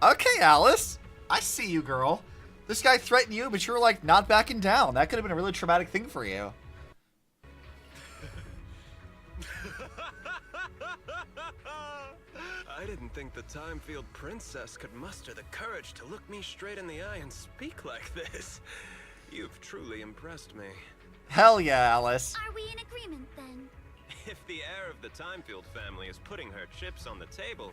Okay, Alice. I see you, girl. This guy threatened you, but you're like not backing down. That could have been a really traumatic thing for you. I didn't think the Timefield princess could muster the courage to look me straight in the eye and speak like this. You've truly impressed me. Hell yeah, Alice. Are we in agreement then? If the heir of the Timefield family is putting her chips on the table,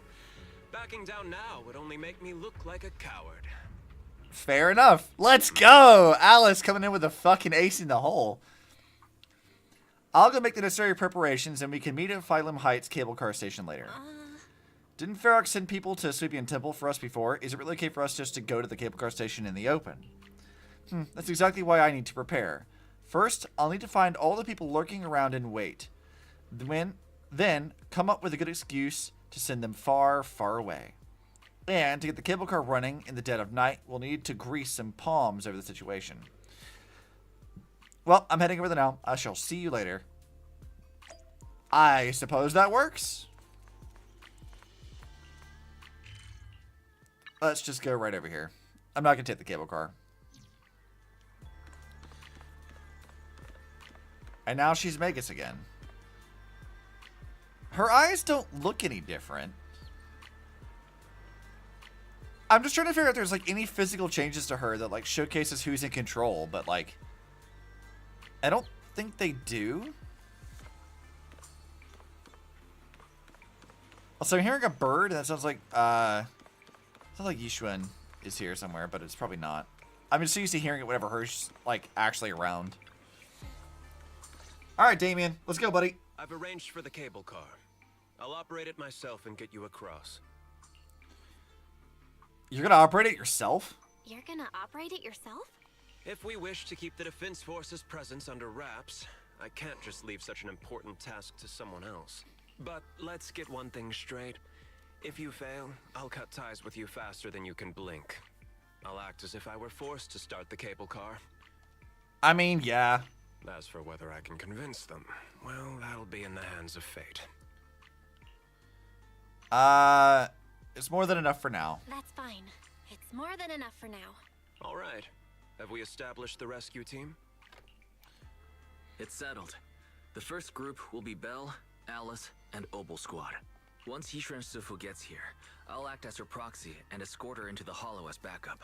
backing down now would only make me look like a coward. Fair enough. Let's go. Alice coming in with a fucking ace in the hole. I'll go make the necessary preparations and we can meet at Phylum Heights cable car station later. Didn't Ferox send people to Sweepian Temple for us before? Is it really okay for us just to go to the cable car station in the open? That's exactly why I need to prepare. First, I'll need to find all the people lurking around and wait. Then, come up with a good excuse to send them far, far away. And to get the cable car running in the dead of night, we'll need to grease some palms over the situation. Well, I'm heading over there now. I shall see you later. I suppose that works. Let's just go right over here. I'm not going to take the cable car. And now she's Magus again. Her eyes don't look any different. I'm just trying to figure out if there's like any physical changes to her that like showcases who's in control, but like I don't think they do. Also, I'm hearing a bird, and that sounds like Yishuan is here somewhere, but it's probably not. I'm just so used to hearing it whenever her's like actually around. All right, Damien, let's go, buddy. I've arranged for the cable car. I'll operate it myself and get you across. You're gonna operate it yourself? You're gonna operate it yourself? If we wish to keep the Defense Force's presence under wraps, I can't just leave such an important task to someone else. But let's get one thing straight. If you fail, I'll cut ties with you faster than you can blink. I'll act as if I were forced to start the cable car. I mean, yeah. As for whether I can convince them, well, that'll be in the hands of fate. It's more than enough for now. That's fine. It's more than enough for now. All right. Have we established the rescue team? It's settled. The first group will be Belle, Alice, and Obel Squad. Once Yisha and Sufu gets here, I'll act as her proxy and escort her into the Hollow as backup.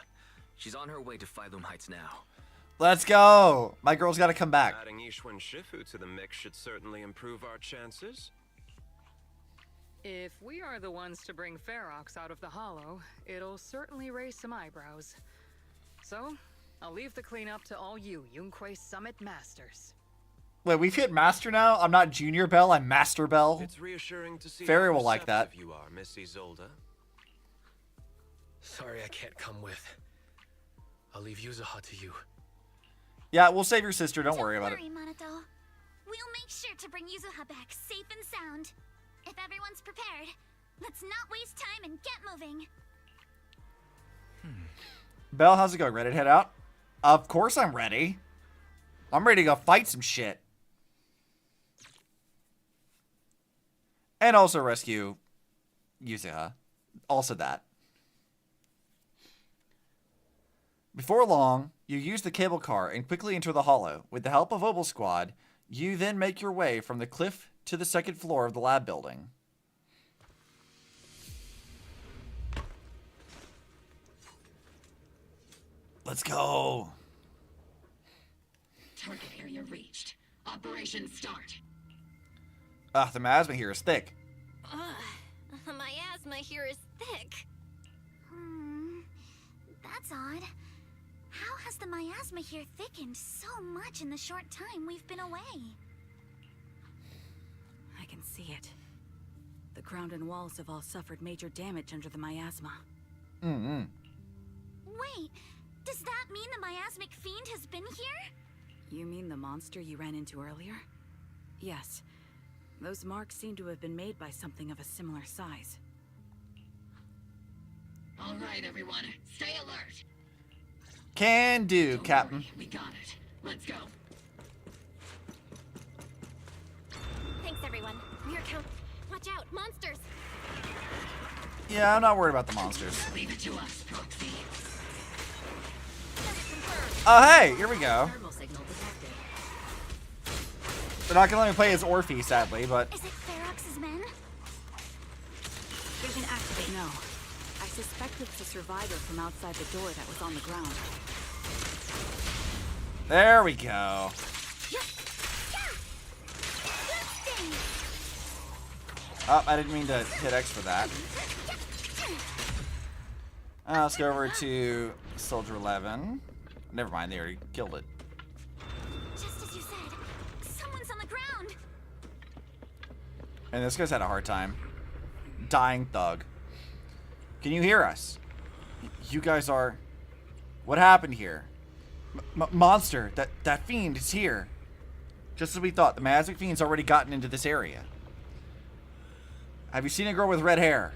She's on her way to Phylum Heights now. Let's go! My girl's gotta come back. Adding Yishun Shifu to the mix should certainly improve our chances. If we are the ones to bring Ferox out of the Hollow, it'll certainly raise some eyebrows. So, I'll leave the cleanup to all you Yunquei Summit Masters. Wait, we've hit Master now? I'm not Junior Bell, I'm Master Bell. It's reassuring to see Fairy how will like that. receptive you are, Miss Isolde. Sorry I can't come with. I'll leave Yuzuha to you. Yeah, we'll save your sister, don't worry about it. Don't worry, Minato. We'll make sure to bring Yuzuha back safe and sound. If everyone's prepared, let's not waste time and get moving. Belle, how's it going? Ready to head out? Of course I'm ready. I'm ready to go fight some shit. And also rescue Yuzuha. Also that. Before long, you use the cable car and quickly enter the hollow. With the help of Obel Squad, you then make your way from the cliff to the second floor of the lab building. Let's go. Target area reached. Operation start. The miasma here is thick. My asthma here is thick. That's odd. How has the miasma here thickened so much in the short time we've been away? I can see it. The ground and walls have all suffered major damage under the miasma. Wait, does that mean the miasmic fiend has been here? You mean the monster you ran into earlier? Yes. Those marks seem to have been made by something of a similar size. All right, everyone. Stay alert. Can do, Don't Captain. worry, we got it. Let's go. Thanks, everyone. We're count. Watch out, monsters! Yeah, I'm not worried about the monsters. Leave it to us, Proxy. Oh, hey, here we go. Thermal signal detected. They're not gonna let me play as Orphe, sadly, but Is it Ferox's men? Vision activate. No. I suspect it's a survivor from outside the door that was on the ground. there we go. Oh, I didn't mean to hit X for that. Let's go over to Soldier 11. Never mind, they already killed it. Just as you said, someone's on the ground. And this guy's had a hard time. Dying thug. Can you hear us? You guys are... What happened here? Monster, that fiend is here. Just as we thought, the miasmic fiend's already gotten into this area. Have you seen a girl with red hair?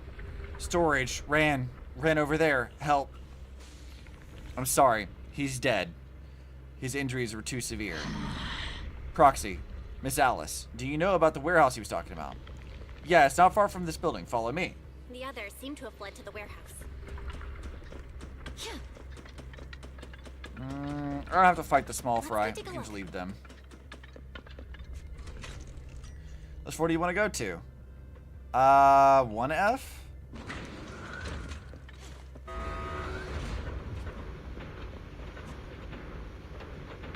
Storage, ran over there. Help. I'm sorry, he's dead. His injuries were too severe. Proxy, Miss Alice, do you know about the warehouse he was talking about? Yeah, it's not far from this building. Follow me. The others seem to have fled to the warehouse. I don't have to fight the small fry. You can just leave them. Which floor do you want to go to? 1F?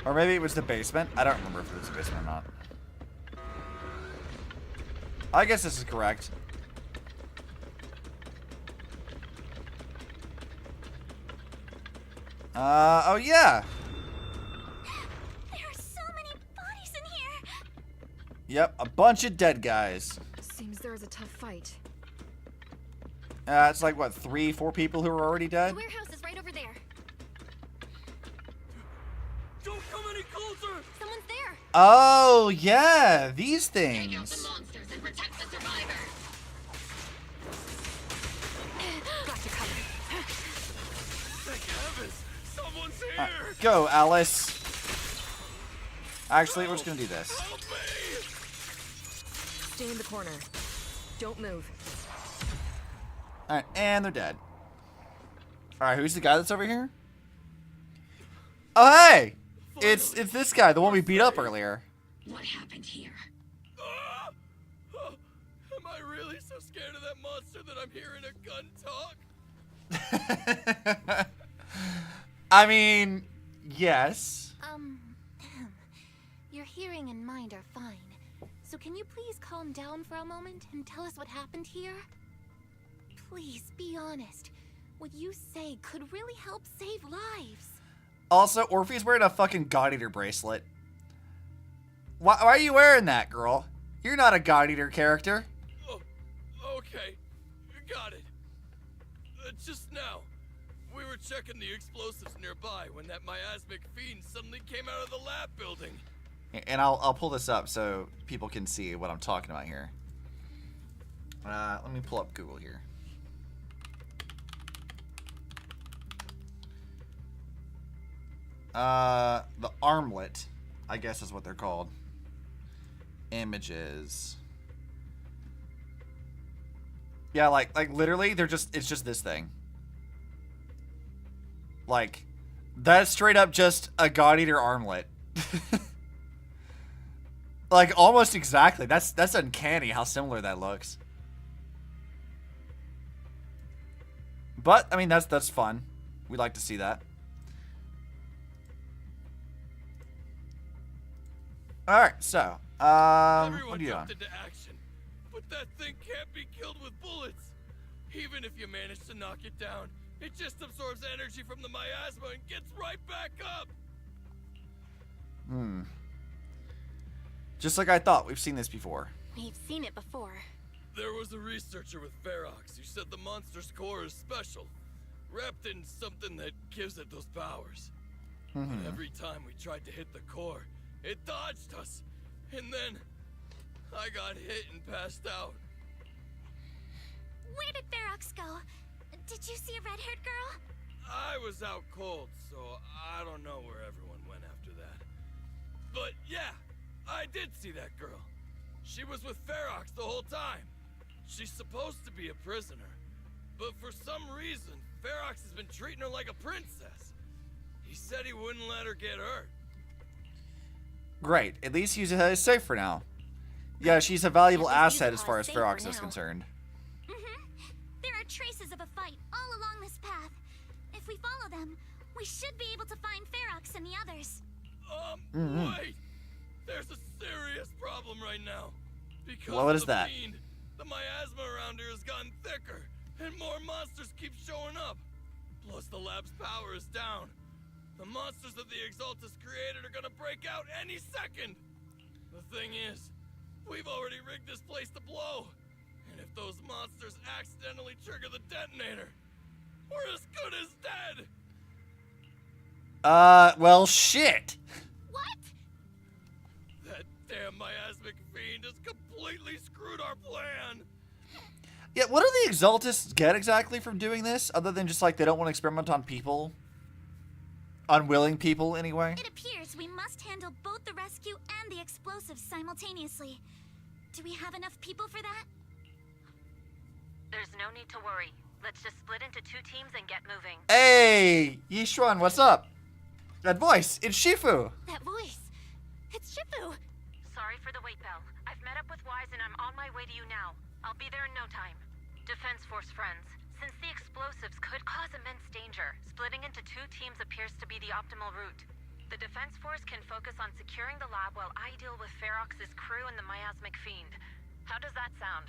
Or maybe it was the basement. I don't remember if it was the basement or not. I guess this is correct. Oh yeah. There are so many bodies in here. Yep, a bunch of dead guys. Seems there was a tough fight. It's like, what, 3-4 people who are already dead? The warehouse is right over there. Don't come any closer! Someone's there. Oh, yeah, these things. Take out the monsters and protect the survivors. Got you covered. Thank heavens! Someone's here! Right, go, Alice. Actually, we're just gonna do this. Stay in the corner. Don't move. Alright, and they're dead. Alright, who's the guy that's over here? Oh, hey! It's this guy, the one we beat up earlier. What happened here? Am I really so scared of that monster that I'm hearing a gun talk? I mean, yes. Your hearing and mind are fine. So can you please calm down for a moment and tell us what happened here? Please, be honest. What you say could really help save lives. Also, Orpheus wearing a fucking God Eater bracelet. Why are you wearing that, girl? You're not a God Eater character. Oh, okay. Got it. Just now, we were checking the explosives nearby when that miasmic fiend suddenly came out of the lab building. And I'll pull this up so people can see what I'm talking about here. Let me pull up Google here. The armlet, I guess is what they're called. Images. Yeah, like literally, it's just this thing. Like, that's straight up just a God Eater armlet. Like, almost exactly. That's uncanny how similar that looks. But, I mean, that's fun. We like to see that. Alright, so, what are you doing? Into action, but that thing can't be killed with bullets. Even if you manage to knock it down, it just absorbs energy from the miasma and gets right back up. Just like I thought, we've seen this before. We've seen it before. There was a researcher with Ferox who said the monster's core is special, wrapped in something that gives it those powers. But every time we tried to hit the core, it dodged us. And then I got hit and passed out. Where did Ferox go? Did you see a red-haired girl? I was out cold, so I don't know where everyone went after that. But yeah, I did see that girl. She was with Ferox the whole time. She's supposed to be a prisoner, but for some reason, Ferox has been treating her like a princess. He said he wouldn't let her get hurt. Great. At least he's safe for now. Yeah, she's a valuable asset as far as Ferox is concerned. There are traces of a fight all along this path. If we follow them, we should be able to find Ferox and the others. Wait! There's a serious problem right now. Because what is of that? Fiend, the miasma around here has gotten thicker, and more monsters keep showing up. Plus the lab's power is down. The monsters that the Exaltus created are gonna break out any second. The thing is, we've already rigged this place to blow. And if those monsters accidentally trigger the detonator, we're as good as dead. Well, shit. What? That damn miasmic fiend has completely screwed our plan. Yeah, what do the Exaltists get exactly from doing this? Other than just, like, they don't want to experiment on people? Unwilling people, anyway? It appears we must handle both the rescue and the explosives simultaneously. Do we have enough people for that? There's no need to worry. Let's just split into 2 teams and get moving. Hey, Yishuan, what's up? That voice, it's Shifu. That voice, it's Shifu. Sorry for the wait, Belle. I've met up with Wise and I'm on my way to you now. I'll be there in no time. Defense Force friends, since the explosives could cause immense danger, splitting into 2 teams appears to be the optimal route. The Defense Force can focus on securing the lab while I deal with Ferox's crew and the miasmic fiend. How does that sound?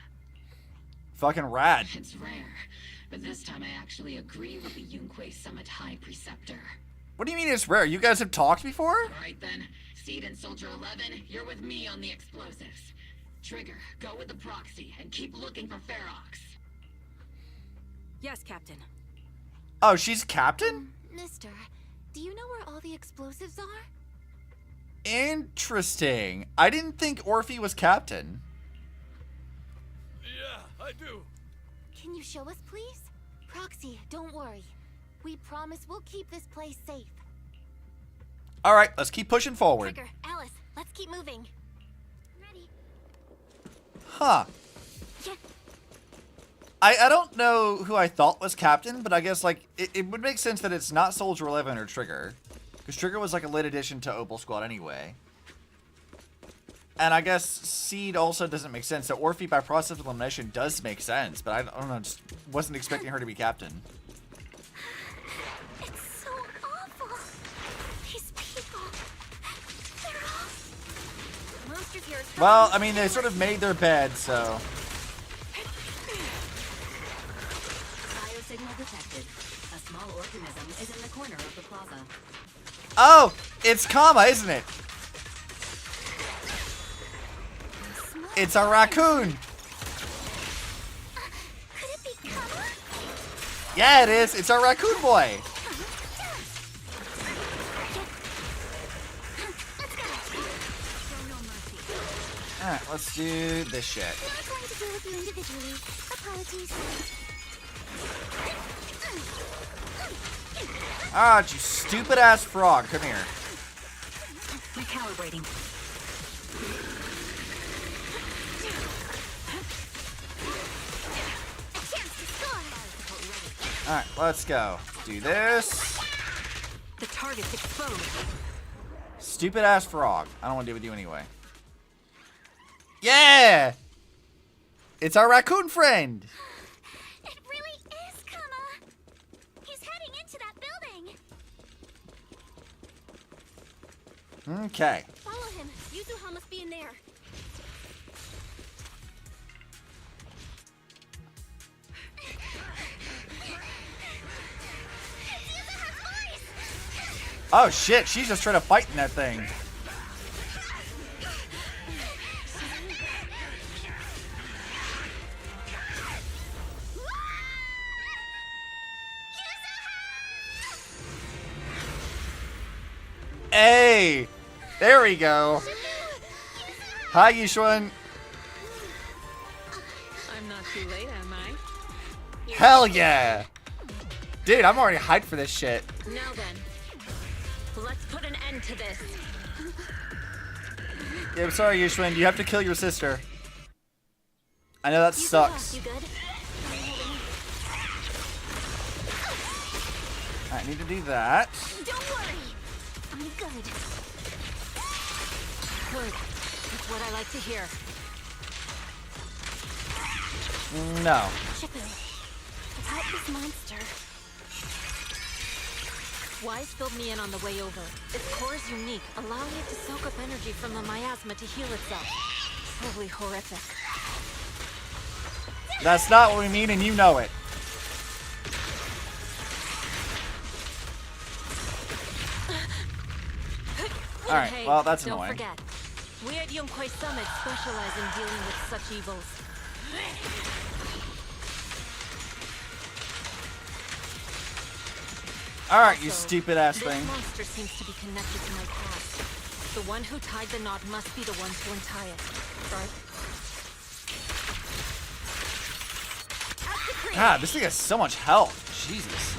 Fucking rad. It's rare, but this time I actually agree with the Yunque Summit High Preceptor. What do you mean it's rare? You guys have talked before? Alright then, Seed and Soldier 11, you're with me on the explosives. Trigger, go with the proxy and keep looking for Ferox. Yes, Captain. Oh, she's captain? Mister, do you know where all the explosives are? Interesting. I didn't think Orphe was captain. Yeah, I do. Can you show us, please? Proxy, don't worry. We promise we'll keep this place safe. All right, let's keep pushing forward. Trigger, Alice, let's keep moving. Ready? Huh. Yeah. I don't know who I thought was captain, but I guess, like, it would make sense that it's not Soldier 11 or Trigger. Because Trigger was, like, a late addition to Opal Squad anyway. And I guess Seed also doesn't make sense. So Orphe, by process of elimination, does make sense. But I don't know, just wasn't expecting her to be captain. It's so awful. These people, they're all... Monsters here. Well, I mean, they sort of made their bed, so... Biosignal detected. A small organism is in the corner of the plaza. Oh! It's Kama, isn't it? It's a raccoon! Could it be Kama? Yeah, it is! It's our raccoon boy! Alright, let's do this shit. We're going to deal with you individually. Apologies. Ah, you stupid ass frog. Come here. Recalibrating. Alright, let's go. Do this. The target's exposed. Stupid ass frog. I don't want to deal with you anyway. Yeah! It's our raccoon friend! It really is Kama. He's heading into that building. Okay. Follow him. Yuzuha must be in there. Oh shit, she's just trying to fight in that thing. Hey! There we go. Hi, Yishuan. I'm not too late, am I? Hell yeah! Dude, I'm already hyped for this shit. Now then, let's put an end to this. Yeah, I'm sorry, Yishuan. You have to kill your sister. I know that sucks. You good? I need to do that. Don't worry. I'm good. Good. That's what I like to hear. No. Chippin, about this monster. Wise filled me in on the way over. Its core is unique, allowing it to soak up energy from the miasma to heal itself. Totally horrific. That's not what we mean, and you know it. Alright, Hey, well, that's don't annoying. forget, we at Yunkwei Summit specialize in dealing with such evils. Alright, you Also, stupid ass this thing. monster seems to be connected to my past. The one who tied the knot must be the one to untie it, right? God, this thing has so much health. Jesus.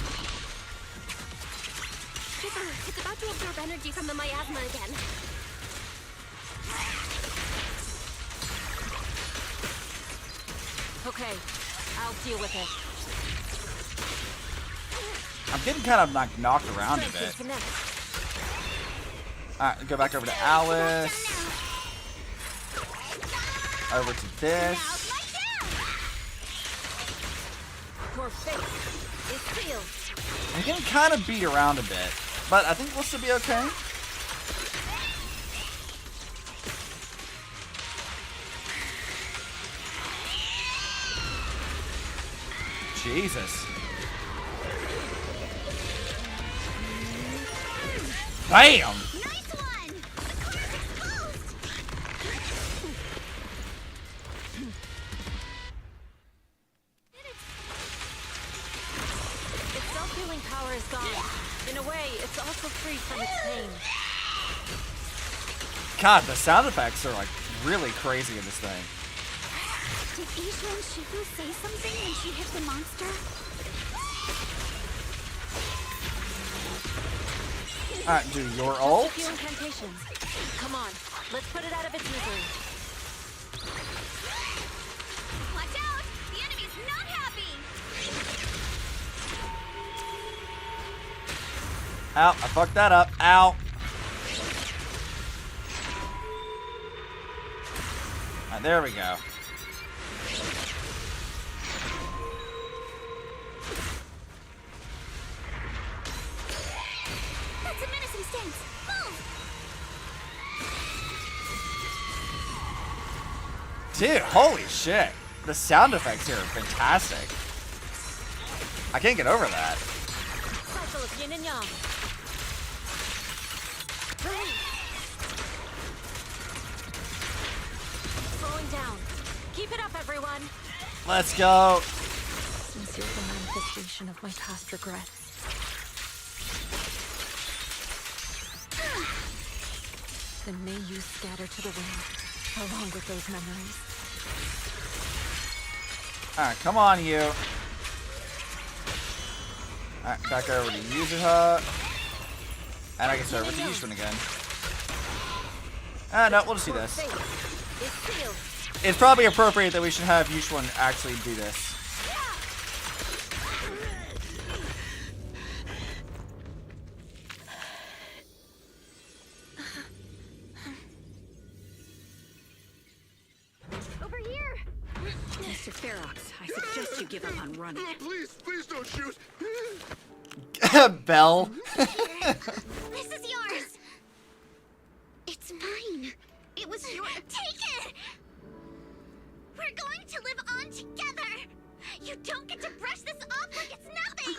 Chipper, it's about to absorb energy from the miasma again. Okay, I'll deal with it. I'm getting kind of like knocked around a bit. Alright, go back over to Alice. Over to this. Your fate is sealed. I'm getting kind of beat around a bit, but I think we'll still be okay. Jesus. Bam! healing power is gone. In a way, it's also free from its pain. God, the sound effects are like really crazy in this thing. Did Isha and Shifu say something when she hit the monster? Alright, do your Just ult. a few incantations. Come on, let's put it out of its misery. Watch out! The enemy's not happy! Ow, I fucked that up. Ow. Alright, there we go. That's a menacing stance. Move! Dude, holy shit. The sound effects here are fantastic. I can't get over that. Cycle of yin and yang. Slowing down. Keep it up, everyone. Let's go. Since you're the manifestation of my past regrets. Then may you scatter to the wind, along with those memories. Alright, come on, you. Alright, back over to Yuzuha. And I guess over to Yushun again. No, we'll just do this. It's probably appropriate that we should have Yushun actually do this. Over here! Mr. Ferox, I suggest you give up on running. Please don't shoot. Belle. This is yours! It's mine. It was your. Take it! We're going to live on together! You don't get to brush this off like it's nothing!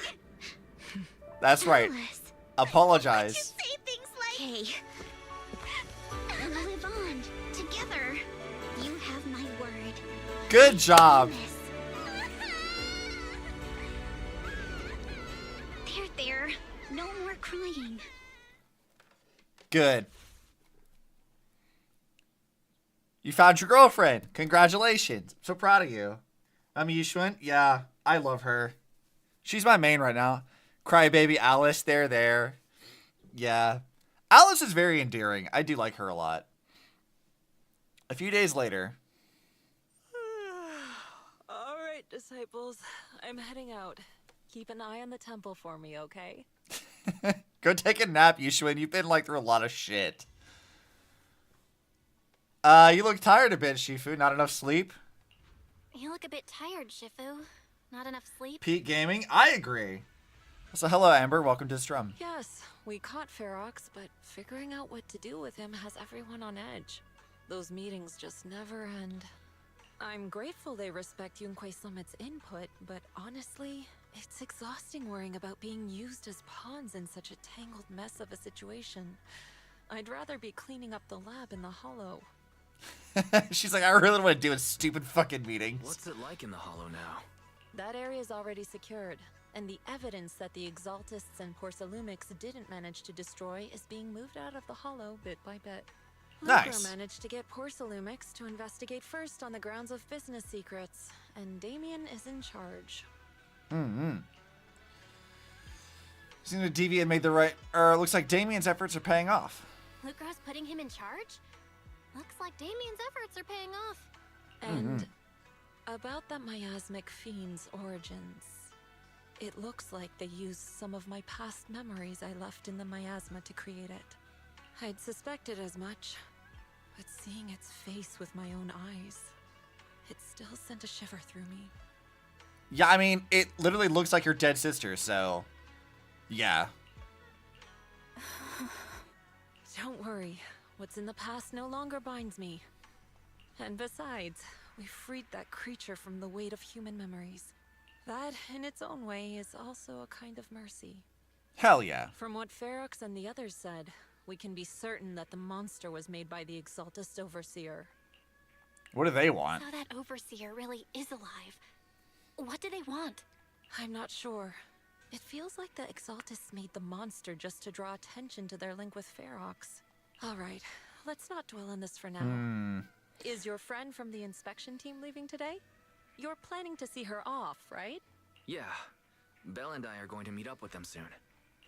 That's right. Apologize. Say things like. Hey. We'll live on together. You have my word. Good job. There. No more crying. Good. You found your girlfriend. Congratulations. I'm so proud of you. I'm Yushun. Yeah, I love her. She's my main right now. Crybaby Alice, there. Yeah. Alice is very endearing. I do like her a lot. A few days later. All right, disciples. I'm heading out. Keep an eye on the temple for me, okay? Go take a nap, Yushun. You've been like through a lot of shit. You look tired a bit, Shifu. Not enough sleep? You look a bit tired, Shifu. Not enough sleep? Pete Gaming? I agree. So hello, Amber. Welcome to the Strum. Yes, we caught Ferox, but figuring out what to do with him has everyone on edge. Those meetings just never end. I'm grateful they respect Yunquei Summit's input, but honestly, it's exhausting worrying about being used as pawns in such a tangled mess of a situation. I'd rather be cleaning up the lab in the Hollow. She's like, I really don't want to do a stupid fucking meeting. What's it like in the Hollow now? That area is already secured, and the evidence that the Exaltists and Porcelumics didn't manage to destroy is being moved out of the Hollow bit by bit. Nice. Lucro managed to get Porcelumics to investigate first on the grounds of business secrets, and Damien is in charge. Seems like Deviant made the right... looks like Damien's efforts are paying off. Lucro's putting him in charge? Looks like Damien's efforts are paying off. And about that miasmic fiend's origins, it looks like they used some of my past memories I left in the miasma to create it. I'd suspected as much, but seeing its face with my own eyes, it still sent a shiver through me. Yeah, I mean, it literally looks like your dead sister, so... Yeah. Don't worry, what's in the past no longer binds me. And besides, we freed that creature from the weight of human memories. That, in its own way, is also a kind of mercy. Hell yeah. From what Ferox and the others said, we can be certain that the monster was made by the Exaltist Overseer. What do they want? So that Overseer really is alive. What do they want? I'm not sure. It feels like the Exaltists made the monster just to draw attention to their link with Ferox. Alright, let's not dwell on this for now. Is your friend from the inspection team leaving today? You're planning to see her off, right? Yeah. Belle and I are going to meet up with them soon.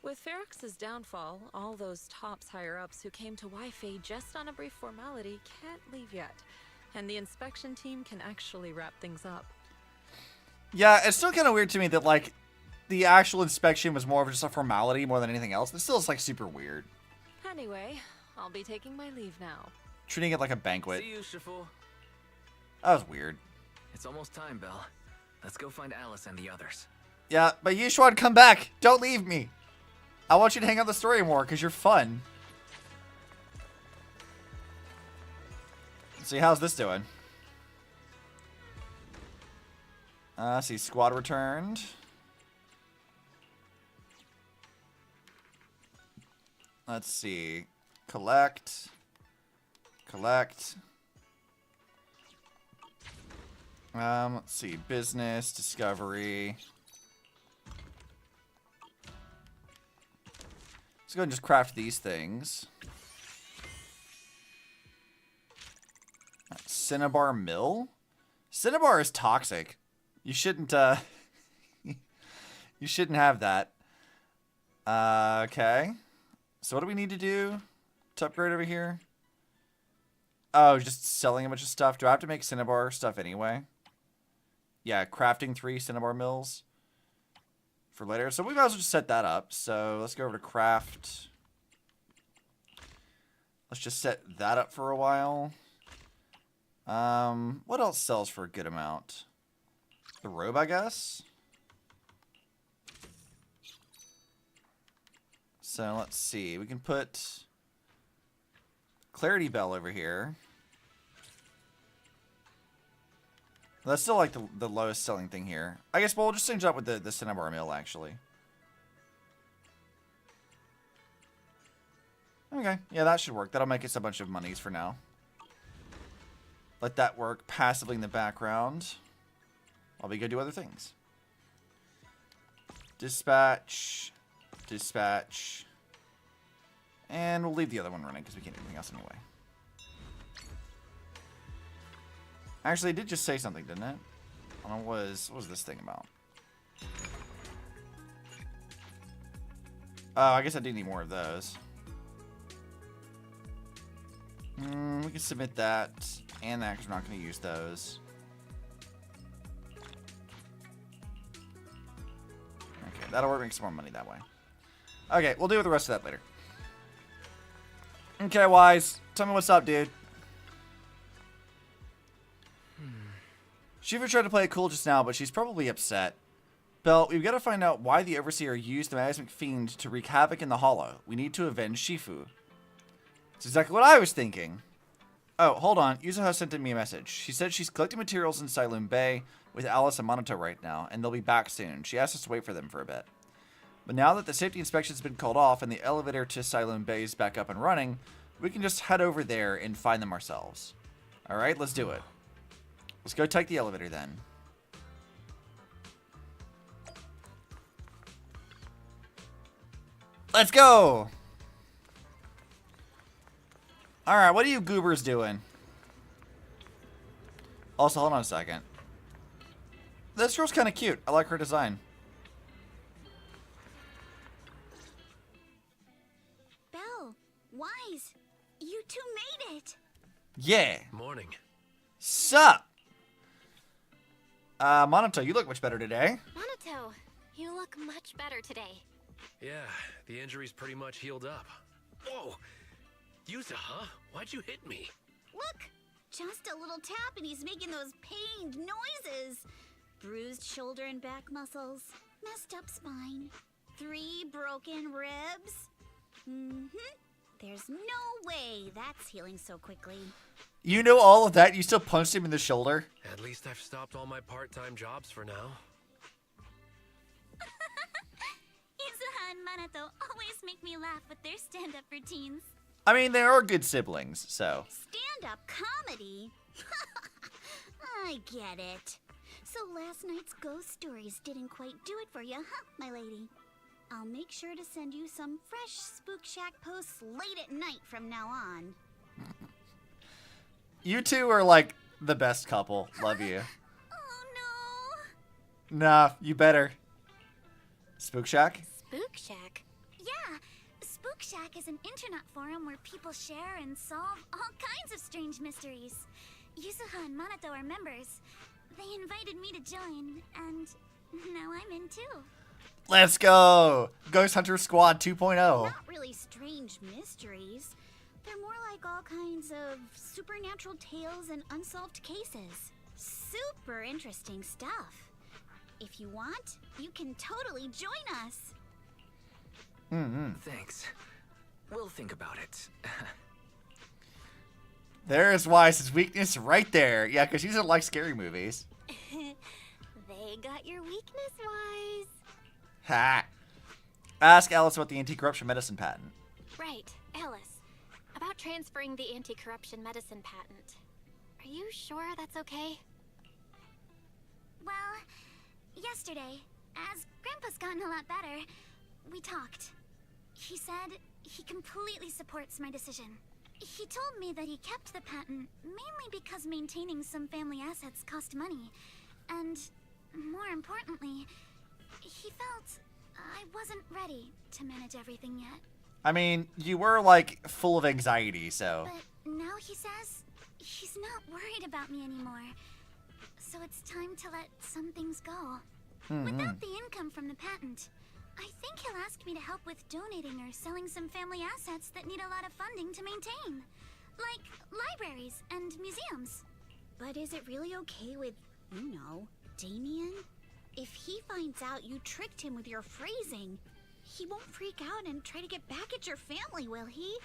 With Ferox's downfall, all those tops higher-ups who came to Wi-Fi just on a brief formality can't leave yet. And the inspection team can actually wrap things up. Yeah, it's still kind of weird to me that, like, the actual inspection was more of just a formality more than anything else. It still is, like, super weird. Anyway, I'll be taking my leave now. Treating it like a banquet. See you, Shifu. That was weird. It's almost time, Belle. Let's go find Alice and the others. Yeah, but Yishuan, come back! Don't leave me! I want you to hang out the story more, because you're fun. Let's see, how's this doing? See, squad returned. Let's see. Collect. Collect. Let's see. Business, discovery. Let's go ahead and just craft these things. Cinnabar mill? Cinnabar is toxic. You shouldn't, you shouldn't have that. Okay. So what do we need to do to upgrade over here? Oh, just selling a bunch of stuff. Do I have to make Cinnabar stuff anyway? Yeah, crafting 3 Cinnabar mills for later. So we might as well just set that up. So let's go over to craft. Let's just set that up for a while. What else sells for a good amount? The robe, I guess. So let's see. We can put Clarity Bell over here. That's still like the lowest selling thing here. I guess we'll just change it up with the Cinnabar mill, actually. Okay, yeah, that should work. That'll make us a bunch of monies for now. Let that work passively in the background while we go do other things. Dispatch. Dispatch. And we'll leave the other one running because we can't do anything else anyway. Actually, it did just say something, didn't it? I don't know, what was this thing about? Oh, I guess I do need more of those. We can submit that and that because we're not going to use those. Okay, that'll work. Make some more money that way. Okay, we'll deal with the rest of that later. Okay, Wise. Tell me what's up, dude. Shiva tried to play it cool just now, but she's probably upset. Belle, we've got to find out why the Overseer used the Miasmic Fiend to wreak havoc in the Hollow. We need to avenge Shifu. That's exactly what I was thinking. Oh, hold on. Yuzuha sent me a message. She said she's collecting materials in Siloam Bay with Alice and Monato right now, and they'll be back soon. She asked us to wait for them for a bit. But now that the safety inspection's been called off and the elevator to Siloam Bay is back up and running, we can just head over there and find them ourselves. Alright, let's do it. Let's go take the elevator then. Let's go! Alright, what are you goobers doing? Also, hold on a second. This girl's kind of cute. I like her design. Belle, Wise, you two made it. Yeah. Morning. Sup? Monato, you look much better today. Monato, you look much better today. Yeah, the injury's pretty much healed up. Whoa! Yuzuha, why'd you hit me? Look, just a little tap and he's making those pained noises. Bruised shoulder and back muscles, messed up spine, 3 broken ribs. There's no way that's healing so quickly. You know all of that? You still punched him in the shoulder? At least I've stopped all my part-time jobs for now. Yuzuha and Monato always make me laugh with their stand-up routines. I mean, they are good siblings, so. Stand-up comedy? I get it. So last night's ghost stories didn't quite do it for you, huh, my lady? I'll make sure to send you some fresh Spook Shack posts late at night from now on. You two are like the best couple. Love you. Oh Nah, you better. Spook Shack? Spook Shack? Yeah, Spook Shack is an internet forum where people share and solve all kinds of strange mysteries. Yusuha and Manato are members. They invited me to join, and now I'm in too. Let's go! Ghost Hunter Squad 2.0. Not really strange mysteries. They're more like all kinds of supernatural tales and unsolved cases. Super interesting stuff. If you want, you can totally join us. Thanks. We'll think about it. There's Wise's weakness right there. Yeah, because she doesn't like scary movies. They got your weakness, Wise. Ha! Ask Alice about the anti-corruption medicine patent. Right, Alice. About transferring the anti-corruption medicine patent. Are you sure that's okay? Well, yesterday, as Grandpa's gotten a lot better, we talked. He said he completely supports my decision. He told me that he kept the patent mainly because maintaining some family assets cost money. And, more importantly, he felt I wasn't ready to manage everything yet. I mean, you were, like, full of anxiety, so... But now he says he's not worried about me anymore. So it's time to let some things go. Without the income from the patent, I think he'll ask me to help with donating or selling some family assets that need a lot of funding to maintain. Like libraries and museums. But is it really okay with, Damien? If he finds out you tricked him with your phrasing, he won't freak out and try to get back at your family, will he?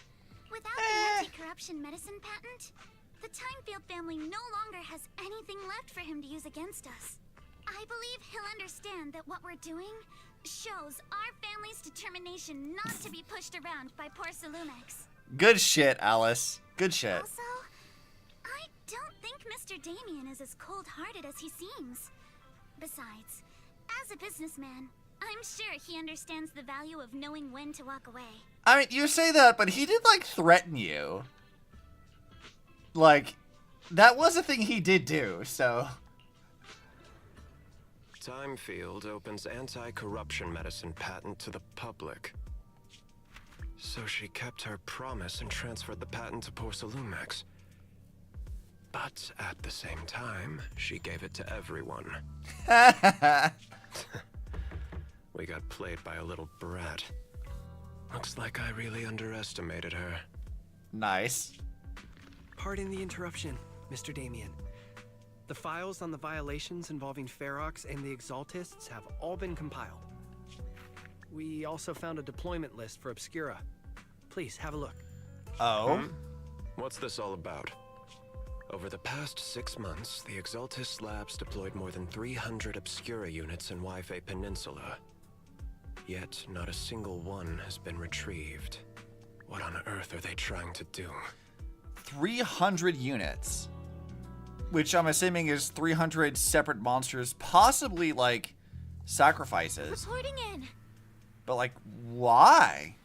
Without the anti-corruption medicine patent, the Timefield family no longer has anything left for him to use against us. I believe he'll understand that what we're doing shows our family's determination not to be pushed around by poor Salumex. Good shit, Alice. Good shit. Also, I don't think Mr. Damien is as cold-hearted as he seems. Besides, as a businessman, I'm sure he understands the value of knowing when to walk away. I mean, you say that, but he did, like, threaten you. Like, that was a thing he did do, so... Timefield opens anti-corruption medicine patent to the public. So she kept her promise and transferred the patent to Porcelumex. But at the same time, she gave it to everyone. We got played by a little brat. Looks like I really underestimated her. Nice. Pardon the interruption, Mr. Damien. The files on the violations involving Ferox and the Exaltists have all been compiled. We also found a deployment list for Obscura. Please, have a look. Oh? What's this all about? Over the past 6 months, the Exaltist Labs deployed more than 300 Obscura units in Wi-Fi Peninsula. Yet, not a single one has been retrieved. What on earth are they trying to do? 300 units. Which I'm assuming is 300 separate monsters, possibly, like, sacrifices. Reporting in. But, like, why?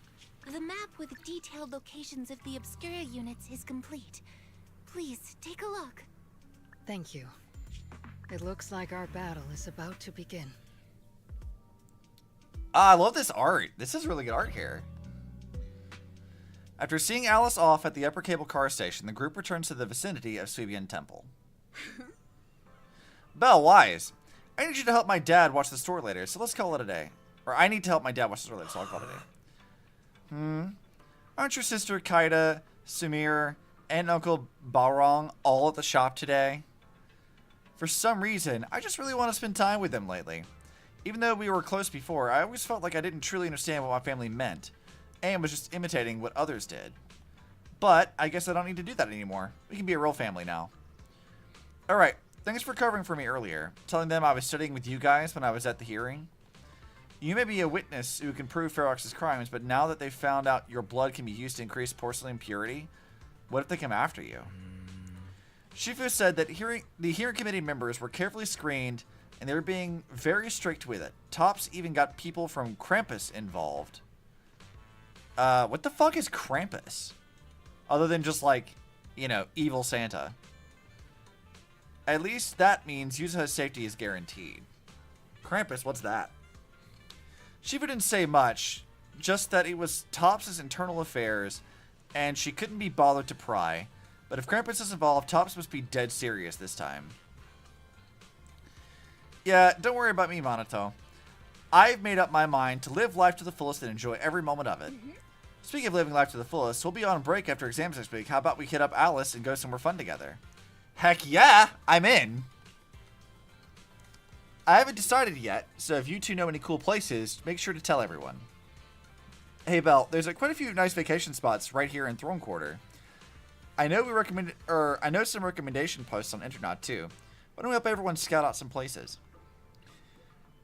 The map with detailed locations of the Obscura units is complete. Please, take a look. Thank you. It looks like our battle is about to begin. I love this art. This is really good art here. After seeing Alice off at the upper cable car station, the group returns to the vicinity of Suibian Temple. Belle, Wise, I need you to help my dad watch the store later, so let's call it a day. Or I need to help my dad watch the store later, so I'll call it a day. Aren't your sister Kaida, Sumir, and Uncle Balrong all at the shop today? For some reason, I just really want to spend time with them lately. Even though we were close before, I always felt like I didn't truly understand what my family meant, and was just imitating what others did. But I guess I don't need to do that anymore. We can be a real family now. Alright, thanks for covering for me earlier, telling them I was studying with you guys when I was at the hearing. You may be a witness who can prove Ferox's crimes, but now that they've found out your blood can be used to increase porcelain purity, what if they come after you? Shifu said that the hearing committee members were carefully screened and they were being very strict with it. Tops even got people from Krampus involved. What the fuck is Krampus? Other than just like, you know, evil Santa. At least that means Yuzuha's safety is guaranteed. Krampus, what's that? Shifu didn't say much, just that it was Tops' internal affairs and she couldn't be bothered to pry. But if Krampus is involved, Tops must be dead serious this time. Yeah, don't worry about me, Monato. I've made up my mind to live life to the fullest and enjoy every moment of it. Speaking of living life to the fullest, we'll be on break after exams next week. How about we hit up Alice and go somewhere fun together? Heck yeah, I'm in. I haven't decided yet, so if you two know any cool places, make sure to tell everyone. Hey Belle, there's quite a few nice vacation spots right here in Throne Quarter. I know some recommendation posts on Internet too. Why don't we help everyone scout out some places?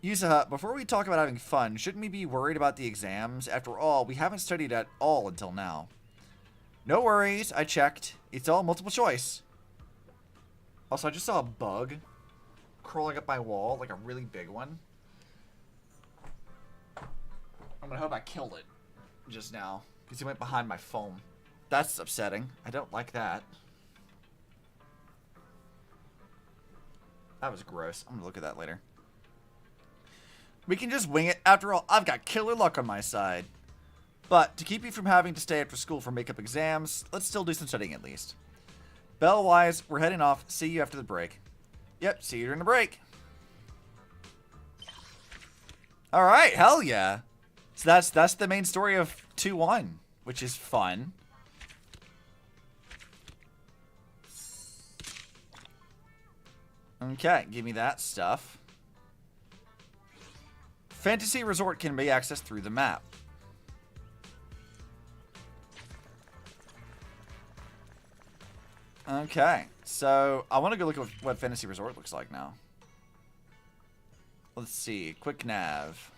Yuzuha, before we talk about having fun, shouldn't we be worried about the exams? After all, we haven't studied at all until now. No worries, I checked. It's all multiple choice. Also, I just saw a bug crawling up my wall, like a really big one. I'm gonna hope I killed it just now, because he went behind my phone. That's upsetting. I don't like that. That was gross. I'm gonna look at that later. We can just wing it. After all, I've got killer luck on my side. But to keep you from having to stay after school for makeup exams, let's still do some studying at least. Bell-wise, we're heading off. See you after the break. Yep, see you during the break. Alright, hell yeah. So that's the main story of 2-1, which is fun. Okay, give me that stuff. Fantasy Resort can be accessed through the map. Okay, so I want to go look at what Fantasy Resort looks like now. Let's see, quick nav.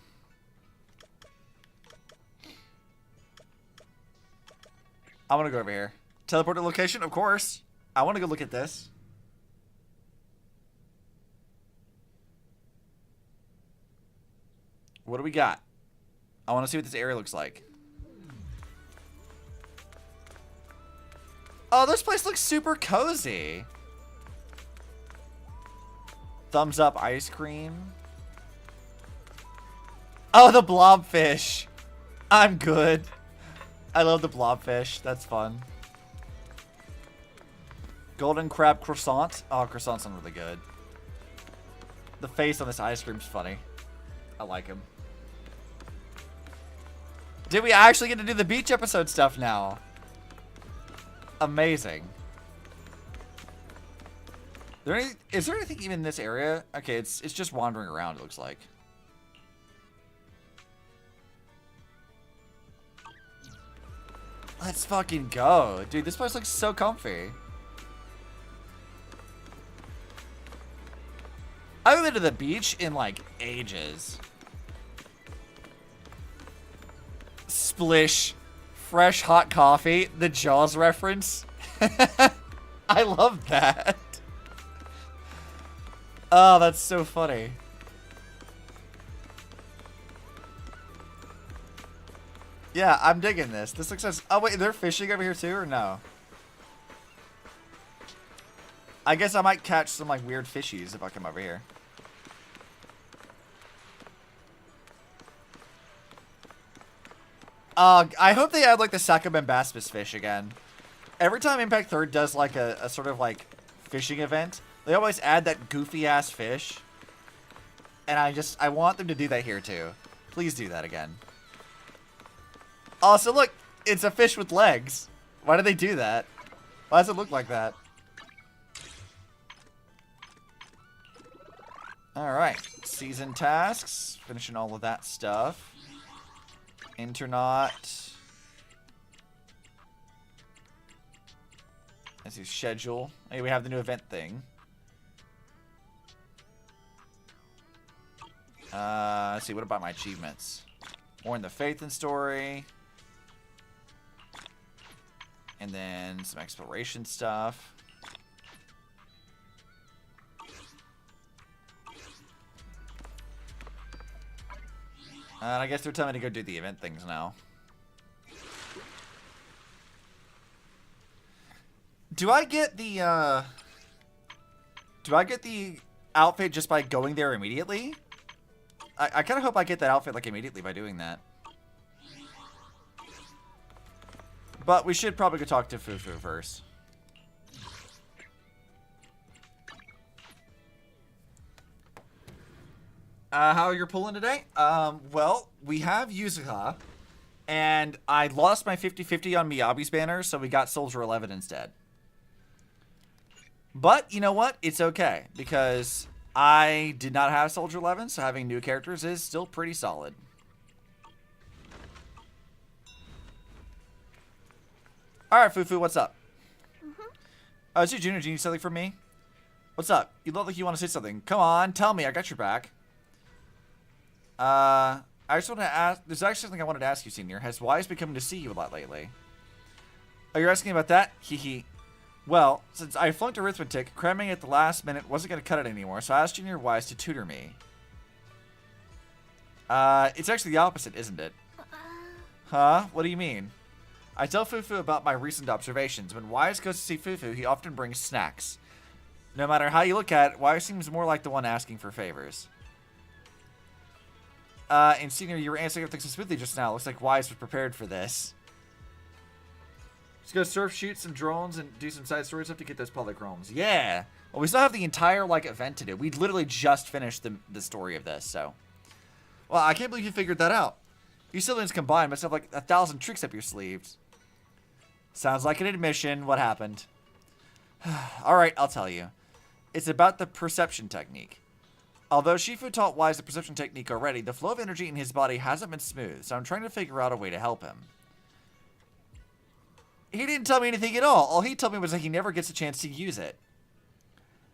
I want to go over here. Teleport to location, of course. I want to go look at this. What do we got? I want to see what this area looks like. Oh, this place looks super cozy. Thumbs up ice cream. Oh, the blobfish. I'm good. I love the blobfish. That's fun. Golden crab croissant. Oh, croissants sound really good. The face on this ice cream's funny. I like him. Did we actually get to do the beach episode stuff now? Amazing. Is there anything even in this area? Okay, it's just wandering around, it looks like. Let's fucking go. Dude, this place looks so comfy. I haven't been to the beach in like ages. Splish. Fresh hot coffee. The Jaws reference. I love that. Oh, that's so funny. Yeah, I'm digging this. This looks like... Oh, wait, they're fishing over here too, or no? I guess I might catch some, like, weird fishies if I come over here. I hope they add, like, the Sacabambaspis fish again. Every time Impact 3rd does, like, a sort of, like, fishing event, they always add that goofy-ass fish. And I want them to do that here, too. Please do that again. Also, look, it's a fish with legs. Why do they do that? Why does it look like that? Alright, season tasks. Finishing all of that stuff. Internaut. Let's see, schedule. Hey, we have the new event thing. Let's see, what about my achievements? More in the Faith and story. And then some exploration stuff. And I guess they're telling me to go do the event things now. Do I get the outfit just by going there immediately? I kind of hope I get that outfit like immediately by doing that. But we should probably go talk to Fufu first. How are you pulling today? Well, we have Yuzuha, and I lost my 50-50 on Miyabi's banner, so we got Soldier 11 instead. But, you know what? It's okay, because I did not have Soldier 11, so having new characters is still pretty solid. Alright, Fufu, what's up? Oh, it's you, Junior. Do you need something from me? What's up? You look like you want to say something. Come on, tell me. I got your back. I just want to ask... There's actually something I wanted to ask you, Senior. Has Wise been coming to see you a lot lately? Oh, you're asking about that? Hee hee. Well, since I flunked arithmetic, cramming at the last minute wasn't going to cut it anymore, so I asked Junior Wise to tutor me. It's actually the opposite, isn't it? Huh? What do you mean? I tell Fufu about my recent observations. When Wise goes to see Fufu, he often brings snacks. No matter how you look at it, Wise seems more like the one asking for favors. And Senior, you were answering everything so smoothly just now. Looks like Wise was prepared for this. Let's go surf, shoot some drones, and do some side story stuff to get those polychromes. Yeah! Well, we still have the entire, like, event to do. We literally just finished the story of this, so. Well, I can't believe you figured that out. You siblings combined must have, like, 1,000 tricks up your sleeves. Sounds like an admission. What happened? Alright, I'll tell you. It's about the perception technique. Although Shifu taught Wise the perception technique already, the flow of energy in his body hasn't been smooth, so I'm trying to figure out a way to help him. He didn't tell me anything at all. All he told me was that he never gets a chance to use it.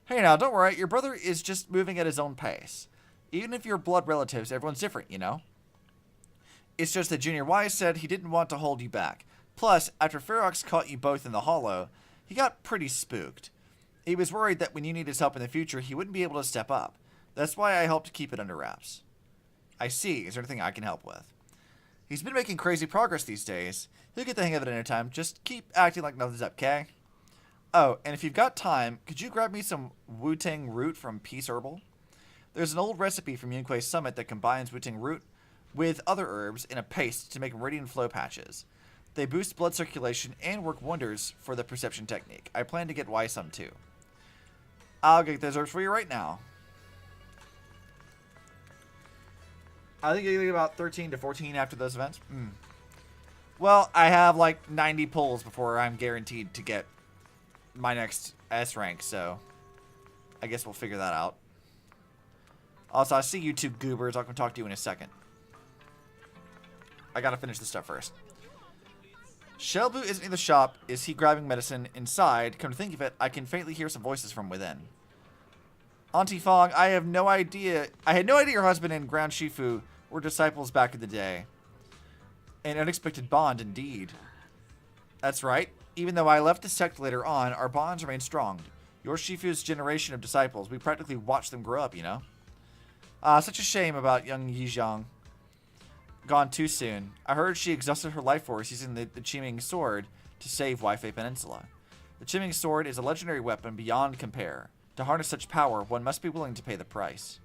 Hey now, don't worry. Your brother is just moving at his own pace. Even if you're blood relatives, everyone's different, you know? It's just that Junior Wise said he didn't want to hold you back. Plus, after Ferox caught you both in the hollow, he got pretty spooked. He was worried that when you need his help in the future, he wouldn't be able to step up. That's why I helped keep it under wraps. I see. Is there anything I can help with? He's been making crazy progress these days. He'll get the hang of it in no time. Just keep acting like nothing's up, okay? Oh, and if you've got time, could you grab me some Wu-Tang root from Peace Herbal? There's an old recipe from Yunque's Summit that combines Wu-Tang root with other herbs in a paste to make meridian flow patches. They boost blood circulation and work wonders for the perception technique. I plan to get Y some too. I'll get those herbs for you right now. I think you get about 13 to 14 after those events. Well, I have like 90 pulls before I'm guaranteed to get my next S rank, so I guess we'll figure that out. Also, I see you two goobers. I'll come talk to you in a second. I gotta finish this stuff first. Shelbu isn't in the shop. Is he grabbing medicine inside? Come to think of it, I can faintly hear some voices from within. Auntie Fong, I have no idea. I had no idea your husband and Ground Shifu were disciples back in the day. An unexpected bond, indeed. That's right. Even though I left the sect later on, our bonds remain strong. Your Shifu's generation of disciples, we practically watched them grow up, you know? Such a shame about young Yijiang. Gone too soon. I heard she exhausted her life force using the Qiming sword to save Waifei Peninsula. The Qiming sword is a legendary weapon beyond compare. To harness such power, one must be willing to pay the price.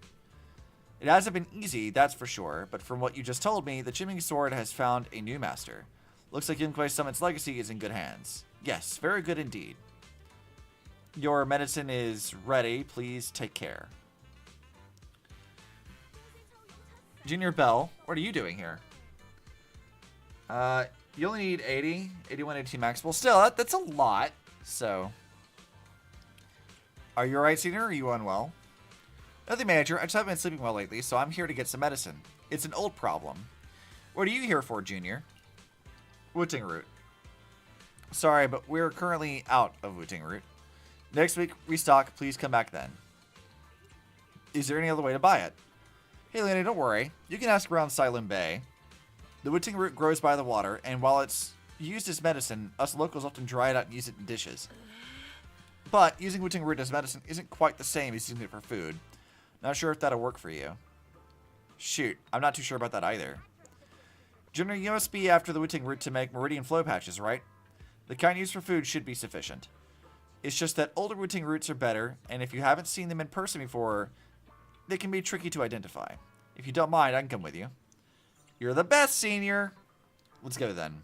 It hasn't been easy, that's for sure, but from what you just told me, the Qiming sword has found a new master. Looks like Yunquei Summit's legacy is in good hands. Yes, very good indeed. Your medicine is ready. Please take care. Junior Bell, what are you doing here? You only need 80, 81, 82 max. Well, still, that's a lot, so... Are you alright, Senior, or are you unwell? Nothing major, I just haven't been sleeping well lately, so I'm here to get some medicine. It's an old problem. What are you here for, Junior? Wu-Tang root. Sorry, but we're currently out of Wu-Tang root. Next week, restock, please come back then. Is there any other way to buy it? Hey, Lena, don't worry. You can ask around Silent Bay. The Wu-Tang root grows by the water, and while it's used as medicine, us locals often dry it out and use it in dishes. But using Wu-Tang root as medicine isn't quite the same as using it for food. Not sure if that'll work for you. Shoot, I'm not too sure about that either. Junior, you must be after the Wu-Ting root to make Meridian flow patches, right? The kind used for food should be sufficient. It's just that older Wu-Ting roots are better, and if you haven't seen them in person before, they can be tricky to identify. If you don't mind, I can come with you. You're the best, Senior! Let's go then.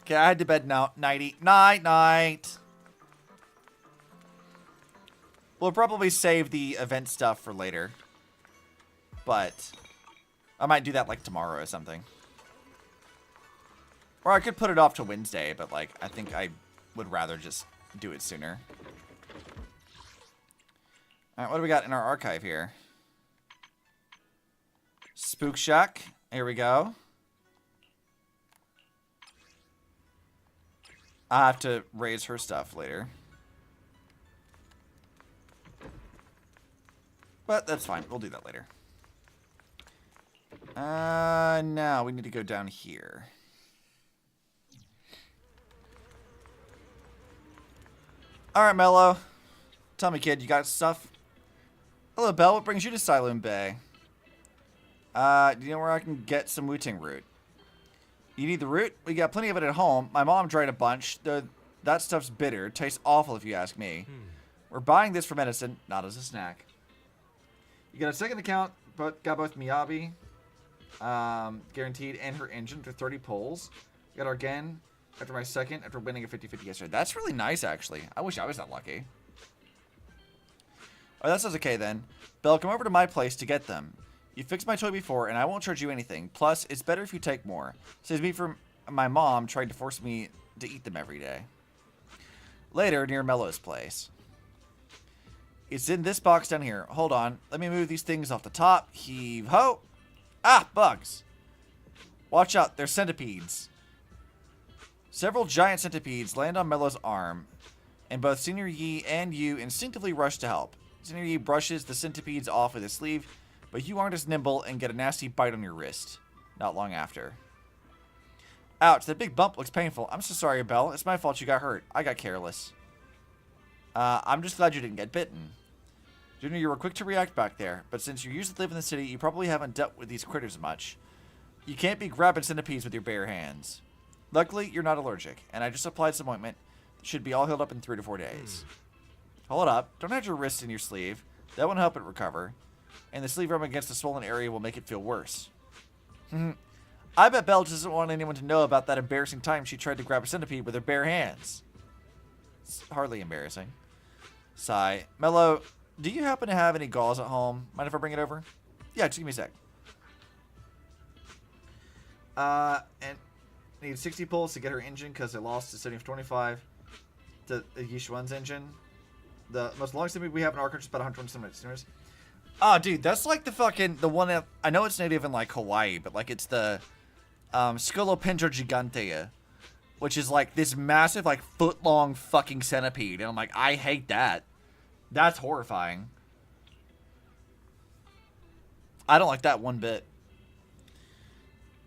Okay, I head to bed now. Nighty. Night, night! We'll probably save the event stuff for later. But I might do that like tomorrow or something. Or I could put it off to Wednesday, but like I think I would rather just do it sooner. Alright, what do we got in our archive here? Spook Shack. Here we go. I have to raise her stuff later. But that's fine. We'll do that later. Now we need to go down here. Alright, Mello. Tell me, kid, you got stuff? Hello, Belle. What brings you to Silent Bay? Do you know where I can get some Wu-Ting root? You need the root? We got plenty of it at home. My mom tried a bunch. That stuff's bitter. It tastes awful if you ask me. We're buying this for medicine, not as a snack. You got a second account, but got both Miyabi, guaranteed, and her engine for 30 pulls. Got her again after my second, after winning a 50-50 yesterday. That's really nice, actually. I wish I was that lucky. Oh, that sounds okay, then. Belle, come over to my place to get them. You fixed my toy before, and I won't charge you anything. Plus, it's better if you take more. Saves me from my mom trying to force me to eat them every day. Later, near Mello's place. It's in this box down here. Hold on. Let me move these things off the top. Heave ho. Ah, bugs. Watch out. They're centipedes. Several giant centipedes land on Mello's arm, and both Senior Yi and you instinctively rush to help. Senior Yi brushes the centipedes off with his sleeve, but you aren't as nimble and get a nasty bite on your wrist. Not long after. Ouch, that big bump looks painful. I'm so sorry, Belle. It's my fault you got hurt. I got careless. I'm just glad you didn't get bitten. Junior, you were quick to react back there, but since you usually live in the city, you probably haven't dealt with these critters much. You can't be grabbing centipedes with your bare hands. Luckily, you're not allergic, and I just applied some ointment. It should be all healed up in 3 to 4 days. Hold up. Don't have your wrist in your sleeve. That won't help it recover. And the sleeve rubbing against the swollen area will make it feel worse. I bet Belle doesn't want anyone to know about that embarrassing time she tried to grab a centipede with her bare hands. It's hardly embarrassing. Sigh. Mello, do you happen to have any gauze at home? Mind if I bring it over? Yeah, just give me a sec. And need 60 pulls to get her engine because it lost to setting of 25 to Yishuan's engine. The most long centipede we have in our country is about 120 centimeters. Oh, dude, that's like the one that, I know it's native in like Hawaii, but like it's the Scolopendra gigantea, which is like this massive like foot-long fucking centipede. And I'm like, I hate that. That's horrifying. I don't like that one bit.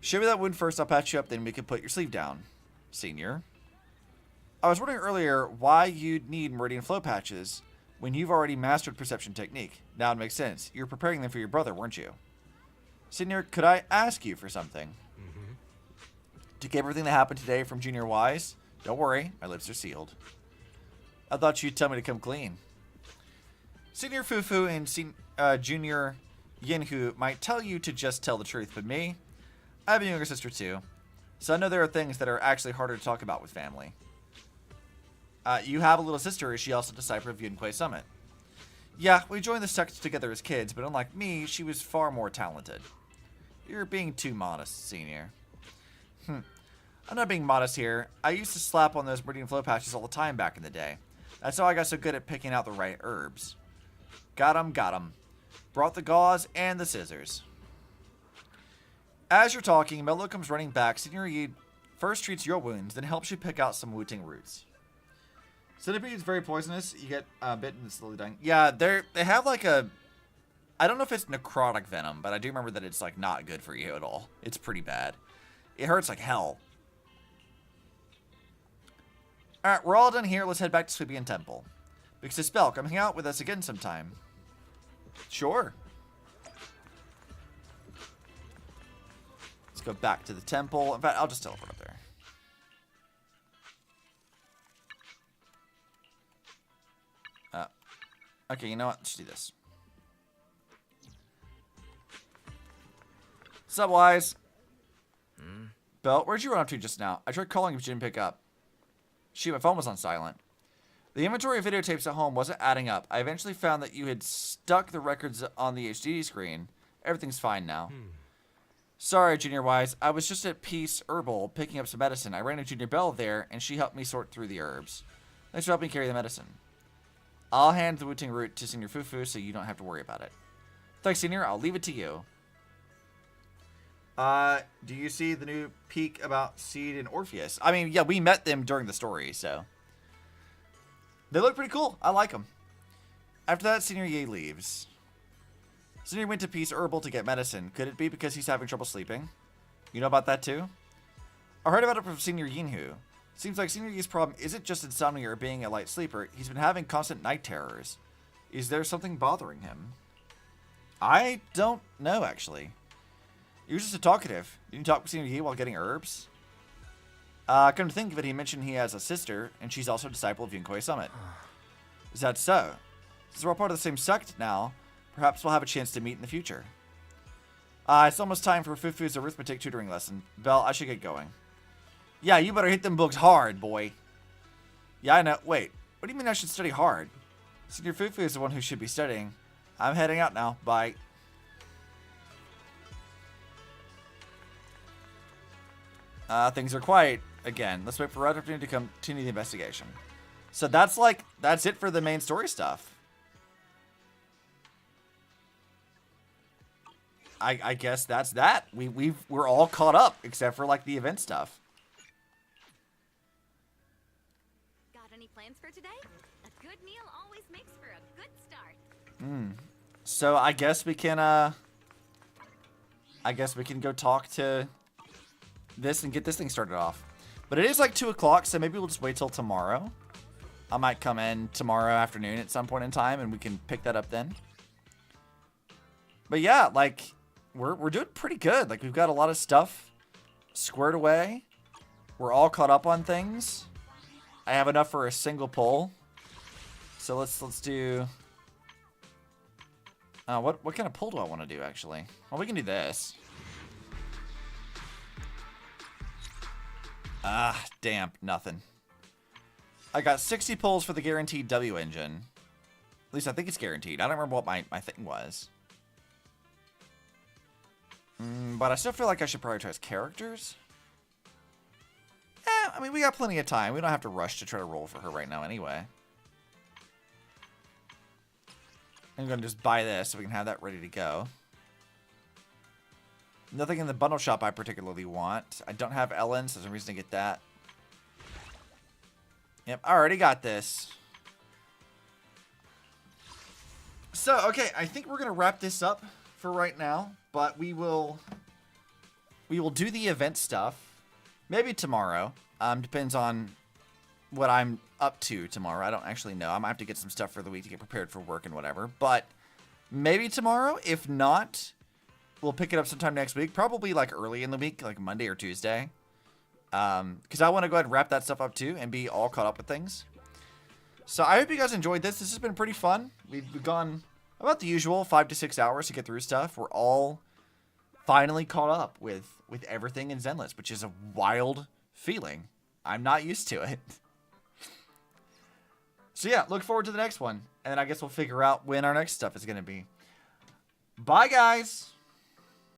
Show me that wound first, I'll patch you up, then we can put your sleeve down. Senior. I was wondering earlier why you'd need Meridian flow patches when you've already mastered perception technique. Now it makes sense. You were preparing them for your brother, weren't you? Senior, could I ask you for something? To keep everything that happened today from Junior Wise? Don't worry, my lips are sealed. I thought you'd tell me to come clean. Senior Fufu and Junior Yinhu might tell you to just tell the truth, but me, I have a younger sister too, so I know there are things that are actually harder to talk about with family. You have a little sister, is she also disciple of Yunquei Summit? Yeah, we joined the sect together as kids, but unlike me, she was far more talented. You're being too modest, Senior. I'm not being modest here. I used to slap on those Meridian flow patches all the time back in the day. That's how I got so good at picking out the right herbs. Got 'em. Brought the gauze and the scissors. As you're talking, Mello comes running back. Senior Yi first treats your wounds, then helps you pick out some Wu-Ting roots. Centipede is very poisonous. You get bitten and slowly dying. Yeah, they have like a... I don't know if it's necrotic venom, but I do remember that it's like not good for you at all. It's pretty bad. It hurts like hell. Alright, we're all done here. Let's head back to Sleepy and Temple. Because Spell, come hang out with us again sometime. Sure. Let's go back to the temple. In fact, I'll just teleport up there. Okay, you know what? Let's do this. What's up, Wise? Belt, where'd you run up to just now? I tried calling, but you didn't pick up. Shoot, my phone was on silent. The inventory of videotapes at home wasn't adding up. I eventually found that you had stuck the records on the HDD screen. Everything's fine now. Sorry, Junior Wise. I was just at Peace Herbal picking up some medicine. I ran into Junior Bell there, and she helped me sort through the herbs. Thanks for helping me carry the medicine. I'll hand the Wu-Ting root to Senior Fufu so you don't have to worry about it. Thanks, Senior. I'll leave it to you. Do you see the new peek about Seed and Orpheus? I mean, yeah, we met them during the story, so. They look pretty cool. I like them. After that, Senior Ye leaves. Senior went to Peace Herbal to get medicine. Could it be because he's having trouble sleeping? You know about that too? I heard about it from Senior Yinhu. Seems like Senior Ye's problem isn't just insomnia or being a light sleeper. He's been having constant night terrors. Is there something bothering him? I don't know, actually. He was just a talkative. Didn't you talk with Senior Yi while getting herbs? Come to think of it, he mentioned he has a sister, and she's also a disciple of Yunkoi Summit. Is that so? Since we're all part of the same sect now, perhaps we'll have a chance to meet in the future. It's almost time for Fufu's arithmetic tutoring lesson. Belle, I should get going. Yeah, you better hit them books hard, boy. Yeah, I know. Wait, what do you mean I should study hard? Senior Fufu is the one who should be studying. I'm heading out now. Bye. Things are quiet again. Let's wait for the right opportunity to continue the investigation. So that's it for the main story stuff. I guess that's that. We're all caught up except for like the event stuff. Got any plans for today? A good meal always makes for a good start. So I guess we can go talk to this and get this thing started off. But it is like 2 o'clock, so maybe we'll just wait till tomorrow. I might come in tomorrow afternoon at some point in time and we can pick that up then. But yeah, like we're doing pretty good. Like we've got a lot of stuff squared away. We're all caught up on things. I have enough for a single pull. So let's do what kind of pull do I want to do actually? Well, we can do this. Damn, nothing. I got 60 pulls for the guaranteed W engine. At least I think it's guaranteed. I don't remember what my thing was. But I still feel like I should prioritize characters. I mean, we got plenty of time. We don't have to rush to try to roll for her right now anyway. I'm going to just buy this so we can have that ready to go. Nothing in the bundle shop I particularly want. I don't have Ellen, so there's no reason to get that. Yep, I already got this. So, okay, I think we're going to wrap this up for right now. But we will do the event stuff. Maybe tomorrow. Depends on what I'm up to tomorrow. I don't actually know. I might have to get some stuff for the week to get prepared for work and whatever. But maybe tomorrow. If not, we'll pick it up sometime next week. Probably like early in the week, like Monday or Tuesday. Because I want to go ahead and wrap that stuff up too and be all caught up with things. So I hope you guys enjoyed this. This has been pretty fun. We've gone about the usual 5 to 6 hours to get through stuff. We're all finally caught up with everything in Zenless, which is a wild feeling. I'm not used to it. So yeah, look forward to the next one. And then I guess we'll figure out when our next stuff is going to be. Bye, guys!